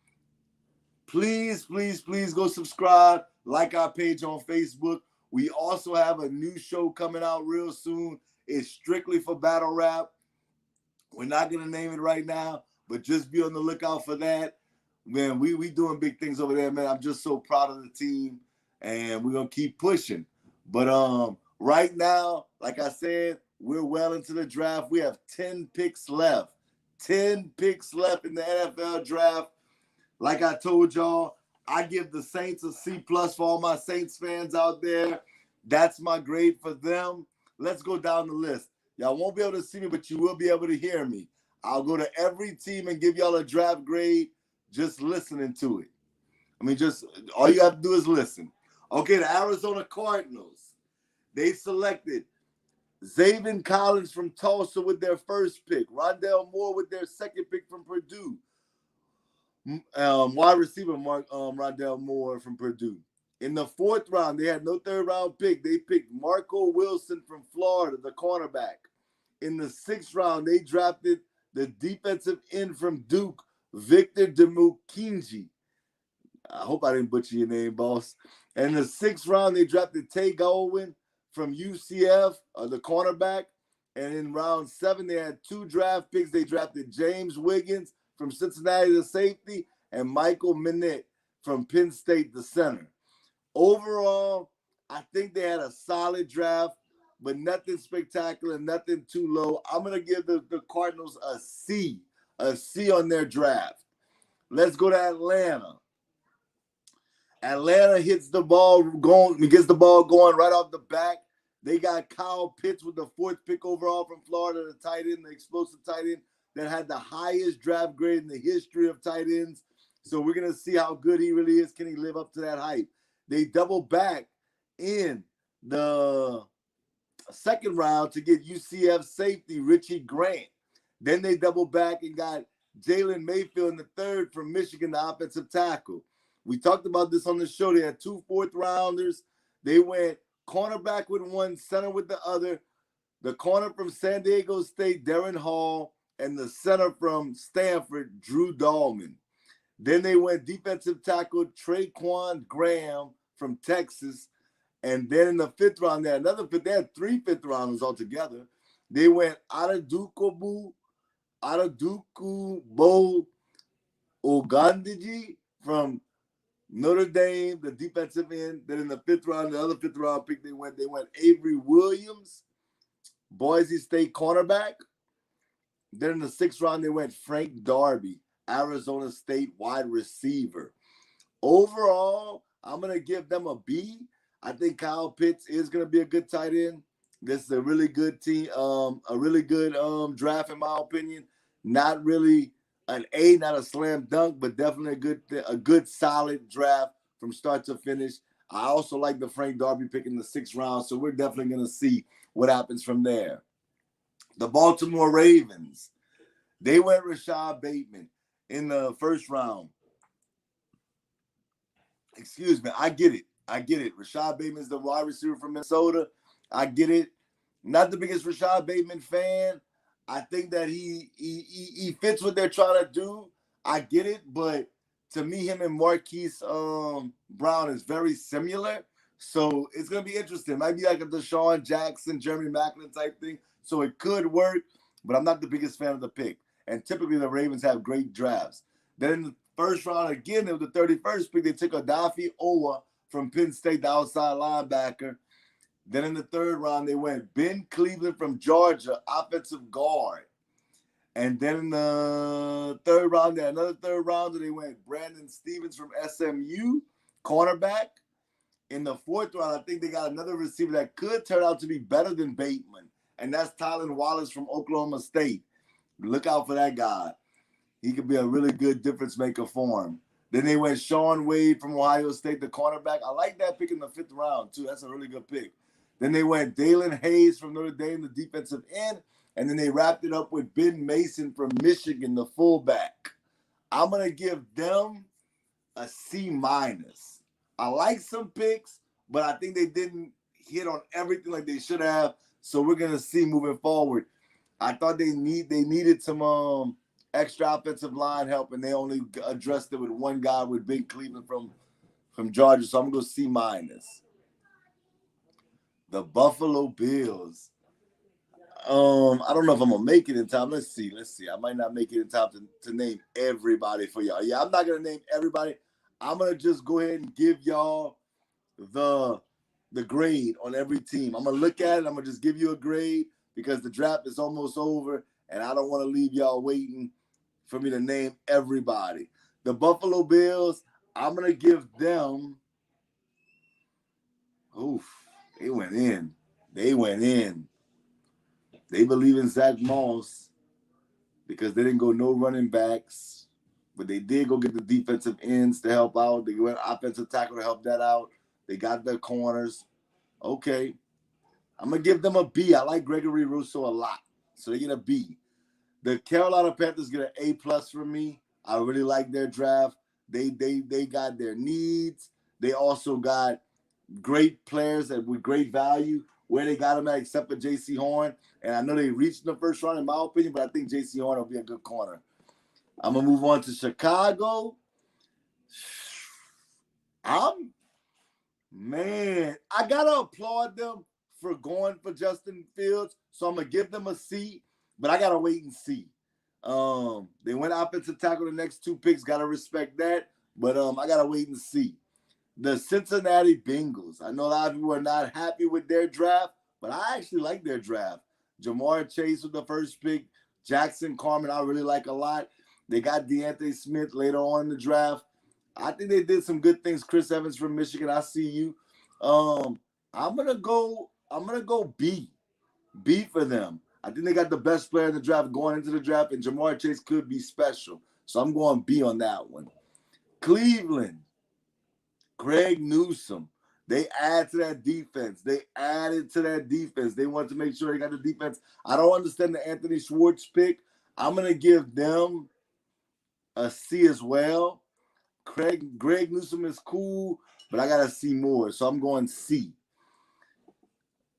please, please, please go subscribe, like our page on Facebook. We also have a new show coming out real soon. It's strictly for battle rap. We're not going to name it right now, but just be on the lookout for that. Man, we doing big things over there, man. I'm just so proud of the team, and we're going to keep pushing. But right now, like I said, we're well into the draft. We have 10 picks left. 10 picks left in the NFL draft. Like I told y'all, I give the Saints a C+ for all my Saints fans out there. That's my grade for them. Let's go down the list. Y'all won't be able to see me, but you will be able to hear me. I'll go to every team and give y'all a draft grade just listening to it. I mean, just all you have to do is listen. Okay, the Arizona Cardinals. They selected Zaven Collins from Tulsa with their first pick. Rondell Moore with their second pick from Purdue. Wide receiver Rondell Moore from Purdue. In the 4th round, they had no 3rd round pick. They picked Marco Wilson from Florida, the cornerback. In the 6th round, they drafted the defensive end from Duke, Victor Demukinji. I hope I didn't butcher your name, boss. And in the 6th round, they drafted Tay Goldwyn from UCF, the cornerback. And in round 7, they had 2 draft picks. They drafted James Wiggins from Cincinnati, the safety, and Michael Minette from Penn State, the center. Overall, I think they had a solid draft, but nothing spectacular, nothing too low. I'm going to give the Cardinals a C on their draft. Let's go to Atlanta. Atlanta gets the ball going right off the back. They got Kyle Pitts with the 4th pick overall from Florida, the tight end, the explosive tight end that had the highest draft grade in the history of tight ends. So we're going to see how good he really is. Can he live up to that hype? they doubled back in the second round to get UCF safety Richie Grant. Then they doubled back and got Jalen Mayfield in the third from Michigan, the offensive tackle. We talked about this on the show. They had 2 fourth-rounders. They went cornerback with one, center with the other. The corner from San Diego State, Darren Hall, and the center from Stanford, Drew Dahlman. Then they went defensive tackle Traquan Graham from Texas. And then in the 5th round, they had 3 fifth-rounders altogether. They went Adadukubo Ogandiji from Notre Dame, the defensive end. Then in the 5th round, the other 5th-round pick, they went Avery Williams, Boise State cornerback. Then in the 6th round, they went Frank Darby, Arizona State wide receiver. Overall, I'm going to give them a B. I think Kyle Pitts is going to be a good tight end. This is a really good team, a really good draft in my opinion. Not really an A, not a slam dunk, but definitely a good solid draft from start to finish. I also like the Frank Darby pick in the 6th round, so we're definitely going to see what happens from there. The Baltimore Ravens, they went Rashad Bateman in the 1st round. Excuse me, I get it. Rashad Bateman is the wide receiver from Minnesota. I get it. Not the biggest Rashad Bateman fan. I think that he fits what they're trying to do. I get it, but to me, him and Marquise Brown is very similar. So it's going to be interesting. Might be like a Deshaun Jackson, Jeremy Maclin type thing. So it could work, but I'm not the biggest fan of the pick. And typically the Ravens have great drafts. Then in the 1st round, again, it was the 31st pick. They took Adafi Owa from Penn State, the outside linebacker. Then in the 3rd round, they went Ben Cleveland from Georgia, offensive guard. And then in the 3rd round, they had another 3rd rounder. They went Brandon Stevens from SMU, cornerback. In the 4th round, I think they got another receiver that could turn out to be better than Bateman, and that's Tylan Wallace from Oklahoma State. Look out for that guy. He could be a really good difference maker for him. Then they went Sean Wade from Ohio State, the cornerback. I like that pick in the 5th round, too. That's a really good pick. Then they went Dalen Hayes from Notre Dame, the defensive end. And then they wrapped it up with Ben Mason from Michigan, the fullback. I'm going to give them a C-. I like some picks, but I think they didn't hit on everything like they should have. So we're going to see moving forward. I thought they needed some extra offensive line help, and they only addressed it with one guy with Ben Cleveland from Georgia. So I'm going to go C-. The Buffalo Bills. I don't know if I'm going to make it in time. Let's see. I might not make it in time to name everybody for y'all. Yeah, I'm not going to name everybody. I'm going to just go ahead and give y'all the grade on every team. I'm going to look at it. I'm going to just give you a grade because the draft is almost over, and I don't want to leave y'all waiting for me to name everybody. The Buffalo Bills, I'm going to give them they went in. They believe in Zach Moss because they didn't go no running backs, but they did go get the defensive ends to help out. They went offensive tackle to help that out. They got their corners. Okay. I'm going to give them a B. I like Gregory Rousseau a lot, so they get a B. The Carolina Panthers get an A+ from me. I really like their draft. They got their needs. They also got great players with great value where they got them at, except for J.C. Horn. And I know they reached in the 1st round, in my opinion, but I think J.C. Horn will be a good corner. I'm going to move on to Chicago. I got to applaud them for going for Justin Fields, so I'm going to give them a C, but I got to wait and see. They went offensive tackle the next 2 picks, got to respect that, but I got to wait and see. The Cincinnati Bengals. I know a lot of people are not happy with their draft, but I actually like their draft. Jamar Chase with the 1st pick. Jackson Carman, I really like a lot. They got DeAnthony Smith later on in the draft. I think they did some good things. Chris Evans from Michigan, I see you. I'm gonna go B. B for them. I think they got the best player in the draft going into the draft, and Jamar Chase could be special. So I'm going B on that one. Cleveland Greg Newsome. They add to that defense. They added to that defense. They want to make sure they got the defense. I don't understand the Anthony Schwartz pick. I'm going to give them a C as well. Greg Newsome is cool, but I got to see more. So I'm going C.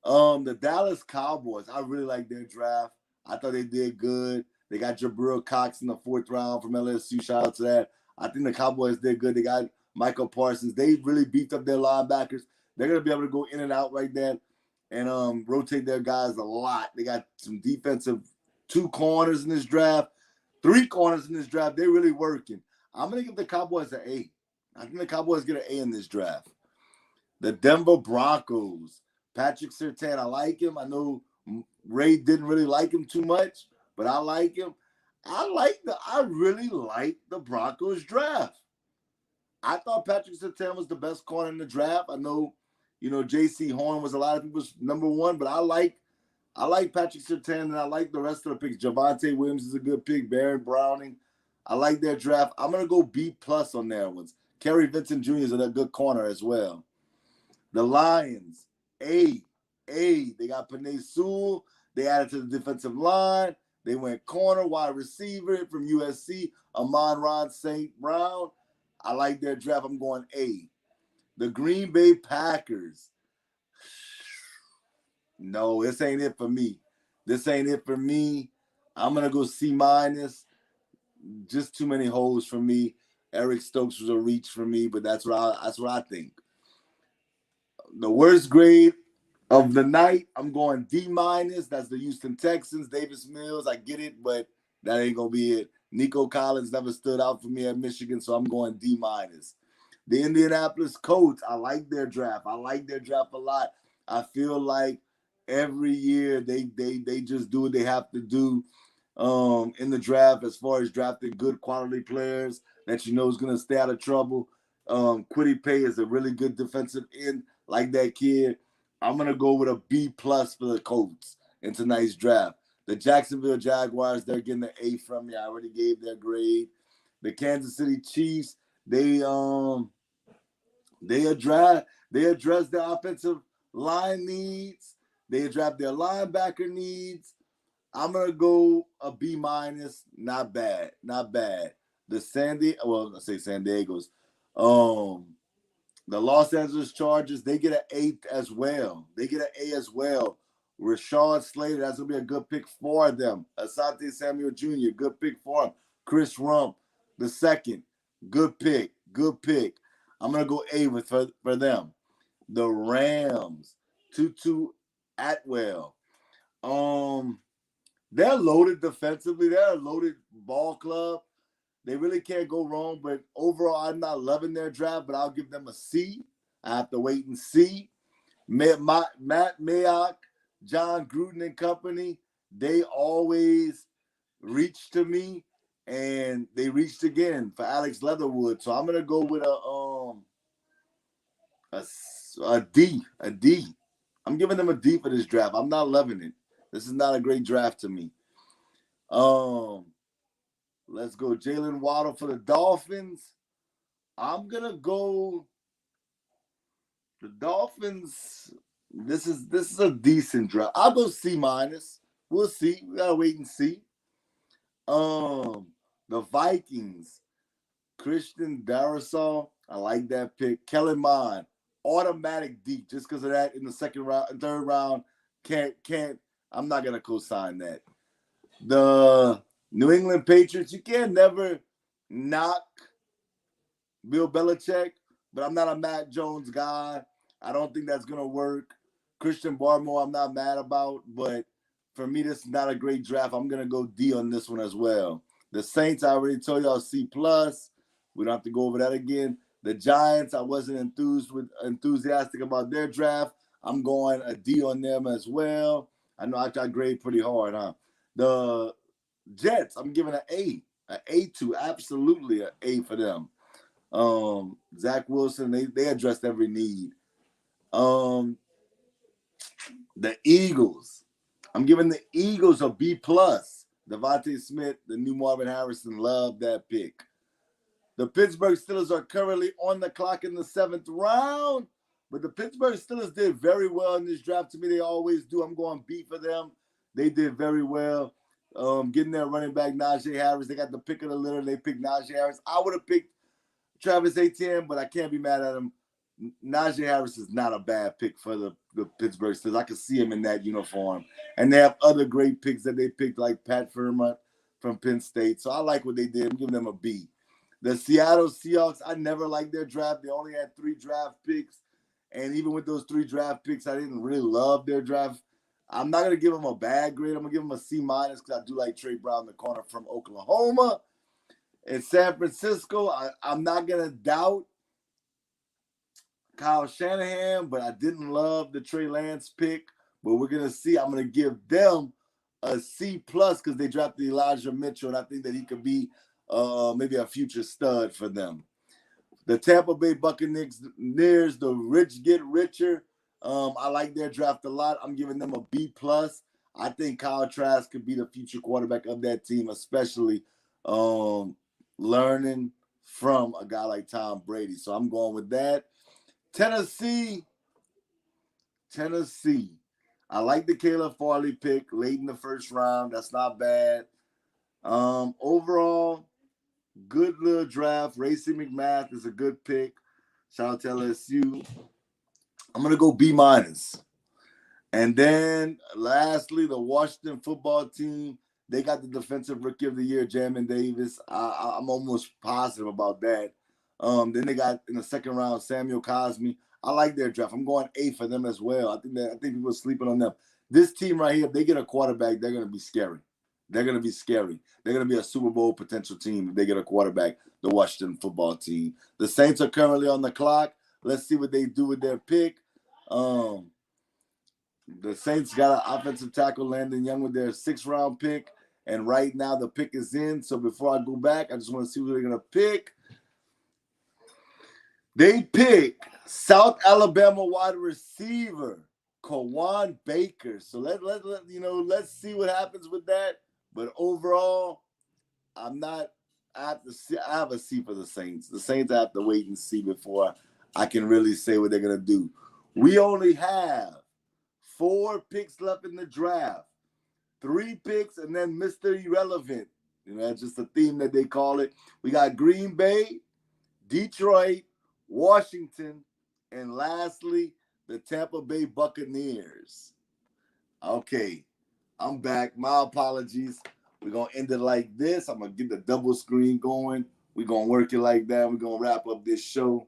The Dallas Cowboys, I really like their draft. I thought they did good. They got Jabril Cox in the 4th round from LSU. Shout out to that. I think the Cowboys did good. They got Michael Parsons. They really beefed up their linebackers. They're going to be able to go in and out right there and rotate their guys a lot. They got some defensive 2 corners in this draft, 3 corners in this draft. They're really working. I'm going to give the Cowboys an A. I think the Cowboys get an A in this draft. The Denver Broncos. Patrick Surtain, I like him. I know Ray didn't really like him too much, but I like him. I really like the Broncos draft. I thought Patrick Surtain was the best corner in the draft. I know, J.C. Horn was a lot of people's number 1, but I like Patrick Surtain, and I like the rest of the picks. Javonte Williams is a good pick. Baron Browning. I like their draft. I'm going to go B+ on their ones. Kerry Vincent Jr. is a good corner as well. The Lions, A. They got Penei Sewell. They added to the defensive line. They went corner, wide receiver from USC, Amon-Ra St. Brown. I like their draft. I'm going A. The Green Bay Packers. No, this ain't it for me. I'm going to go C-. Just too many holes for me. Eric Stokes was a reach for me, but that's what I think. The worst grade of the night, I'm going D-. That's the Houston Texans. Davis Mills, I get it, but that ain't going to be it. Nico Collins never stood out for me at Michigan, so I'm going D-. The Indianapolis Colts, I like their draft. I like their draft a lot. I feel like every year they just do what they have to do in the draft as far as drafting good quality players that is going to stay out of trouble. Kwity Paye is a really good defensive end like that kid. I'm going to go with a B+ for the Colts in tonight's draft. The Jacksonville Jaguars, they're getting an A from me. I already gave their grade. The Kansas City Chiefs, they address their offensive line needs. They address their linebacker needs. I'm going to go a B-. Not bad. The San Diego's. The Los Angeles Chargers, they get an A as well. Rashad Slater, that's going to be a good pick for them. Asante Samuel Jr., good pick for him. Chris Rump, the second, good pick. I'm going to go A for them. The Rams, Tutu Atwell. They're loaded defensively. They're a loaded ball club. They really can't go wrong, but overall, I'm not loving their draft, but I'll give them a C. I have to wait and see. Matt Mayock, John Gruden and company, they always reach to me, and they reached again for Alex Leatherwood. So I'm going to go with a D. I'm giving them a D for this draft. I'm not loving it. This is not a great draft to me. Let's go Jalen Waddle for the Dolphins. I'm going to go the Dolphins. This is a decent draft. I'll go C-. We'll see. We got to wait and see. The Vikings. Christian Darrisaw. I like that pick. Kellen Mond. Automatic D just because of that in the second round, third round. Can't. I'm not going to co-sign that. The New England Patriots, you can never knock Bill Belichick, but I'm not a Matt Jones guy. I don't think that's going to work. Christian Barmore, I'm not mad about, but for me, this is not a great draft. I'm going to go D on this one as well. The Saints, I already told y'all C+. We don't have to go over that again. The Giants, I wasn't enthusiastic about their draft. I'm going a D on them as well. I know I grade pretty hard, huh? The Jets, I'm giving an A to, absolutely an A for them. Zach Wilson, they addressed every need. The Eagles, I'm giving the Eagles a B+. Devontae Smith, the new Marvin Harrison, love that pick. The Pittsburgh Steelers are currently on the clock in the 7th round. But the Pittsburgh Steelers did very well in this draft. To me, they always do. I'm going B for them. They did very well. Getting their running back, Najee Harris. They got the pick of the litter. They picked Najee Harris. I would have picked Travis Etienne, but I can't be mad at him. Najee Harris is not a bad pick for the Pittsburgh Steelers. I can see him in that uniform. And they have other great picks that they picked, like Pat Fairmont from Penn State. So I like what they did. I'm giving them a B. The Seattle Seahawks, I never liked their draft. They only had 3 draft picks. And even with those 3 draft picks, I didn't really love their draft. I'm not going to give them a bad grade. I'm going to give them a C- because I do like Trey Brown, the corner from Oklahoma. In San Francisco, I'm not going to doubt Kyle Shanahan, but I didn't love the Trey Lance pick. But we're going to see. I'm going to give them a C+ because they drafted Elijah Mitchell, and I think that he could be maybe a future stud for them. The Tampa Bay Buccaneers, the rich get richer. I like their draft a lot. I'm giving them a B+. I think Kyle Trask could be the future quarterback of that team, especially learning from a guy like Tom Brady. So I'm going with that. Tennessee. I like the Caleb Farley pick late in the 1st round. That's not bad. Overall, good little draft. Racey McMath is a good pick. Shout out to LSU. I'm going to go B-. And then, lastly, the Washington football team. They got the Defensive Rookie of the Year, Jamin Davis. I'm almost positive about that. Then they got, in the 2nd round, Samuel Cosmi. I like their draft. I'm going A for them as well. I think people are sleeping on them. This team right here, if they get a quarterback, they're going to be scary. They're going to be scary. They're going to be a Super Bowl potential team if they get a quarterback, the Washington football team. The Saints are currently on the clock. Let's see what they do with their pick. The Saints got an offensive tackle, Landon Young, with their 6th round pick. And right now the pick is in. So before I go back, I just want to see who they're going to pick. They pick South Alabama wide receiver Kawan Baker. So let's see what happens with that. But overall, I have a C for the Saints. The Saints I have to wait and see before I can really say what they're gonna do. We only have 4 picks left in the draft. 3 picks and then Mr. Irrelevant. That's just a theme that they call it. We got Green Bay, Detroit, Washington, and lastly, the Tampa Bay Buccaneers. Okay, I'm back. My apologies. We're going to end it like this. I'm going to get the double screen going. We're going to work it like that. We're going to wrap up this show.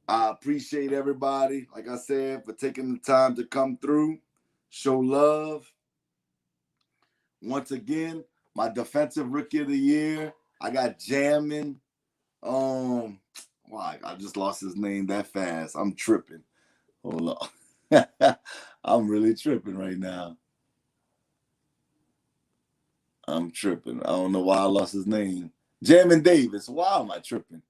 I appreciate everybody, like I said, for taking the time to come through, show love. Once again, my Defensive Rookie of the Year, I got Jamin. I just lost his name that fast. I'm tripping. Hold on. I'm really tripping right now. I'm tripping. I don't know why I lost his name. Jamin Davis. Why am I tripping?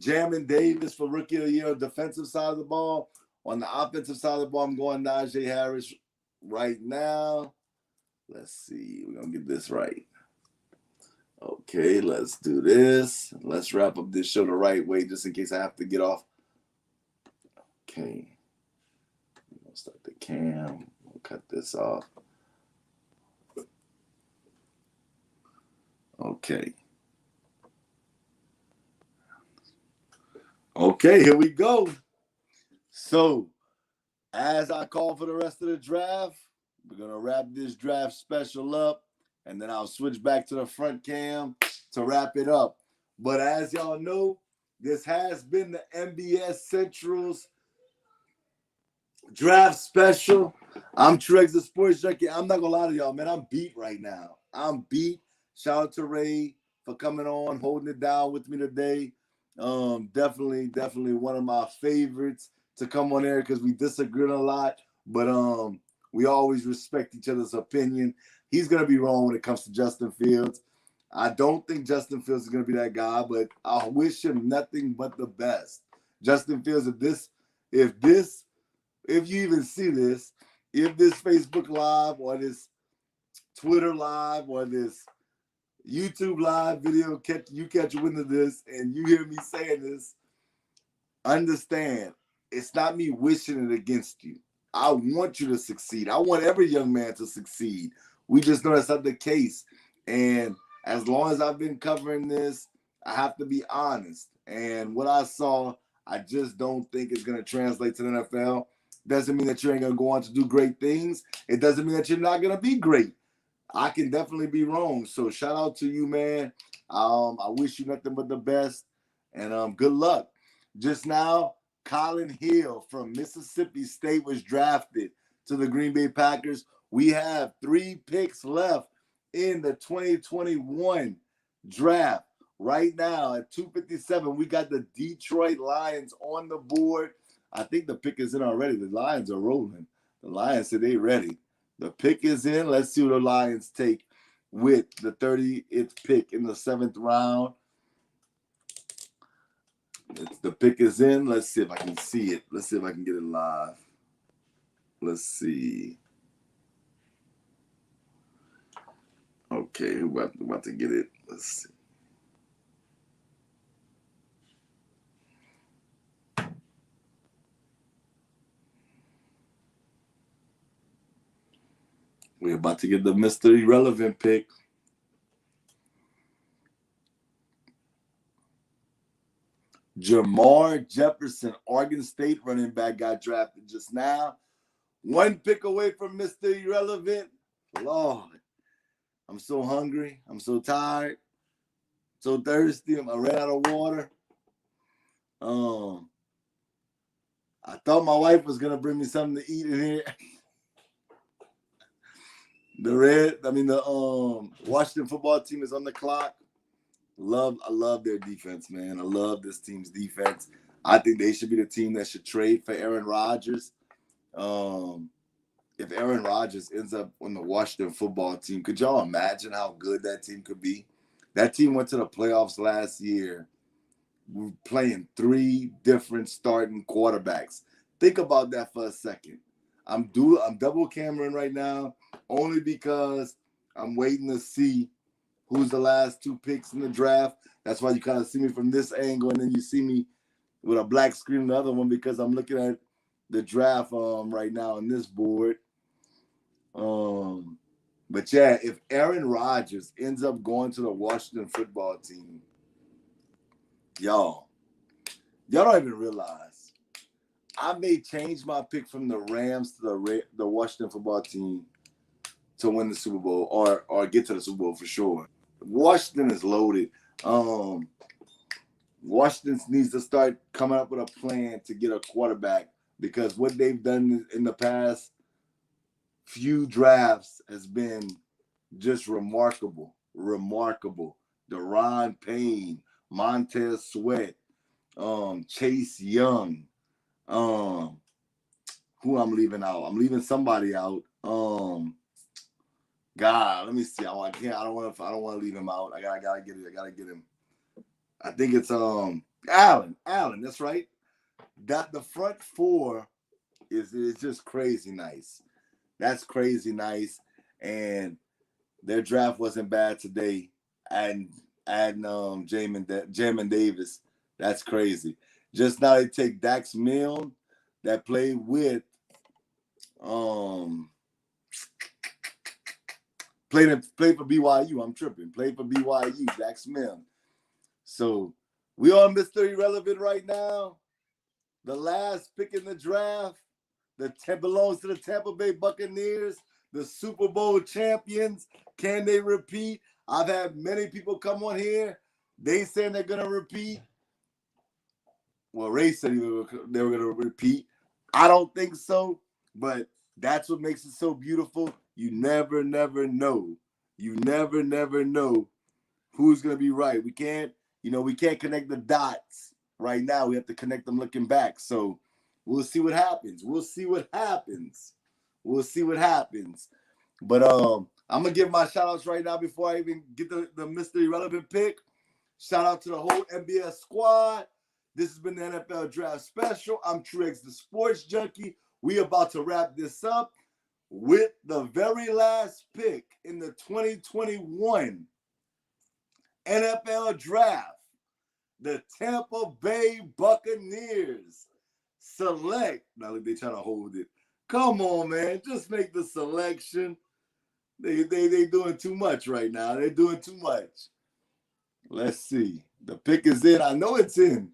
Jamin Davis for Rookie of the Year, defensive side of the ball. On the offensive side of the ball, I'm going Najee Harris right now. Let's see. We're going to get this right. Okay, let's do this. Let's wrap up this show the right way just in case I have to get off. Okay. We'll start the cam. We'll cut this off. Okay. Okay, here we go. So, as I call for the rest of the draft, we're going to wrap this draft special up, and then I'll switch back to the front cam to wrap it up. But as y'all know, this has been the NBS Central's draft special. I'm Trex, the sports junkie. I'm not going to lie to y'all, man. I'm beat right now. I'm beat. Shout out to Ray for coming on, holding it down with me today. Definitely one of my favorites to come on air because we disagree a lot, but we always respect each other's opinion. He's gonna be wrong when it comes to Justin Fields. I don't think Justin Fields is gonna be that guy, but I wish him nothing but the best. Justin Fields, if you even see this, if this Facebook Live or this Twitter Live or this YouTube live video, you catch wind of this, and you hear me saying this, understand, it's not me wishing it against you. I want you to succeed. I want every young man to succeed. We just know that's not the case. And as long as I've been covering this, I have to be honest. And what I saw, I just don't think it's going to translate to the NFL. Doesn't mean that you ain't going to go on to do great things. It doesn't mean that you're not going to be great. I can definitely be wrong. So shout out to you, man. I wish you nothing but the best. And good luck. Just now, Colin Hill from Mississippi State was drafted to the Green Bay Packers. We have 3 picks left in the 2021 draft. Right now at 2:57, we got the Detroit Lions on the board. I think the pick is in already. The Lions are rolling. The Lions said they ready. The pick is in. Let's see what the Lions take with the 30th pick in the 7th round. The pick is in. Let's see if I can see it. Let's see if I can get it live. Let's see. Okay, we're about to get it. Let's see. We're about to get the Mr. Irrelevant pick. Jamar Jefferson, Oregon State running back, got drafted just now. 1 pick away from Mr. Irrelevant. Lord, I'm so hungry. I'm so tired. So thirsty. I ran out of water. I thought my wife was going to bring me something to eat in here. The Washington football team is on the clock. I love their defense, man. I love this team's defense. I think they should be the team that should trade for Aaron Rodgers. If Aaron Rodgers ends up on the Washington football team, could y'all imagine how good that team could be? That team went to the playoffs last year playing 3 different starting quarterbacks. Think about that for a second. I'm double cameraing right now only because I'm waiting to see who's the last 2 picks in the draft. That's why you kind of see me from this angle, and then you see me with a black screen in the other one because I'm looking at the draft right now on this board. But yeah, if Aaron Rodgers ends up going to the Washington football team, y'all don't even realize I may change my pick from the Rams to the Washington football team to win the Super Bowl or get to the Super Bowl for sure. Washington is loaded. Washington needs to start coming up with a plan to get a quarterback because what they've done in the past few drafts has been just remarkable. Deron Payne, Montez Sweat, Chase Young. Who I'm leaving out? I'm leaving somebody out. God, let me see. I don't want to leave him out. I gotta get it. I gotta get him. I think it's Allen. That's right. That the front 4 is just crazy nice. That's crazy nice. And their draft wasn't bad today. And Jamin Davis. That's crazy. Just now they take Dax Milne that played with played for BYU. I'm tripping. Played for BYU, Dax Milne. So we on Mr. Irrelevant right now. The last pick in the draft belongs to the Tampa Bay Buccaneers, the Super Bowl champions. Can they repeat? I've had many people come on here. They saying they're going to repeat. Well, Ray said they were going to repeat. I don't think so, but that's what makes it so beautiful. You never know. You never know who's going to be right. We can't connect the dots right now. We have to connect them looking back. So we'll see what happens. But I'm going to give my shout outs right now before I even get the Mr. Irrelevant pick. Shout out to the whole NBS squad. This has been the NFL Draft Special. I'm Truex, the Sports Junkie. We about to wrap this up with the very last pick in the 2021 NFL Draft, the Tampa Bay Buccaneers select. Now they trying to hold it. Come on, man. Just make the selection. They doing too much right now. They're doing too much. Let's see. The pick is in. I know it's in.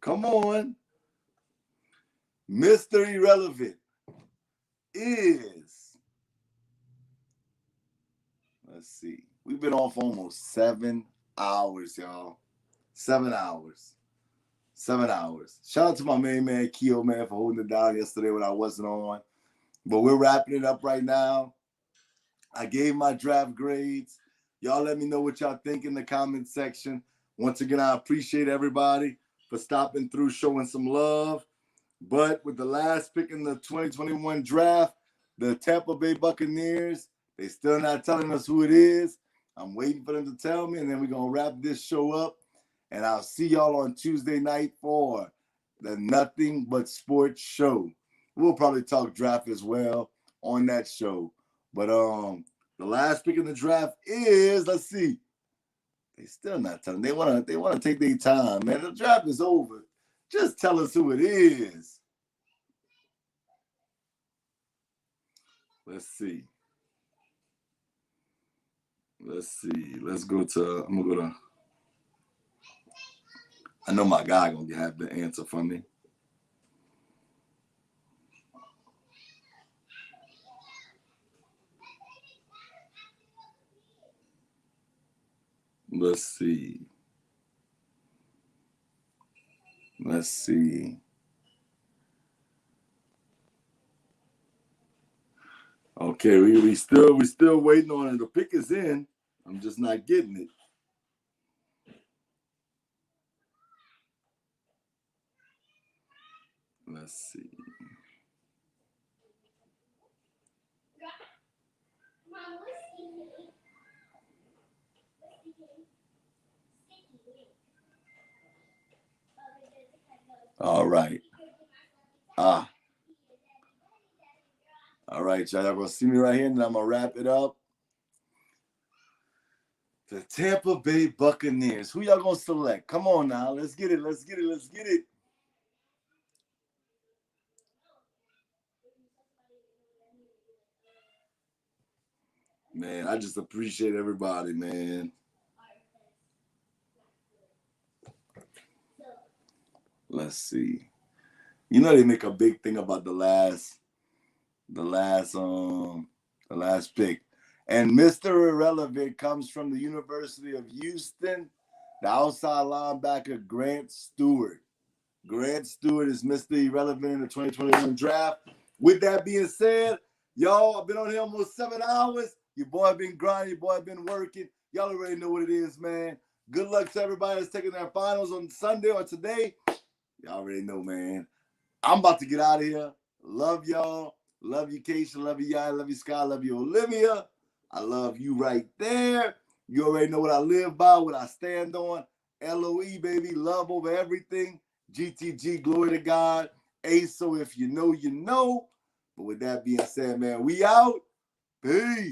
Come on. Mr. Irrelevant is. Let's see. We've been on for almost 7 hours, y'all. 7 hours. 7 hours. Shout out to my main man, Keo, man, for holding it down yesterday when I wasn't on. But we're wrapping it up right now. I gave my draft grades. Y'all let me know what y'all think in the comment section. Once again, I appreciate everybody for stopping through, showing some love. But with the last pick in the 2021 draft, the Tampa Bay Buccaneers, they still not telling us who it is. I'm waiting for them to tell me, and then we're going to wrap this show up. And I'll see y'all on Tuesday night for the Nothing But Sports show. We'll probably talk draft as well on that show. But the last pick in the draft is, let's see. They still not telling. They want to take their time, man. The draft is over. Just tell us who it is. Let's see. Let's see. Let's go to. I'm gonna go to. I know my guy gonna have the answer for me. Let's see. Let's see. Okay, we still waiting on it. The pick is in. I'm just not getting it. Let's see. All right. All right, y'all gonna see me right here, and I'm gonna wrap it up. The Tampa Bay Buccaneers. Who y'all gonna select? Come on now, let's get it. Let's get it. Let's get it. Man, I just appreciate everybody, man. Let's see. You know they make a big thing about the last pick. And Mr. Irrelevant comes from the University of Houston, the outside linebacker Grant Stewart. Grant Stewart is Mr. Irrelevant in the 2021 draft. With that being said, y'all, I've been on here almost 7 hours. Your boy been grinding, your boy been working. Y'all already know what it is, man. Good luck to everybody that's taking their finals on Sunday or today. Y'all already know, man. I'm about to get out of here. Love y'all. Love you, Keisha. Love you, Yai. Love you, Sky. Love you, Olivia. I love you right there. You already know what I live by, what I stand on. LOE, baby. Love over everything. GTG, glory to God. ASO, if you know, you know. But with that being said, man, we out. Peace.